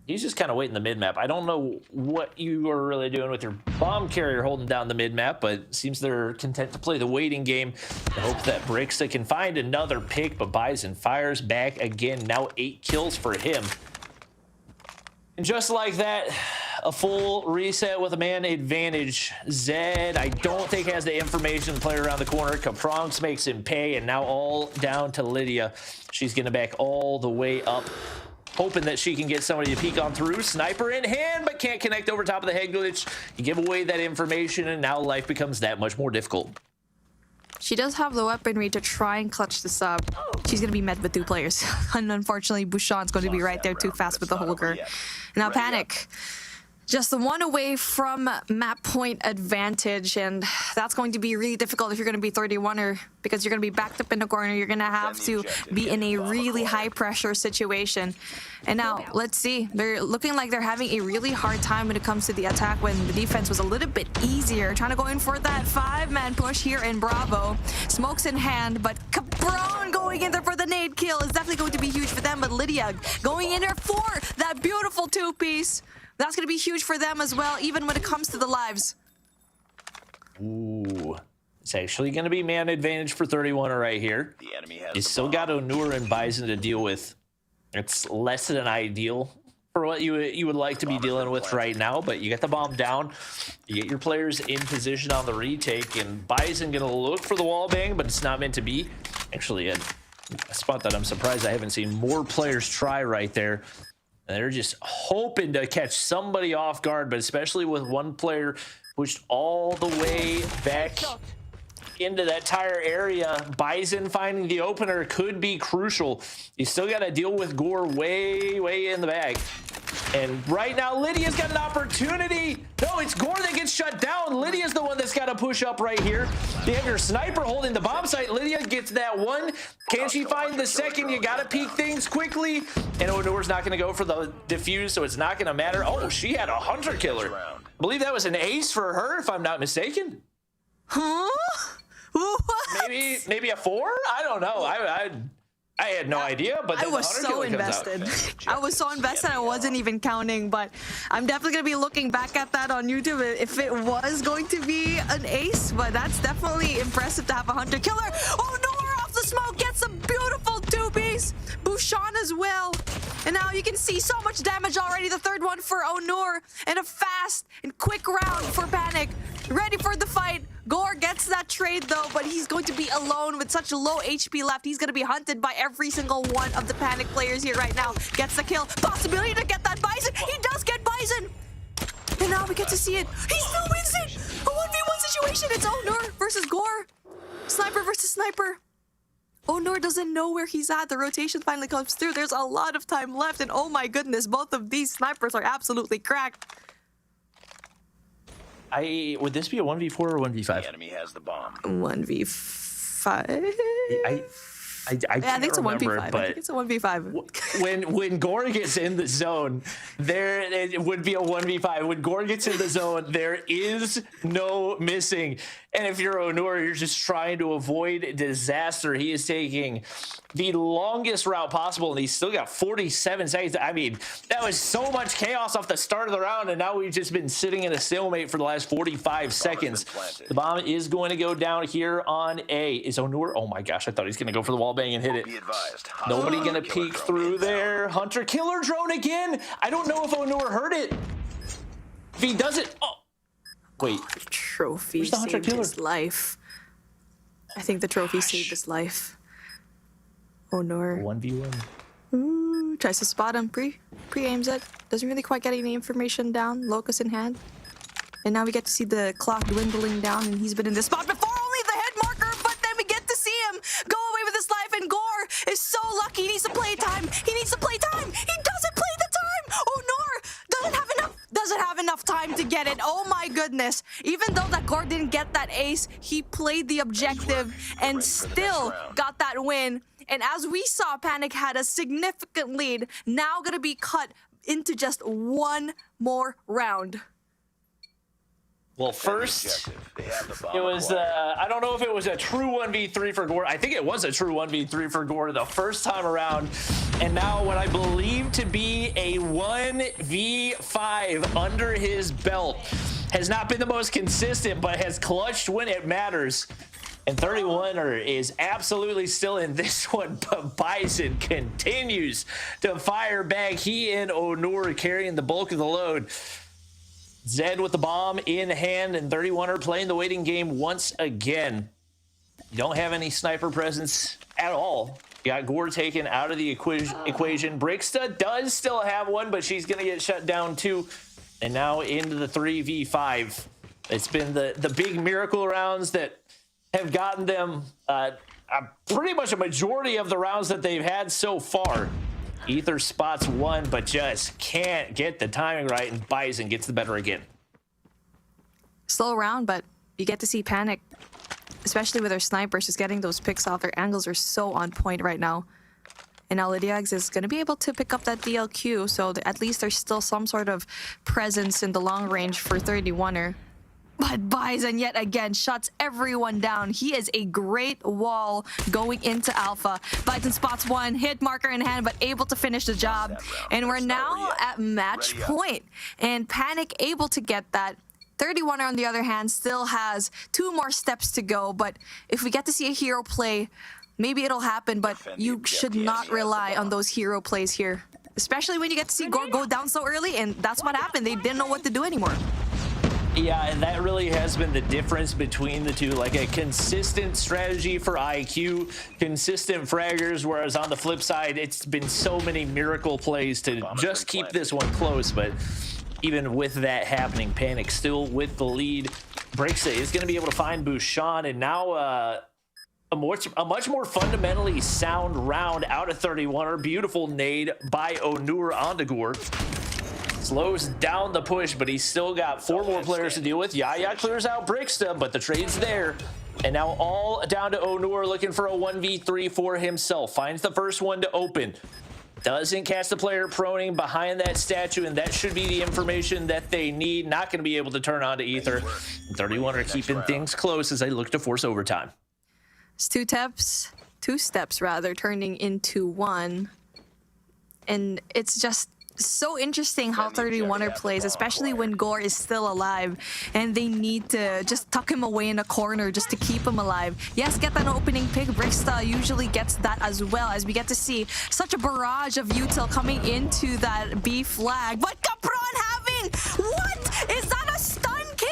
He's just kind of waiting the mid-map. I don't know what you are really doing with your bomb carrier holding down the mid-map, but it seems they're content to play the waiting game. I hope that Brixa can find another pick, but Bison fires back again. Now 8 kills for him. And just like that, a full reset with a man advantage. Zed, I don't think has the information to play around the corner. Capronx makes him pay, and now all down to Lydia. She's gonna back all the way up, hoping that she can get somebody to peek on through. Sniper in hand, but can't connect over top of the head glitch. You give away that information, and now life becomes that much more difficult. She does have the weaponry to try and clutch this up. She's going to be met with 2 players. And unfortunately, Bouchon's going to be right there too fast with the Holger. Now Panic, just the one away from map point advantage, and that's going to be really difficult if you're going to be 31er, because you're going to be backed up in the corner. You're going to have to be in a really high pressure situation. And now let's see, they're looking like they're having a really hard time when it comes to the attack, when the defense was a little bit easier. Trying to go in for that 5-man push here in Bravo. Smokes in hand, but Capron going in there for the nade kill is definitely going to be huge for them. But Lydia going in there for that beautiful 2-piece. That's going to be huge for them as well, even when it comes to the lives. Ooh, it's actually going to be man advantage for 31 right here. The enemy has You still got Onur and Bison to deal with. It's less than ideal for what you would like to be dealing with right now, but you get the bomb down. You get your players in position on the retake, and Bison going to look for the wall bang, but it's not meant to be. Actually, a spot that I'm surprised I haven't seen more players try right there. And they're just hoping to catch somebody off guard, but especially with one player pushed all the way back into that tire area. Bison finding the opener could be crucial. You still got to deal with Gore way in the bag. And right now, Lydia's got an opportunity. No, it's Gore that gets shut down. Lydia's the one that's got to push up right here. You have your sniper holding the bomb site. Lydia gets that one. Can she find the second? You got to peek things quickly. And Onur's not going to go for the defuse, so it's not going to matter. Oh, she had a hunter killer. I believe that was an ace for her, if I'm not mistaken. Huh? What? Maybe a 4? I don't know. I had no idea, but I was so invested. I was so invested I wasn't even counting, but I'm definitely going to be looking back at that on YouTube if it was going to be an ace, but that's definitely impressive to have a hunter killer. Oh, no, off the smoke, gets a beautiful 2 newbies. Bouchon as well. And now you can see so much damage already. The third one for Onur. And a fast and quick round for Panic. Ready for the fight. Gore gets that trade though, but he's going to be alone with such low HP left. He's going to be hunted by every single one of the Panic players here right now. Gets the kill. Possibility to get that Bison. He does get Bison. And now we get to see it. He still wins it. A 1v1 situation. It's Onur versus Gore. Sniper versus sniper. Onur doesn't know where he's at. The rotation finally comes through. There's a lot of time left. And oh my goodness, both of these snipers are absolutely cracked. Would this be a 1v4 or 1v5? The enemy has the bomb. 1v5. I Yeah, I think it's a 1v5. But I think it's a 1v5. when Gore gets in the zone, it would be a 1v5. When Gore gets in the zone, there is no missing. And if you're Onur, you're just trying to avoid disaster. He is taking the longest route possible, and he's still got 47 seconds. I mean, that was so much chaos off the start of the round, and now we've just been sitting in a stalemate for the last 45 seconds. The bomb is going to go down here on A. Is Onur? Oh my gosh, I thought he was going to go for the wall bang and hit it. Be advised. Nobody going to peek through there. Hunter killer drone again. I don't know if Onur heard it. If he does it, oh. Wait. Trophy saved his life. I think the trophy saved his life. Onur. 1v1. Ooh, tries to spot him. Pre-aims it. Doesn't really quite get any information down. Locus in hand. And now we get to see the clock dwindling down, and he's been in this spot before. Only the head marker, but then we get to see him go away with his life, and Gore is so lucky. He needs to play time. He needs to play time. He doesn't play the time. Onur doesn't have enough time to get it. Oh my goodness. Even though that Gore didn't get that ace, he played the objective and still got that win. And as we saw, Panic had a significant lead, now gonna be cut into just one more round. Well, first, it was, I don't know if it was a true 1v3 for Gore. I think it was a true 1v3 for Gore the first time around. And now what I believe to be a 1v5 under his belt. Has not been the most consistent, but has clutched when it matters. And 31er is absolutely still in this one, but Bison continues to fire back. He and Onur carrying the bulk of the load. Zed with the bomb in hand, and 31er playing the waiting game once again. You don't have any sniper presence at all. You got Gore taken out of the equation. Brixta does still have one, but she's going to get shut down too. And now into the 3v5. It's been the big miracle rounds that have gotten them pretty much a majority of the rounds that they've had so far. Ether spots one, but just can't get the timing right, and Bison gets the better again. Slow round, but you get to see Panic, especially with their snipers, just getting those picks off. Their angles are so on point right now. And now Lydiax is going to be able to pick up that DLQ, so at least there's still some sort of presence in the long range for 31er. But Bison yet again shuts everyone down. He is a great wall going into Alpha. Bison spots one, hit marker in hand, but able to finish the job. And we're now at match point. And Panic able to get that. 31er on the other hand still has 2 more steps to go. But if we get to see a hero play, maybe it'll happen. But you should not rely on those hero plays here. Especially when you get to see Gore go down so early. And that's what happened. They didn't know what to do anymore. Yeah, and that really has been the difference between the two. Like a consistent strategy for IQ, consistent fraggers, whereas on the flip side, it's been so many miracle plays to just keep this one close. But even with that happening, Panic still with the lead. Brixta is going to be able to find Bouchon, and now a much more fundamentally sound round out of 31er. Beautiful nade by Onur onto Gore. Slows down the push, but he's still got 4 more players to deal with. Yaya clears out Brixta, but the trade's there. And now all down to Onur looking for a 1v3 for himself. Finds the first one to open. Doesn't catch the player proning behind that statue, and that should be the information that they need. Not going to be able to turn on to Ether. 31 are keeping things close as they look to force overtime. It's 2 steps rather, turning into 1. And it's just so interesting how 31er plays, especially when Gore is still alive and they need to just tuck him away in a corner just to keep him alive. Yes, get an opening pick. Bricksta usually gets that as well, as we get to see such a barrage of util coming into that B flag. But Capron having, what? Is that a stun kill?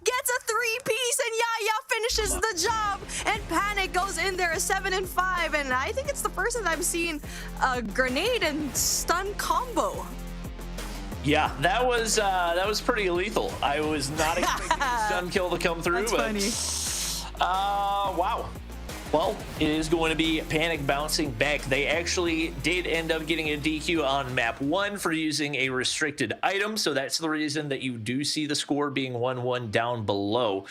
Gets a 3-piece and Yaya finishes the job, and Panic goes in there a 7 and 5, and I think it's the first time I've seen a grenade and stun combo. Yeah, that was pretty lethal. I was not expecting the stun kill to come through. That's but funny. Wow. Well, it is going to be Panic bouncing back. They actually did end up getting a DQ on map 1 for using a restricted item, so that's the reason that you do see the score being 1-1 down below.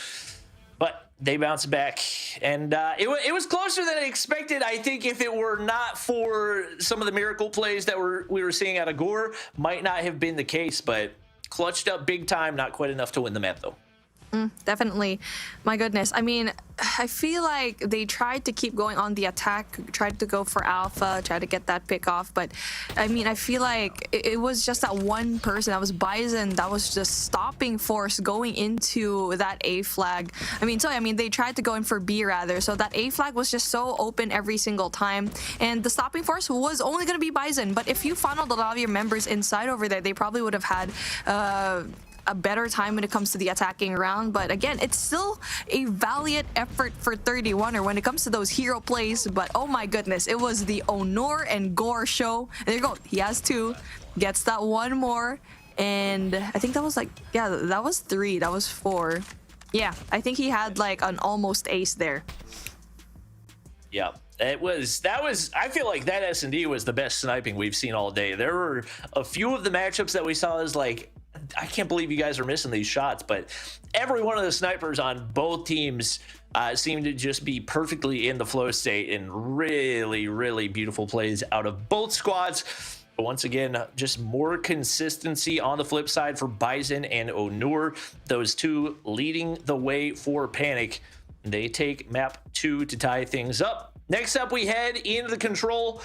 But they bounced back, and it was closer than I expected. I think if it were not for some of the miracle plays that we were seeing out of Gore, might not have been the case, but clutched up big time, not quite enough to win the map, though. Definitely. My goodness. I mean, I feel like they tried to keep going on the attack, tried to go for alpha, tried to get that pick off. But I mean, I feel like it was just that one person, that was Bison, that was just stopping force going into that A flag. I mean, they tried to go in for B rather. So that A flag was just so open every single time. And the stopping force was only going to be Bison. But if you funneled a lot of your members inside over there, they probably would have had a better time when it comes to the attacking round. But again, it's still a valiant effort for 31er when it comes to those hero plays. But oh my goodness, it was the Onur and Gore show. There you go. He has 2, gets that 1 more, and I think that was like, yeah, that was 3, that was 4. Yeah, I think he had like an almost ace there. Yeah. That was I feel like that S&D was the best sniping we've seen all day. There were a few of the matchups that we saw as like, I can't believe you guys are missing these shots, but every one of the snipers on both teams seemed to just be perfectly in the flow state, and really, really beautiful plays out of both squads. But once again, just more consistency on the flip side for Bison and Onur, those two leading the way for Panic. They take map 2 to tie things up. Next up, we head into the control.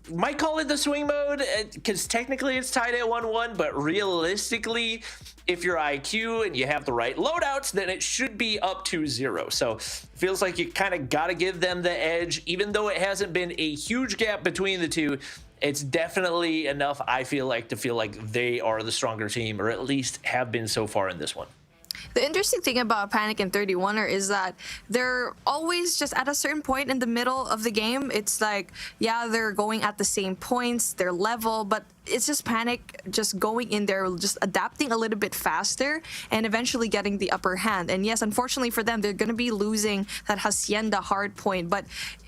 Might call it the swing mode because technically it's tied at 1-1, but realistically, if you're IQ and you have the right loadouts, then it should be up to 0. So feels like you kind of got to give them the edge, even though it hasn't been a huge gap between the two. It's definitely enough, I feel like, to feel like they are the stronger team, or at least have been so far in this one. The interesting thing about Panic and 31er is that they're always just at a certain point in the middle of the game. It's like, yeah, they're going at the same points, they're level, but it's just Panic just going in there, just adapting a little bit faster and eventually getting the upper hand. And yes, unfortunately for them, they're going to be losing that Hacienda Hardpoint. But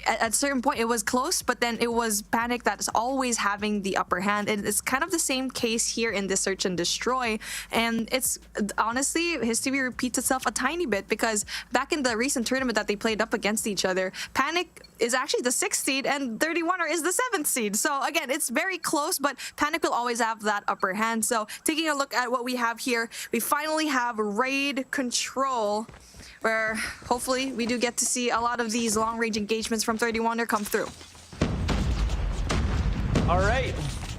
at a certain point, it was close, but then it was Panic that is always having the upper hand. And it's kind of the same case here in this Search and Destroy. And it's honestly, history repeats itself a tiny bit, because back in the recent tournament that they played up against each other, Panic is actually the 6th seed and 31er is the 7th seed. So again, it's very close, but Panic will always have that upper hand. So taking a look at what we have here, we finally have raid control, where hopefully we do get to see a lot of these long-range engagements from 31er come through. All right,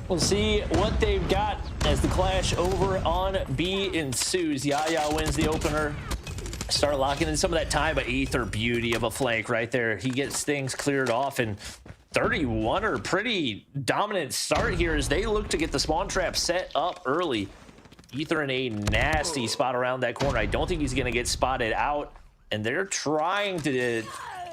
we'll see what they've got as the clash over on B ensues. Yaya wins the opener. Start locking in some of that time, but Ether, beauty of a flank right there. He gets things cleared off, and 31er pretty dominant start here as they look to get the spawn trap set up early. Ether in a nasty spot around that corner. I don't think he's going to get spotted out, and they're trying to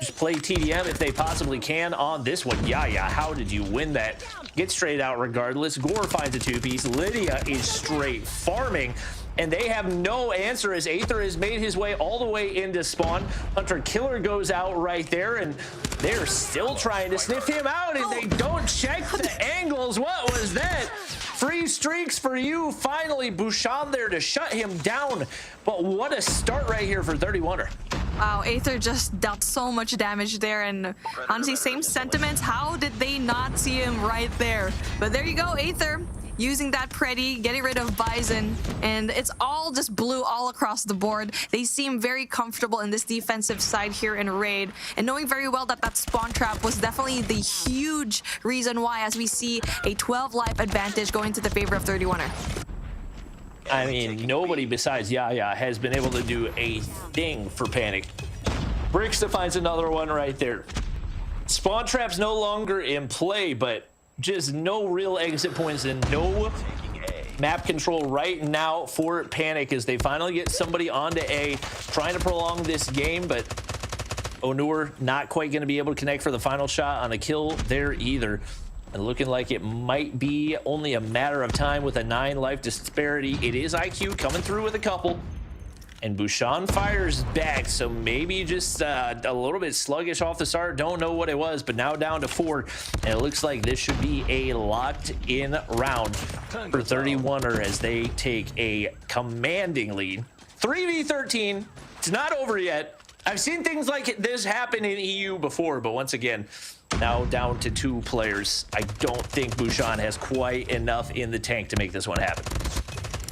just play TDM if they possibly can on this one. Yeah, how did you win that? Get straight out regardless. Gore finds a 2-piece. Lydia is straight farming, and they have no answer as Aether has made his way all the way into spawn. Hunter Killer goes out right there, and they're still trying to sniff him out, and they don't check the angles. What was that? Free streaks for you. Finally, Bouchon there to shut him down. But what a start right here for 31er. Wow, Aether just dealt so much damage there, and honestly, same sentiments. How did they not see him right there? But there you go, Aether. using that pretty, getting rid of Bison, and it's all just blue all across the board. They seem very comfortable in this defensive side here in Raid, and knowing very well that that spawn trap was definitely the huge reason why, as we see a 12 life advantage going to the favor of 31er. I mean, nobody besides Yaya has been able to do a thing for Panic. Brixta finds another one right there. Spawn trap's no longer in play, but just no real exit points and no map control right now for Panic as they finally get somebody onto A, trying to prolong this game, but Onur not quite going to be able to connect for the final shot on a kill there either. And looking like it might be only a matter of time with a 9 life disparity. It is IQ coming through with a couple. And Bouchon fires back, so maybe just a little bit sluggish off the start. Don't know what it was, but now down to 4. And it looks like this should be a locked-in round for 31er as they take a commanding lead. 3v13. It's not over yet. I've seen things like this happen in EU before, but once again, now down to 2 players. I don't think Bouchon has quite enough in the tank to make this one happen.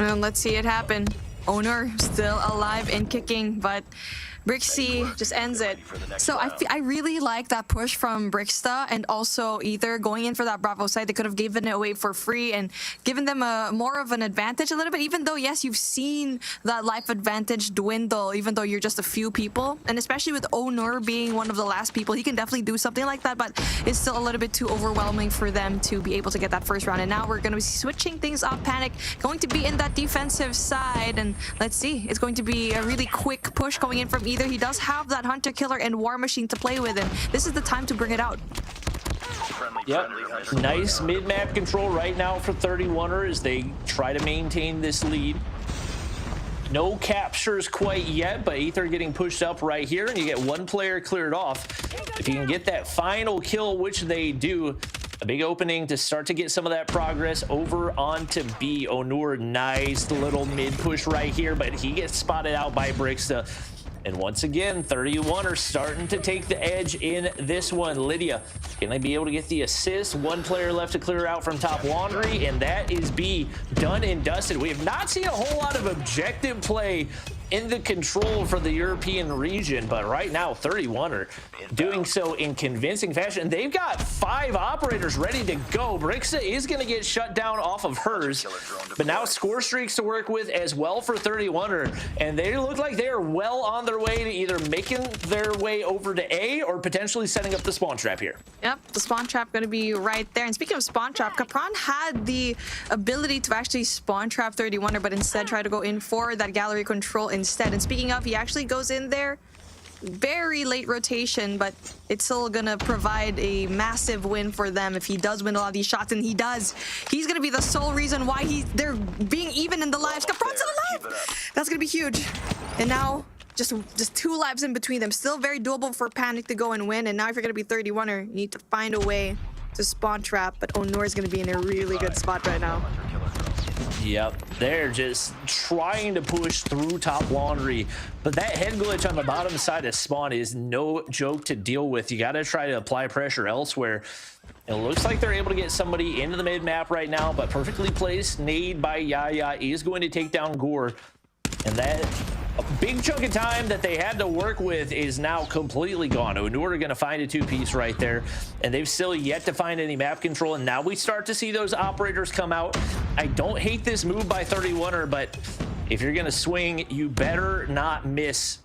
And let's see it happen. Onur still alive and kicking, but Brixie just ends it. So I really like that push from Brixta, and also either going in for that Bravo side. They could have given it away for free and given them more of an advantage a little bit, even though, yes, you've seen that life advantage dwindle, even though you're just a few people. And especially with Onur being one of the last people, he can definitely do something like that, but it's still a little bit too overwhelming for them to be able to get that first round. And now we're going to be switching things up. Panic going to be in that defensive side, and let's see. It's going to be a really quick push going in from either. He does have that Hunter Killer and War Machine to play with him. This is the time to bring it out. Yep, nice mid-map control right now for 31er as they try to maintain this lead. No captures quite yet, but Ether getting pushed up right here, and you get 1 player cleared off. If you can get that final kill, which they do, a big opening to start to get some of that progress over onto B. Onur, nice little mid push right here, but he gets spotted out by Brixta. And once again, 31 are starting to take the edge in this one. Lydia, can they be able to get the assist? 1 player left to clear out from top laundry, and that is B, done and dusted. We have not seen a whole lot of objective play in the control for the European region, but right now 31 are doing so in convincing fashion. They've got 5 operators ready to go. Brixta is going to get shut down off of hers, but now score streaks to work with as well for 31er, and they look like they are well on their way to either making their way over to A or potentially setting up the spawn trap here. Yep, the spawn trap going to be right there. And speaking of spawn trap, Capron had the ability to actually spawn trap 31er, but instead try to go in for that gallery control instead. And speaking of, he actually goes in there, very late rotation, but it's still gonna provide a massive win for them if he does win a lot of these shots, and he does. He's gonna be the sole reason why they're being even in the lives. Capron's alive! That's gonna be huge. And now just 2 lives in between them. Still very doable for Panic to go and win. And now if you're gonna be 31er, you need to find a way to spawn trap, but Onur is gonna be in a really good spot right now. Yep, they're just trying to push through top laundry, but that head glitch on the bottom side of spawn is no joke to deal with. You got to try to apply pressure elsewhere. It looks like they're able to get somebody into the mid map right now, but perfectly placed nade by Yaya is going to take down Gore, and that a big chunk of time that they had to work with is now completely gone. Onur are going to find a 2-piece right there, and they've still yet to find any map control, and now we start to see those operators come out. I don't hate this move by 31er, but if you're going to swing, you better not miss.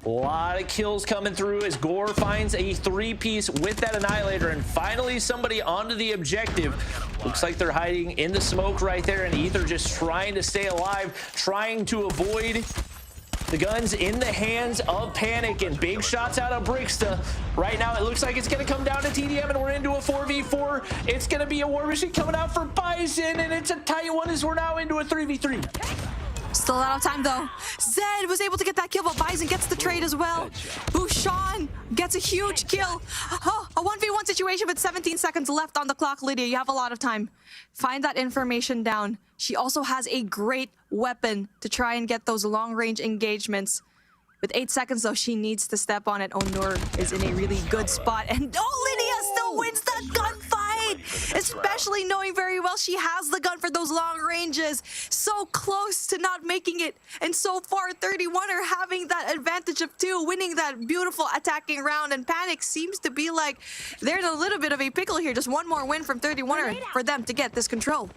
A lot of kills coming through as Gore finds a 3-piece with that Annihilator, and finally somebody onto the objective. Looks like they're hiding in the smoke right there, and Ether just trying to stay alive, trying to avoid the guns in the hands of Panic, and big shots out of Brixta. Right now, it looks like it's going to come down to TDM, and we're into a 4v4. It's going to be a War Machine coming out for Bison, and it's a tight one as we're now into a 3v3. Still out of time though. Zed was able to get that kill, but Bison gets the trade as well. Bouchon gets a huge kill. Oh, a 1v1 situation with 17 seconds left on the clock. Lydia, you have a lot of time. Find that information down. She also has a great weapon to try and get those long-range engagements. With 8 seconds though, she needs to step on it. Onur is in a really good spot, and Lydia still wins that gunfight! especially knowing very well she has the gun for those long ranges. So close to not making it. And so far, 31 are having that advantage of 2, winning that beautiful attacking round. And Panic seems to be like there's a little bit of a pickle here. Just one more win from 31 for them to get this control.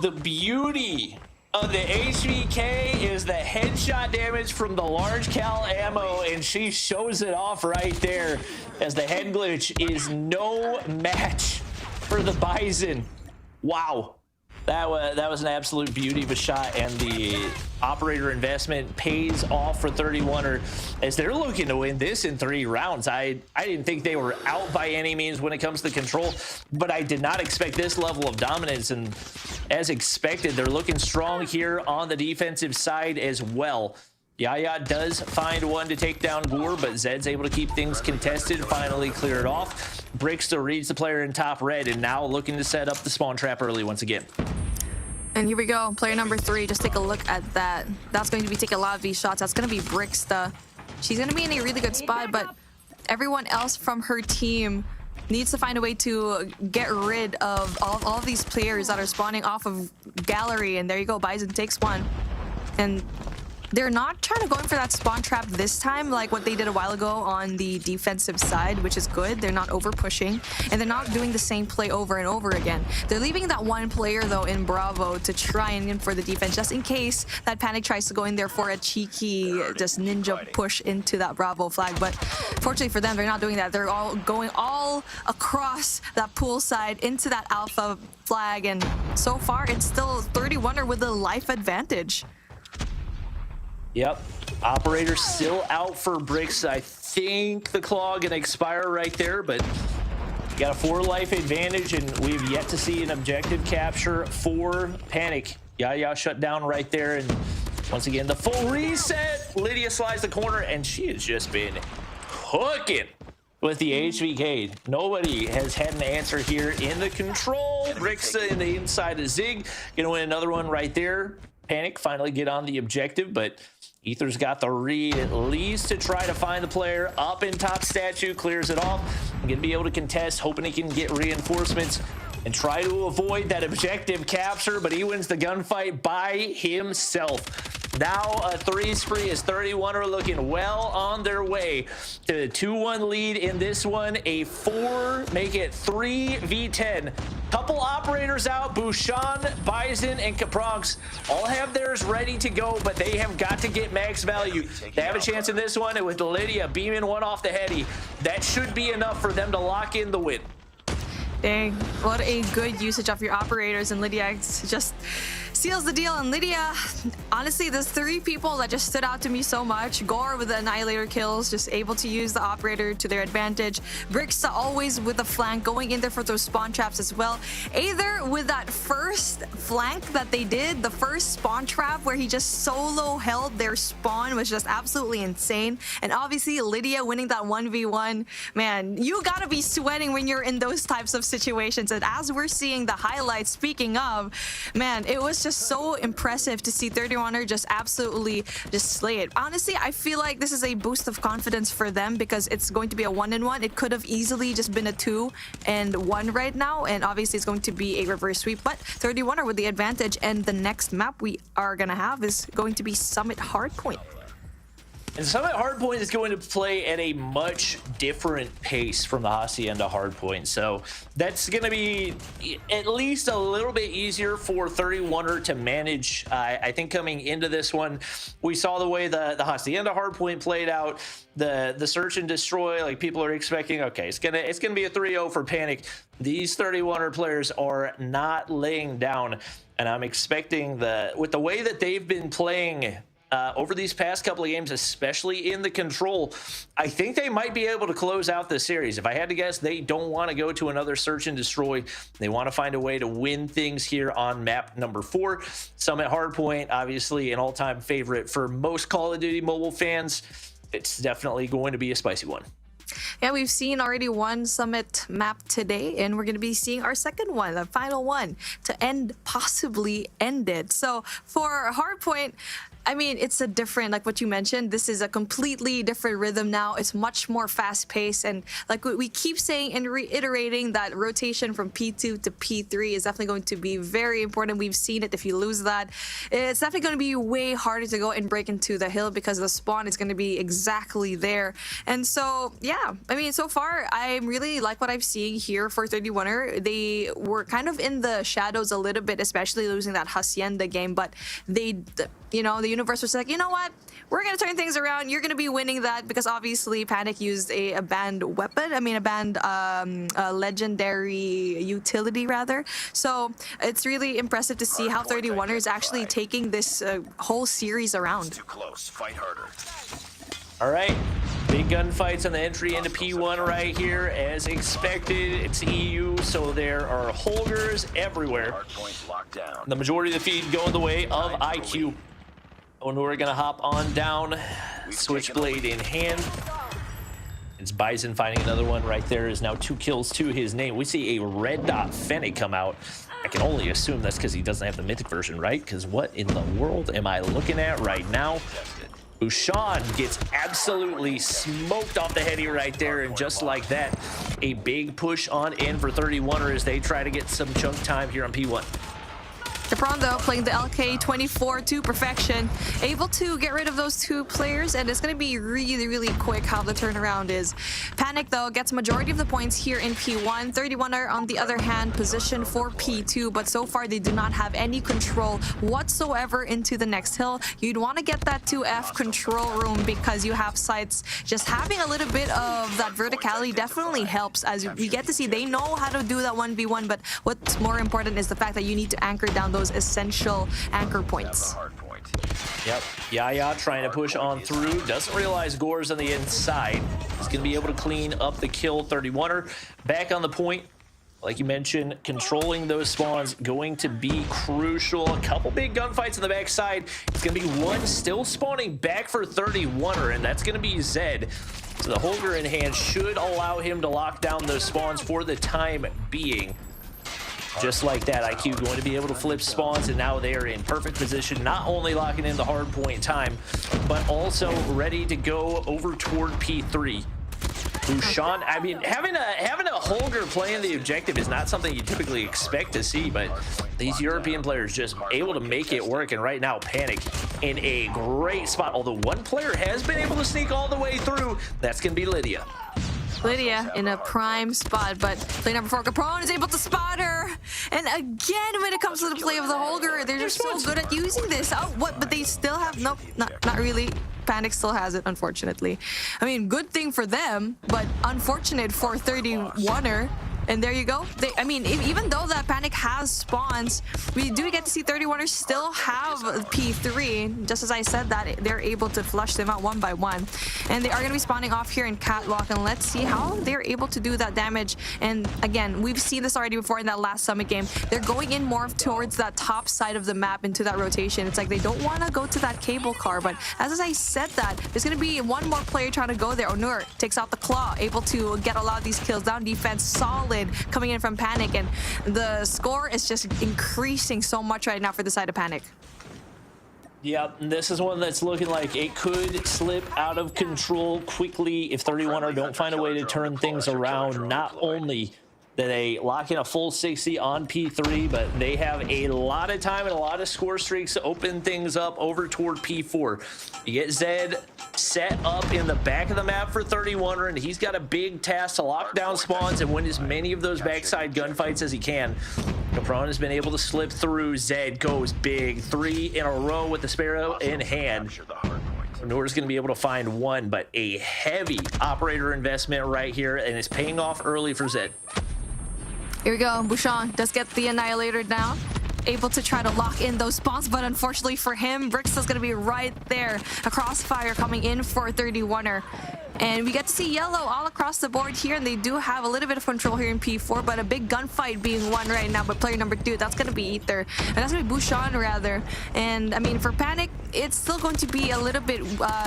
The beauty of the HVK is the headshot damage from the large cal ammo, and she shows it off right there as the head glitch is no match for the Bison. Wow. That was an absolute beauty of a shot, and the operator investment pays off for 31er as they're looking to win this in 3 rounds. I didn't think they were out by any means when it comes to control, but I did not expect this level of dominance, and as expected, they're looking strong here on the defensive side as well. Yaya does find one to take down Gore, but Zed's able to keep things contested, finally clear it off. Bricksta reads the player in top red, and now looking to set up the spawn trap early once again. And here we go, player number 3. Just take a look at that. That's going to be taking a lot of these shots. That's going to be Bricksta. She's going to be in a really good spot, but everyone else from her team needs to find a way to get rid of all of these players that are spawning off of gallery. And there you go, Bison takes one. And they're not trying to go in for that spawn trap this time like what they did a while ago on the defensive side, which is good. They're not over pushing, and they're not doing the same play over and over again. They're leaving that one player though in Bravo to try and in for the defense just in case that Panic tries to go in there for a cheeky just ninja push into that Bravo flag. But fortunately for them, they're not doing that. They're all going all across that pool side into that Alpha flag, and so far it's still 31er with the life advantage. Yep, operator still out for Bricks. I think the claw gonna expire right there, but got a 4 life advantage, and we've yet to see an objective capture for Panic. Yaya shut down right there, and once again the full reset. Lydia slides the corner, and she has just been hooking with the HVK. Nobody has had an answer here in the control. Bricks in the inside of Zig, gonna win another one right there. Panic finally get on the objective, but Ether's got the read at least to try to find the player up in top statue, clears it off. Gonna be able to contest, hoping he can get reinforcements and try to avoid that objective capture, but he wins the gunfight by himself. Now a 3 spree as 31 are looking well on their way to the 2-1 lead in this one. A 4, make it 3v10. Couple operators out, Bouchon, Bison, and Caprox all have theirs ready to go, but they have got to get max value. They have a chance in this one, and with Lydia beaming one off the heady, that should be enough for them to lock in the win. Dang, what a good usage of your operators, and Lydia just seals the deal. And Lydia, honestly, there's 3 people that just stood out to me so much. Gore with the Annihilator kills, just able to use the operator to their advantage. Bricksta always with the flank, going in there for those spawn traps as well. Either with that first flank that they did, the first spawn trap where he just solo held their spawn was just absolutely insane. And obviously Lydia winning that 1v1. Man, you gotta be sweating when you're in those types of situations. And as we're seeing the highlights, speaking of, man, it was just so impressive to see 31er just absolutely just slay it. Honestly, I feel like this is a boost of confidence for them because it's going to be a 1-in-1. It could have easily just been a 2-and-1 right now, and obviously it's going to be a reverse sweep, but 31er with the advantage. And the next map we are gonna have is going to be Summit Hardpoint. And Summit Hardpoint is going to play at a much different pace from the Hacienda Hardpoint. So that's going to be at least a little bit easier for 31er to manage. I think coming into this one, we saw the way the Hacienda Hardpoint played out. The search and destroy, like people are expecting, okay, it's gonna be a 3-0 for Panic. These 31er players are not laying down, and I'm expecting with the way that they've been playing over these past couple of games, especially in the control, I think they might be able to close out the series. If I had to guess, they don't want to go to another search and destroy. They want to find a way to win things here on map number 4. Summit Hardpoint, obviously an all-time favorite for most Call of Duty mobile fans. It's definitely going to be a spicy one. Yeah, we've seen already one Summit map today, and we're going to be seeing our second one, the final one, to possibly end it. So for Hardpoint, I mean, it's a different, like what you mentioned, this is a completely different rhythm now. It's much more fast-paced, and like we keep saying and reiterating that rotation from P2 to P3 is definitely going to be very important. We've seen it. If you lose that, it's definitely going to be way harder to go and break into the hill because the spawn is going to be exactly there. And so, yeah, I mean, so far, I really like what I'm seeing here for 31er. They were kind of in the shadows a little bit, especially losing that Hacienda game, but they, you know, the universe was like, you know what, we're gonna turn things around. You're gonna be winning that, because obviously Panic used a banned weapon. I mean, a banned legendary utility rather. So it's really impressive to see how 31er is actually taking this whole series around. Too close. Fight harder. All right, big gunfights on the entry into P1 right here. As expected, it's EU, so there are Holgers everywhere. Hardpoint locked down. The majority of the feed going the way of IQ. Oh, and we're gonna hop on down, Switchblade in hand. It's Bison finding another one right there. Is now 2 kills to his name. We see a red dot Fennec come out. I can only assume that's because he doesn't have the mythic version, right? Because what in the world am I looking at right now? Bushan gets absolutely smoked off the heady right there, and just like that, a big push on in for 31er as they try to get some chunk time here on P1. Depron, though, playing the LK24 to perfection, able to get rid of those 2 players, and it's going to be really, really quick how the turnaround is. Panic, though, gets majority of the points here in P1. 31er, on the other hand, positioned for P2, but so far they do not have any control whatsoever into the next hill. You'd want to get that 2F control room because you have sights. Just having a little bit of that verticality definitely helps, as we get to see they know how to do that 1v1, but what's more important is the fact that you need to anchor down those essential anchor points. Yep, Yaya trying to push on through. Doesn't realize Gore's on the inside. He's going to be able to clean up the kill. 31er back on the point. Like you mentioned, controlling those spawns going to be crucial. A couple big gunfights on the backside. It's going to be one still spawning back for 31er, and that's going to be Zed. So the Holger in hand should allow him to lock down those spawns for the time being. Just like that, IQ going to be able to flip spawns, and now they are in perfect position, not only locking in the hard point time, but also ready to go over toward P3. Bushan, I mean, having a Holger playing the objective is not something you typically expect to see, but these European players just able to make it work, and right now Panic in a great spot. Although one player has been able to sneak all the way through, that's going to be Lydia. Lydia in a prime spot, but play number 4, Capron is able to spot her. And again, when it comes to the play of the Holger, they're just so good at using this. Oh, what? But they still have, nope, not really. Panic still has it, unfortunately. I mean, good thing for them, but unfortunate for 31er. And there you go. I mean, even though that Panic has spawns, we do get to see 31ers still have P3. Just as I said that, they're able to flush them out one by one. And they are going to be spawning off here in Catwalk. And let's see how they're able to do that damage. And again, we've seen this already before in that last Summit game. They're going in more towards that top side of the map into that rotation. It's like they don't want to go to that cable car. But as I said that, there's going to be one more player trying to go there. Onur takes out the claw, able to get a lot of these kills down. Defense solid coming in from Panic, and the score is just increasing so much right now for the side of Panic. Yeah, this is one that's looking like it could slip out of control quickly if 31er don't find a way to turn things around. Not only that they lock in a full 60 on P3, but they have a lot of time and a lot of score streaks to open things up over toward P4. You get Zed set up in the back of the map for 31er, and he's got a big task to lock down spawns and win as many of those backside gunfights as he can. Capron has been able to slip through. Zed goes big, 3 in a row with the Sparrow in hand. Noor's going to be able to find one, but a heavy operator investment right here, and it's paying off early for Zed. Here we go. Bushan does get the Annihilator down. Able to try to lock in those spawns, but unfortunately for him, Bricksta's going to be right there. A crossfire coming in for 31er. And we get to see yellow all across the board here, and they do have a little bit of control here in P4, but a big gunfight being won right now by player number 2. That's going to be Ether, and that's going to be Bushan rather. And I mean, for Panic, it's still going to be a little bit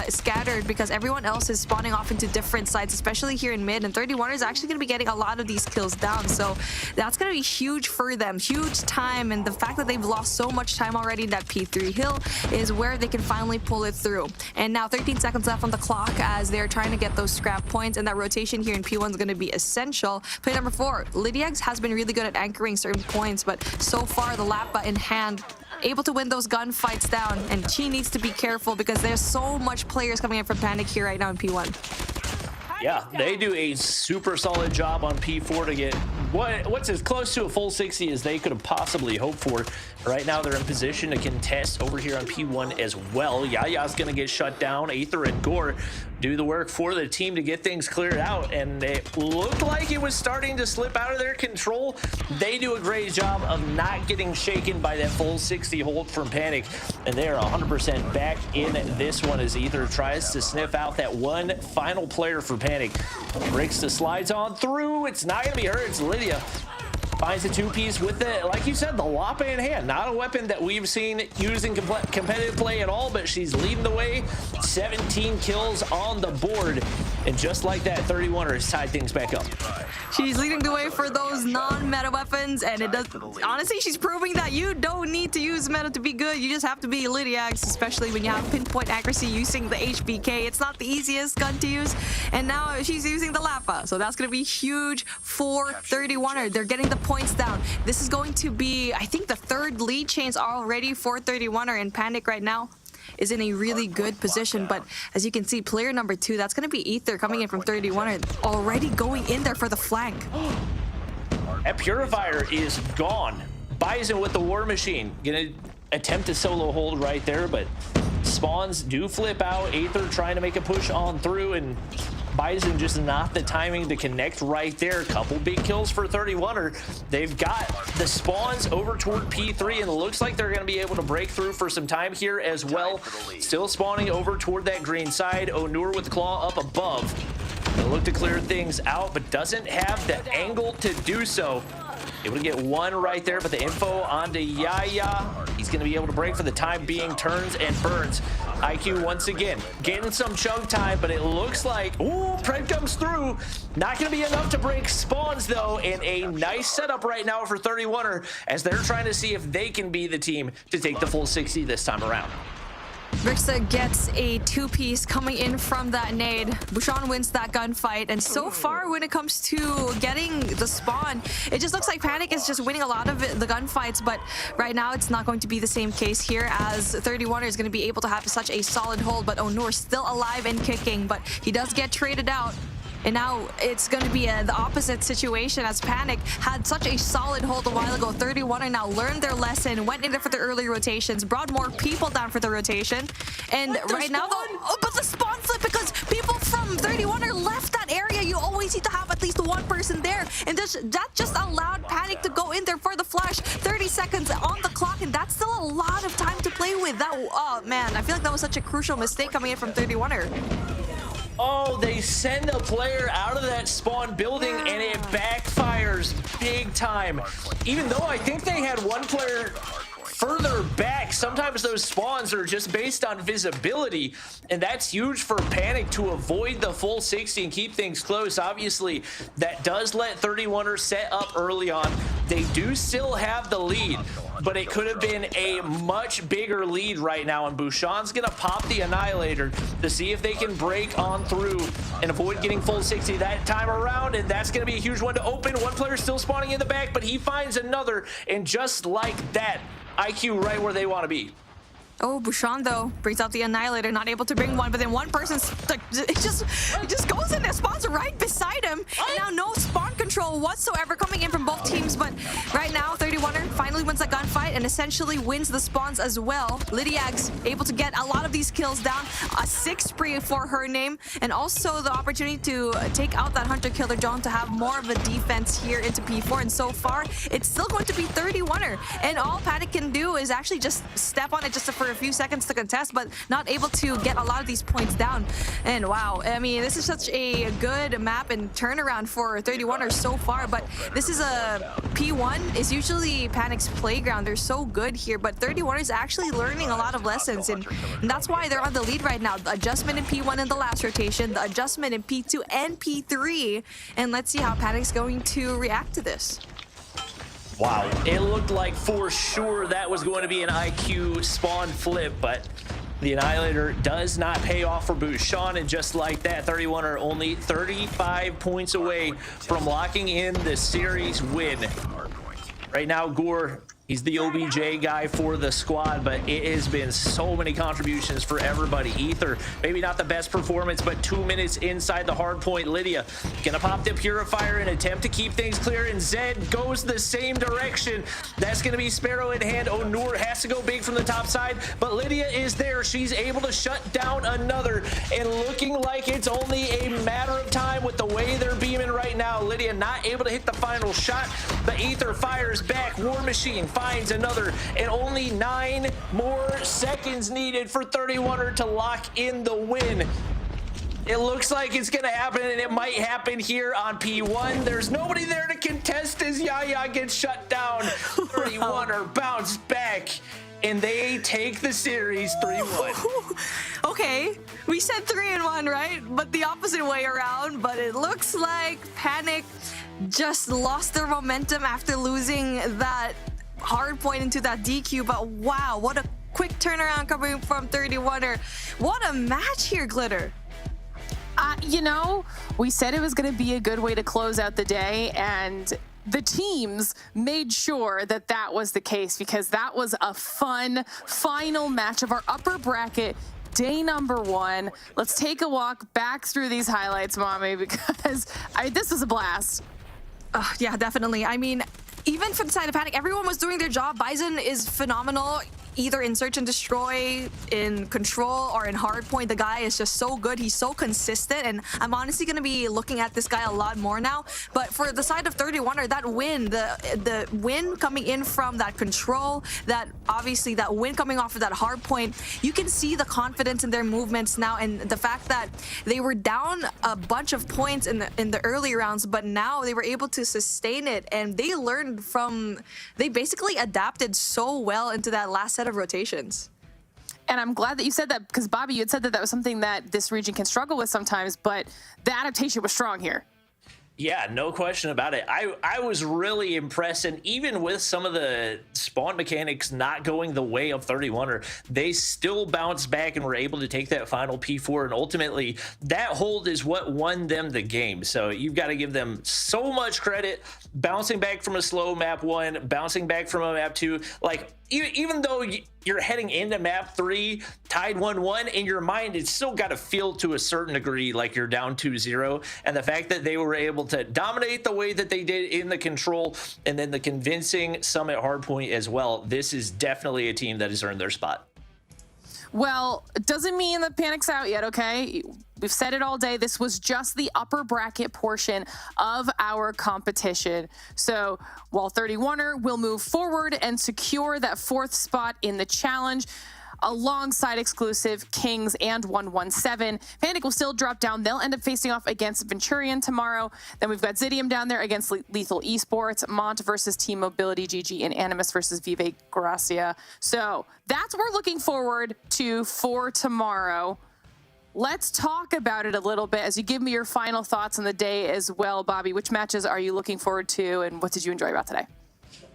scattered because everyone else is spawning off into different sites, especially here in mid, and 31 is actually going to be getting a lot of these kills down. So that's going to be huge for them, huge time, and the fact that they've lost so much time already in that P3 hill is where they can finally pull it through. And now 13 seconds left on the clock as they're trying to get those scrap points, and that rotation here in P1 is going to be essential. Play number 4, Lydiax has been really good at anchoring certain points, but so far the Lappa in hand, able to win those gunfights down, and she needs to be careful because there's so much players coming in from Panic here right now in P1. Yeah, they do a super solid job on P4 to get what's as close to a full 60 as they could have possibly hoped for. Right now, they're in position to contest over here on P1 as well. Yaya's going to get shut down. Aether and Gore do the work for the team to get things cleared out, and it looked like it was starting to slip out of their control. They do a great job of not getting shaken by that full 60 hold from Panic, and they are 100% back in this one as Aether tries to sniff out that one final player for Panic. Breaks the slides on through. It's not going to be her. It's Lydia. Finds a two-piece with the, like you said, the Lappa in hand. Not a weapon that we've seen used in competitive play at all, but she's leading the way. 17 kills on the board. And just like that, 31er has tied things back up. She's leading the way for those non-meta weapons, and it does. Honestly, she's proving that you don't need to use meta to be good. You just have to be Lydiax, especially when you have pinpoint accuracy using the HBK. It's not the easiest gun to use, and now she's using the Lappa. So that's going to be huge for 31er. They're getting the points down. This is going to be, I think, the 3rd lead change already for 31er, and Panic right now is in a really good position. But as you can see, player number 2, that's going to be Ether coming in from 31er, already going in there for the flank. That Purifier is gone. Bison with the War Machine. Gonna attempt a solo hold right there, but spawns do flip out. Aether trying to make a push on through, and Bison just not the timing to connect right there. Couple big kills for 31er. They've got the spawns over toward P3, and it looks like they're going to be able to break through for some time here as well. Still spawning over toward that green side. Onur with the claw up above. They look to clear things out, but doesn't have the angle to do so. Able to get one right there, but the info onto Yaya. He's going to be able to break for the time being. Turns and burns. IQ once again getting some chunk time, but it looks like, ooh, Pred comes through. Not going to be enough to break spawns though, and a nice setup right now for 31er as they're trying to see if they can be the team to take the full 60 this time around. Rixa gets a 2-piece coming in from that nade. Bushan wins that gunfight, and so far when it comes to getting the spawn, it just looks like Panic is just winning a lot of the gunfights, but right now it's not going to be the same case here as 31er is going to be able to have such a solid hold, but Onur still alive and kicking, but he does get traded out. And now it's going to be the opposite situation as Panic had such a solid hold a while ago. 31er now learned their lesson, went in there for the early rotations, brought more people down for the rotation. And right now, but the spawn flip because people from 31er left that area. You always need to have at least one person there. And that just allowed Panic to go in there for the flash. 30 seconds on the clock, and that's still a lot of time to play with. That, oh man, I feel like that was such a crucial mistake coming in from 31er. Oh, they send a player out of that spawn building and it backfires big time. Even though I think they had one player further back, sometimes those spawns are just based on visibility, and that's huge for Panic to avoid the full 60 and keep things close. Obviously, that does let 31er set up early on. They do still have the lead, but it could have been a much bigger lead right now, and Bushan's gonna pop the Annihilator to see if they can break on through and avoid getting full 60 that time around, and that's gonna be a huge one to open. One player still spawning in the back, but he finds another, and just like that, IQ right where they want to be. Oh, Bushan though brings out the Annihilator, not able to bring one, but then one person's like, it just goes in there, spawns right beside him, and now no spawn control whatsoever coming in from both teams. But right now, 31er finally wins that gunfight and essentially wins the spawns as well. Lydiax able to get a lot of these kills down, a 6 spree for her name, and also the opportunity to take out that Hunter Killer Drone to have more of a defense here into P4. And so far, it's still going to be 31er, and all Panic can do is actually just step on it just for for a few seconds to contest, but not able to get a lot of these points down. And wow, I mean, this is such a good map and turnaround for 31ers so far, but this is a P1 is usually Panic's playground. They're so good here, but 31 is actually learning a lot of lessons, and that's why they're on the lead right now. The adjustment in P1 in the last rotation, the adjustment in P2 and P3, and let's see how Panic's going to react to this. Wow, it looked like for sure that was going to be an IQ spawn flip, but the Annihilator does not pay off for Bouchon, and just like that, 31 are only 35 points away from locking in the series win. Right now, Gore, he's the OBJ guy for the squad, but it has been so many contributions for everybody. Ether, maybe not the best performance, but 2 minutes inside the hard point. Lydia gonna pop the Purifier and attempt to keep things clear, and Zed goes the same direction. That's gonna be Sparrow in hand. Onur has to go big from the top side, but Lydia is there. She's able to shut down another, and looking like it's only a matter of time with the way they're beaming right now. Lydia not able to hit the final shot, but Ether fires back. War Machine finds another, and only 9 more seconds needed for 31er to lock in the win. It looks like it's gonna happen, and it might happen here on P1. There's nobody there to contest as Yaya gets shut down. 31er bounce back, and they take the series 3-1. Okay, we said 3-1, right? But the opposite way around. But it looks like Panic just lost their momentum after losing that hard point into that DQ. But wow, what a quick turnaround coming from 31er. What a match here, Glitter. You know, we said it was going to be a good way to close out the day, and the teams made sure that that was the case, because that was a fun final match of our upper bracket day number 1. Let's take a walk back through these highlights, Mommy, because this was a blast. Yeah, definitely. I mean, even for the side of Panic, everyone was doing their job. Bison is phenomenal, either in Search and Destroy, in Control, or in Hardpoint. The guy is just so good. He's so consistent, and I'm honestly going to be looking at this guy a lot more now. But for the side of 31er, that win, the win coming in from that Control, that obviously that win coming off of that Hardpoint, you can see the confidence in their movements now, and the fact that they were down a bunch of points in the early rounds, but now they were able to sustain it, and they learned from, they basically adapted so well into that last set of rotations. And I'm glad that you said that, because Bobby, you had said that that was something that this region can struggle with sometimes, but the adaptation was strong here. Yeah, no question about it. I was really impressed, and even with some of the spawn mechanics not going the way of 31er, they still bounced back and were able to take that final P4, and ultimately that hold is what won them the game. So you've got to give them so much credit, bouncing back from a slow map 1, bouncing back from a map 2. Like, even though you're heading into map 3 tied 1-1, in your mind it's still got to feel to a certain degree like you're down 2-0, and the fact that they were able to dominate the way that they did in the Control, and then the convincing Summit Hardpoint as well, this is definitely a team that has earned their spot. Well, it doesn't mean that Panic's out yet, okay? We've said it all day. This was just the upper bracket portion of our competition. So while 31er will move forward and secure that 4th spot in the challenge, alongside exclusive Kings and 117, Panic will still drop down. They'll end up facing off against Venturion tomorrow. Then we've got Zidium down there against Lethal Esports, Mont versus Team Mobility GG, and Animus versus Vive Gracia. So that's what we're looking forward to for tomorrow. Let's talk about it a little bit as you give me your final thoughts on the day as well, Bobby. Which matches are you looking forward to, and what did you enjoy about today?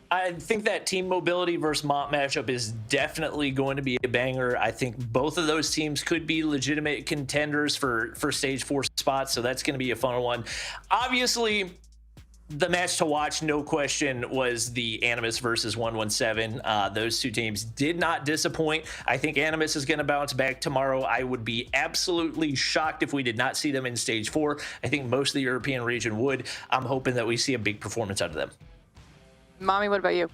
I think that Team Mobility versus Mont matchup is definitely going to be a banger. I think both of those teams could be legitimate contenders for stage 4 spots, so that's going to be a fun one. Obviously, the match to watch, no question, was the Animus versus 117. Those two teams did not disappoint. I think Animus is going to bounce back tomorrow. I would be absolutely shocked if we did not see them in stage 4. I think most of the European region would. I'm hoping that we see a big performance out of them. Mommy, what about you?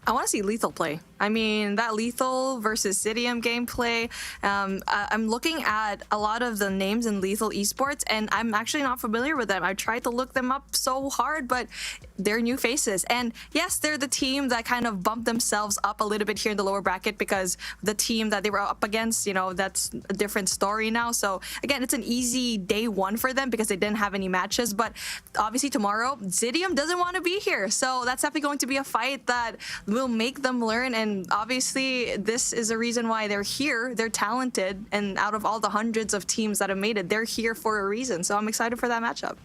I want to see Lethal play. I mean, that Lethal versus Zidium gameplay. I'm looking at a lot of the names in Lethal Esports, and I'm actually not familiar with them. I tried to look them up so hard, but they're new faces. And yes, they're the team that kind of bumped themselves up a little bit here in the lower bracket because the team that they were up against, you know, that's a different story now. So again, it's an easy day one for them because they didn't have any matches. But obviously tomorrow, Zidium doesn't want to be here. So that's definitely going to be a fight that will make them learn. And obviously this is a reason why they're here. They're talented, and out of all the hundreds of teams that have made it, they're here for a reason. So I'm excited for that matchup.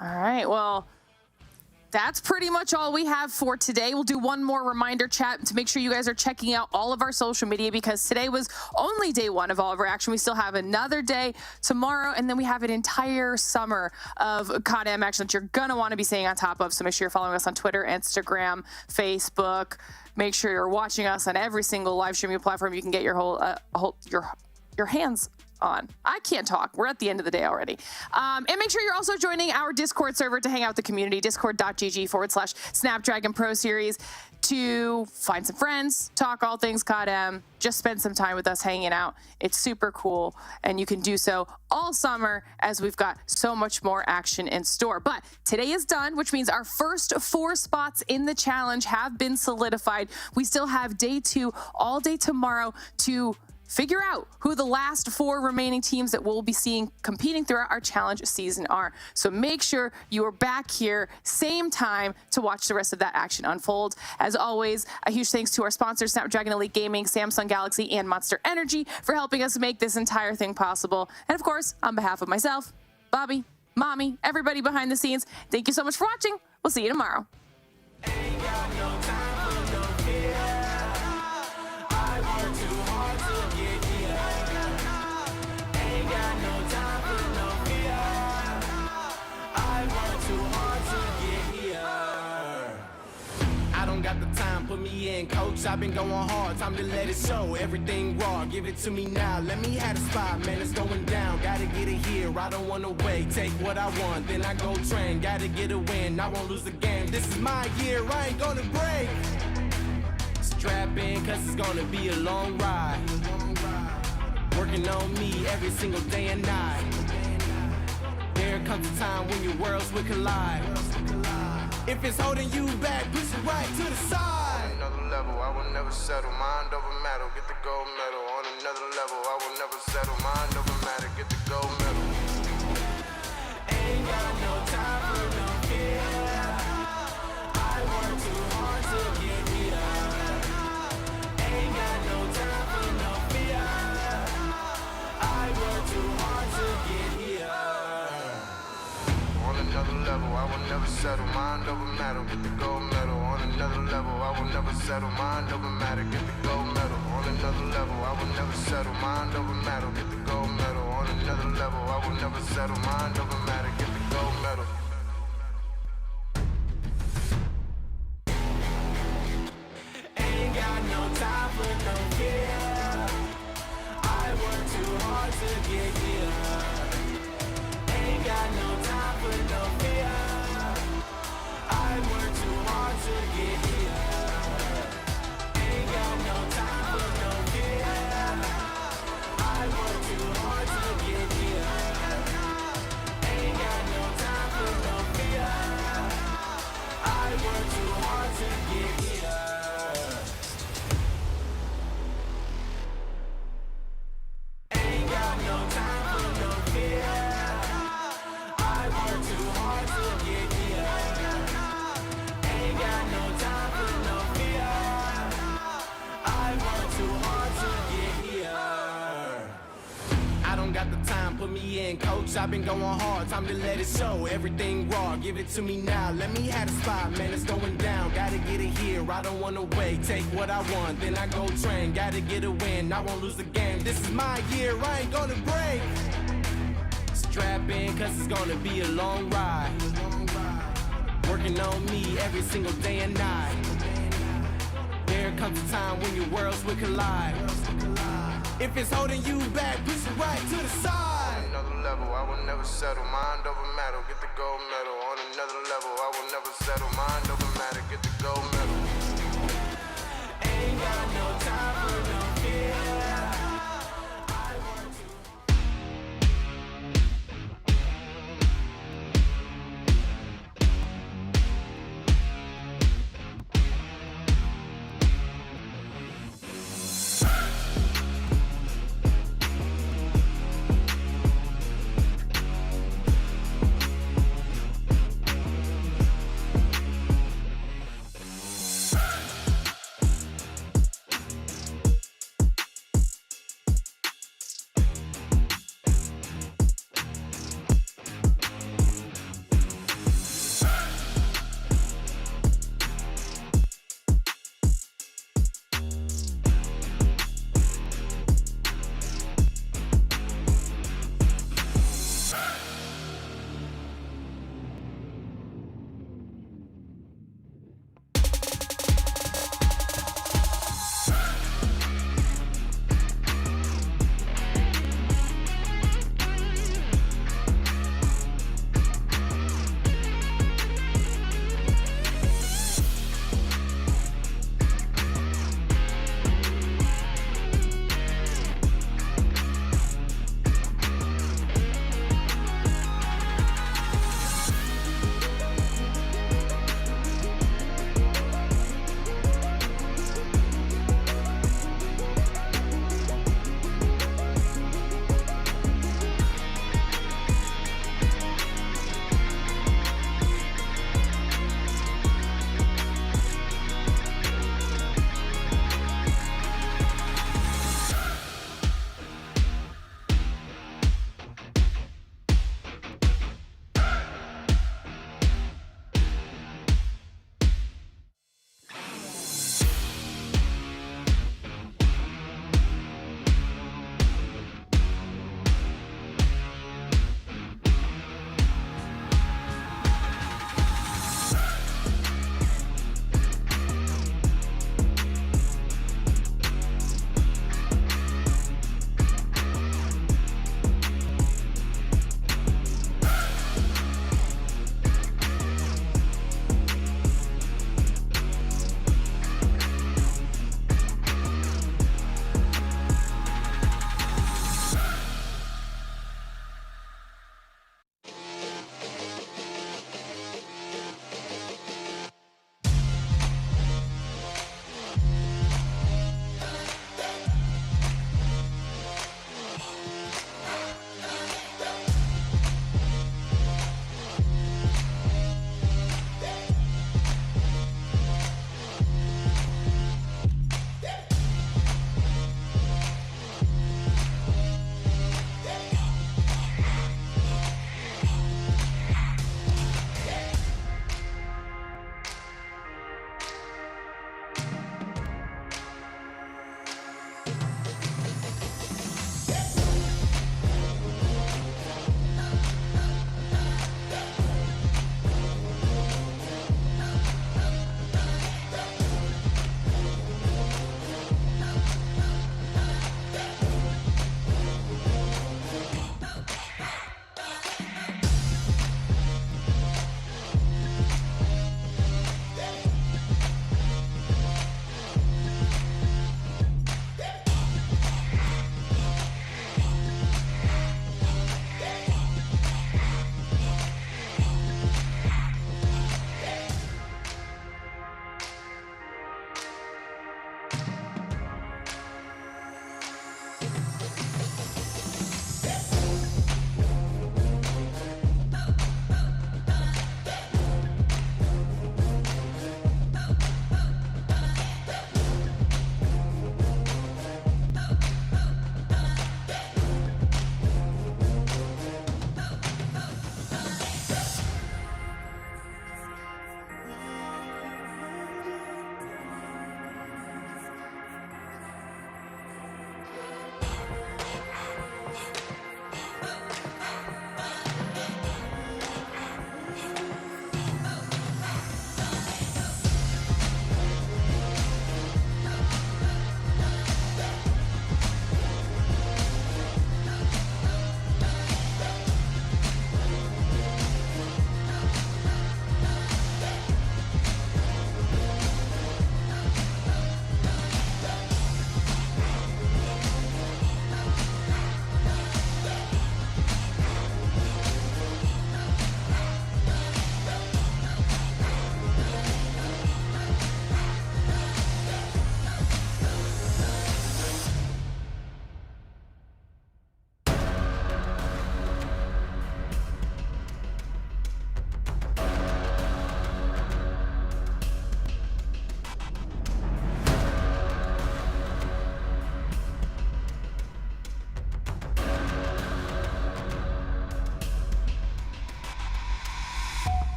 All right, well, that's pretty much all we have for today. We'll do one more reminder, chat, to make sure you guys are checking out all of our social media, because today was only day one of all of our action. We still have another day tomorrow, and then we have an entire summer of COD-M action that you're going to want to be staying on top of. So make sure you're following us on Twitter, Instagram, Facebook. Make sure you're watching us on every single live streaming platform you can get your your hands on. I can't talk. We're at the end of the day already. And make sure you're also joining our Discord server to hang out with the community, discord.gg/Snapdragon Pro Series, to find some friends, talk all things COD-M, just spend some time with us hanging out. It's super cool, and you can do so all summer as we've got so much more action in store. But today is done, which means our first 4 spots in the challenge have been solidified. We still have day 2 all day tomorrow to figure out who the last 4 remaining teams that we'll be seeing competing throughout our challenge season are. So make sure you are back here, same time, to watch the rest of that action unfold. As always, a huge thanks to our sponsors, Snapdragon Elite Gaming, Samsung Galaxy, and Monster Energy, for helping us make this entire thing possible. And of course, on behalf of myself, Bobby, Mommy, everybody behind the scenes, thank you so much for watching. We'll see you tomorrow. Got the time, put me in, coach. I've been going hard, time to let it show. Everything raw, give it to me now. Let me have the spot, man, it's going down. Gotta get it here, I don't wanna wait. Take what I want, then I go train. Gotta get a win, I won't lose the game. This is my year, I ain't gonna break. Strap in, cause it's gonna be a long ride. Working on me every single day and night. There comes a time when your worlds will collide. If it's holding you back, push it right to the side. On another level, I will never settle. Mind over matter, get the gold medal. On another level, I will never settle. Mind over matter, get the gold medal. Ain't got no time for no fear. I work too hard to get here. Ain't got no time for no fear. I work too hard to get here. On another level, I will never settle. Mind over matter, get the gold medal. On another level, I will never settle. Mind over matter, get the gold medal. On another level, I will never settle. Mind over matter, get the gold medal. On another level, I will never settle. Mind over matter, get the gold medal. Ain't got no time for no fear. I work too hard to get here. Ain't got no time for no fear. I work too hard to get here. Ain't got no time for no fear. I work too hard to get here. Ain't got no time for no fear. I work too hard to get here. Ain't got no time for no fear. I work too hard to get here. Ain't got no time for no fear. I work too hard to get here. I don't got the time, put me in, coach. I've been going hard, time to let it show. Everything raw, give it to me now. Let me have the spot, man, it's going down. Gotta get it here, I don't wanna wait. Take what I want, then I go train. Gotta get a win, I won't lose the game. This is my year, I ain't gonna break. Strap in, cause it's gonna be a long ride. Working on me every single day and night. There comes a time when your worlds will collide. If it's holding you back, push it right to the side. On another level, I will never settle. Mind over matter, get the gold medal. On another level, I will never settle. Mind over matter, get the gold medal.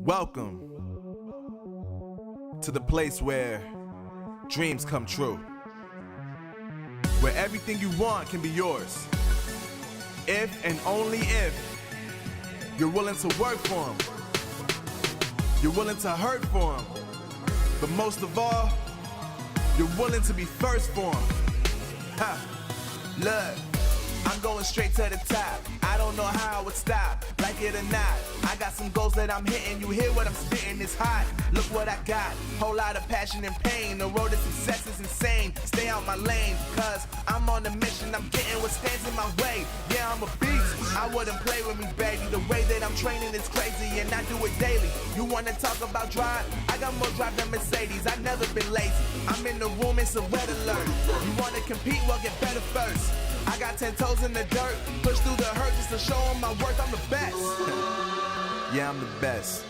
Welcome to the place where dreams come true, where everything you want can be yours, if and only if you're willing to work for them, you're willing to hurt for them, but most of all, you're willing to be first for them. Ha, look, I'm going straight to the top. I don't know how I would stop, like it or not. I got some goals that I'm hitting. You hear what I'm spitting? It's hot. Look what I got. Whole lot of passion and pain. The road to success is insane. Stay out my lane, cause I'm on a mission. I'm getting what stands in my way. Yeah, I'm a beast. I wouldn't play with me, baby. The way that I'm training is crazy, and I do it daily. You wanna talk about drive? I got more drive than Mercedes. I've never been lazy. I'm in the room, it's a red alert. You wanna compete? Well, get better first. I got 10 toes in the dirt, push through the hurt just to show them my worth. I'm the best. Yeah, I'm the best.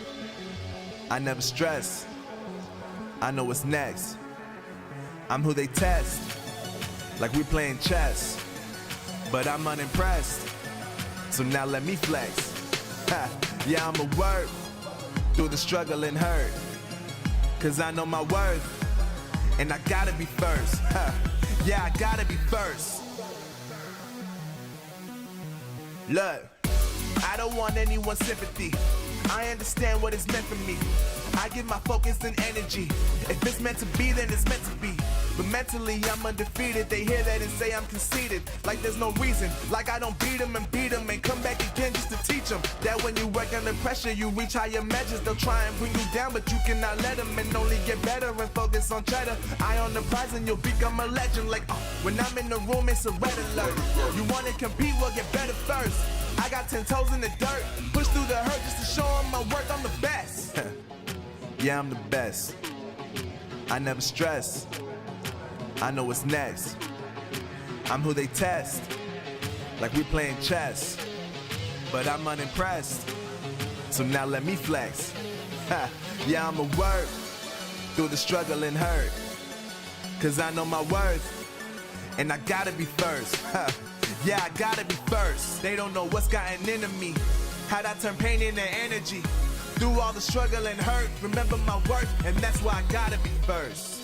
I never stress. I know what's next. I'm who they test, like we playing chess. But I'm unimpressed, so now let me flex. Ha, yeah, I'ma work through the struggle and hurt, cause I know my worth, and I gotta be first. Ha, yeah, I gotta be first. Look, I don't want anyone's sympathy. I understand what it's meant for me. I give my focus and energy. If it's meant to be, then it's meant to be. But mentally, I'm undefeated. They hear that and say I'm conceited. Like there's no reason. Like I don't beat them and come back again just to teach them that when you work under pressure, you reach higher measures. They'll try and bring you down, but you cannot let them, and only get better and focus on cheddar. Eye on the prize and you'll become a legend. Like, when I'm in the room, it's a red alert. You wanna compete? Well, get better first. I got 10 toes in the dirt, push through the hurt just to show them my worth. I'm the best. Yeah, I'm the best. I never stress. I know what's next. I'm who they test, like we playing chess. But I'm unimpressed, so now let me flex. Ha, yeah, I'ma work through the struggle and hurt, cause I know my worth, and I gotta be first. Ha, yeah, I gotta be first. They don't know what's gotten into me, how'd I turn pain into energy. Through all the struggle and hurt, remember my worth, and that's why I gotta be first.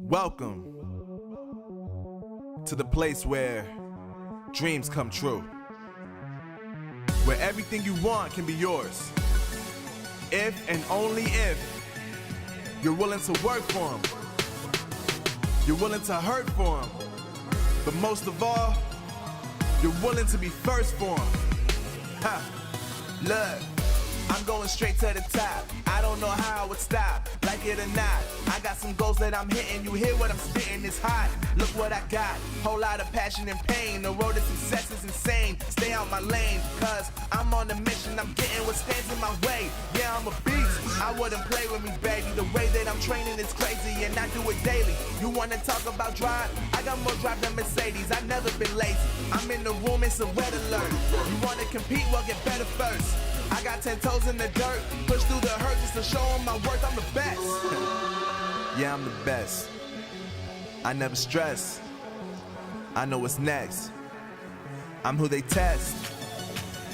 Welcome to the place where dreams come true. Where everything you want can be yours. If and only if you're willing to work for them. You're willing to hurt for them. But most of all, you're willing to be first for them. Ha! Look, I'm going straight to the top. I don't know how I would stop, like it or not. I got some goals that I'm hitting. You hear what I'm spitting, it's hot. Look what I got, whole lot of passion and pain. The road to success is insane. Stay out my lane, cause I'm on a mission. I'm getting what stands in my way. Yeah, I'm a beast, I wouldn't play with me, baby. The way that I'm training is crazy and I do it daily. You wanna talk about drive? I got more drive than Mercedes. I've never been lazy. I'm in the room, it's a red alert. You wanna compete? Well, get better first. I got 10 toes in the dirt, push through the hurt just to show them my worth. I'm the best. Yeah, I'm the best. I never stress. I know what's next. I'm who they test,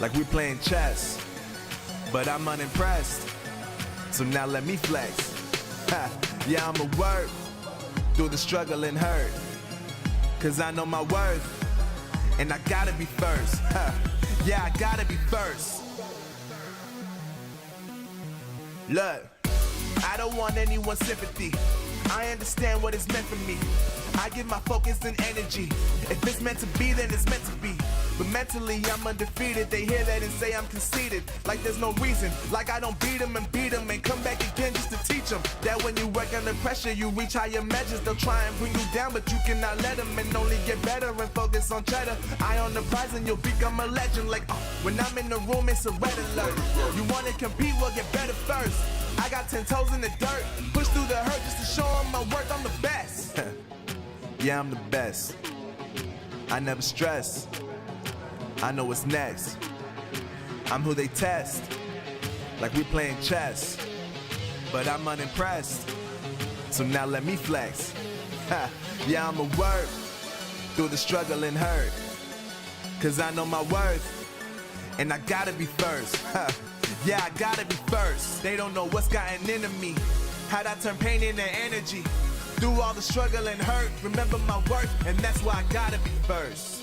like we playing chess. But I'm unimpressed, so now let me flex. Ha, yeah, I'ma work through the struggle and hurt, cause I know my worth, and I gotta be first. Ha, yeah, I gotta be first. Look, I don't want anyone's sympathy. I understand what it's meant for me. I give my focus and energy. If it's meant to be, then it's meant to be. But mentally, I'm undefeated. They hear that and say I'm conceited. Like there's no reason. Like I don't beat them and come back again just to teach them that when you work under pressure, you reach higher measures. They'll try and bring you down, but you cannot let them, and only get better and focus on cheddar. Eye on the prize and you'll become a legend. Like, when I'm in the room, it's a red alert. You wanna compete? Well, get better first. I got 10 toes in the dirt, push through the hurt just to show them my worth. I'm the best. Yeah, I'm the best. I never stress. I know what's next. I'm who they test, like we playing chess. But I'm unimpressed, so now let me flex. Ha, yeah, I'ma work through the struggle and hurt, cause I know my worth, and I gotta be first. Ha, yeah, I gotta be first. They don't know what's gotten into me, how'd I turn pain into energy. Through all the struggle and hurt, remember my worth, and that's why I gotta be first.